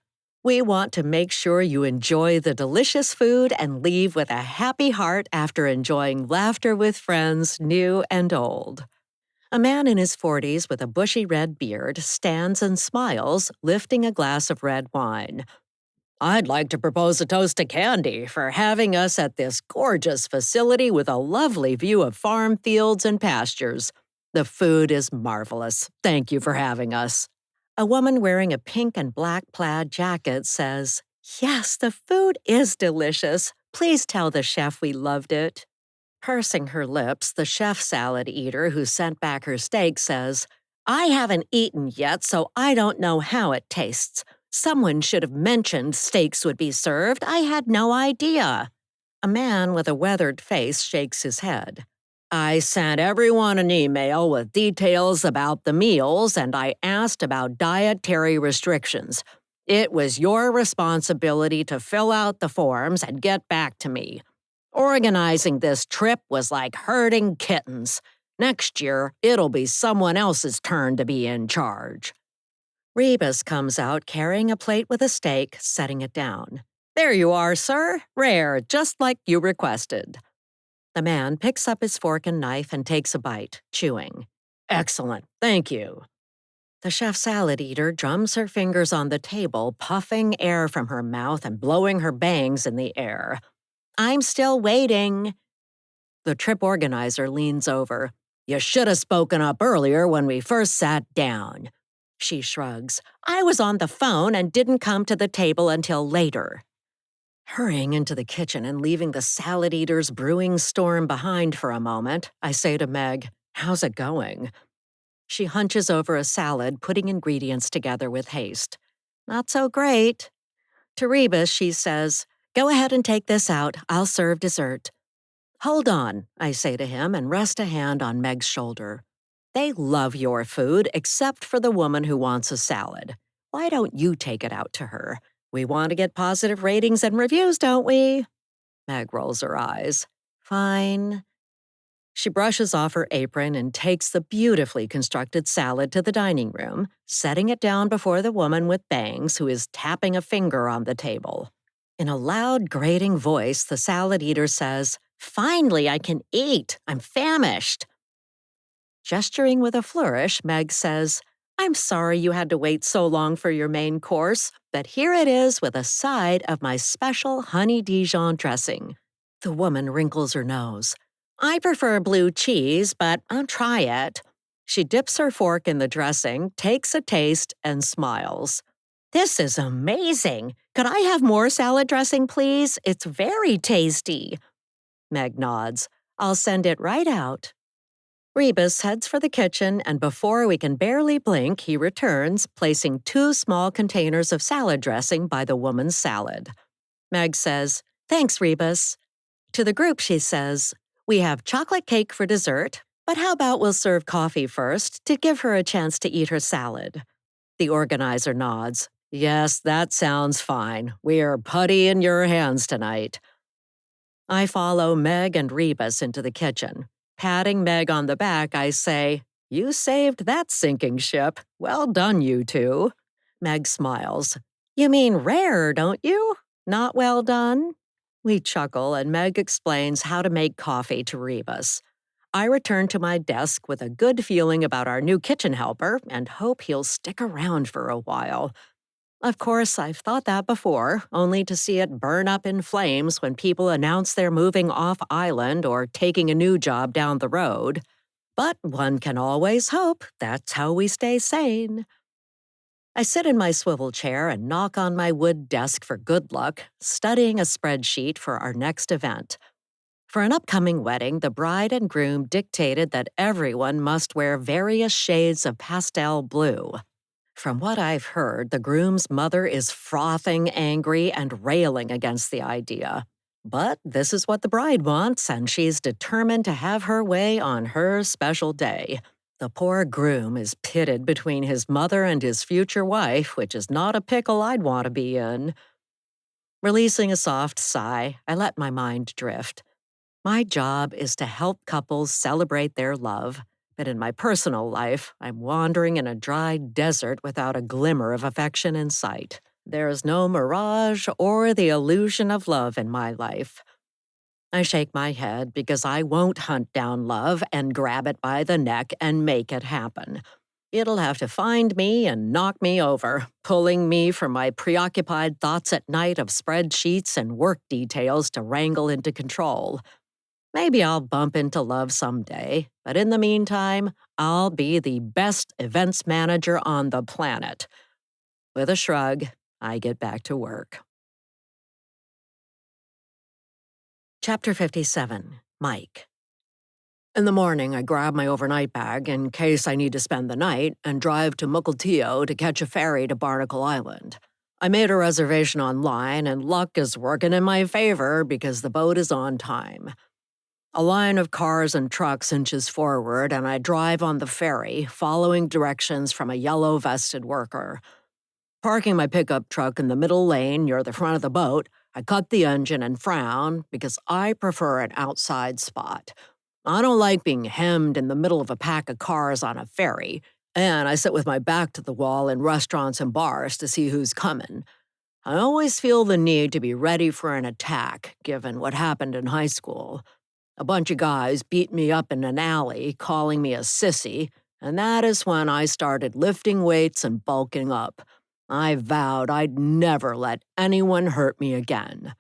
We want to make sure you enjoy the delicious food and leave with a happy heart after enjoying laughter with friends, new and old." A man in his 40s with a bushy red beard stands and smiles, lifting a glass of red wine. "I'd like to propose a toast to Candy for having us at this gorgeous facility with a lovely view of farm fields and pastures. The food is marvelous. Thank you for having us." A woman wearing a pink and black plaid jacket says, "Yes, the food is delicious. Please tell the chef we loved it." Pursing her lips, the chef salad eater who sent back her steak says, "I haven't eaten yet, so I don't know how it tastes. Someone should have mentioned steaks would be served. I had no idea." A man with a weathered face shakes his head. "I sent everyone an email with details about the meals and I asked about dietary restrictions. It was your responsibility to fill out the forms and get back to me. Organizing this trip was like herding kittens. Next year, it'll be someone else's turn to be in charge." Rebus comes out carrying a plate with a steak, setting it down. "There you are, sir. Rare, just like you requested." The man picks up his fork and knife and takes a bite, chewing. "Excellent, thank you." The chef salad eater drums her fingers on the table, puffing air from her mouth and blowing her bangs in the air. "I'm still waiting." The trip organizer leans over. "You should have spoken up earlier when we first sat down." She shrugs. "I was on the phone and didn't come to the table until later." Hurrying into the kitchen and leaving the salad eater's brewing storm behind for a moment, I say to Meg, "How's it going?" She hunches over a salad, putting ingredients together with haste. "Not so great." To Rebus, she says, "Go ahead and take this out. I'll serve dessert." "Hold on," I say to him and rest a hand on Meg's shoulder. "They love your food except for the woman who wants a salad. Why don't you take it out to her? We want to get positive ratings and reviews, don't we?" Meg rolls her eyes. "Fine." She brushes off her apron and takes the beautifully constructed salad to the dining room, setting it down before the woman with bangs who is tapping a finger on the table. In a loud, grating voice, the salad eater says, "Finally, I can eat. I'm famished." Gesturing with a flourish, Meg says, "I'm sorry you had to wait so long for your main course, but here it is with a side of my special honey Dijon dressing." The woman wrinkles her nose. I prefer blue cheese, but I'll try it. She dips her fork in the dressing, takes a taste, and smiles. This is amazing. Could I have more salad dressing, please? It's very tasty. Meg nods. I'll send it right out. Rebus heads for the kitchen, and before we can barely blink, he returns, placing 2 small containers of salad dressing by the woman's salad. Meg says, "Thanks, Rebus." To the group, she says, "We have chocolate cake for dessert, but how about we'll serve coffee first to give her a chance to eat her salad?" The organizer nods. "Yes, that sounds fine. We're putty in your hands tonight." I follow Meg and Rebus into the kitchen. Patting Meg on the back, I say, "You saved that sinking ship. Well done, you two." Meg smiles. "You mean rare, don't you? Not well done?" We chuckle, and Meg explains how to make coffee to Rebus. I return to my desk with a good feeling about our new kitchen helper and hope he'll stick around for a while. Of course, I've thought that before, only to see it burn up in flames when people announce they're moving off island or taking a new job down the road. But one can always hope. That's how we stay sane. I sit in my swivel chair and knock on my wood desk for good luck, studying a spreadsheet for our next event. For an upcoming wedding, the bride and groom dictated that everyone must wear various shades of pastel blue. From what I've heard, the groom's mother is frothing angry and railing against the idea. But this is what the bride wants, and she's determined to have her way on her special day. The poor groom is pitted between his mother and his future wife, which is not a pickle I'd want to be in. Releasing a soft sigh, I let my mind drift. My job is to help couples celebrate their love, but in my personal life, I'm wandering in a dry desert without a glimmer of affection in sight. There is no mirage or the illusion of love in my life. I shake my head because I won't hunt down love and grab it by the neck and make it happen. It'll have to find me and knock me over, pulling me from my preoccupied thoughts at night of spreadsheets and work details to wrangle into control. Maybe I'll bump into love someday, but in the meantime, I'll be the best events manager on the planet. With a shrug, I get back to work. Chapter 57, Mike. In the morning, I grab my overnight bag in case I need to spend the night and drive to Mukilteo to catch a ferry to Barnacle Island. I made a reservation online, and luck is working in my favor because the boat is on time. A line of cars and trucks inches forward, and I drive on the ferry, following directions from a yellow-vested worker. Parking my pickup truck in the middle lane near the front of the boat, I cut the engine and frown because I prefer an outside spot. I don't like being hemmed in the middle of a pack of cars on a ferry, and I sit with my back to the wall in restaurants and bars to see who's coming. I always feel the need to be ready for an attack, given what happened in high school. A bunch of guys beat me up in an alley, calling me a sissy, and that is when I started lifting weights and bulking up. I vowed I'd never let anyone hurt me again.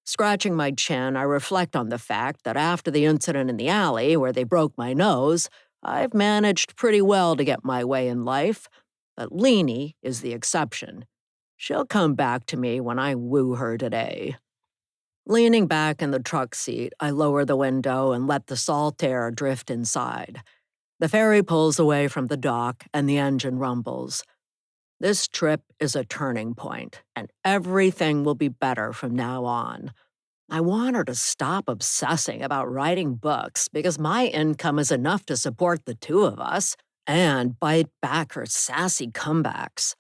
Scratching my chin, I reflect on the fact that after the incident in the alley where they broke my nose, I've managed pretty well to get my way in life, but Leanie is the exception. She'll come back to me when I woo her today. Leaning back in the truck seat, I lower the window and let the salt air drift inside. The ferry pulls away from the dock and the engine rumbles. This trip is a turning point, and everything will be better from now on. I want her to stop obsessing about writing books because my income is enough to support the two of us, and bite back her sassy comebacks.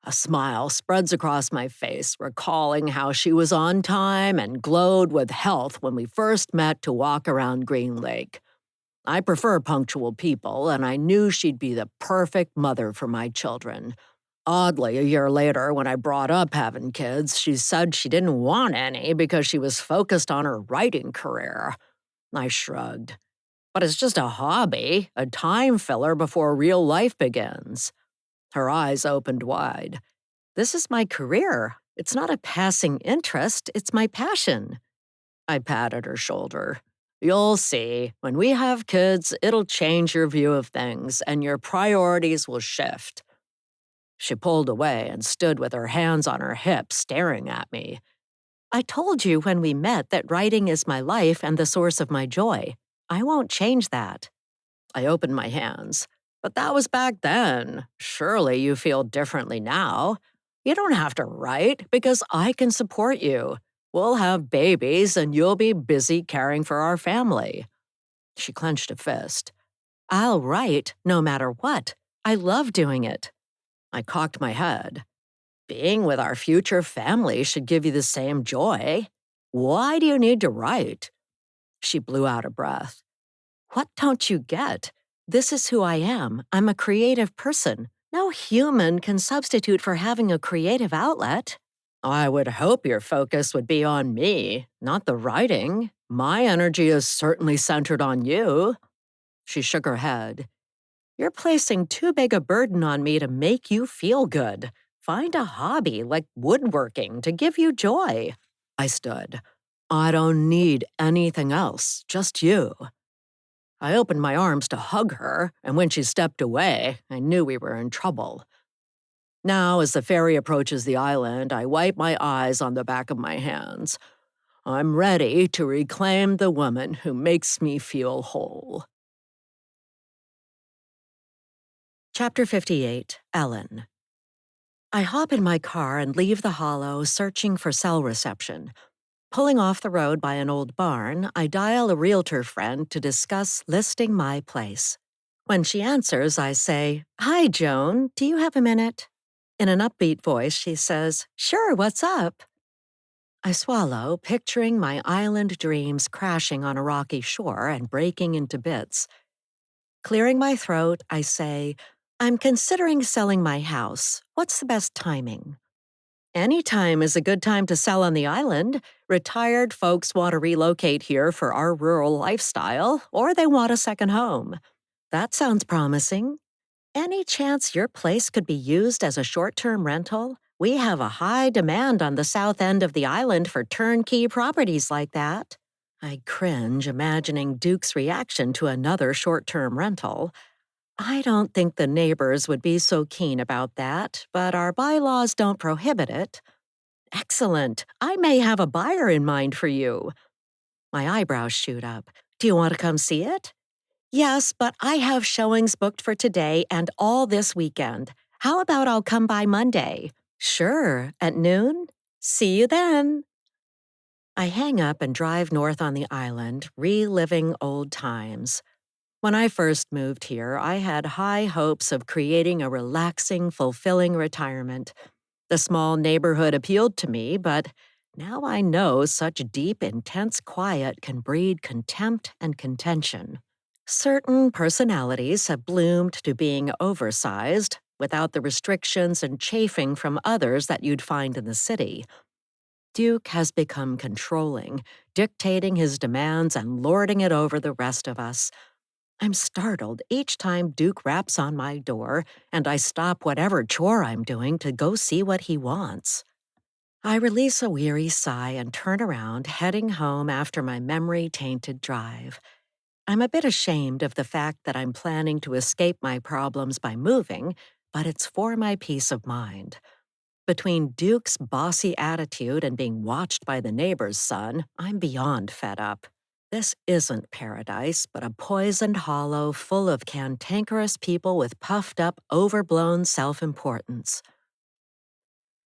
A smile spreads across my face, recalling how she was on time and glowed with health when we first met to walk around Green Lake. I prefer punctual people, and I knew she'd be the perfect mother for my children. Oddly, a year later, when I brought up having kids, she said she didn't want any because she was focused on her writing career. I shrugged. But it's just a hobby, a time filler before real life begins. Her eyes opened wide. This is my career. It's not a passing interest, it's my passion. I patted her shoulder. You'll see. When we have kids, it'll change your view of things and your priorities will shift. She pulled away and stood with her hands on her hips, staring at me. I told you when we met that writing is my life and the source of my joy. I won't change that. I opened my hands. But that was back then. Surely you feel differently now. You don't have to write because I can support you. We'll have babies and you'll be busy caring for our family. She clenched a fist. I'll write no matter what. I love doing it. I cocked my head. Being with our future family should give you the same joy. Why do you need to write? She blew out a breath. What don't you get? This is who I am. I'm a creative person. No human can substitute for having a creative outlet. I would hope your focus would be on me, not the writing. My energy is certainly centered on you. She shook her head. You're placing too big a burden on me to make you feel good. Find a hobby like woodworking to give you joy. I stood. I don't need anything else, just you. I opened my arms to hug her, and when she stepped away, I knew we were in trouble. Now, as the ferry approaches the island, I wipe my eyes on the back of my hands. I'm ready to reclaim the woman who makes me feel whole. Chapter 58, Ellen. I hop in my car and leave the hollow, searching for cell reception. Pulling off the road by an old barn, I dial a realtor friend to discuss listing my place. When she answers, I say, Hi, Joan, do you have a minute? In an upbeat voice, she says, Sure, what's up? I swallow, picturing my island dreams crashing on a rocky shore and breaking into bits. Clearing my throat, I say, I'm considering selling my house. What's the best timing? Any time is a good time to sell on the island. Retired folks want to relocate here for our rural lifestyle, or they want a second home. That sounds promising. Any chance your place could be used as a short-term rental? We have a high demand on the south end of the island for turnkey properties like that. I cringe imagining Duke's reaction to another short-term rental. I don't think the neighbors would be so keen about that, but our bylaws don't prohibit it. Excellent. I may have a buyer in mind for you. My eyebrows shoot up. Do you want to come see it? Yes, but I have showings booked for today and all this weekend. How about I'll come by Monday? Sure, at noon? See you then. I hang up and drive north on the island, reliving old times. When I first moved here, I had high hopes of creating a relaxing, fulfilling retirement. The small neighborhood appealed to me, but now I know such deep, intense quiet can breed contempt and contention. Certain personalities have bloomed to being oversized, without the restrictions and chafing from others that you'd find in the city. Duke has become controlling, dictating his demands and lording it over the rest of us. I'm startled each time Duke raps on my door, and I stop whatever chore I'm doing to go see what he wants. I release a weary sigh and turn around, heading home after my memory-tainted drive. I'm a bit ashamed of the fact that I'm planning to escape my problems by moving, but it's for my peace of mind. Between Duke's bossy attitude and being watched by the neighbor's son, I'm beyond fed up. This isn't paradise, but a poisoned hollow full of cantankerous people with puffed-up, overblown self-importance.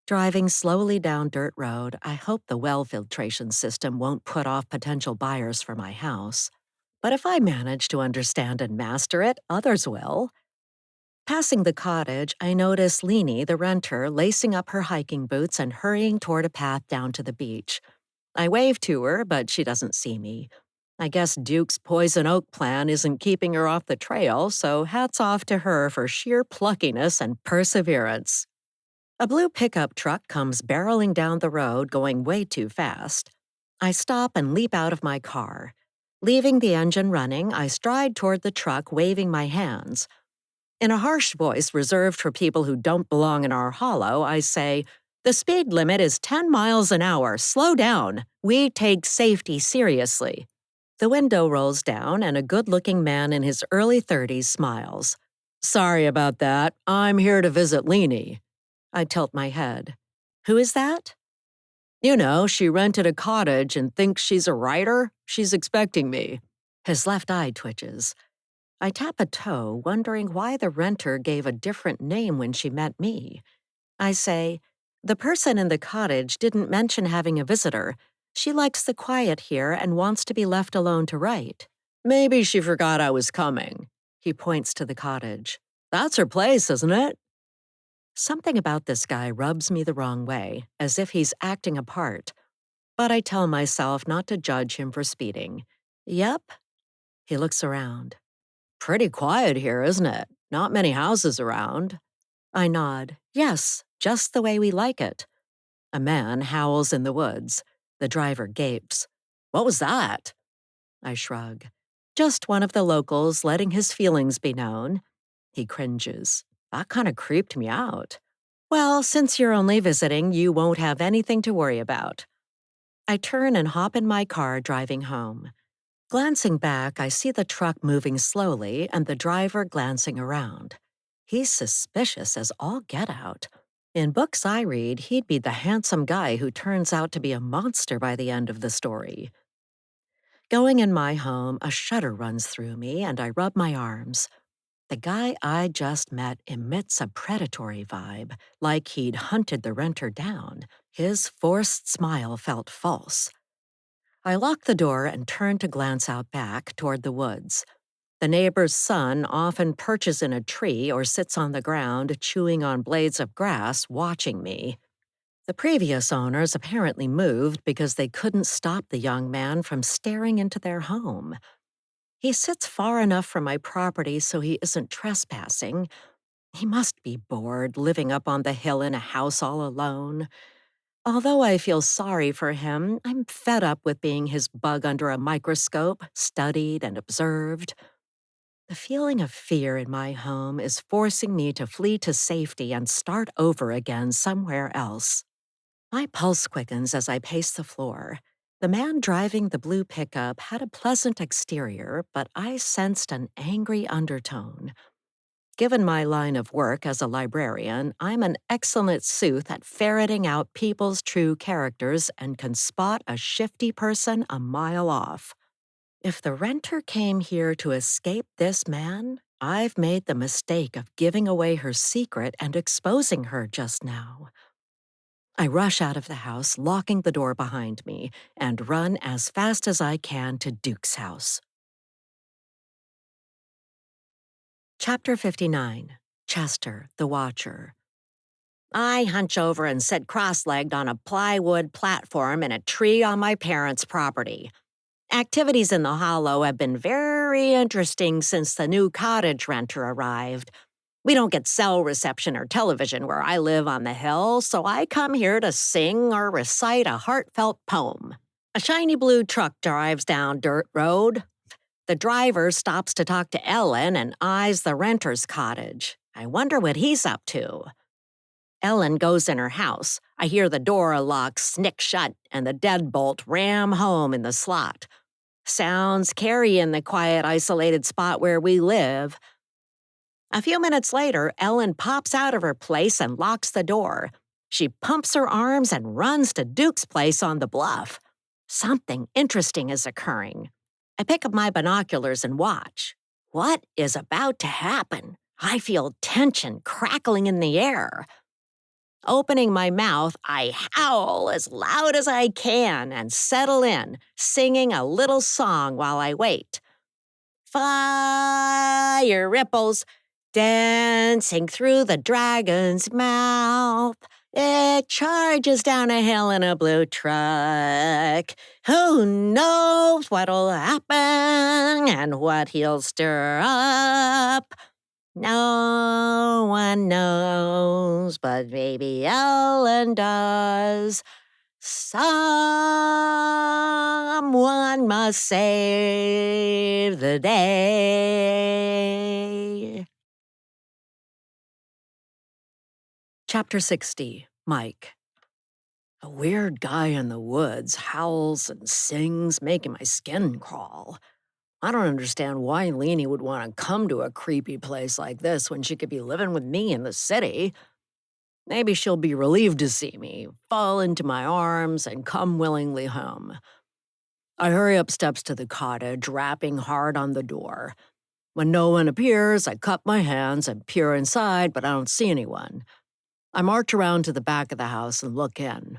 Driving slowly down dirt road, I hope the well filtration system won't put off potential buyers for my house. But if I manage to understand and master it, others will. Passing the cottage, I notice Leanie, the renter, lacing up her hiking boots and hurrying toward a path down to the beach. I wave to her, but she doesn't see me. I guess Duke's poison oak plan isn't keeping her off the trail, so hats off to her for sheer pluckiness and perseverance. A blue pickup truck comes barreling down the road, going way too fast. I stop and leap out of my car. Leaving the engine running, I stride toward the truck, waving my hands. In a harsh voice reserved for people who don't belong in our hollow, I say, The speed limit is 10 miles an hour. Slow down. We take safety seriously. The window rolls down, and a good-looking man in his early 30s smiles. "Sorry about that. I'm here to visit Leanie." I tilt my head. "Who is that?" "You know, she rented a cottage and thinks she's a writer. She's expecting me." His left eye twitches. I tap a toe, wondering why the renter gave a different name when she met me. I say, "The person in the cottage didn't mention having a visitor. She likes the quiet here and wants to be left alone to write." "Maybe she forgot I was coming." He points to the cottage. "That's her place, isn't it?" Something about this guy rubs me the wrong way, as if he's acting a part. But I tell myself not to judge him for speeding. "Yep." He looks around. "Pretty quiet here, isn't it? Not many houses around." I nod. "Yes, just the way we like it." A man howls in the woods. The driver gapes. "What was that?" I shrug. "Just one of the locals letting his feelings be known." He cringes. "That kind of creeped me out." "Well, since you're only visiting, you won't have anything to worry about." I turn and hop in my car driving home. Glancing back, I see the truck moving slowly and the driver glancing around. He's suspicious as all get out. In books I read, he'd be the handsome guy who turns out to be a monster by the end of the story. Going in my home, a shudder runs through me and I rub my arms. The guy I just met emits a predatory vibe, like he'd hunted the renter down. His forced smile felt false. I lock the door and turn to glance out back toward the woods. The neighbor's son often perches in a tree or sits on the ground chewing on blades of grass, watching me. The previous owners apparently moved because they couldn't stop the young man from staring into their home. He sits far enough from my property so he isn't trespassing. He must be bored living up on the hill in a house all alone. Although I feel sorry for him, I'm fed up with being his bug under a microscope, studied and observed. The feeling of fear in my home is forcing me to flee to safety and start over again somewhere else. My pulse quickens as I pace the floor. The man driving the blue pickup had a pleasant exterior, but I sensed an angry undertone. Given my line of work as a librarian, I'm an excellent sleuth at ferreting out people's true characters and can spot a shifty person a mile off. If the renter came here to escape this man, I've made the mistake of giving away her secret and exposing her just now. I rush out of the house, locking the door behind me, and run as fast as I can to Duke's house. Chapter 59. Chester, the Watcher. I hunch over and sit cross-legged on a plywood platform in a tree on my parents' property. Activities in the hollow have been very interesting since the new cottage renter arrived. We don't get cell reception or television where I live on the hill, so I come here to sing or recite a heartfelt poem. A shiny blue truck drives down dirt road. The driver stops to talk to Ellen and eyes the renter's cottage. I wonder what he's up to. Ellen goes in her house. I hear the door lock snick shut and the deadbolt ram home in the slot. Sounds carry in the quiet, isolated spot where we live. A few minutes later, Ellen pops out of her place and locks the door. She pumps her arms and runs to Duke's place on the bluff. Something interesting is occurring. I pick up my binoculars and watch. What is about to happen? I feel tension crackling in the air. Opening my mouth, I howl as loud as I can and settle in, singing a little song while I wait. Fire ripples dancing through the dragon's mouth. It charges down a hill in a blue truck. Who knows what'll happen and what he'll stir up? No one knows, but maybe Ellen does. Someone must save the day. Chapter 60. Mike. A weird guy in the woods howls and sings, making my skin crawl. I don't understand why Leanie would want to come to a creepy place like this when she could be living with me in the city. Maybe she'll be relieved to see me, fall into my arms, and come willingly home. I hurry up steps to the cottage, rapping hard on the door. When no one appears, I cup my hands and peer inside, but I don't see anyone. I march around to the back of the house and look in.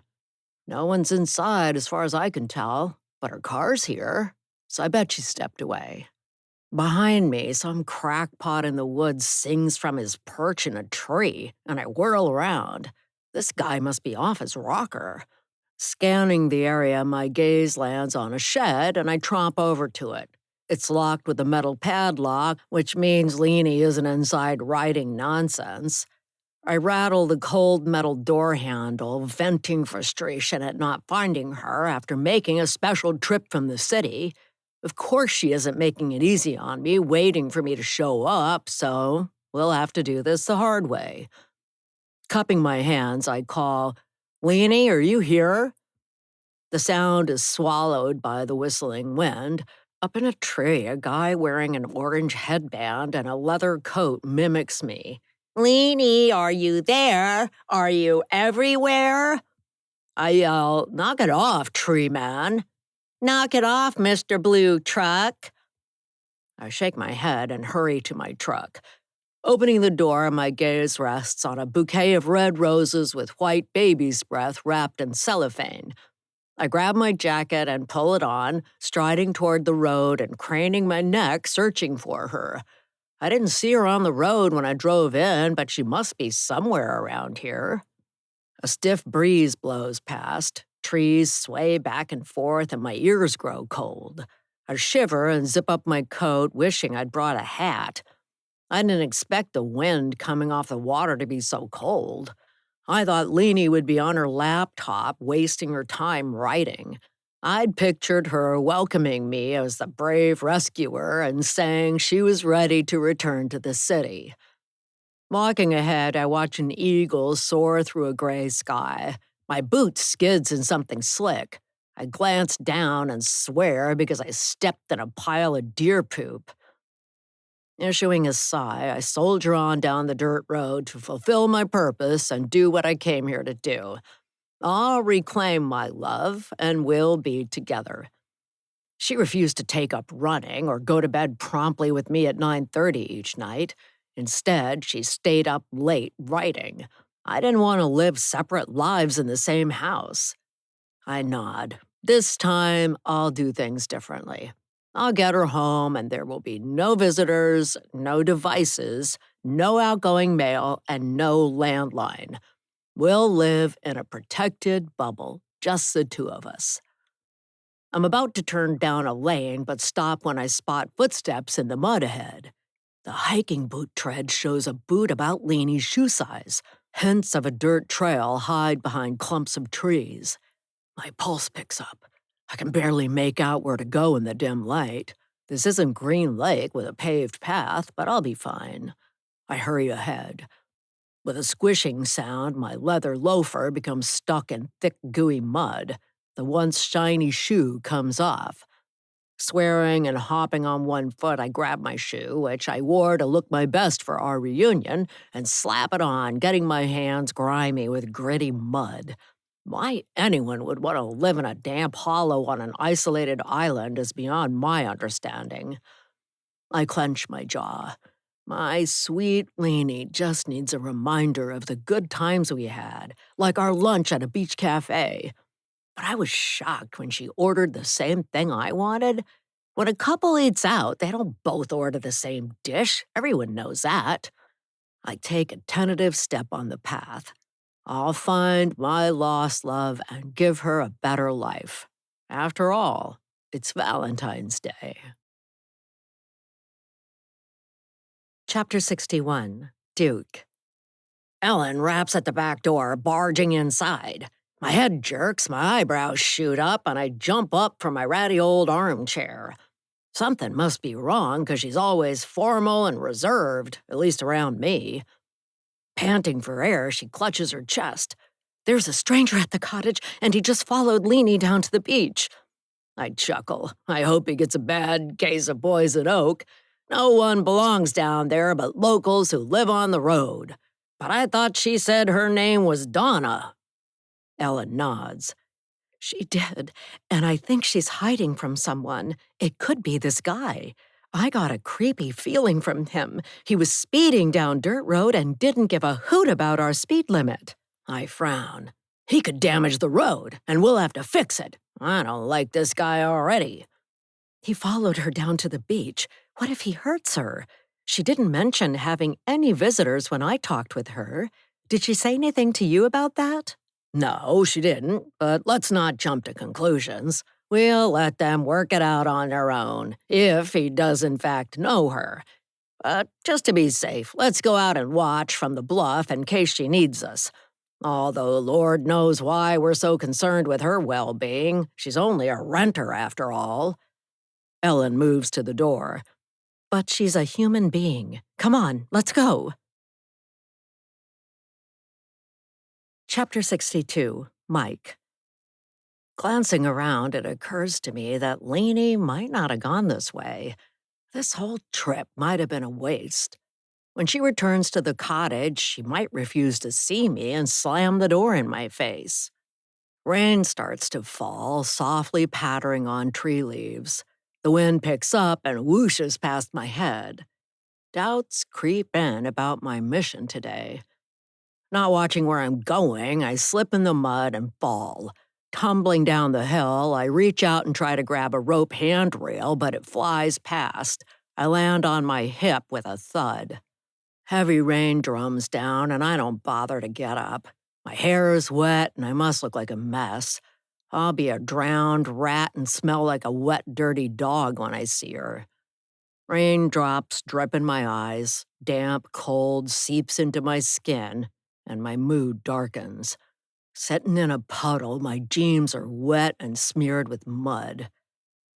No one's inside as far as I can tell, but her car's here, so I bet she stepped away. Behind me, some crackpot in the woods sings from his perch in a tree, and I whirl around. This guy must be off his rocker. Scanning the area, my gaze lands on a shed, and I tromp over to it. It's locked with a metal padlock, which means Leanie isn't inside writing nonsense. I rattle the cold metal door handle, venting frustration at not finding her after making a special trip from the city. Of course she isn't making it easy on me, waiting for me to show up, so we'll have to do this the hard way. Cupping my hands, I call, "Leanie, are you here?" The sound is swallowed by the whistling wind. Up in a tree, a guy wearing an orange headband and a leather coat mimics me. "Leanie, are you there? Are you everywhere?" I yell, "Knock it off, tree man." "Knock it off, Mr. Blue Truck." I shake my head and hurry to my truck. Opening the door, my gaze rests on a bouquet of red roses with white baby's breath wrapped in cellophane. I grab my jacket and pull it on, striding toward the road and craning my neck, searching for her. I didn't see her on the road when I drove in, but she must be somewhere around here. A stiff breeze blows past. Trees sway back and forth, and my ears grow cold. I shiver and zip up my coat, wishing I'd brought a hat. I didn't expect the wind coming off the water to be so cold. I thought Leanie would be on her laptop, wasting her time writing. I'd pictured her welcoming me as the brave rescuer and saying she was ready to return to the city. Walking ahead, I watch an eagle soar through a gray sky. My boot skids in something slick. I glance down and swear because I stepped in a pile of deer poop. Issuing a sigh, I soldier on down the dirt road to fulfill my purpose and do what I came here to do. I'll reclaim my love, and we'll be together. She refused to take up running or go to bed promptly with me at 9:30 each night. Instead, she stayed up late writing. I didn't want to live separate lives in the same house. I nod. This time, I'll do things differently. I'll get her home, and there will be no visitors, no devices, no outgoing mail, and no landline. We'll live in a protected bubble, just the two of us. I'm about to turn down a lane, but stop when I spot footsteps in the mud ahead. The hiking boot tread shows a boot about Leanie's shoe size. Hints of a dirt trail hide behind clumps of trees. My pulse picks up. I can barely make out where to go in the dim light. This isn't Green Lake with a paved path, but I'll be fine. I hurry ahead. With a squishing sound, my leather loafer becomes stuck in thick, gooey mud. The once shiny shoe comes off. Swearing and hopping on one foot, I grab my shoe, which I wore to look my best for our reunion, and slap it on, getting my hands grimy with gritty mud. Why anyone would want to live in a damp hollow on an isolated island is beyond my understanding. I clench my jaw. My sweet Leanie just needs a reminder of the good times we had, like our lunch at a beach cafe. But I was shocked when she ordered the same thing I wanted. When a couple eats out, they don't both order the same dish. Everyone knows that. I take a tentative step on the path. I'll find my lost love and give her a better life. After all, it's Valentine's Day. Chapter 61, Duke. Ellen raps at the back door, barging inside. My head jerks, my eyebrows shoot up, and I jump up from my ratty old armchair. Something must be wrong, because she's always formal and reserved, at least around me. Panting for air, she clutches her chest. There's a stranger at the cottage, and he just followed Leanie down to the beach. I chuckle. I hope he gets a bad case of poison oak. No one belongs down there but locals who live on the road. But I thought she said her name was Donna. Ellen nods. She did, and I think she's hiding from someone. It could be this guy. I got a creepy feeling from him. He was speeding down Dirt Road and didn't give a hoot about our speed limit. I frown. He could damage the road, and we'll have to fix it. I don't like this guy already. He followed her down to the beach. What if he hurts her? She didn't mention having any visitors when I talked with her. Did she say anything to you about that? No, she didn't, but let's not jump to conclusions. We'll let them work it out on their own, if he does in fact know her. But just to be safe, let's go out and watch from the bluff in case she needs us. Although Lord knows why we're so concerned with her well-being. She's only a renter after all. Ellen moves to the door. But she's a human being. Come on, let's go. Chapter 62, Mike. Glancing around, it occurs to me that Leanie might not have gone this way. This whole trip might have been a waste. When she returns to the cottage, she might refuse to see me and slam the door in my face. Rain starts to fall, softly pattering on tree leaves. The wind picks up and whooshes past my head. Doubts creep in about my mission today. Not watching where I'm going, I slip in the mud and fall. Tumbling down the hill, I reach out and try to grab a rope handrail, but it flies past. I land on my hip with a thud. Heavy rain drums down, and I don't bother to get up. My hair is wet, and I must look like a mess. I'll be a drowned rat and smell like a wet, dirty dog when I see her. Raindrops drip in my eyes, damp cold seeps into my skin, and my mood darkens. Sitting in a puddle, my jeans are wet and smeared with mud.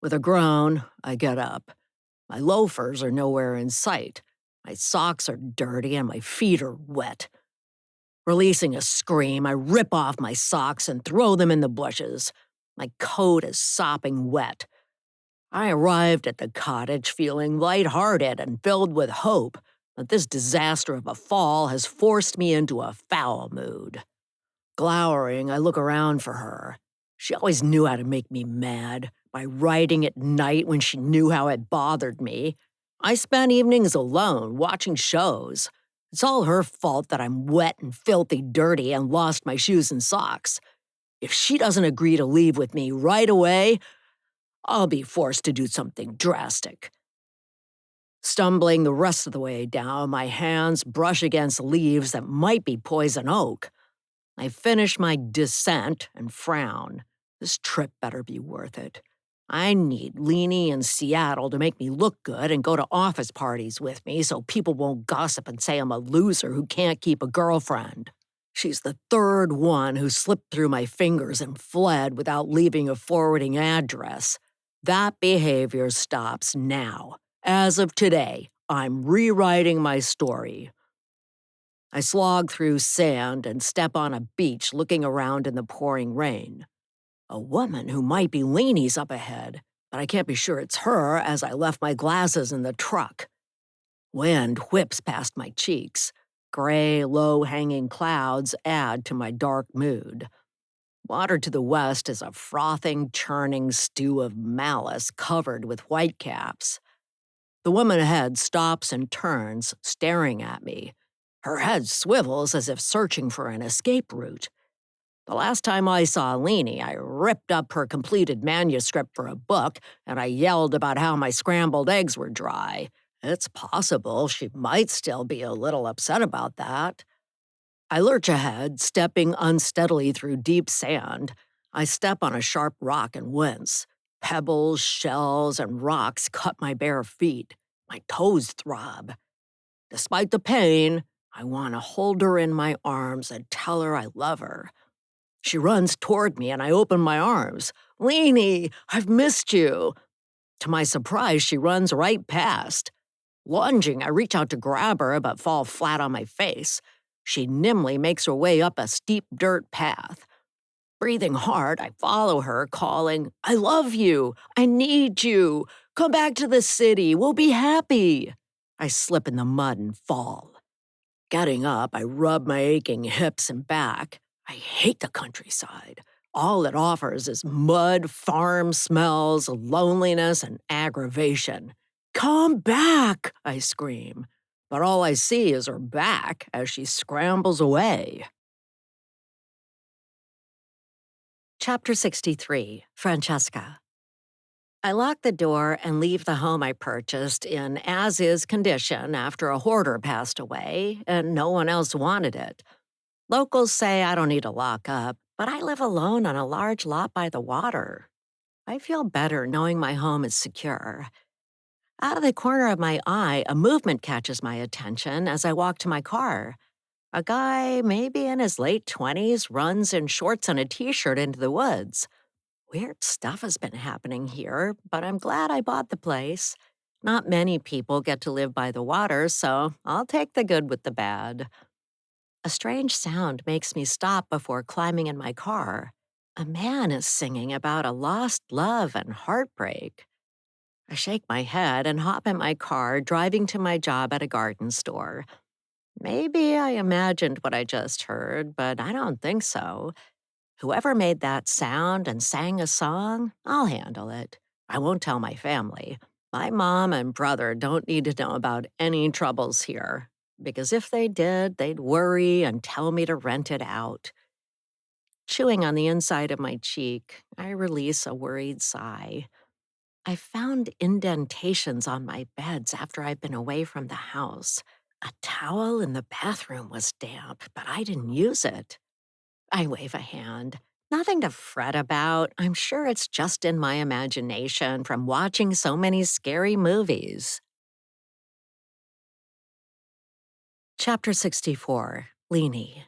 With a groan, I get up. My loafers are nowhere in sight. My socks are dirty and my feet are wet. Releasing a scream, I rip off my socks and throw them in the bushes. My coat is sopping wet. I arrived at the cottage feeling lighthearted and filled with hope, but this disaster of a fall has forced me into a foul mood. Glowering, I look around for her. She always knew how to make me mad, by writing at night when she knew how it bothered me. I spent evenings alone, watching shows. It's all her fault that I'm wet and filthy dirty and lost my shoes and socks. If she doesn't agree to leave with me right away, I'll be forced to do something drastic. Stumbling the rest of the way down, my hands brush against leaves that might be poison oak. I finish my descent and frown. This trip better be worth it. I need Leanie in Seattle to make me look good and go to office parties with me so people won't gossip and say I'm a loser who can't keep a girlfriend. She's the third one who slipped through my fingers and fled without leaving a forwarding address. That behavior stops now. As of today, I'm rewriting my story. I slog through sand and step on a beach looking around in the pouring rain. A woman who might be Leanie's up ahead, but I can't be sure it's her as I left my glasses in the truck. Wind whips past my cheeks. Gray, low-hanging clouds add to my dark mood. Water to the west is a frothing, churning stew of malice covered with whitecaps. The woman ahead stops and turns, staring at me. Her head swivels as if searching for an escape route. The last time I saw Leanie, I ripped up her completed manuscript for a book, and I yelled about how my scrambled eggs were dry. It's possible she might still be a little upset about that. I lurch ahead, stepping unsteadily through deep sand. I step on a sharp rock and wince. Pebbles, shells, and rocks cut my bare feet. My toes throb. Despite the pain, I want to hold her in my arms and tell her I love her. She runs toward me and I open my arms. "Leanie, I've missed you." To my surprise, she runs right past. Lunging, I reach out to grab her but fall flat on my face. She nimbly makes her way up a steep dirt path. Breathing hard, I follow her, calling, "I love you! I need you! Come back to the city! We'll be happy!" I slip in the mud and fall. Getting up, I rub my aching hips and back. I hate the countryside. All it offers is mud, farm smells, loneliness, and aggravation. "Come back!" I scream. But all I see is her back as she scrambles away. Chapter 63, Francesca. I lock the door and leave the home I purchased in as-is condition after a hoarder passed away and no one else wanted it. Locals say I don't need to lock up, but I live alone on a large lot by the water. I feel better knowing my home is secure. Out of the corner of my eye, a movement catches my attention as I walk to my car. A guy, maybe in his late 20s, runs in shorts and a t-shirt into the woods. Weird stuff has been happening here, but I'm glad I bought the place. Not many people get to live by the water, so I'll take the good with the bad. A strange sound makes me stop before climbing in my car. A man is singing about a lost love and heartbreak. I shake my head and hop in my car, driving to my job at a garden store. Maybe I imagined what I just heard, but I don't think so. Whoever made that sound and sang a song, I'll handle it. I won't tell my family. My mom and brother don't need to know about any troubles here, because if they did, they'd worry and tell me to rent it out. Chewing on the inside of my cheek, I release a worried sigh. I found indentations on my beds after I'd been away from the house. A towel in the bathroom was damp, but I didn't use it. I wave a hand. Nothing to fret about. I'm sure it's just in my imagination from watching so many scary movies. Chapter 64, Leanie.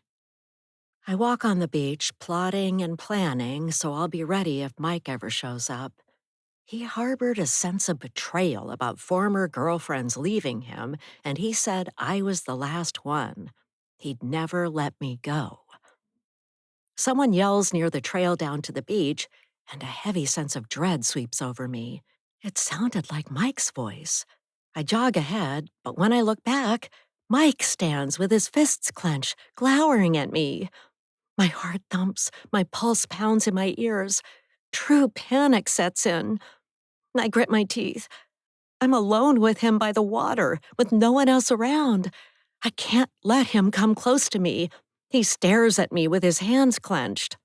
I walk on the beach, plotting and planning so I'll be ready if Mike ever shows up. He harbored a sense of betrayal about former girlfriends leaving him, and he said I was the last one. He'd never let me go. Someone yells near the trail down to the beach, and a heavy sense of dread sweeps over me. It sounded like Mike's voice. I jog ahead, but when I look back, Mike stands with his fists clenched, glowering at me. My heart thumps, my pulse pounds in my ears. True panic sets in. I grit my teeth. I'm alone with him by the water, with no one else around. I can't let him come close to me. He stares at me with his hands clenched.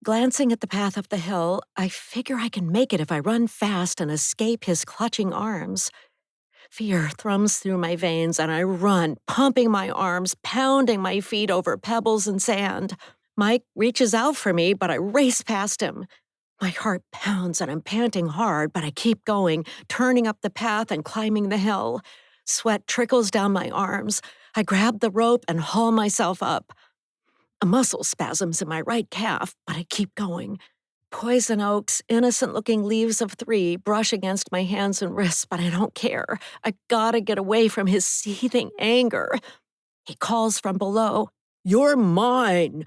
Glancing at the path up the hill, I figure I can make it if I run fast and escape his clutching arms. Fear thrums through my veins and I run, pumping my arms, pounding my feet over pebbles and sand. Mike reaches out for me, but I race past him. My heart pounds and I'm panting hard, but I keep going, turning up the path and climbing the hill. Sweat trickles down my arms. I grab the rope and haul myself up. A muscle spasms in my right calf, but I keep going. Poison oaks, innocent-looking leaves of 3 brush against my hands and wrists, but I don't care. I gotta get away from his seething anger. He calls from below, "You're mine!"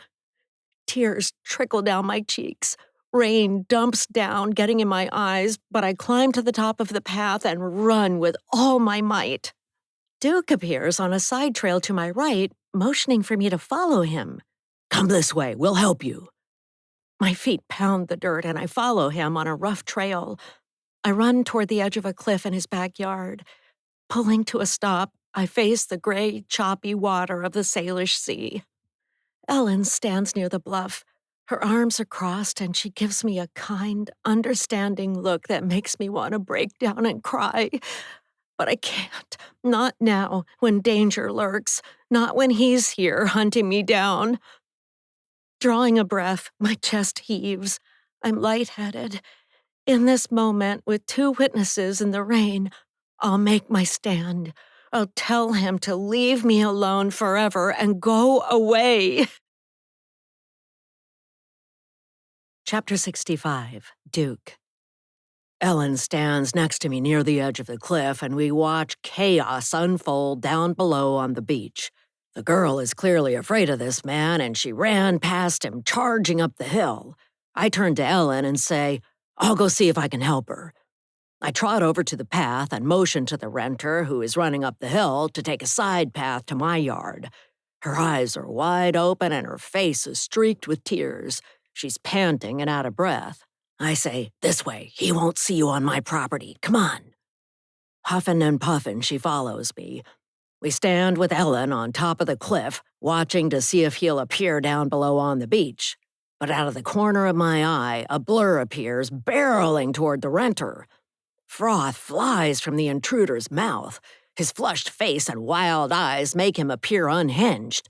Tears trickle down my cheeks. Rain dumps down, getting in my eyes, but I climb to the top of the path and run with all my might. Duke appears on a side trail to my right, motioning for me to follow him. "Come this way, we'll help you." My feet pound the dirt and I follow him on a rough trail. I run toward the edge of a cliff in his backyard. Pulling to a stop, I face the gray, choppy water of the Salish Sea. Ellen stands near the bluff. Her arms are crossed and she gives me a kind, understanding look that makes me want to break down and cry. But I can't. Not now, when danger lurks. Not when he's here hunting me down. Drawing a breath, my chest heaves. I'm lightheaded. In this moment, with 2 witnesses in the rain, I'll make my stand. I'll tell him to leave me alone forever and go away. Chapter 65, Duke. Ellen stands next to me near the edge of the cliff, and we watch chaos unfold down below on the beach. The girl is clearly afraid of this man, and she ran past him, charging up the hill. I turn to Ellen and say, I'll go see if I can help her. I trot over to the path and motion to the renter, who is running up the hill, to take a side path to my yard. Her eyes are wide open and her face is streaked with tears. She's panting and out of breath. I say, This way, he won't see you on my property. Come on. Huffing and puffing, she follows me. We stand with Ellen on top of the cliff, watching to see if he'll appear down below on the beach. But out of the corner of my eye, a blur appears, barreling toward the renter. Froth flies from the intruder's mouth. His flushed face and wild eyes make him appear unhinged.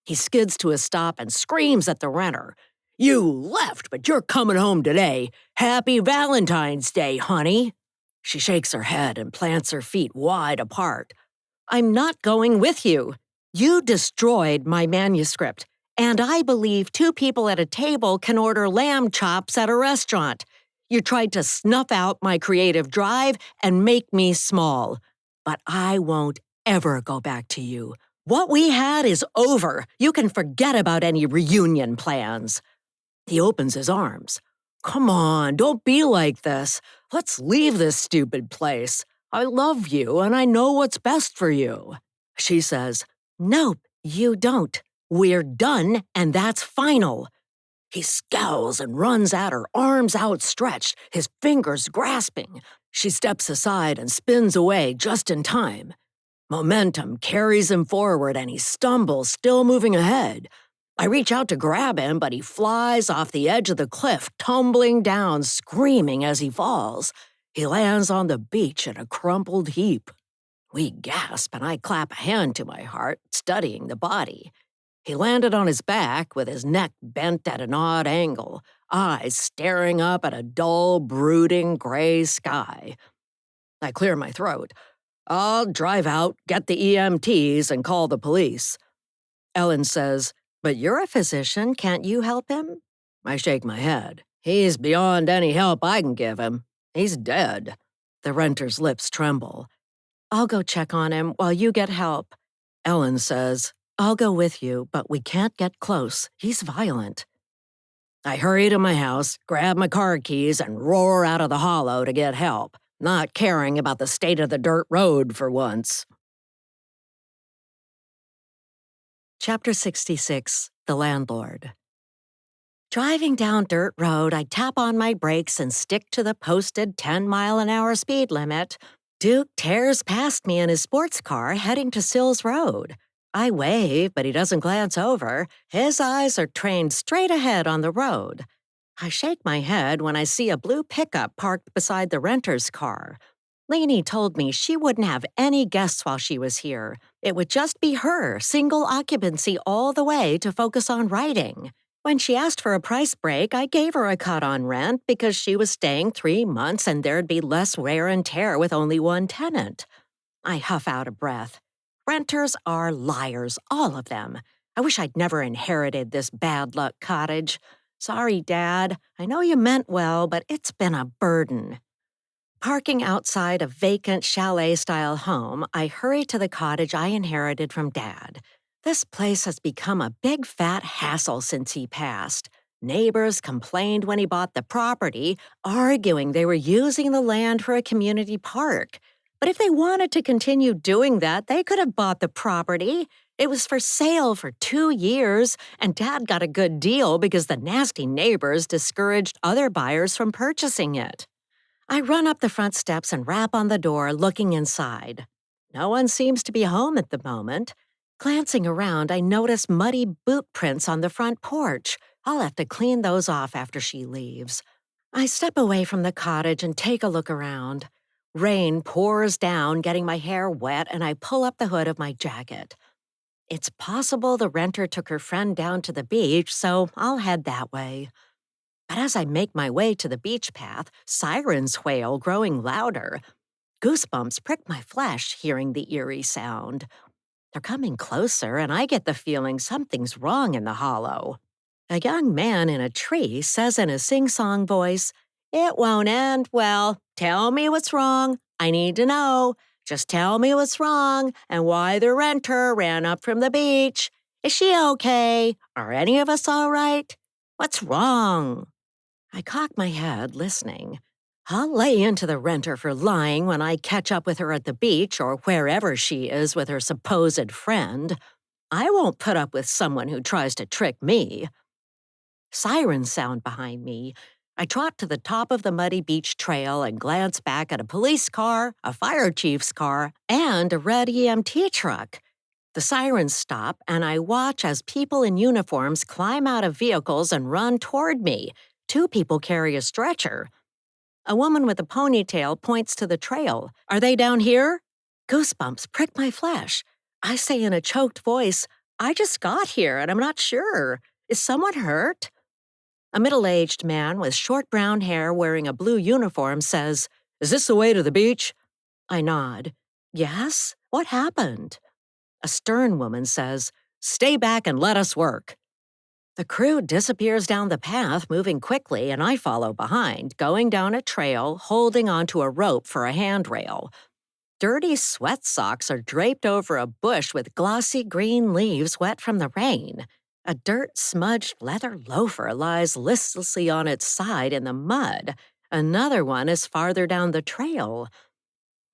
He skids to a stop and screams at the renter. You left, but you're coming home today. Happy Valentine's Day, honey. She shakes her head and plants her feet wide apart. I'm not going with you. You destroyed my manuscript, and I believe 2 people at a table can order lamb chops at a restaurant. You tried to snuff out my creative drive and make me small. But I won't ever go back to you. What we had is over. You can forget about any reunion plans. He opens his arms. Come on, don't be like this. Let's leave this stupid place. I love you and I know what's best for you. She says, Nope, you don't. We're done and that's final. He scowls and runs at her, arms outstretched, his fingers grasping. She steps aside and spins away just in time. Momentum carries him forward and he stumbles, still moving ahead. I reach out to grab him, but he flies off the edge of the cliff, tumbling down, screaming as he falls. He lands on the beach in a crumpled heap. We gasp, and I clap a hand to my heart, studying the body. He landed on his back with his neck bent at an odd angle, eyes staring up at a dull, brooding gray sky. I clear my throat. I'll drive out, get the EMTs, and call the police. Ellen says, But you're a physician, can't you help him? I shake my head. He's beyond any help I can give him. He's dead. The renter's lips tremble. I'll go check on him while you get help. Ellen says, I'll go with you, but we can't get close. He's violent. I hurry to my house, grab my car keys, and roar out of the hollow to get help, not caring about the state of the dirt road for once. Chapter 66, The Landlord. Driving down dirt road, I tap on my brakes and stick to the posted 10-mile-an-hour speed limit. Duke tears past me in his sports car, heading to Sills Road. I wave, but he doesn't glance over. His eyes are trained straight ahead on the road. I shake my head when I see a blue pickup parked beside the renter's car. Lainey told me she wouldn't have any guests while she was here. It would just be her, single occupancy all the way to focus on writing. When she asked for a price break, I gave her a cut on rent because she was staying 3 months and there'd be less wear and tear with only one tenant. I huff out a breath. Renters are liars, all of them. I wish I'd never inherited this bad luck cottage. Sorry, Dad. I know you meant well, but it's been a burden. Parking outside a vacant chalet-style home, I hurry to the cottage I inherited from Dad. This place has become a big fat hassle since he passed. Neighbors complained when he bought the property, arguing they were using the land for a community park. But if they wanted to continue doing that, they could have bought the property. It was for sale for 2 years, and Dad got a good deal because the nasty neighbors discouraged other buyers from purchasing it. I run up the front steps and rap on the door, looking inside. No one seems to be home at the moment. Glancing around, I notice muddy boot prints on the front porch. I'll have to clean those off after she leaves. I step away from the cottage and take a look around. Rain pours down, getting my hair wet, and I pull up the hood of my jacket. It's possible the renter took her friend down to the beach, so I'll head that way. But as I make my way to the beach path, sirens wail, growing louder. Goosebumps prick my flesh, hearing the eerie sound. They're coming closer, and I get the feeling something's wrong in the hollow. A young man in a tree says in a sing-song voice, It won't end well. Tell me what's wrong. I need to know. Just tell me what's wrong and why the renter ran up from the beach. Is she okay? Are any of us all right? What's wrong?" I cock my head, listening. I'll lay into the renter for lying when I catch up with her at the beach or wherever she is with her supposed friend. I won't put up with someone who tries to trick me. Sirens sound behind me. I trot to the top of the muddy beach trail and glance back at a police car, a fire chief's car, and a red EMT truck. The sirens stop, and I watch as people in uniforms climb out of vehicles and run toward me. Two people carry a stretcher. A woman with a ponytail points to the trail. "Are they down here?" Goosebumps prick my flesh. I say in a choked voice, "I just got here and I'm not sure. Is someone hurt?" A middle-aged man with short brown hair wearing a blue uniform says, "Is this the way to the beach?" I nod. "Yes? What happened?" A stern woman says, "Stay back and let us work." The crew disappears down the path, moving quickly, and I follow behind, going down a trail, holding onto a rope for a handrail. Dirty sweat socks are draped over a bush with glossy green leaves wet from the rain. A dirt-smudged leather loafer lies listlessly on its side in the mud. Another one is farther down the trail.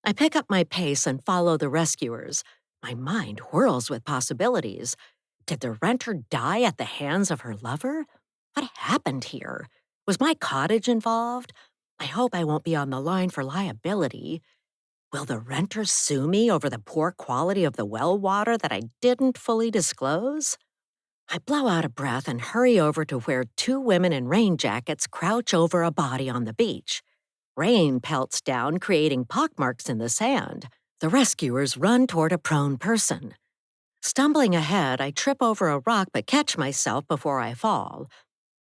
I pick up my pace and follow the rescuers. My mind whirls with possibilities. Did the renter die at the hands of her lover? What happened here? Was my cottage involved? I hope I won't be on the line for liability. Will the renter sue me over the poor quality of the well water that I didn't fully disclose? I blow out a breath and hurry over to where two women in rain jackets crouch over a body on the beach. Rain pelts down, creating pockmarks in the sand. The rescuers run toward a prone person. Stumbling ahead, I trip over a rock but catch myself before I fall.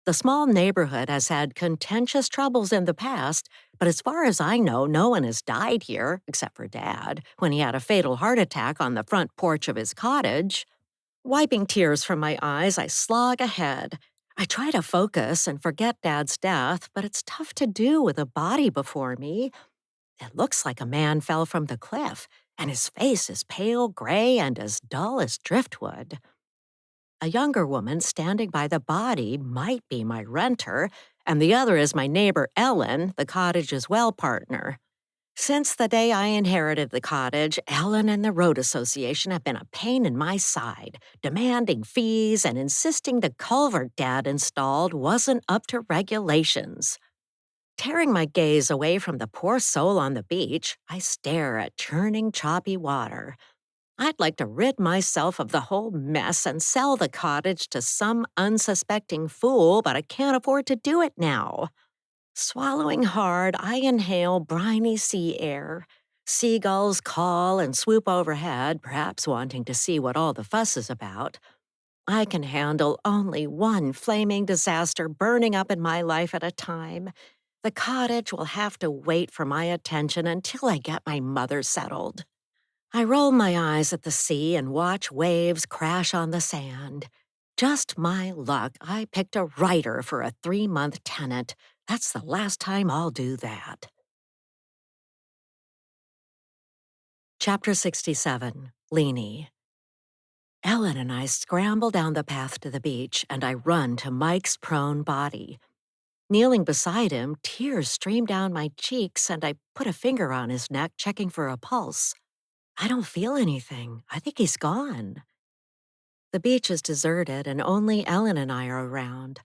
The small neighborhood has had contentious troubles in the past, but as far as I know, no one has died here, except for Dad, when he had a fatal heart attack on the front porch of his cottage. Wiping tears from my eyes, I slog ahead. I try to focus and forget Dad's death, but it's tough to do with a body before me. It looks like a man fell from the cliff, and his face is pale gray and as dull as driftwood. A younger woman standing by the body might be my renter, and the other is my neighbor Ellen, the cottage's well partner. Since the day I inherited the cottage, Ellen and the Road Association have been a pain in my side, demanding fees and insisting the culvert Dad installed wasn't up to regulations. Tearing my gaze away from the poor soul on the beach, I stare at churning, choppy water. I'd like to rid myself of the whole mess and sell the cottage to some unsuspecting fool, but I can't afford to do it now. Swallowing hard, I inhale briny sea air. Seagulls call and swoop overhead, perhaps wanting to see what all the fuss is about. I can handle only one flaming disaster burning up in my life at a time. The cottage will have to wait for my attention until I get my mother settled. I roll my eyes at the sea and watch waves crash on the sand. Just my luck, I picked a writer for a 3-month tenant. That's the last time I'll do that. Chapter 67, Leanie. Ellen and I scramble down the path to the beach, and I run to Mike's prone body. Kneeling beside him, tears stream down my cheeks, and I put a finger on his neck, checking for a pulse. I don't feel anything. I think he's gone. The beach is deserted, and only Ellen and I are around.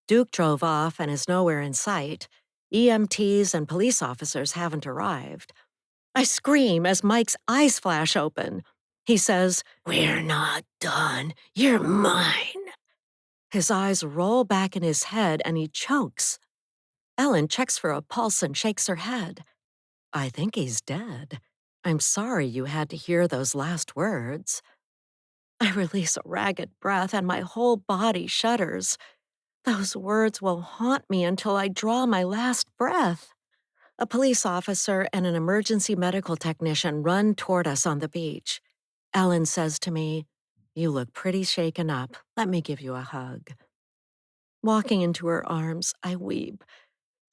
Duke drove off and is nowhere in sight. EMTs and police officers haven't arrived. I scream as Mike's eyes flash open. He says, "We're not done. You're mine." His eyes roll back in his head and he chokes. Ellen checks for a pulse and shakes her head. "I think he's dead. I'm sorry you had to hear those last words." I release a ragged breath and my whole body shudders. Those words will haunt me until I draw my last breath. A police officer and an emergency medical technician run toward us on the beach. Ellen says to me, "You look pretty shaken up. Let me give you a hug." Walking into her arms, I weep.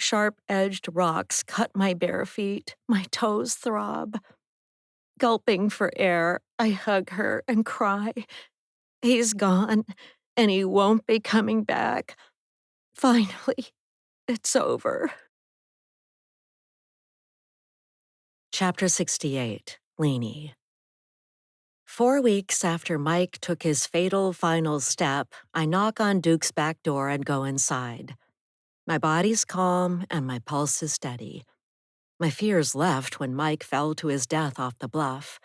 Sharp-edged rocks cut my bare feet. My toes throb. Gulping for air, I hug her and cry. He's gone, and he won't be coming back. Finally, it's over. Chapter 68, Lainey. 4 weeks after Mike took his fatal final step, I knock on Duke's back door and go inside. My body's calm and my pulse is steady. My fears left when Mike fell to his death off the bluff.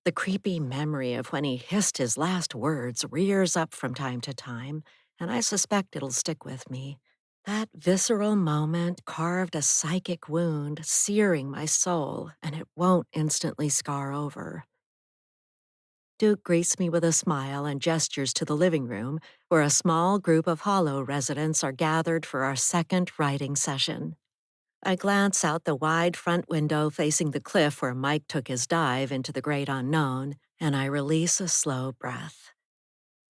The creepy memory of when he hissed his last words rears up from time to time, and I suspect it'll stick with me. That visceral moment carved a psychic wound, searing my soul, and it won't instantly scar over. Duke greets me with a smile and gestures to the living room, where a small group of Hollow residents are gathered for our second writing session. I glance out the wide front window facing the cliff where Mike took his dive into the great unknown, and I release a slow breath.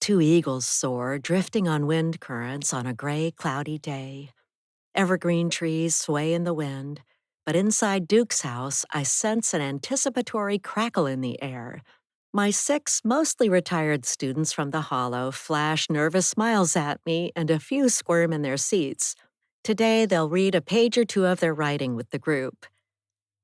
Two eagles soar, drifting on wind currents on a gray, cloudy day. Evergreen trees sway in the wind, but inside Duke's house, I sense an anticipatory crackle in the air. My 6 mostly retired students from the Hollow flash nervous smiles at me, and a few squirm in their seats. Today, they'll read a page or two of their writing with the group.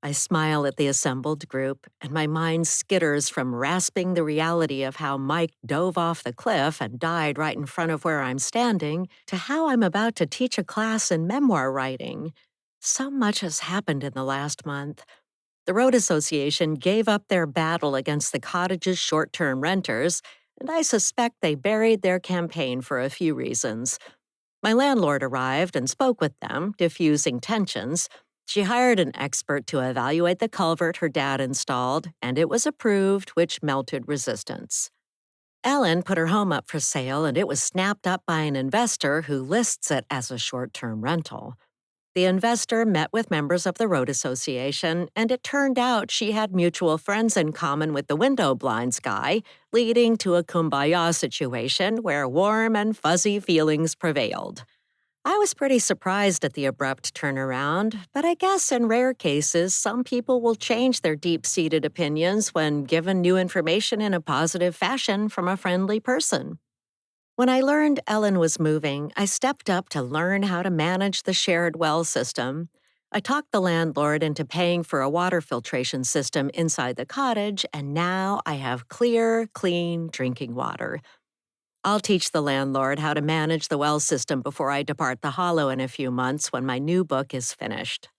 I smile at the assembled group, and my mind skitters from rasping the reality of how Mike dove off the cliff and died right in front of where I'm standing to how I'm about to teach a class in memoir writing. So much has happened in the last month. The Road Association gave up their battle against the cottage's short-term renters, and I suspect they buried their campaign for a few reasons. My landlord arrived and spoke with them, diffusing tensions. She hired an expert to evaluate the culvert her dad installed, and it was approved, which melted resistance. Ellen put her home up for sale, and it was snapped up by an investor who lists it as a short-term rental. The investor met with members of the Road Association, and it turned out she had mutual friends in common with the window blinds guy, leading to a kumbaya situation where warm and fuzzy feelings prevailed. I was pretty surprised at the abrupt turnaround, but I guess in rare cases, some people will change their deep-seated opinions when given new information in a positive fashion from a friendly person. When I learned Ellen was moving, I stepped up to learn how to manage the shared well system. I talked the landlord into paying for a water filtration system inside the cottage, and now I have clear, clean drinking water. I'll teach the landlord how to manage the well system before I depart the Hollow in a few months when my new book is finished.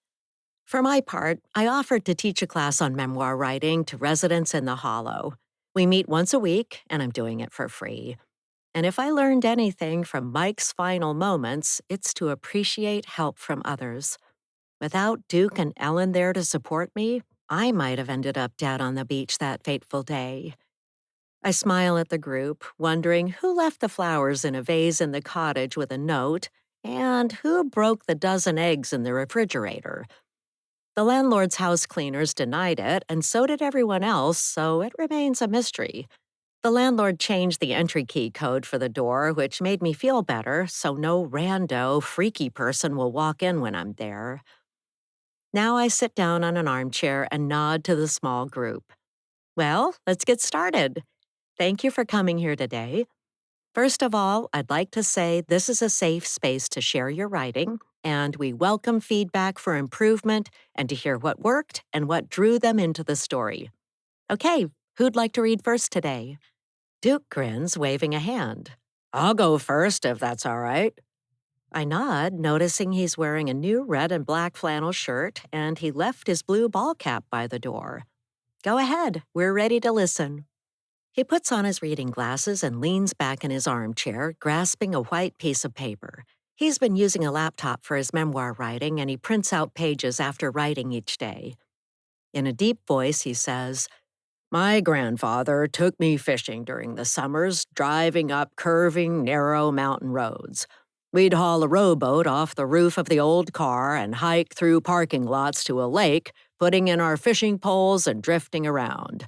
For my part, I offered to teach a class on memoir writing to residents in the Hollow. We meet once a week, and I'm doing it for free. And if I learned anything from Mike's final moments, it's to appreciate help from others. Without Duke and Ellen there to support me, I might have ended up dead on the beach that fateful day. I smile at the group, wondering who left the flowers in a vase in the cottage with a note, and who broke the dozen eggs in the refrigerator. The landlord's house cleaners denied it, and so did everyone else, so it remains a mystery. The landlord changed the entry key code for the door, which made me feel better, so no rando, freaky person will walk in when I'm there. Now I sit down on an armchair and nod to the small group. Well, let's get started. Thank you for coming here today. First of all, I'd like to say this is a safe space to share your writing, and we welcome feedback for improvement and to hear what worked and what drew them into the story. Okay, who'd like to read first today? Duke grins, waving a hand. I'll go first, if that's all right. I nod, noticing he's wearing a new red and black flannel shirt, and he left his blue ball cap by the door. Go ahead, we're ready to listen. He puts on his reading glasses and leans back in his armchair, grasping a white piece of paper. He's been using a laptop for his memoir writing, and he prints out pages after writing each day. In a deep voice, he says, my grandfather took me fishing during the summers, driving up curving, narrow mountain roads. We'd haul a rowboat off the roof of the old car and hike through parking lots to a lake, putting in our fishing poles and drifting around.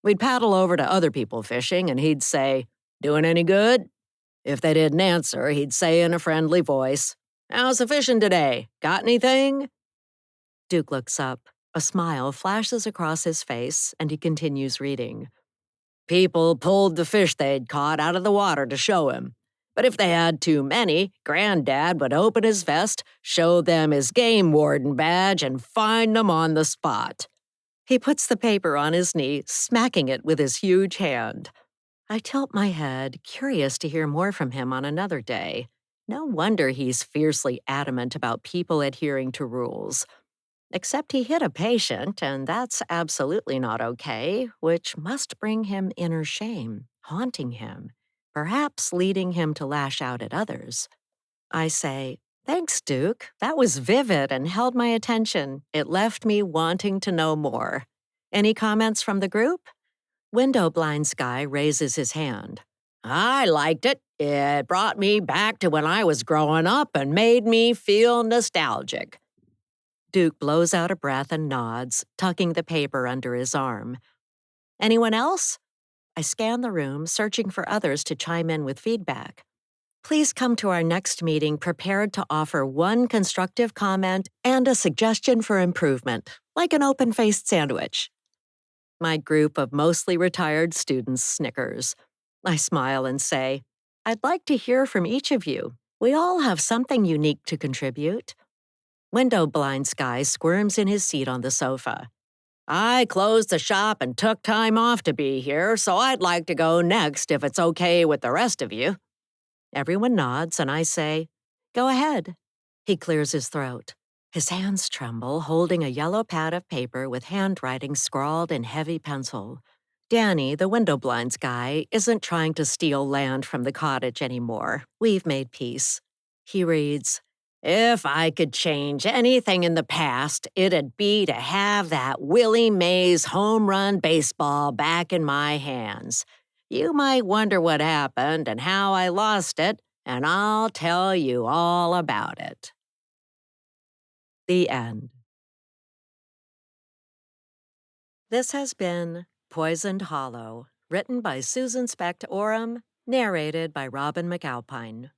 We'd paddle over to other people fishing, and he'd say, doing any good? If they didn't answer, he'd say in a friendly voice, how's the fishing today? Got anything? Duke looks up. A smile flashes across his face, and he continues reading. People pulled the fish they'd caught out of the water to show him. But if they had too many, Granddad would open his vest, show them his game warden badge, and find them on the spot. He puts the paper on his knee, smacking it with his huge hand. I tilt my head, curious to hear more from him on another day. No wonder he's fiercely adamant about people adhering to rules. Except he hit a patient, and that's absolutely not okay, which must bring him inner shame, haunting him, perhaps leading him to lash out at others. I say, "Thanks, Duke. That was vivid and held my attention. It left me wanting to know more." Any comments from the group? Window Blinds Guy raises his hand. I liked it. It brought me back to when I was growing up and made me feel nostalgic. Duke blows out a breath and nods, tucking the paper under his arm. Anyone else? I scan the room, searching for others to chime in with feedback. Please come to our next meeting prepared to offer one constructive comment and a suggestion for improvement, like an open-faced sandwich. My group of mostly retired students snickers. I smile and say, I'd like to hear from each of you. We all have something unique to contribute. Window Blinds Guy squirms in his seat on the sofa. I closed the shop and took time off to be here, so I'd like to go next if it's okay with the rest of you. Everyone nods, and I say, Go ahead. He clears his throat. His hands tremble, holding a yellow pad of paper with handwriting scrawled in heavy pencil. Danny, the window blinds guy, isn't trying to steal land from the cottage anymore. We've made peace. He reads, If I could change anything in the past, it'd be to have that Willie Mays home run baseball back in my hands. You might wonder what happened and how I lost it, and I'll tell you all about it. The end. This has been Poisoned Hollow, written by Susan Specht Oram, narrated by Robin McAlpine.